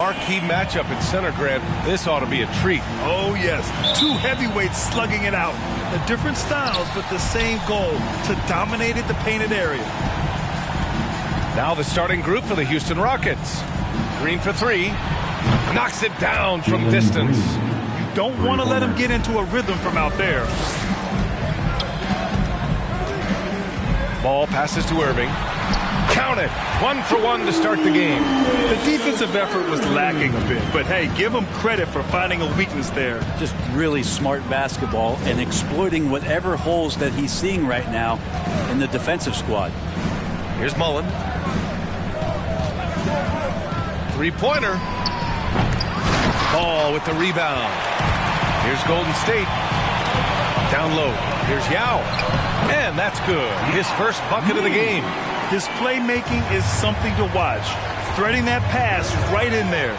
Marquee matchup at center, Grant. This ought to be a treat. Oh, yes. Two heavyweights slugging it out. The different styles, but the same goal, to dominate the painted area. Now the starting group for the Houston Rockets. Green for three. Knocks it down from distance. You don't want to let him get into a rhythm from out there. Ball passes to Irving. Count it. 1 for 1 to start the game. The defensive effort was lacking a bit, but hey, give him credit for finding a weakness there. Just really smart basketball and exploiting whatever holes that he's seeing right now in the defensive squad. Here's Mullen. Three-pointer. Ball with the rebound. Here's Golden State. Down low. Here's Yao. And that's good. His first bucket of the game. His playmaking is something to watch. Threading that pass right in there.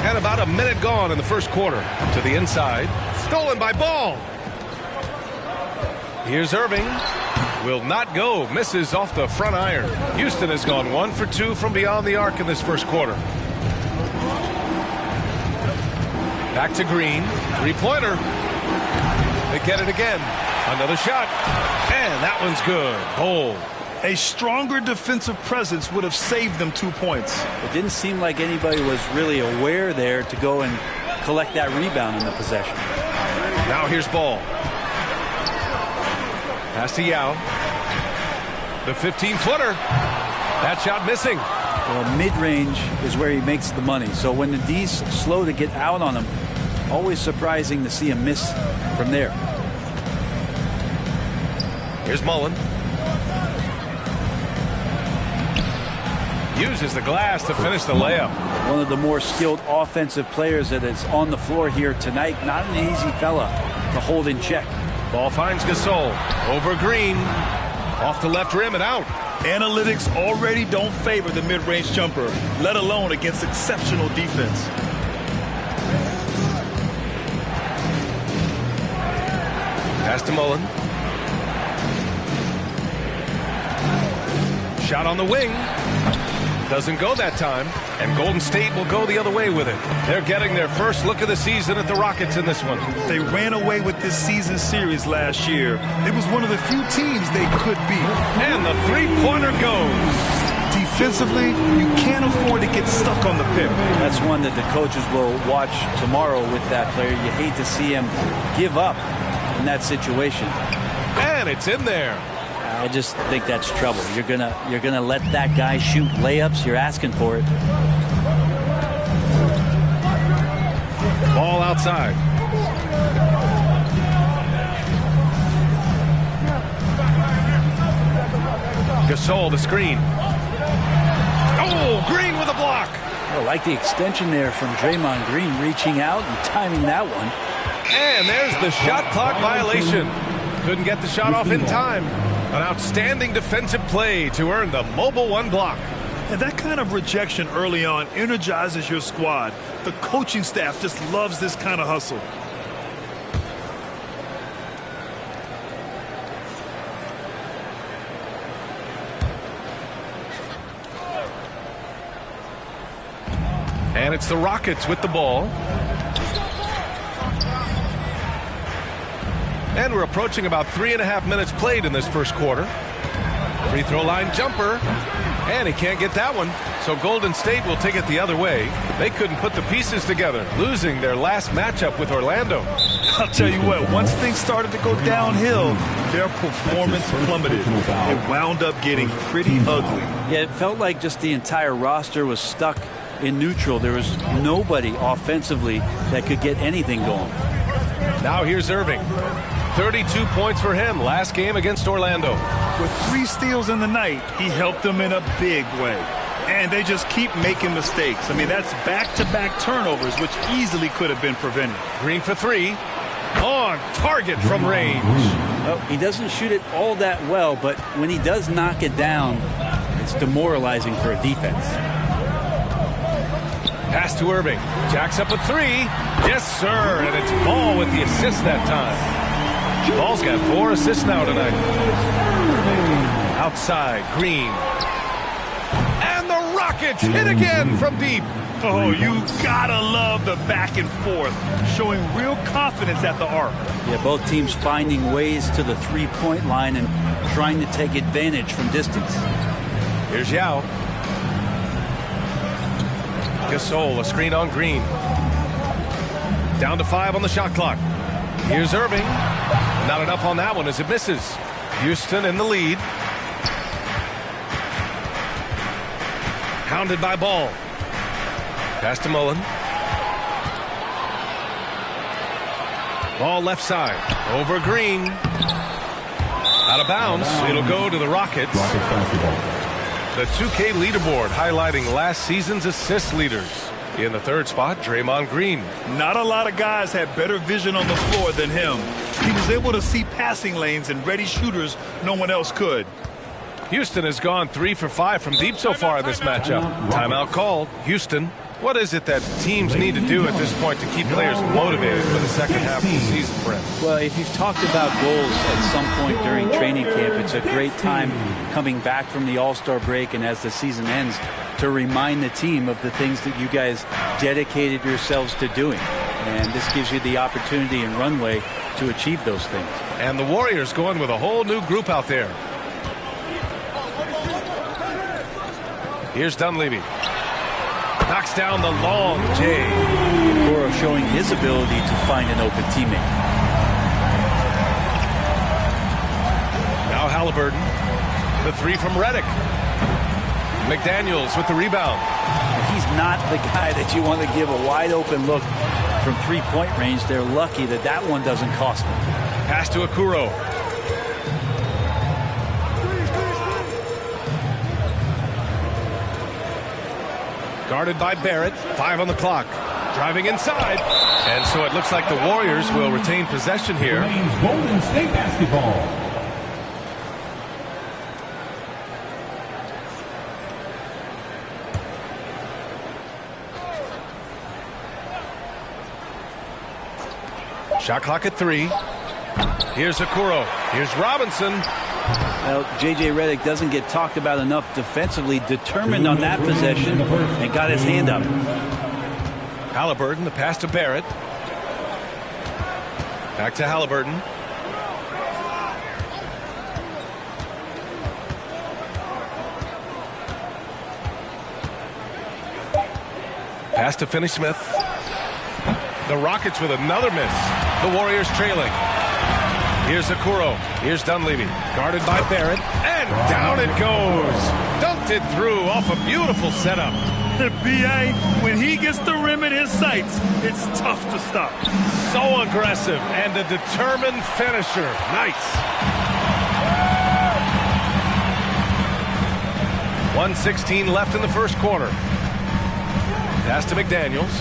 And about a minute gone in the first quarter. To the inside. Stolen by Ball. Here's Irving. Will not go. Misses off the front iron. Houston has gone 1 for 2 from beyond the arc in this first quarter. Back to Green. Three-pointer. They get it again. Another shot. And that one's good. Bold. A stronger defensive presence would have saved them 2 points. It didn't seem like anybody was really aware there to go and collect that rebound in the possession. Now here's Ball. Pass to Yao. The 15-footer. That shot missing. Well, mid-range is where he makes the money. So when the D's slow to get out on him, always surprising to see him miss from there. Here's Mullen. Uses the glass to finish the layup. One of the more skilled offensive players that is on the floor here tonight. Not an easy fella to hold in check. Ball finds Gasol. Over Green. Off the left rim and out. Analytics already don't favor the mid-range jumper, let alone against exceptional defense. Pass to Mullen. Shot on the wing. Doesn't go that time, and Golden State will go the other way with it. They're getting their first look of the season at the Rockets in this one. They ran away with this season series last year. It was one of the few teams they could beat. And the three-pointer goes. Defensively, you can't afford to get stuck on the pick. That's one that the coaches will watch tomorrow with that player. You hate to see him give up in that situation. And it's in there. I just think that's trouble. You're gonna let that guy shoot layups. You're asking for it. Ball outside. Gasol the screen. Oh, Green with a block. I like the extension there from Draymond Green, reaching out and timing that one. And there's the shot clock violation. Couldn't get the shot off in time. An outstanding defensive play to earn the mobile one block. And that kind of rejection early on energizes your squad. The coaching staff just loves this kind of hustle. And it's the Rockets with the ball. And we're approaching about 3.5 minutes played in this first quarter. Free throw line jumper. And he can't get that one. So Golden State will take it the other way. They couldn't put the pieces together, losing their last matchup with Orlando. I'll tell you what, once things started to go downhill, their performance plummeted. It wound up getting pretty ugly. Yeah, it felt like just the entire roster was stuck in neutral. There was nobody offensively that could get anything going. Now here's Irving. 32 points for him last game against Orlando. With 3 steals in the night, he helped them in a big way. And they just keep making mistakes. I mean, that's back-to-back turnovers, which easily could have been prevented. Green for 3. On target from range. Well, he doesn't shoot it all that well, but when he does knock it down, it's demoralizing for a defense. Pass to Irving. Jacks up a 3. Yes, sir. And it's Ball with the assist that time. Ball's got 4 assists now tonight. Outside, Green. And the Rockets hit again from deep. Oh, you gotta love the back and forth, showing real confidence at the arc. Yeah, both teams finding ways to the three-point line and trying to take advantage from distance. Here's Yao. Gasol, a screen on Green. Down to 5 on the shot clock. Here's Irving. Not enough on that one as it misses. Houston in the lead. Hounded by Ball. Pass to Mullen. Ball left side. Over Green. Out of bounds. It'll go to the Rockets. The 2K leaderboard highlighting last season's assist leaders. In the third spot, Draymond Green. Not a lot of guys had better vision on the floor than him. He was able to see passing lanes and ready shooters no one else could. Houston has gone 3 for 5 from deep so far in this matchup. Timeout called. Houston, what is it that teams need to do at this point to keep players motivated for the second half of the season, Brent? Well, if you've talked about goals at some point during training camp, it's a great time coming back from the All-Star break and as the season ends to remind the team of the things that you guys dedicated yourselves to doing. And this gives you the opportunity and runway to achieve those things. And the Warriors going with a whole new group out there. Here's Dunleavy. Knocks down the long J. Okoro showing his ability to find an open teammate. Now Halliburton. The three from Redick. McDaniels with the rebound. He's not the guy that you want to give a wide open look from three-point range. They're lucky that that one doesn't cost them. Pass to Okoro. Guarded by Barrett. 5 on the clock. Driving inside. And so it looks like the Warriors will retain possession here. Golden State basketball. Shot clock at 3. Here's Okoro. Here's Robinson. Well, J.J. Redick doesn't get talked about enough defensively, determined on that possession, and got his hand up. Halliburton, the pass to Barrett. Back to Halliburton. Pass to Finney-Smith. The Rockets with another miss. The Warriors trailing. Here's Okoro. Here's Dunleavy. Guarded by Barrett. And down it goes. Dunked it through off a beautiful setup. The B.A., when he gets the rim in his sights, it's tough to stop. So aggressive and a determined finisher. Nice. 1:16 left in the first quarter. Pass to McDaniels.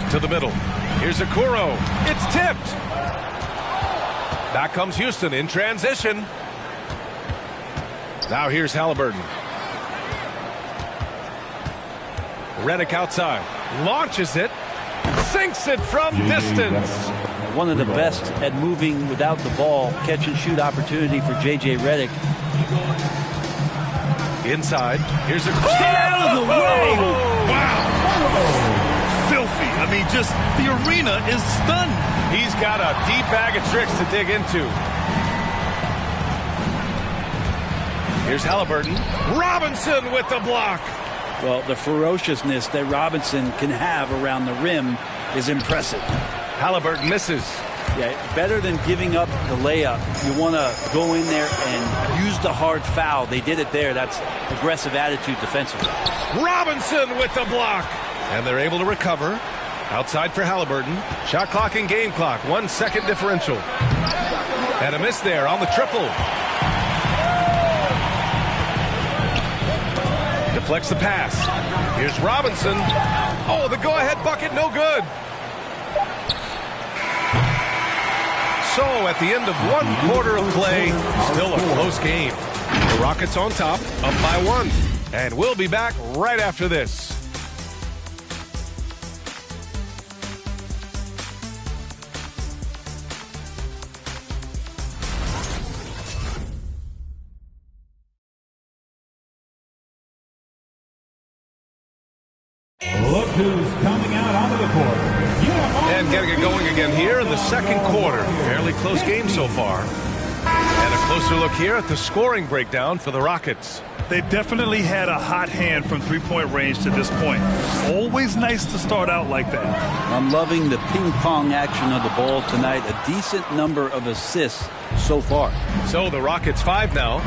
To the middle. Here's Okoro. It's tipped. Back comes Houston in transition. Now here's Halliburton. Redick outside. Launches it. Sinks it from distance. One of the best at moving without the ball. Catch and shoot opportunity for J.J. Redick. Inside. Here's a... Get out of the way! Wow! Filthy. I mean, just the arena is stunned. He's got a deep bag of tricks to dig into. Here's Halliburton. Robinson with the block. Well, the ferociousness that Robinson can have around the rim is impressive. Halliburton misses. Yeah, better than giving up the layup. You want to go in there and use the hard foul. They did it there. That's aggressive attitude defensively. Robinson with the block. And they're able to recover. Outside for Halliburton. Shot clock and game clock. 1 second differential. And a miss there on the triple. Deflects the pass. Here's Robinson. Oh, the go-ahead bucket, no good. So at the end of 1 quarter of play, still a close game. The Rockets on top, up by 1. And we'll be back right after this. Look who's coming out onto the court. And getting it going again here in the second quarter. Fairly close game so far. And a closer look here at the scoring breakdown for the Rockets. They definitely had a hot hand from three-point range to this point. Always nice to start out like that. I'm loving the ping-pong action of the ball tonight. A decent number of assists so far. So the Rockets 5 now.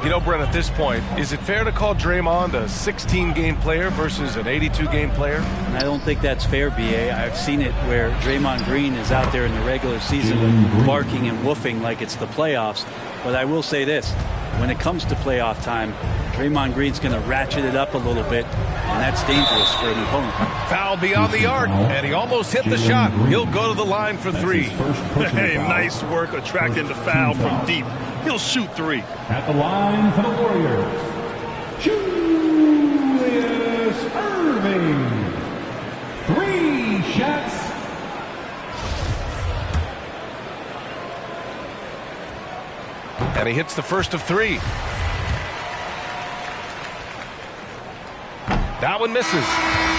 You know, Brent, at this point, is it fair to call Draymond a 16-game player versus an 82-game player? I don't think that's fair, B.A. I've seen it where Draymond Green is out there in the regular season barking and woofing like it's the playoffs. But I will say this. When it comes to playoff time, Draymond Green's going to ratchet it up a little bit, and that's dangerous for an opponent. Foul beyond the arc, and he almost hit the shot. He'll go to the line for 3. Hey, nice work attracting the foul from deep. He'll shoot 3. At the line for the Warriors, Julius Irving. 3 shots. And he hits the first of 3. That one misses.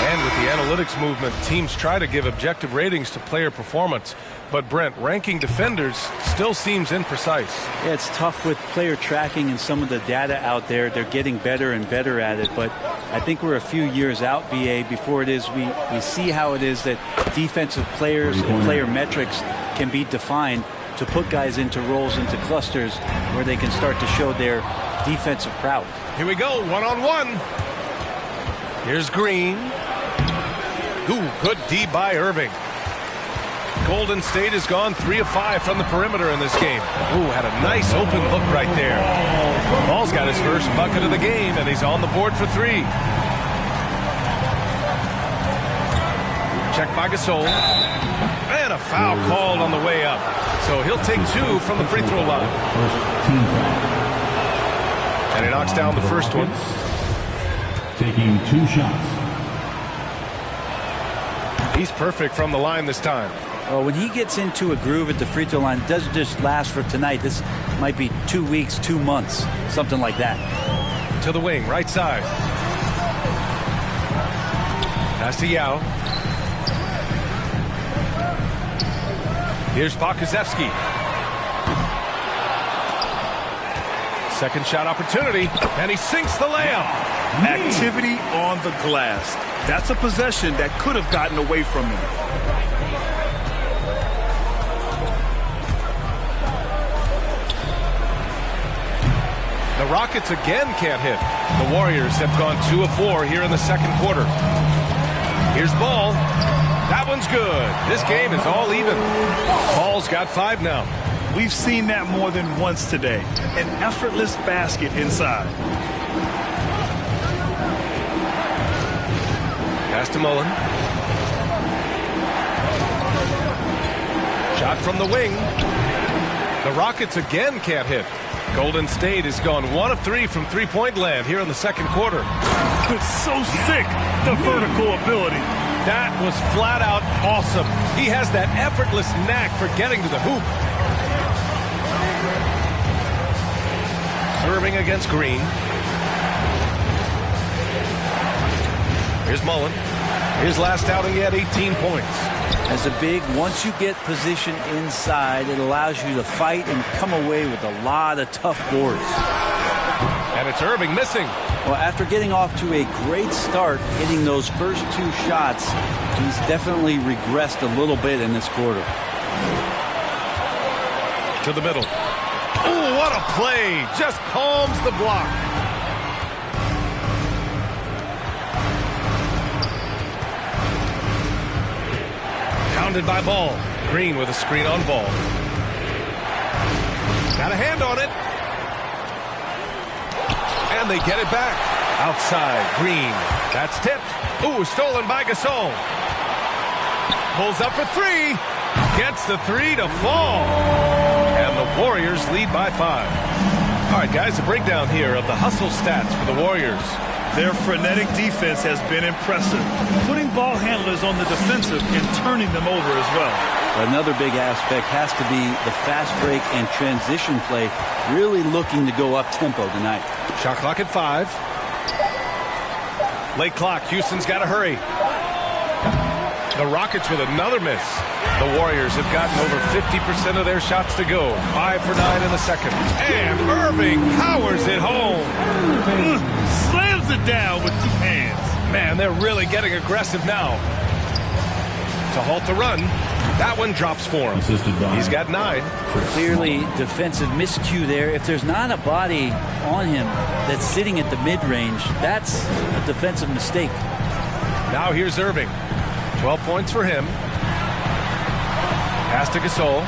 And with the analytics movement, teams try to give objective ratings to player performance. But Brent, ranking defenders still seems imprecise. Yeah, it's tough with player tracking and some of the data out there. They're getting better and better at it. But I think we're a few years out, BA, before it is we see how it is that defensive players and player metrics can be defined to put guys into roles, into clusters where they can start to show their defensive prowess. Here we go, one-on-one. Here's Green. Ooh, good D by Irving. Golden State has gone 3 of 5 from the perimeter in this game. Ooh, had a nice open look right there. Ball's got his first bucket of the game, and he's on the board for 3. Check by Gasol. And a foul called on the way up. So he'll take 2 from the free throw line. And he knocks down the first one. Taking 2 shots. He's perfect from the line this time. Well, when he gets into a groove at the free throw line, it doesn't just last for tonight. This might be 2 weeks, 2 months, something like that. To the wing, right side. Pass to Yao. Here's Pokusevski. Second shot opportunity, and he sinks the layup. Activity on the glass. That's a possession that could have gotten away from him. The Rockets again can't hit. The Warriors have gone 2 of 4 here in the second quarter. Here's Ball. That one's good. This game is all even. Ball's got 5 now. We've seen that more than once today. An effortless basket inside. Pass to Mullen. Shot from the wing. The Rockets again can't hit. Golden State has gone 1 of 3 from three-point land here in the second quarter. It's so sick, the vertical ability. That was flat out awesome. He has that effortless knack for getting to the hoop. Serving against Green. Here's Mullen. His last outing, he had 18 points. As a big, once you get position inside, it allows you to fight and come away with a lot of tough boards. And it's Irving missing. Well, after getting off to a great start, hitting those first 2 shots, he's definitely regressed a little bit in this quarter. To the middle. Oh, what a play. Just palms the block. Pounded by Ball. Green with a screen on Ball. Got a hand on it. And they get it back. Outside, Green. That's tipped. Ooh, stolen by Gasol. Pulls up for 3. Gets the 3 to fall. And the Warriors lead by 5. All right, guys, a breakdown here of the hustle stats for the Warriors. Their frenetic defense has been impressive, putting ball handlers on the defensive and turning them over as well. Another big aspect has to be the fast break and transition play, really looking to go up-tempo tonight. Shot clock at 5. Late clock. Houston's got to hurry. The Rockets with another miss. The Warriors have gotten over 50% of their shots to go. 5 for 9 in the second. And Irving powers it home. Slams it down with 2 hands. Man, they're really getting aggressive now. To halt the run. That one drops for him. He's got 9. Clearly defensive miscue there. If there's not a body on him that's sitting at the mid-range, that's a defensive mistake. Now here's Irving. 12 points for him. Pass to Gasol.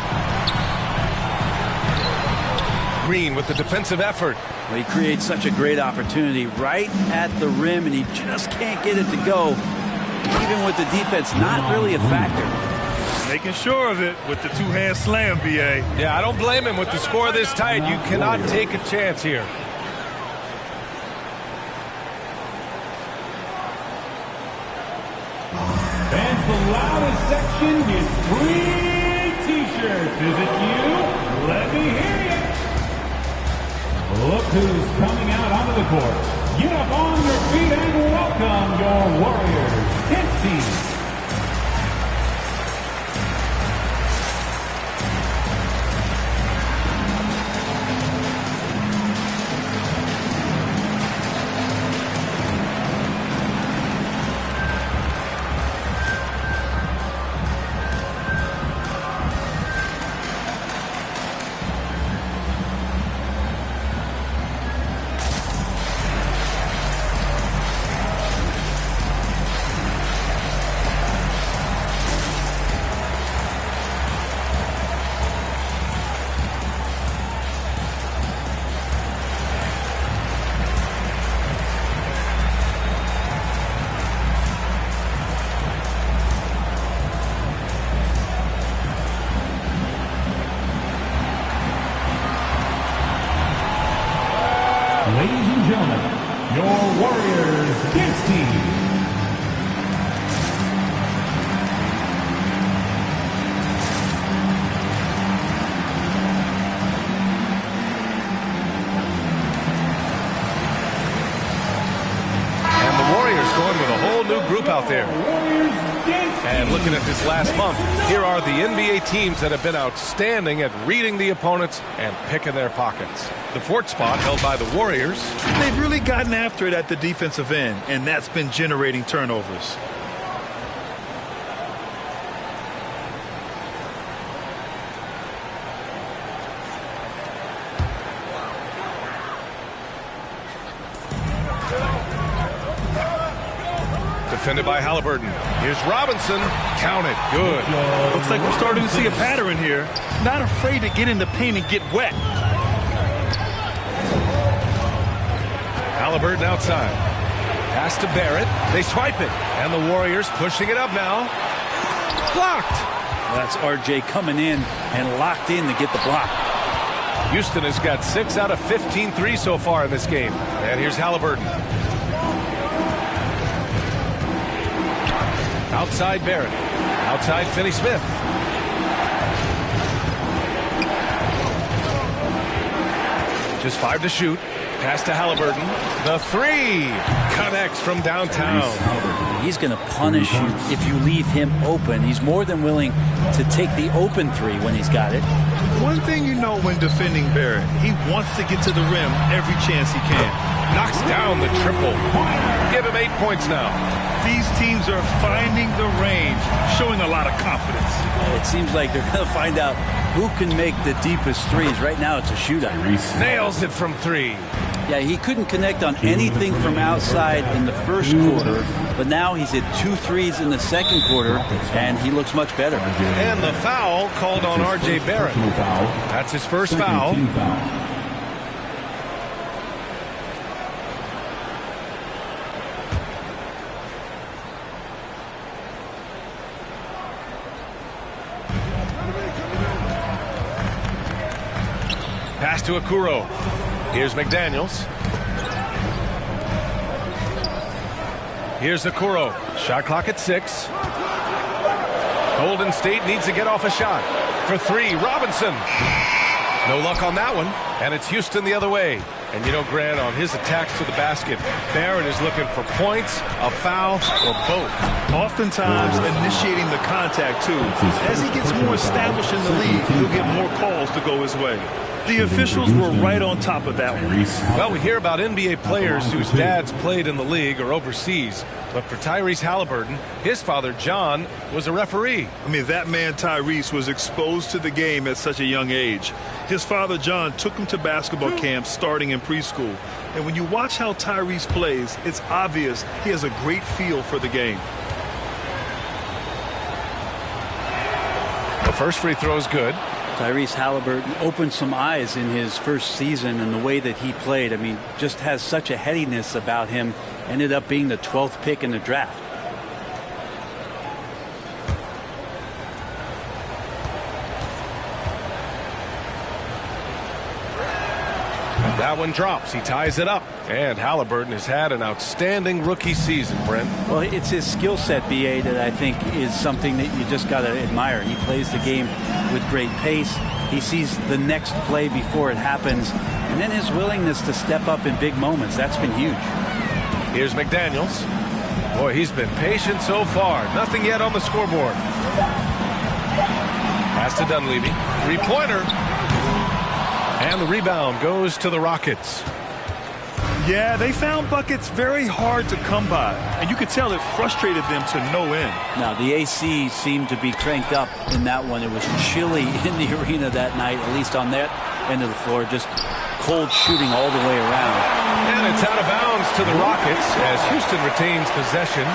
Green with the defensive effort. Well, he creates such a great opportunity right at the rim, and he just can't get it to go. Even with the defense not really a factor. Making sure of it with the 2-hand slam, BA. Yeah, I don't blame him with the score this tight. You cannot take a chance here. Fans, the loudest section is free t-shirts. Is it you? Let me hear you. Look who's coming out onto the court. Get up on your feet and welcome your Warriors 10 team. Ladies and gentlemen, your Warriors kids team. And the Warriors going with a whole new group out there. And looking at this last month, here are the NBA teams that have been outstanding at reading the opponents and picking their pockets. The fourth spot held by the Warriors. They've really gotten after it at the defensive end, and that's been generating turnovers. Defended by Halliburton. Here's Robinson. Count it. Good. Looks like we're starting to see a pattern here. Not afraid to get in the paint and get wet. Halliburton outside. Pass to Barrett. They swipe it. And the Warriors pushing it up now. Blocked. That's RJ coming in and locked in to get the block. Houston has got 6 out of 15 threes so far in this game. And here's Halliburton. Outside Barrett. Outside Finney-Smith. Just 5 to shoot. Pass to Halliburton. The 3 connects from downtown. He's going to punish you if you leave him open. He's more than willing to take the open 3 when he's got it. One thing you know when defending Barrett, he wants to get to the rim every chance he can. Knocks down the triple. Give him 8 points now. These teams are finding the range, showing a lot of confidence. It seems like they're going to find out who can make the deepest threes. Right now it's a shootout. Nails it from 3. Yeah, he couldn't connect on anything from outside in the first quarter, but now he's hit 2 threes in the second quarter, and he looks much better. And the foul called on R.J. Barrett. That's his first foul. Pass to Okoro. Here's McDaniels. Here's Okoro. Shot clock at 6. Golden State needs to get off a shot. For 3, Robinson. No luck on that one. And it's Houston the other way. And you know, Grant, on his attacks to the basket, Barrett is looking for points, a foul, or both. Oftentimes initiating the contact, too. As he gets more established in the league, he'll get more calls to go his way. The officials were right on top of that one. Well, we hear about NBA players whose dads played in the league or overseas. But for Tyrese Halliburton, his father, John, was a referee. I mean, that man, Tyrese, was exposed to the game at such a young age. His father, John, took him to basketball camps starting in preschool. And when you watch how Tyrese plays, it's obvious he has a great feel for the game. The first free throw is good. Tyrese Halliburton opened some eyes in his first season, and the way that he played, I mean, just has such a headiness about him. Ended up being the 12th pick in the draft. That one drops. He ties it up. And Halliburton has had an outstanding rookie season, Brent. Well, it's his skill set, B.A., that I think is something that you just got to admire. He plays the game with great pace. He sees the next play before it happens. And then his willingness to step up in big moments. That's been huge. Here's McDaniels. Boy, he's been patient so far. Nothing yet on the scoreboard. Pass to Dunleavy. Three-pointer. And the rebound goes to the Rockets. Yeah, they found buckets very hard to come by. And you could tell it frustrated them to no end. Now, the AC seemed to be cranked up in that one. It was chilly in the arena that night, at least on that end of the floor. Just cold shooting all the way around. And it's out of bounds to the Rockets as Houston retains possession.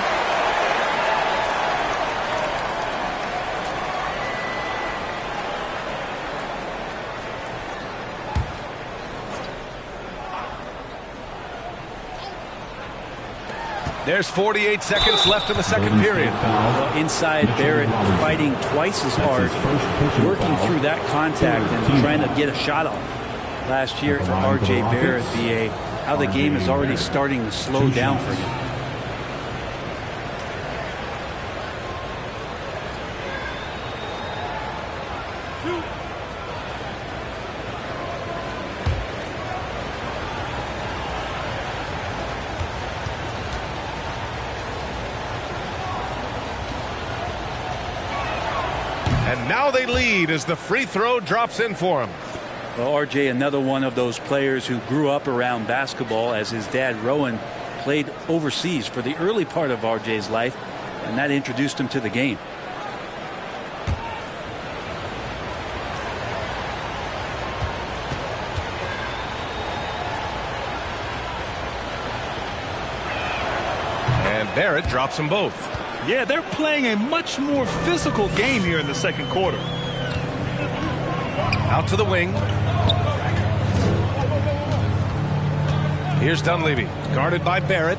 There's 48 seconds left in the second period. Well, inside, Barrett fighting twice as hard, working through that contact and trying to get a shot off. Last year, R.J. Barrett, B.A., how the game is already starting to slow down for him. And now they lead as the free throw drops in for him. Well, RJ, another one of those players who grew up around basketball, as his dad, Rowan, played overseas for the early part of RJ's life, and that introduced him to the game. And Barrett drops them both. Yeah, they're playing a much more physical game here in the second quarter. Out to the wing. Here's Dunleavy, guarded by Barrett.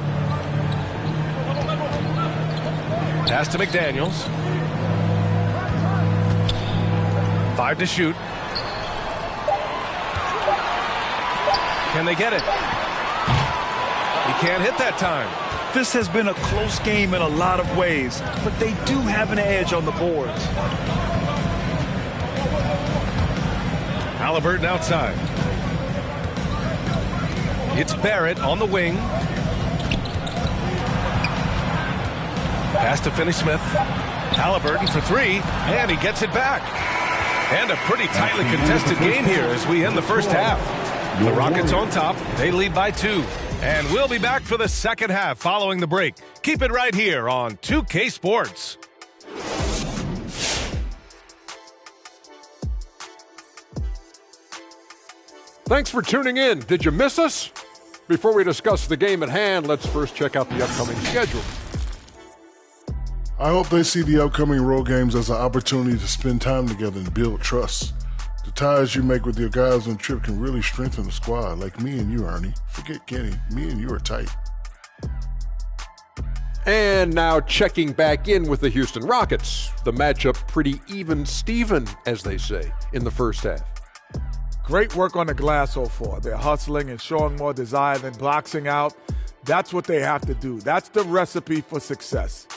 Pass to McDaniels. 5 to shoot. Can they get it? He can't hit that time. This has been a close game in a lot of ways, but they do have an edge on the boards. Halliburton outside. It's Barrett on the wing. Pass to Finney-Smith. Halliburton for three, and he gets it back. And a pretty tightly contested game here as we end the first half. The Rockets on top. They lead by 2. And we'll be back for the second half following the break. Keep it right here on 2K Sports. Thanks for tuning in. Did you miss us? Before we discuss the game at hand, let's first check out the upcoming schedule. I hope they see the upcoming road games as an opportunity to spend time together and build trust. The ties you make with your guys on the trip can really strengthen the squad, like me and you, Ernie. Forget Kenny. Me and you are tight. And now checking back in with the Houston Rockets. The matchup pretty even Steven, as they say, in the first half. Great work on the glass so far. They're hustling and showing more desire than boxing out. That's what they have to do. That's the recipe for success.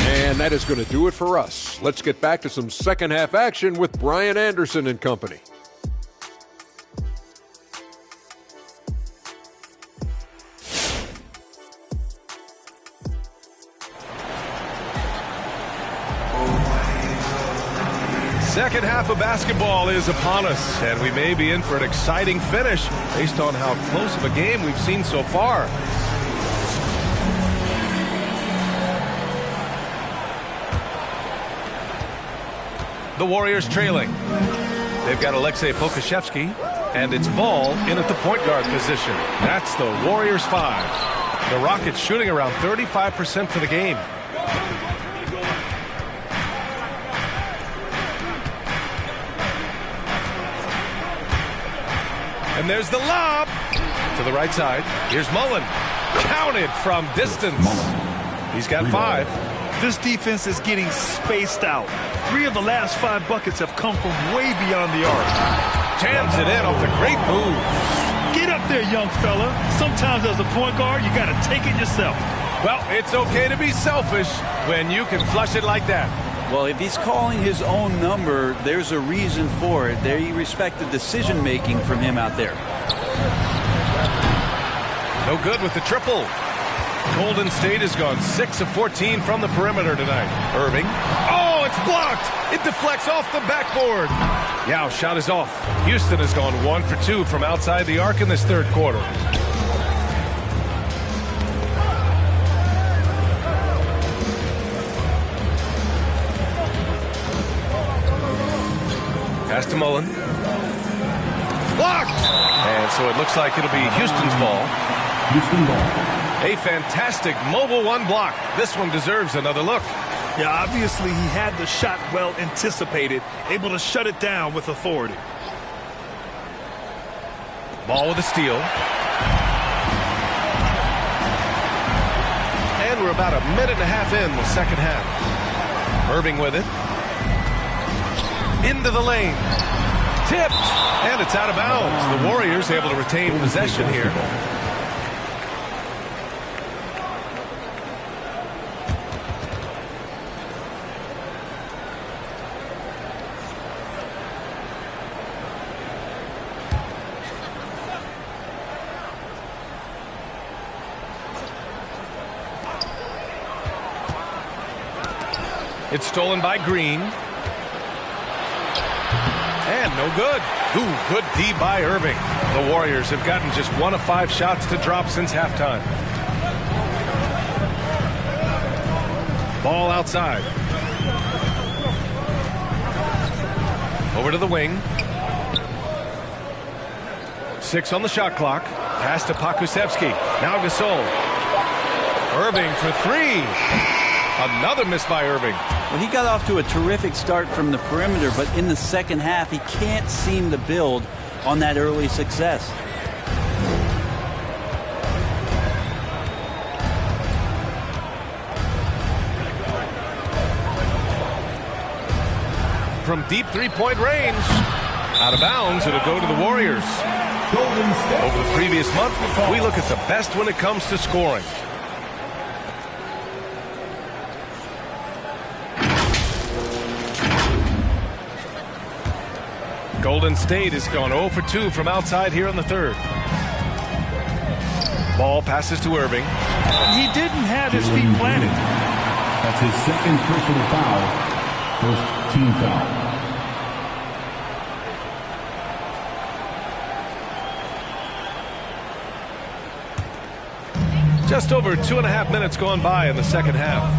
And that is going to do it for us. Let's get back to some second half action with Brian Anderson and company. Second half of basketball is upon us, and we may be in for an exciting finish based on how close of a game we've seen so far. The Warriors trailing. They've got Alexei Pokusevski, and it's Ball in at the point guard position. That's the Warriors 5. The Rockets shooting around 35% for the game. And there's the lob to the right side. Here's Mullen. Counted from distance. He's got 5. This defense is getting spaced out. 3 of the last 5 buckets have come from way beyond the arc. Jams it in off the great move. Get up there, young fella. Sometimes as a point guard, you got to take it yourself. Well, it's okay to be selfish when you can flush it like that. Well, if he's calling his own number, there's a reason for it. They respect the decision-making from him out there. No good with the triple. Golden State has gone 6 of 14 from the perimeter tonight. Irving. Oh, it's blocked. It deflects off the backboard. Yao shot is off. Houston has gone 1 for 2 from outside the arc in this third quarter. Pass to Mullen. Blocked! And so it looks like it'll be Houston's ball. Houston ball. A fantastic mobile one block. This one deserves another look. Yeah, obviously he had the shot well anticipated, able to shut it down with authority. Ball with a steal. And we're about a minute and a half in the second half. Irving with it. Into the lane. Tipped. And it's out of bounds. The Warriors able to retain possession here. It's stolen by Green. And no good. Ooh, good D by Irving. The Warriors have gotten just 1 of 5 shots to drop since halftime. Ball outside. Over to the wing. 6 on the shot clock. Pass to Pokusevski. Now Gasol. Irving for 3. Another miss by Irving. Well, he got off to a terrific start from the perimeter, but in the second half, he can't seem to build on that early success. From deep three-point range. Out of bounds, it'll go to the Warriors. Over the previous month, we look at the best when it comes to scoring. Golden State has gone 0 for 2 from outside here in the third. Ball passes to Irving. He didn't have his feet planted. That's his second personal foul. First team foul. Just over 2.5 minutes gone by in the second half.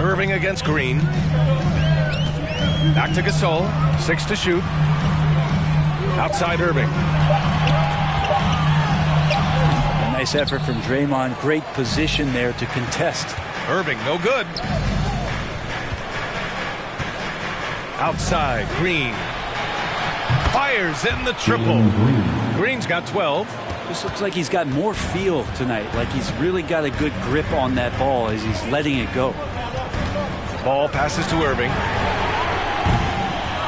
Irving against Green. Back to Gasol. 6 to shoot. Outside Irving. A nice effort from Draymond. Great position there to contest. Irving, no good. Outside, Green. Fires in the triple. Green's got 12. This looks like he's got more feel tonight. Like he's really got a good grip on that ball as he's letting it go. Ball passes to Irving.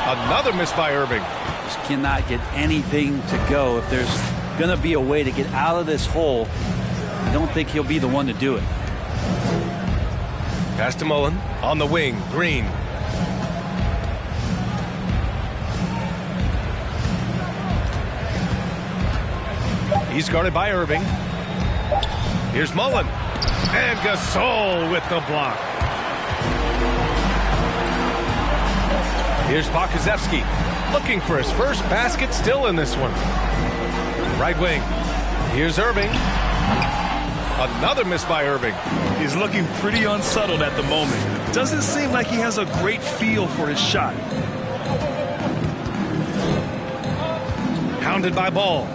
Another miss by Irving. Just cannot get anything to go. If there's going to be a way to get out of this hole, I don't think he'll be the one to do it. Pass to Mullen. On the wing, Green. He's guarded by Irving. Here's Mullen. And Gasol with the block. Here's Pokusevski, looking for his first basket, still in this one. Right wing. Here's Irving. Another miss by Irving. He's looking pretty unsettled at the moment. Doesn't seem like he has a great feel for his shot. Hounded by Ball.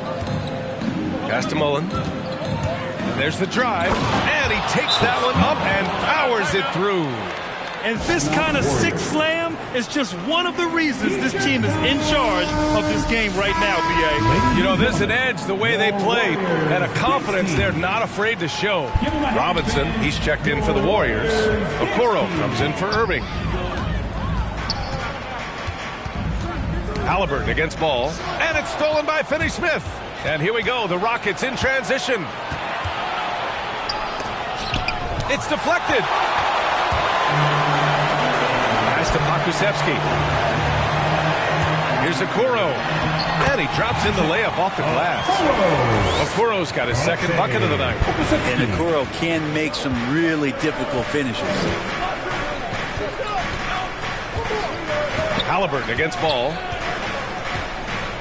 Pass to Mullen. And there's the drive. And he takes that one up and powers it through. And this kind of sick slam is just one of the reasons this team is in charge of this game right now, B.A. You know, there's an edge the way they play and a confidence they're not afraid to show. Robinson, he's checked in for the Warriors. Okoro comes in for Irving. Halliburton against ball. And it's stolen by Finney-Smith. And here we go. The Rockets in transition. It's deflected. Pass to Pokusevski. Here's Okoro. And he drops in the layup off the glass. Okoro's got his second bucket of the night. And Okoro can make some really difficult finishes. Halliburton against ball.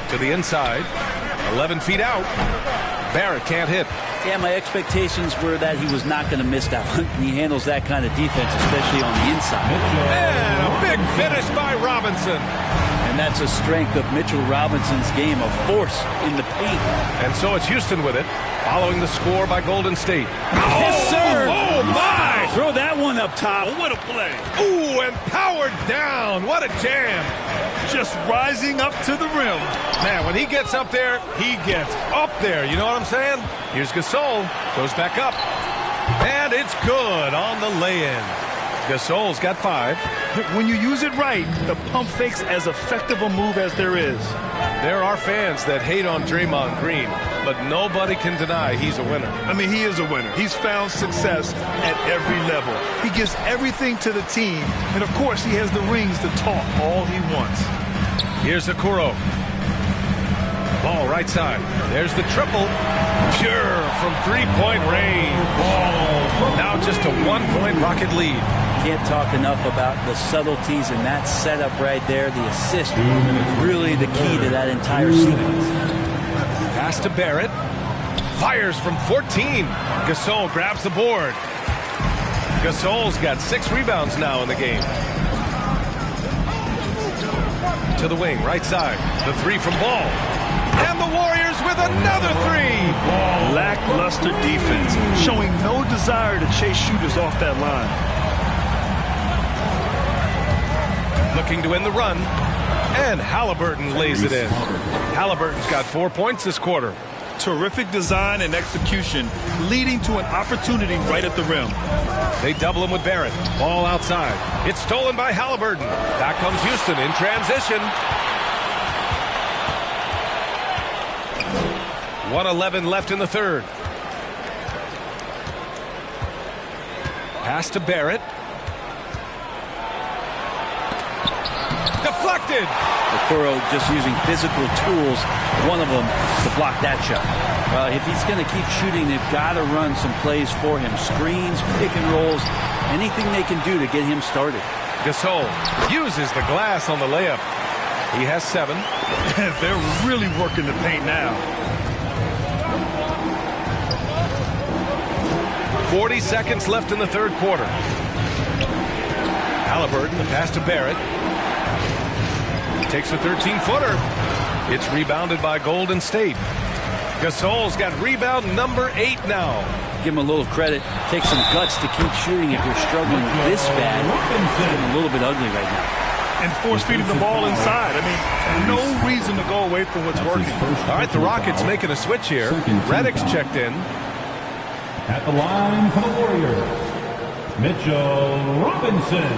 To the inside. 11 feet out. Barrett can't hit. Yeah, my expectations were that he was not going to miss that one. He handles that kind of defense, especially on the inside. And a big finish by Robinson. And that's a strength of Mitchell Robinson's game, a force in the paint. And so it's Houston with it, following the score by Golden State. Yes, sir. Oh, my. Throw that one up top. What a play. Ooh, and powered down. What a jam. Just rising up to the rim. Man, when he gets up there, he gets up there. You know what I'm saying? Here's Gasol. Goes back up. And it's good on the lay-in. Gasol's got 5. When you use it right, the pump fake's as effective a move as there is. There are fans that hate on Draymond Green, but nobody can deny he's a winner. I mean, he is a winner. He's found success at every level. He gives everything to the team, and of course, he has the rings to talk all he wants. Here's Okoro. Ball right side. There's the triple. Pure from three-point range. Now just a 1-point Rocket lead. Can't talk enough about the subtleties in that setup right there. The assist is really the key to that entire sequence. Pass to Barrett. Fires from 14. Gasol grabs the board. Gasol's got 6 rebounds now in the game. To the wing, right side. The 3 from Ball. And the Warriors with another 3. Lackluster defense, showing no desire to chase shooters off that line. Looking to end the run. And Halliburton lays it in. Halliburton's got 4 points this quarter. Terrific design and execution, leading to an opportunity right at the rim. They double him with Barrett. Ball outside. It's stolen by Halliburton. Back comes Houston in transition. 1:11 left in the third. Pass to Barrett. Deflected. Okoro just using physical tools, one of them to block that shot. If he's going to keep shooting, they've got to run some plays for him. Screens, pick and rolls, anything they can do to get him started. Gasol uses the glass on the layup. He has 7. They're really working the paint now. 40 seconds left in the third quarter. Halliburton, the pass to Barrett. Takes a 13-footer. It's rebounded by Golden State. Gasol's got rebound number 8 now. Give him a little credit. Take some guts to keep shooting if you're struggling this bad. It's getting a little bit ugly right now. And force-feeding the ball inside. I mean, no reason to go away from what's working. All right, the Rockets making a switch here. Redick's checked in. At the line for the Warriors, Mitchell Robinson.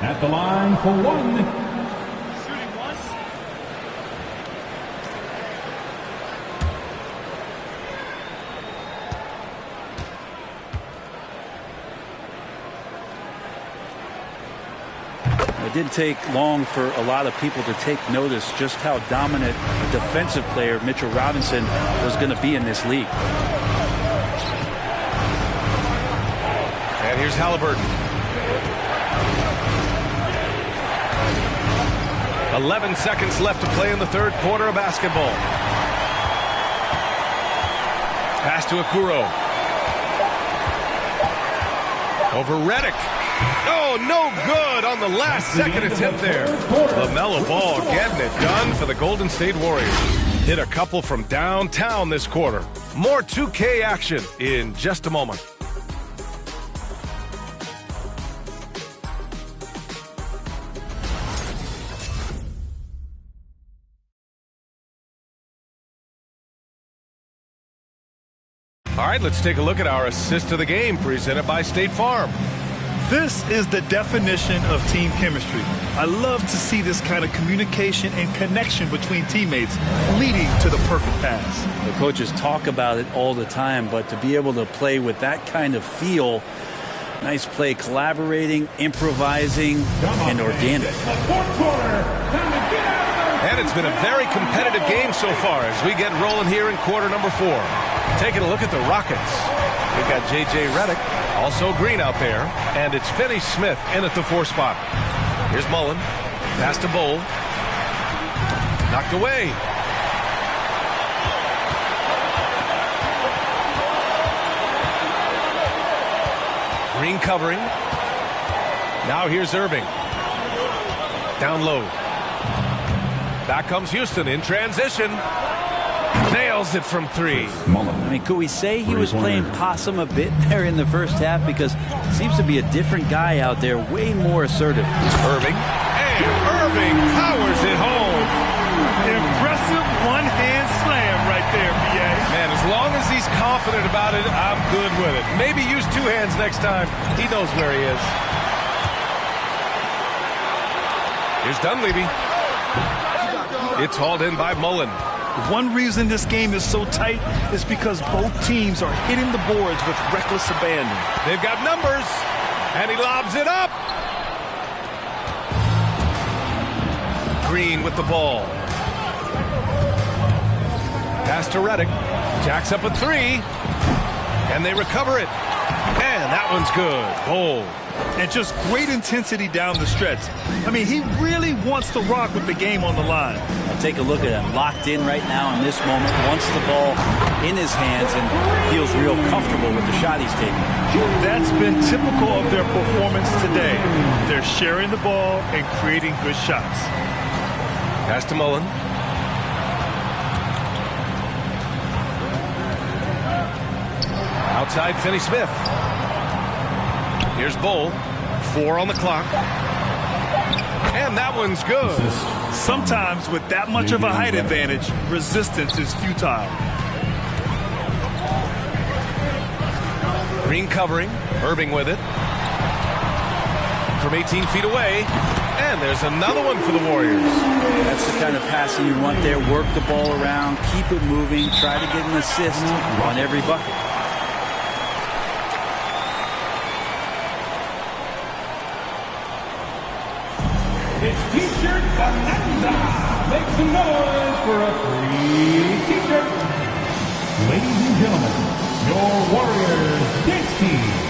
At the line for 1. It didn't take long for a lot of people to take notice just how dominant a defensive player Mitchell Robinson was going to be in this league. And here's Halliburton. 11 seconds left to play in the third quarter of basketball. Pass to Okoro. Over Redick. Oh, no good on the last second attempt there. LaMelo Ball getting it done for the Golden State Warriors. Hit a couple from downtown this quarter. More 2K action in just a moment. All right, let's take a look at our assist of the game presented by State Farm. This is the definition of team chemistry. I love to see this kind of communication and connection between teammates leading to the perfect pass. The coaches talk about it all the time, but to be able to play with that kind of feel, nice play, collaborating, improvising, and organic. And it's been a very competitive game so far as we get rolling here in quarter number 4. Taking a look at the Rockets. We've got J.J. Redick, also Green out there, and it's Finney-Smith in at the 4 spot. Here's Mullen. Pass to Bowl. Knocked away. Green covering. Now here's Irving. Down low. Back comes Houston in transition. Nails it from 3. I mean, could we say he was playing possum a bit there in the first half? Because seems to be a different guy out there, way more assertive. Irving. And Irving powers it home. Impressive one-hand slam right there, B.A. Man, as long as he's confident about it, I'm good with it. Maybe use 2 hands next time. He knows where he is. Here's Dunleavy. It's hauled in by Mullen. One reason this game is so tight is because both teams are hitting the boards with reckless abandon. They've got numbers, and he lobs it up. Green with the ball. Pass to Redick. Jacks up a 3, and they recover it. And that one's good. Bold. And just great intensity down the stretch. I mean, he really wants to rock with the game on the line. I'll take a look at him. Locked in right now in this moment. Wants the ball in his hands and feels real comfortable with the shot he's taking. That's been typical of their performance today. They're sharing the ball and creating good shots. Pass to Mullen. Outside Finney-Smith. Here's Bowl. 4 on the clock. And that one's good. Sometimes with that much of a height advantage, resistance is futile. Green covering. Irving with it. From 18 feet away. And there's another one for the Warriors. That's the kind of passing you want there. Work the ball around. Keep it moving. Try to get an assist on every bucket. It's T-shirt bonanza. Make some noise for a free T-shirt. Ladies and gentlemen, your Warriors dance team.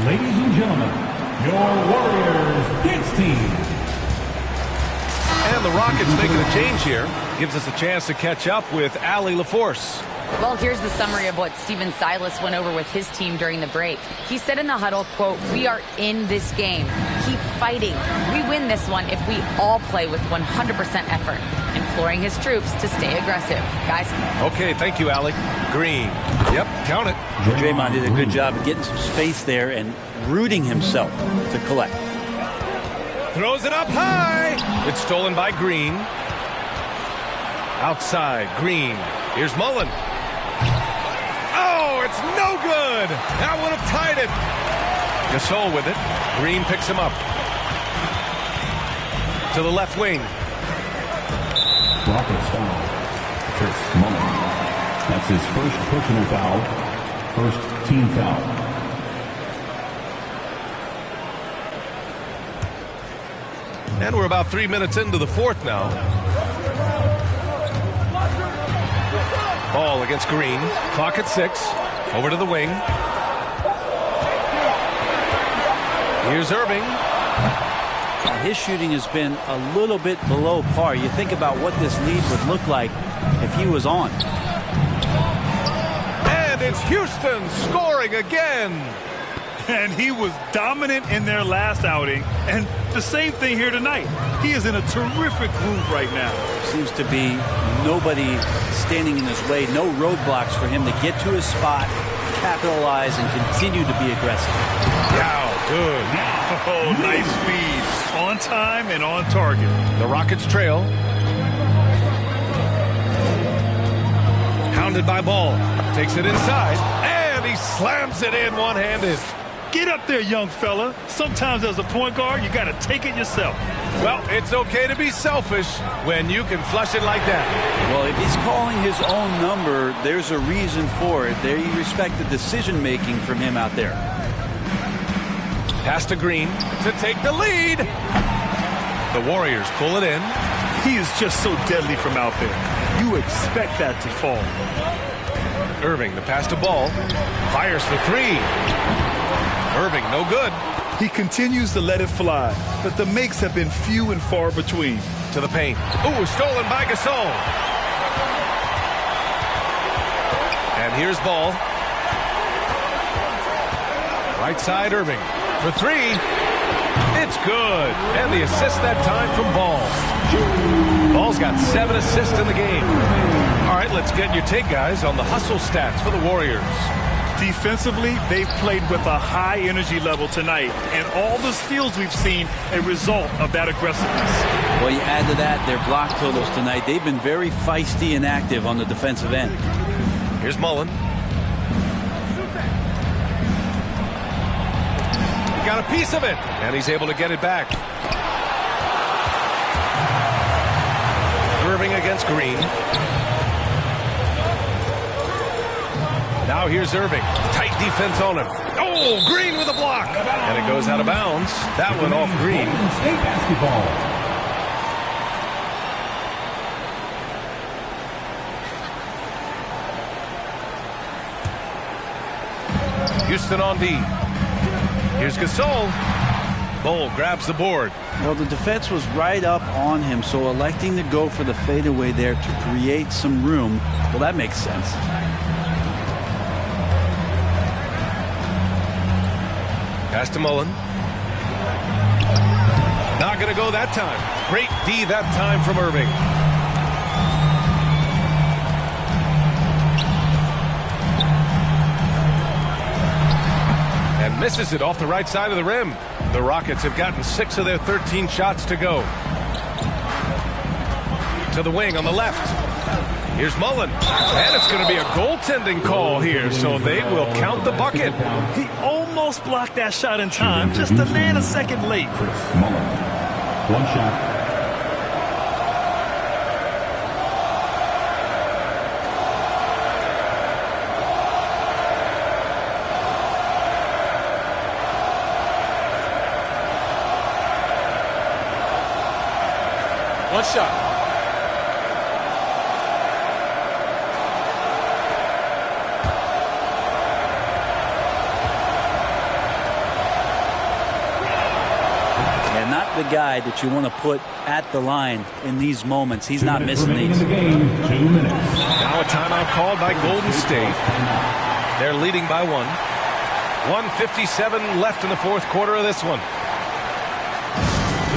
Ladies and gentlemen, your Warriors dance team. And the Rockets making a change here. Gives us a chance to catch up with Allie LaForce. Well, here's the summary of what Steven Silas went over with his team during the break. He said in the huddle, quote, "We are in this game. Keep fighting. We win this one if we all play with 100% effort," imploring his troops to stay aggressive. Guys. Okay, thank you, Allie. Green. Yep, count it. Draymond did a good job of getting some space there and rooting himself to collect. Throws it up high. It's stolen by Green. Outside, Green. Here's Mullen. Oh, it's no good. That would have tied it. Gasol with it. Green picks him up. To the left wing. Rockets foul. Chris Mullen. That's his first personal foul. First team foul. And we're about 3 minutes into the fourth now. Ball against Green. Clock at 6. Over to the wing. Here's Irving. His shooting has been a little bit below par. You think about what this lead would look like if he was on. And it's Houston scoring again. And he was dominant in their last outing. And the same thing here tonight. He is in a terrific groove right now. Seems to be nobody standing in his way. No roadblocks for him to get to his spot, capitalize, and continue to be aggressive. Wow, good. Oh, nice feed. On time and on target. The Rockets trail. Hounded by Ball. Takes it inside. And he slams it in one-handed. Get up there, young fella. Sometimes as a point guard, you got to take it yourself. Well, it's okay to be selfish when you can flush it like that. Well, if he's calling his own number, there's a reason for it. There you respect the decision-making from him out there. Pass to Green to take the lead. The Warriors pull it in. He is just so deadly from out there. You expect that to fall. Irving, the pass to Ball. Fires for 3. Irving, no good. He continues to let it fly, but the makes have been few and far between. To the paint. Ooh, stolen by Gasol. And here's Ball. Right side, Irving. For 3. It's good. And the assist that time from Ball. Ball's got 7 assists in the game. All right, let's get your take, guys, on the hustle stats for the Warriors. Defensively, they've played with a high energy level tonight, and all the steals we've seen a result of that aggressiveness. Well, you add to that their block totals tonight. They've been very feisty and active on the defensive end. Here's Mullen. He got a piece of it, and he's able to get it back. Irving against Green. Now here's Irving. Tight defense on him. Oh, Green with a block. And it goes out of bounds. That one off Green. State basketball. Houston on D. Here's Gasol. Bol grabs the board. Well, the defense was right up on him, so electing to go for the fadeaway there to create some room, well, that makes sense. Pass to Mullen. Not going to go that time. Great D that time from Irving. And misses it off the right side of the rim. The Rockets have gotten 6 of their 13 shots to go. To the wing on the left. Here's Mullen. And it's going to be a goaltending call here, so they will count the bucket. He almost blocked that shot in time, just a nanosecond late. Mullen. One shot. One shot. The guy that you want to put at the line in these moments. He's not missing these. The game, 2 minutes. Now a timeout called by Golden State. They're leading by 1. 1:57 left in the fourth quarter of this one.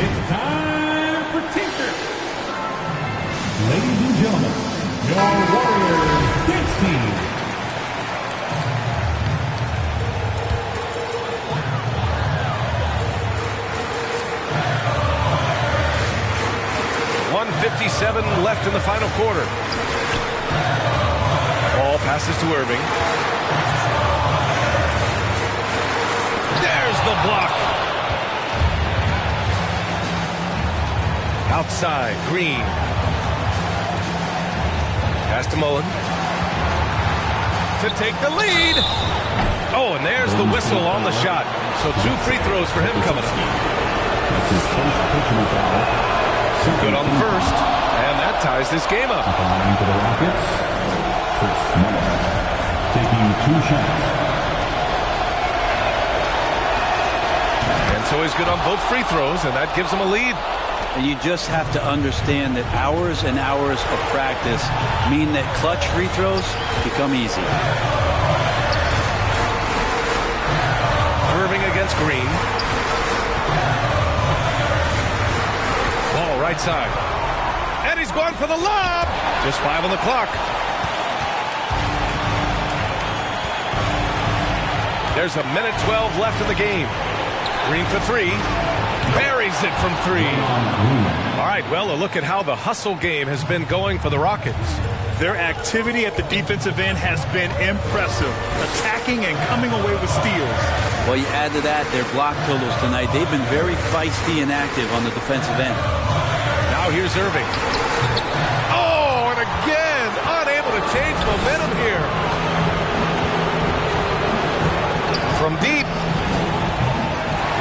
It's time for Tinker. Ladies and gentlemen, your Warriors dance team. Left in the final quarter. Ball passes to Irving. There's the block. Outside, Green. Pass to Mullen. To take the lead. Oh, and there's the whistle on the shot. So 2 free throws for him coming up. That's his first personal foul. Good on the first, and that ties this game up. At the line for the Rockets, Chris Muller, taking 2 shots. And so he's good on both free throws, and that gives him a lead. And you just have to understand that hours and hours of practice mean that clutch free throws become easy. Irving against Green. Ball right side. And he's going for the lob. Just 5 on the clock. There's a minute 12 left in the game. Green for 3. Buries it from 3. All right, well, a look at how the hustle game has been going for the Rockets. Their activity at the defensive end has been impressive, attacking and coming away with steals. Well, you add to that their block totals tonight. They've been very feisty and active on the defensive end. Now here's Irving. Oh, and again, unable to change momentum here. From deep.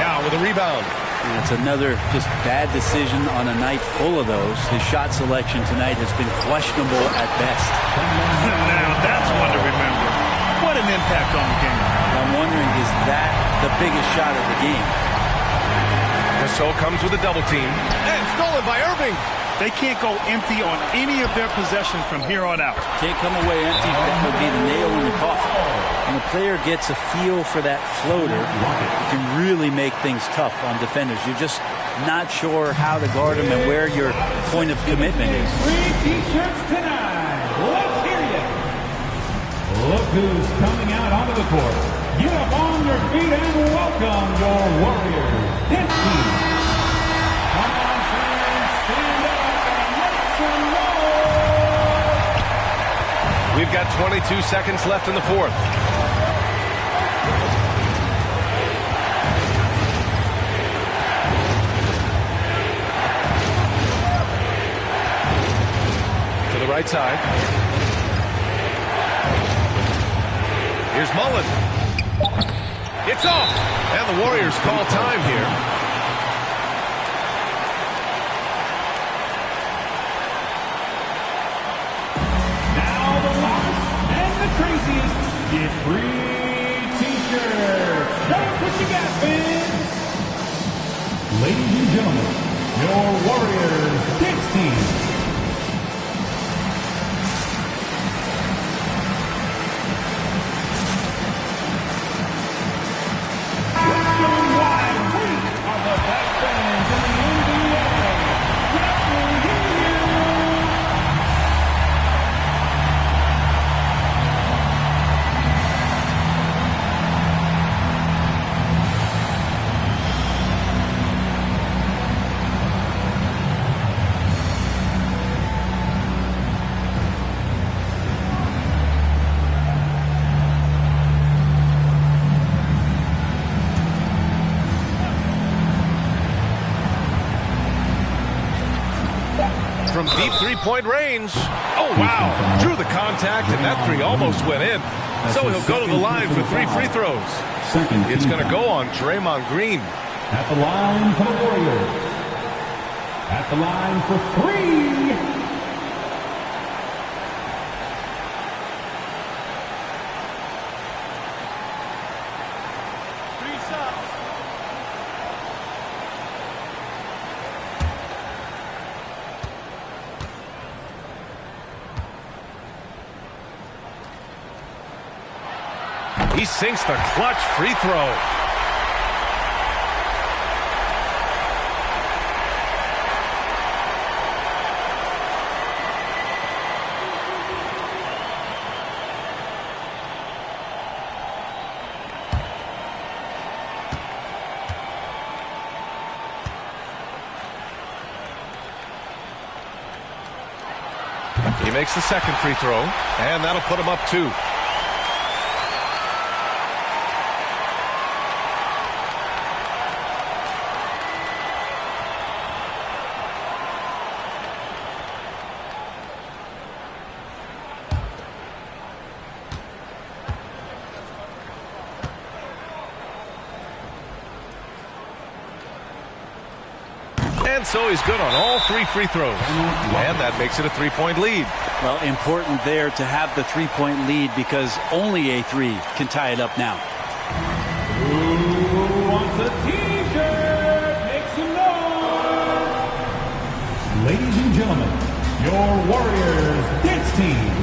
Now with a rebound. And it's another just bad decision on a night full of those. His shot selection tonight has been questionable at best. Now that's one to remember. What an impact on the game. I'm wondering, is that the biggest shot of the game? Gasol comes with a double team. And stolen by Irving. They can't go empty on any of their possessions from here on out. Can't come away empty. That would be the nail in the coffin. When a player gets a feel for that floater, it can really make things tough on defenders. You're just not sure how to guard them and where your point of commitment is. 3 T-shirts tonight. Let's hear you. Look who's coming out onto the court. Get up on your feet and welcome your Warriors. This team. Come on, fans, stand up and let's roll. We've got 22 seconds left in the fourth. To the right side. Here's Mullen. It's off. And the Warriors call time here. Now the loudest and the craziest get free T-shirts. That's what you got, fans. Ladies and gentlemen, your Warriors Kids team. From deep three-point range. Oh, wow. Drew the contact, and that three almost went in. So he'll go to the line for 3 free throws. It's going to go on Draymond Green. At the line for the Warriors. At the line for 3. He sinks the clutch free throw. He makes the second free throw, and that'll put him up 2. And so he's good on all 3 free throws. And that makes it a 3-point lead. Well, important there to have the 3-point lead because only a 3 can tie it up now. Who wants a t-shirt? Make some noise! Ladies and gentlemen, your Warriors dance team.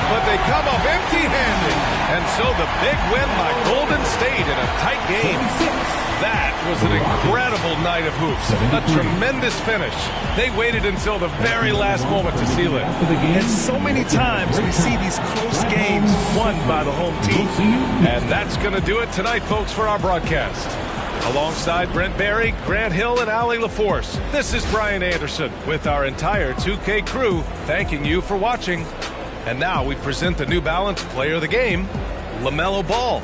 But they come up empty-handed. And so the big win by Golden State in a tight game. That was an incredible night of hoops. A tremendous finish. They waited until the very last moment to seal it. And so many times we see these close games won by the home team. And that's going to do it tonight, folks, for our broadcast. Alongside Brent Barry, Grant Hill, and Allie LaForce, this is Brian Anderson with our entire 2K crew thanking you for watching. And now we present the New Balance Player of the Game, LaMelo Ball.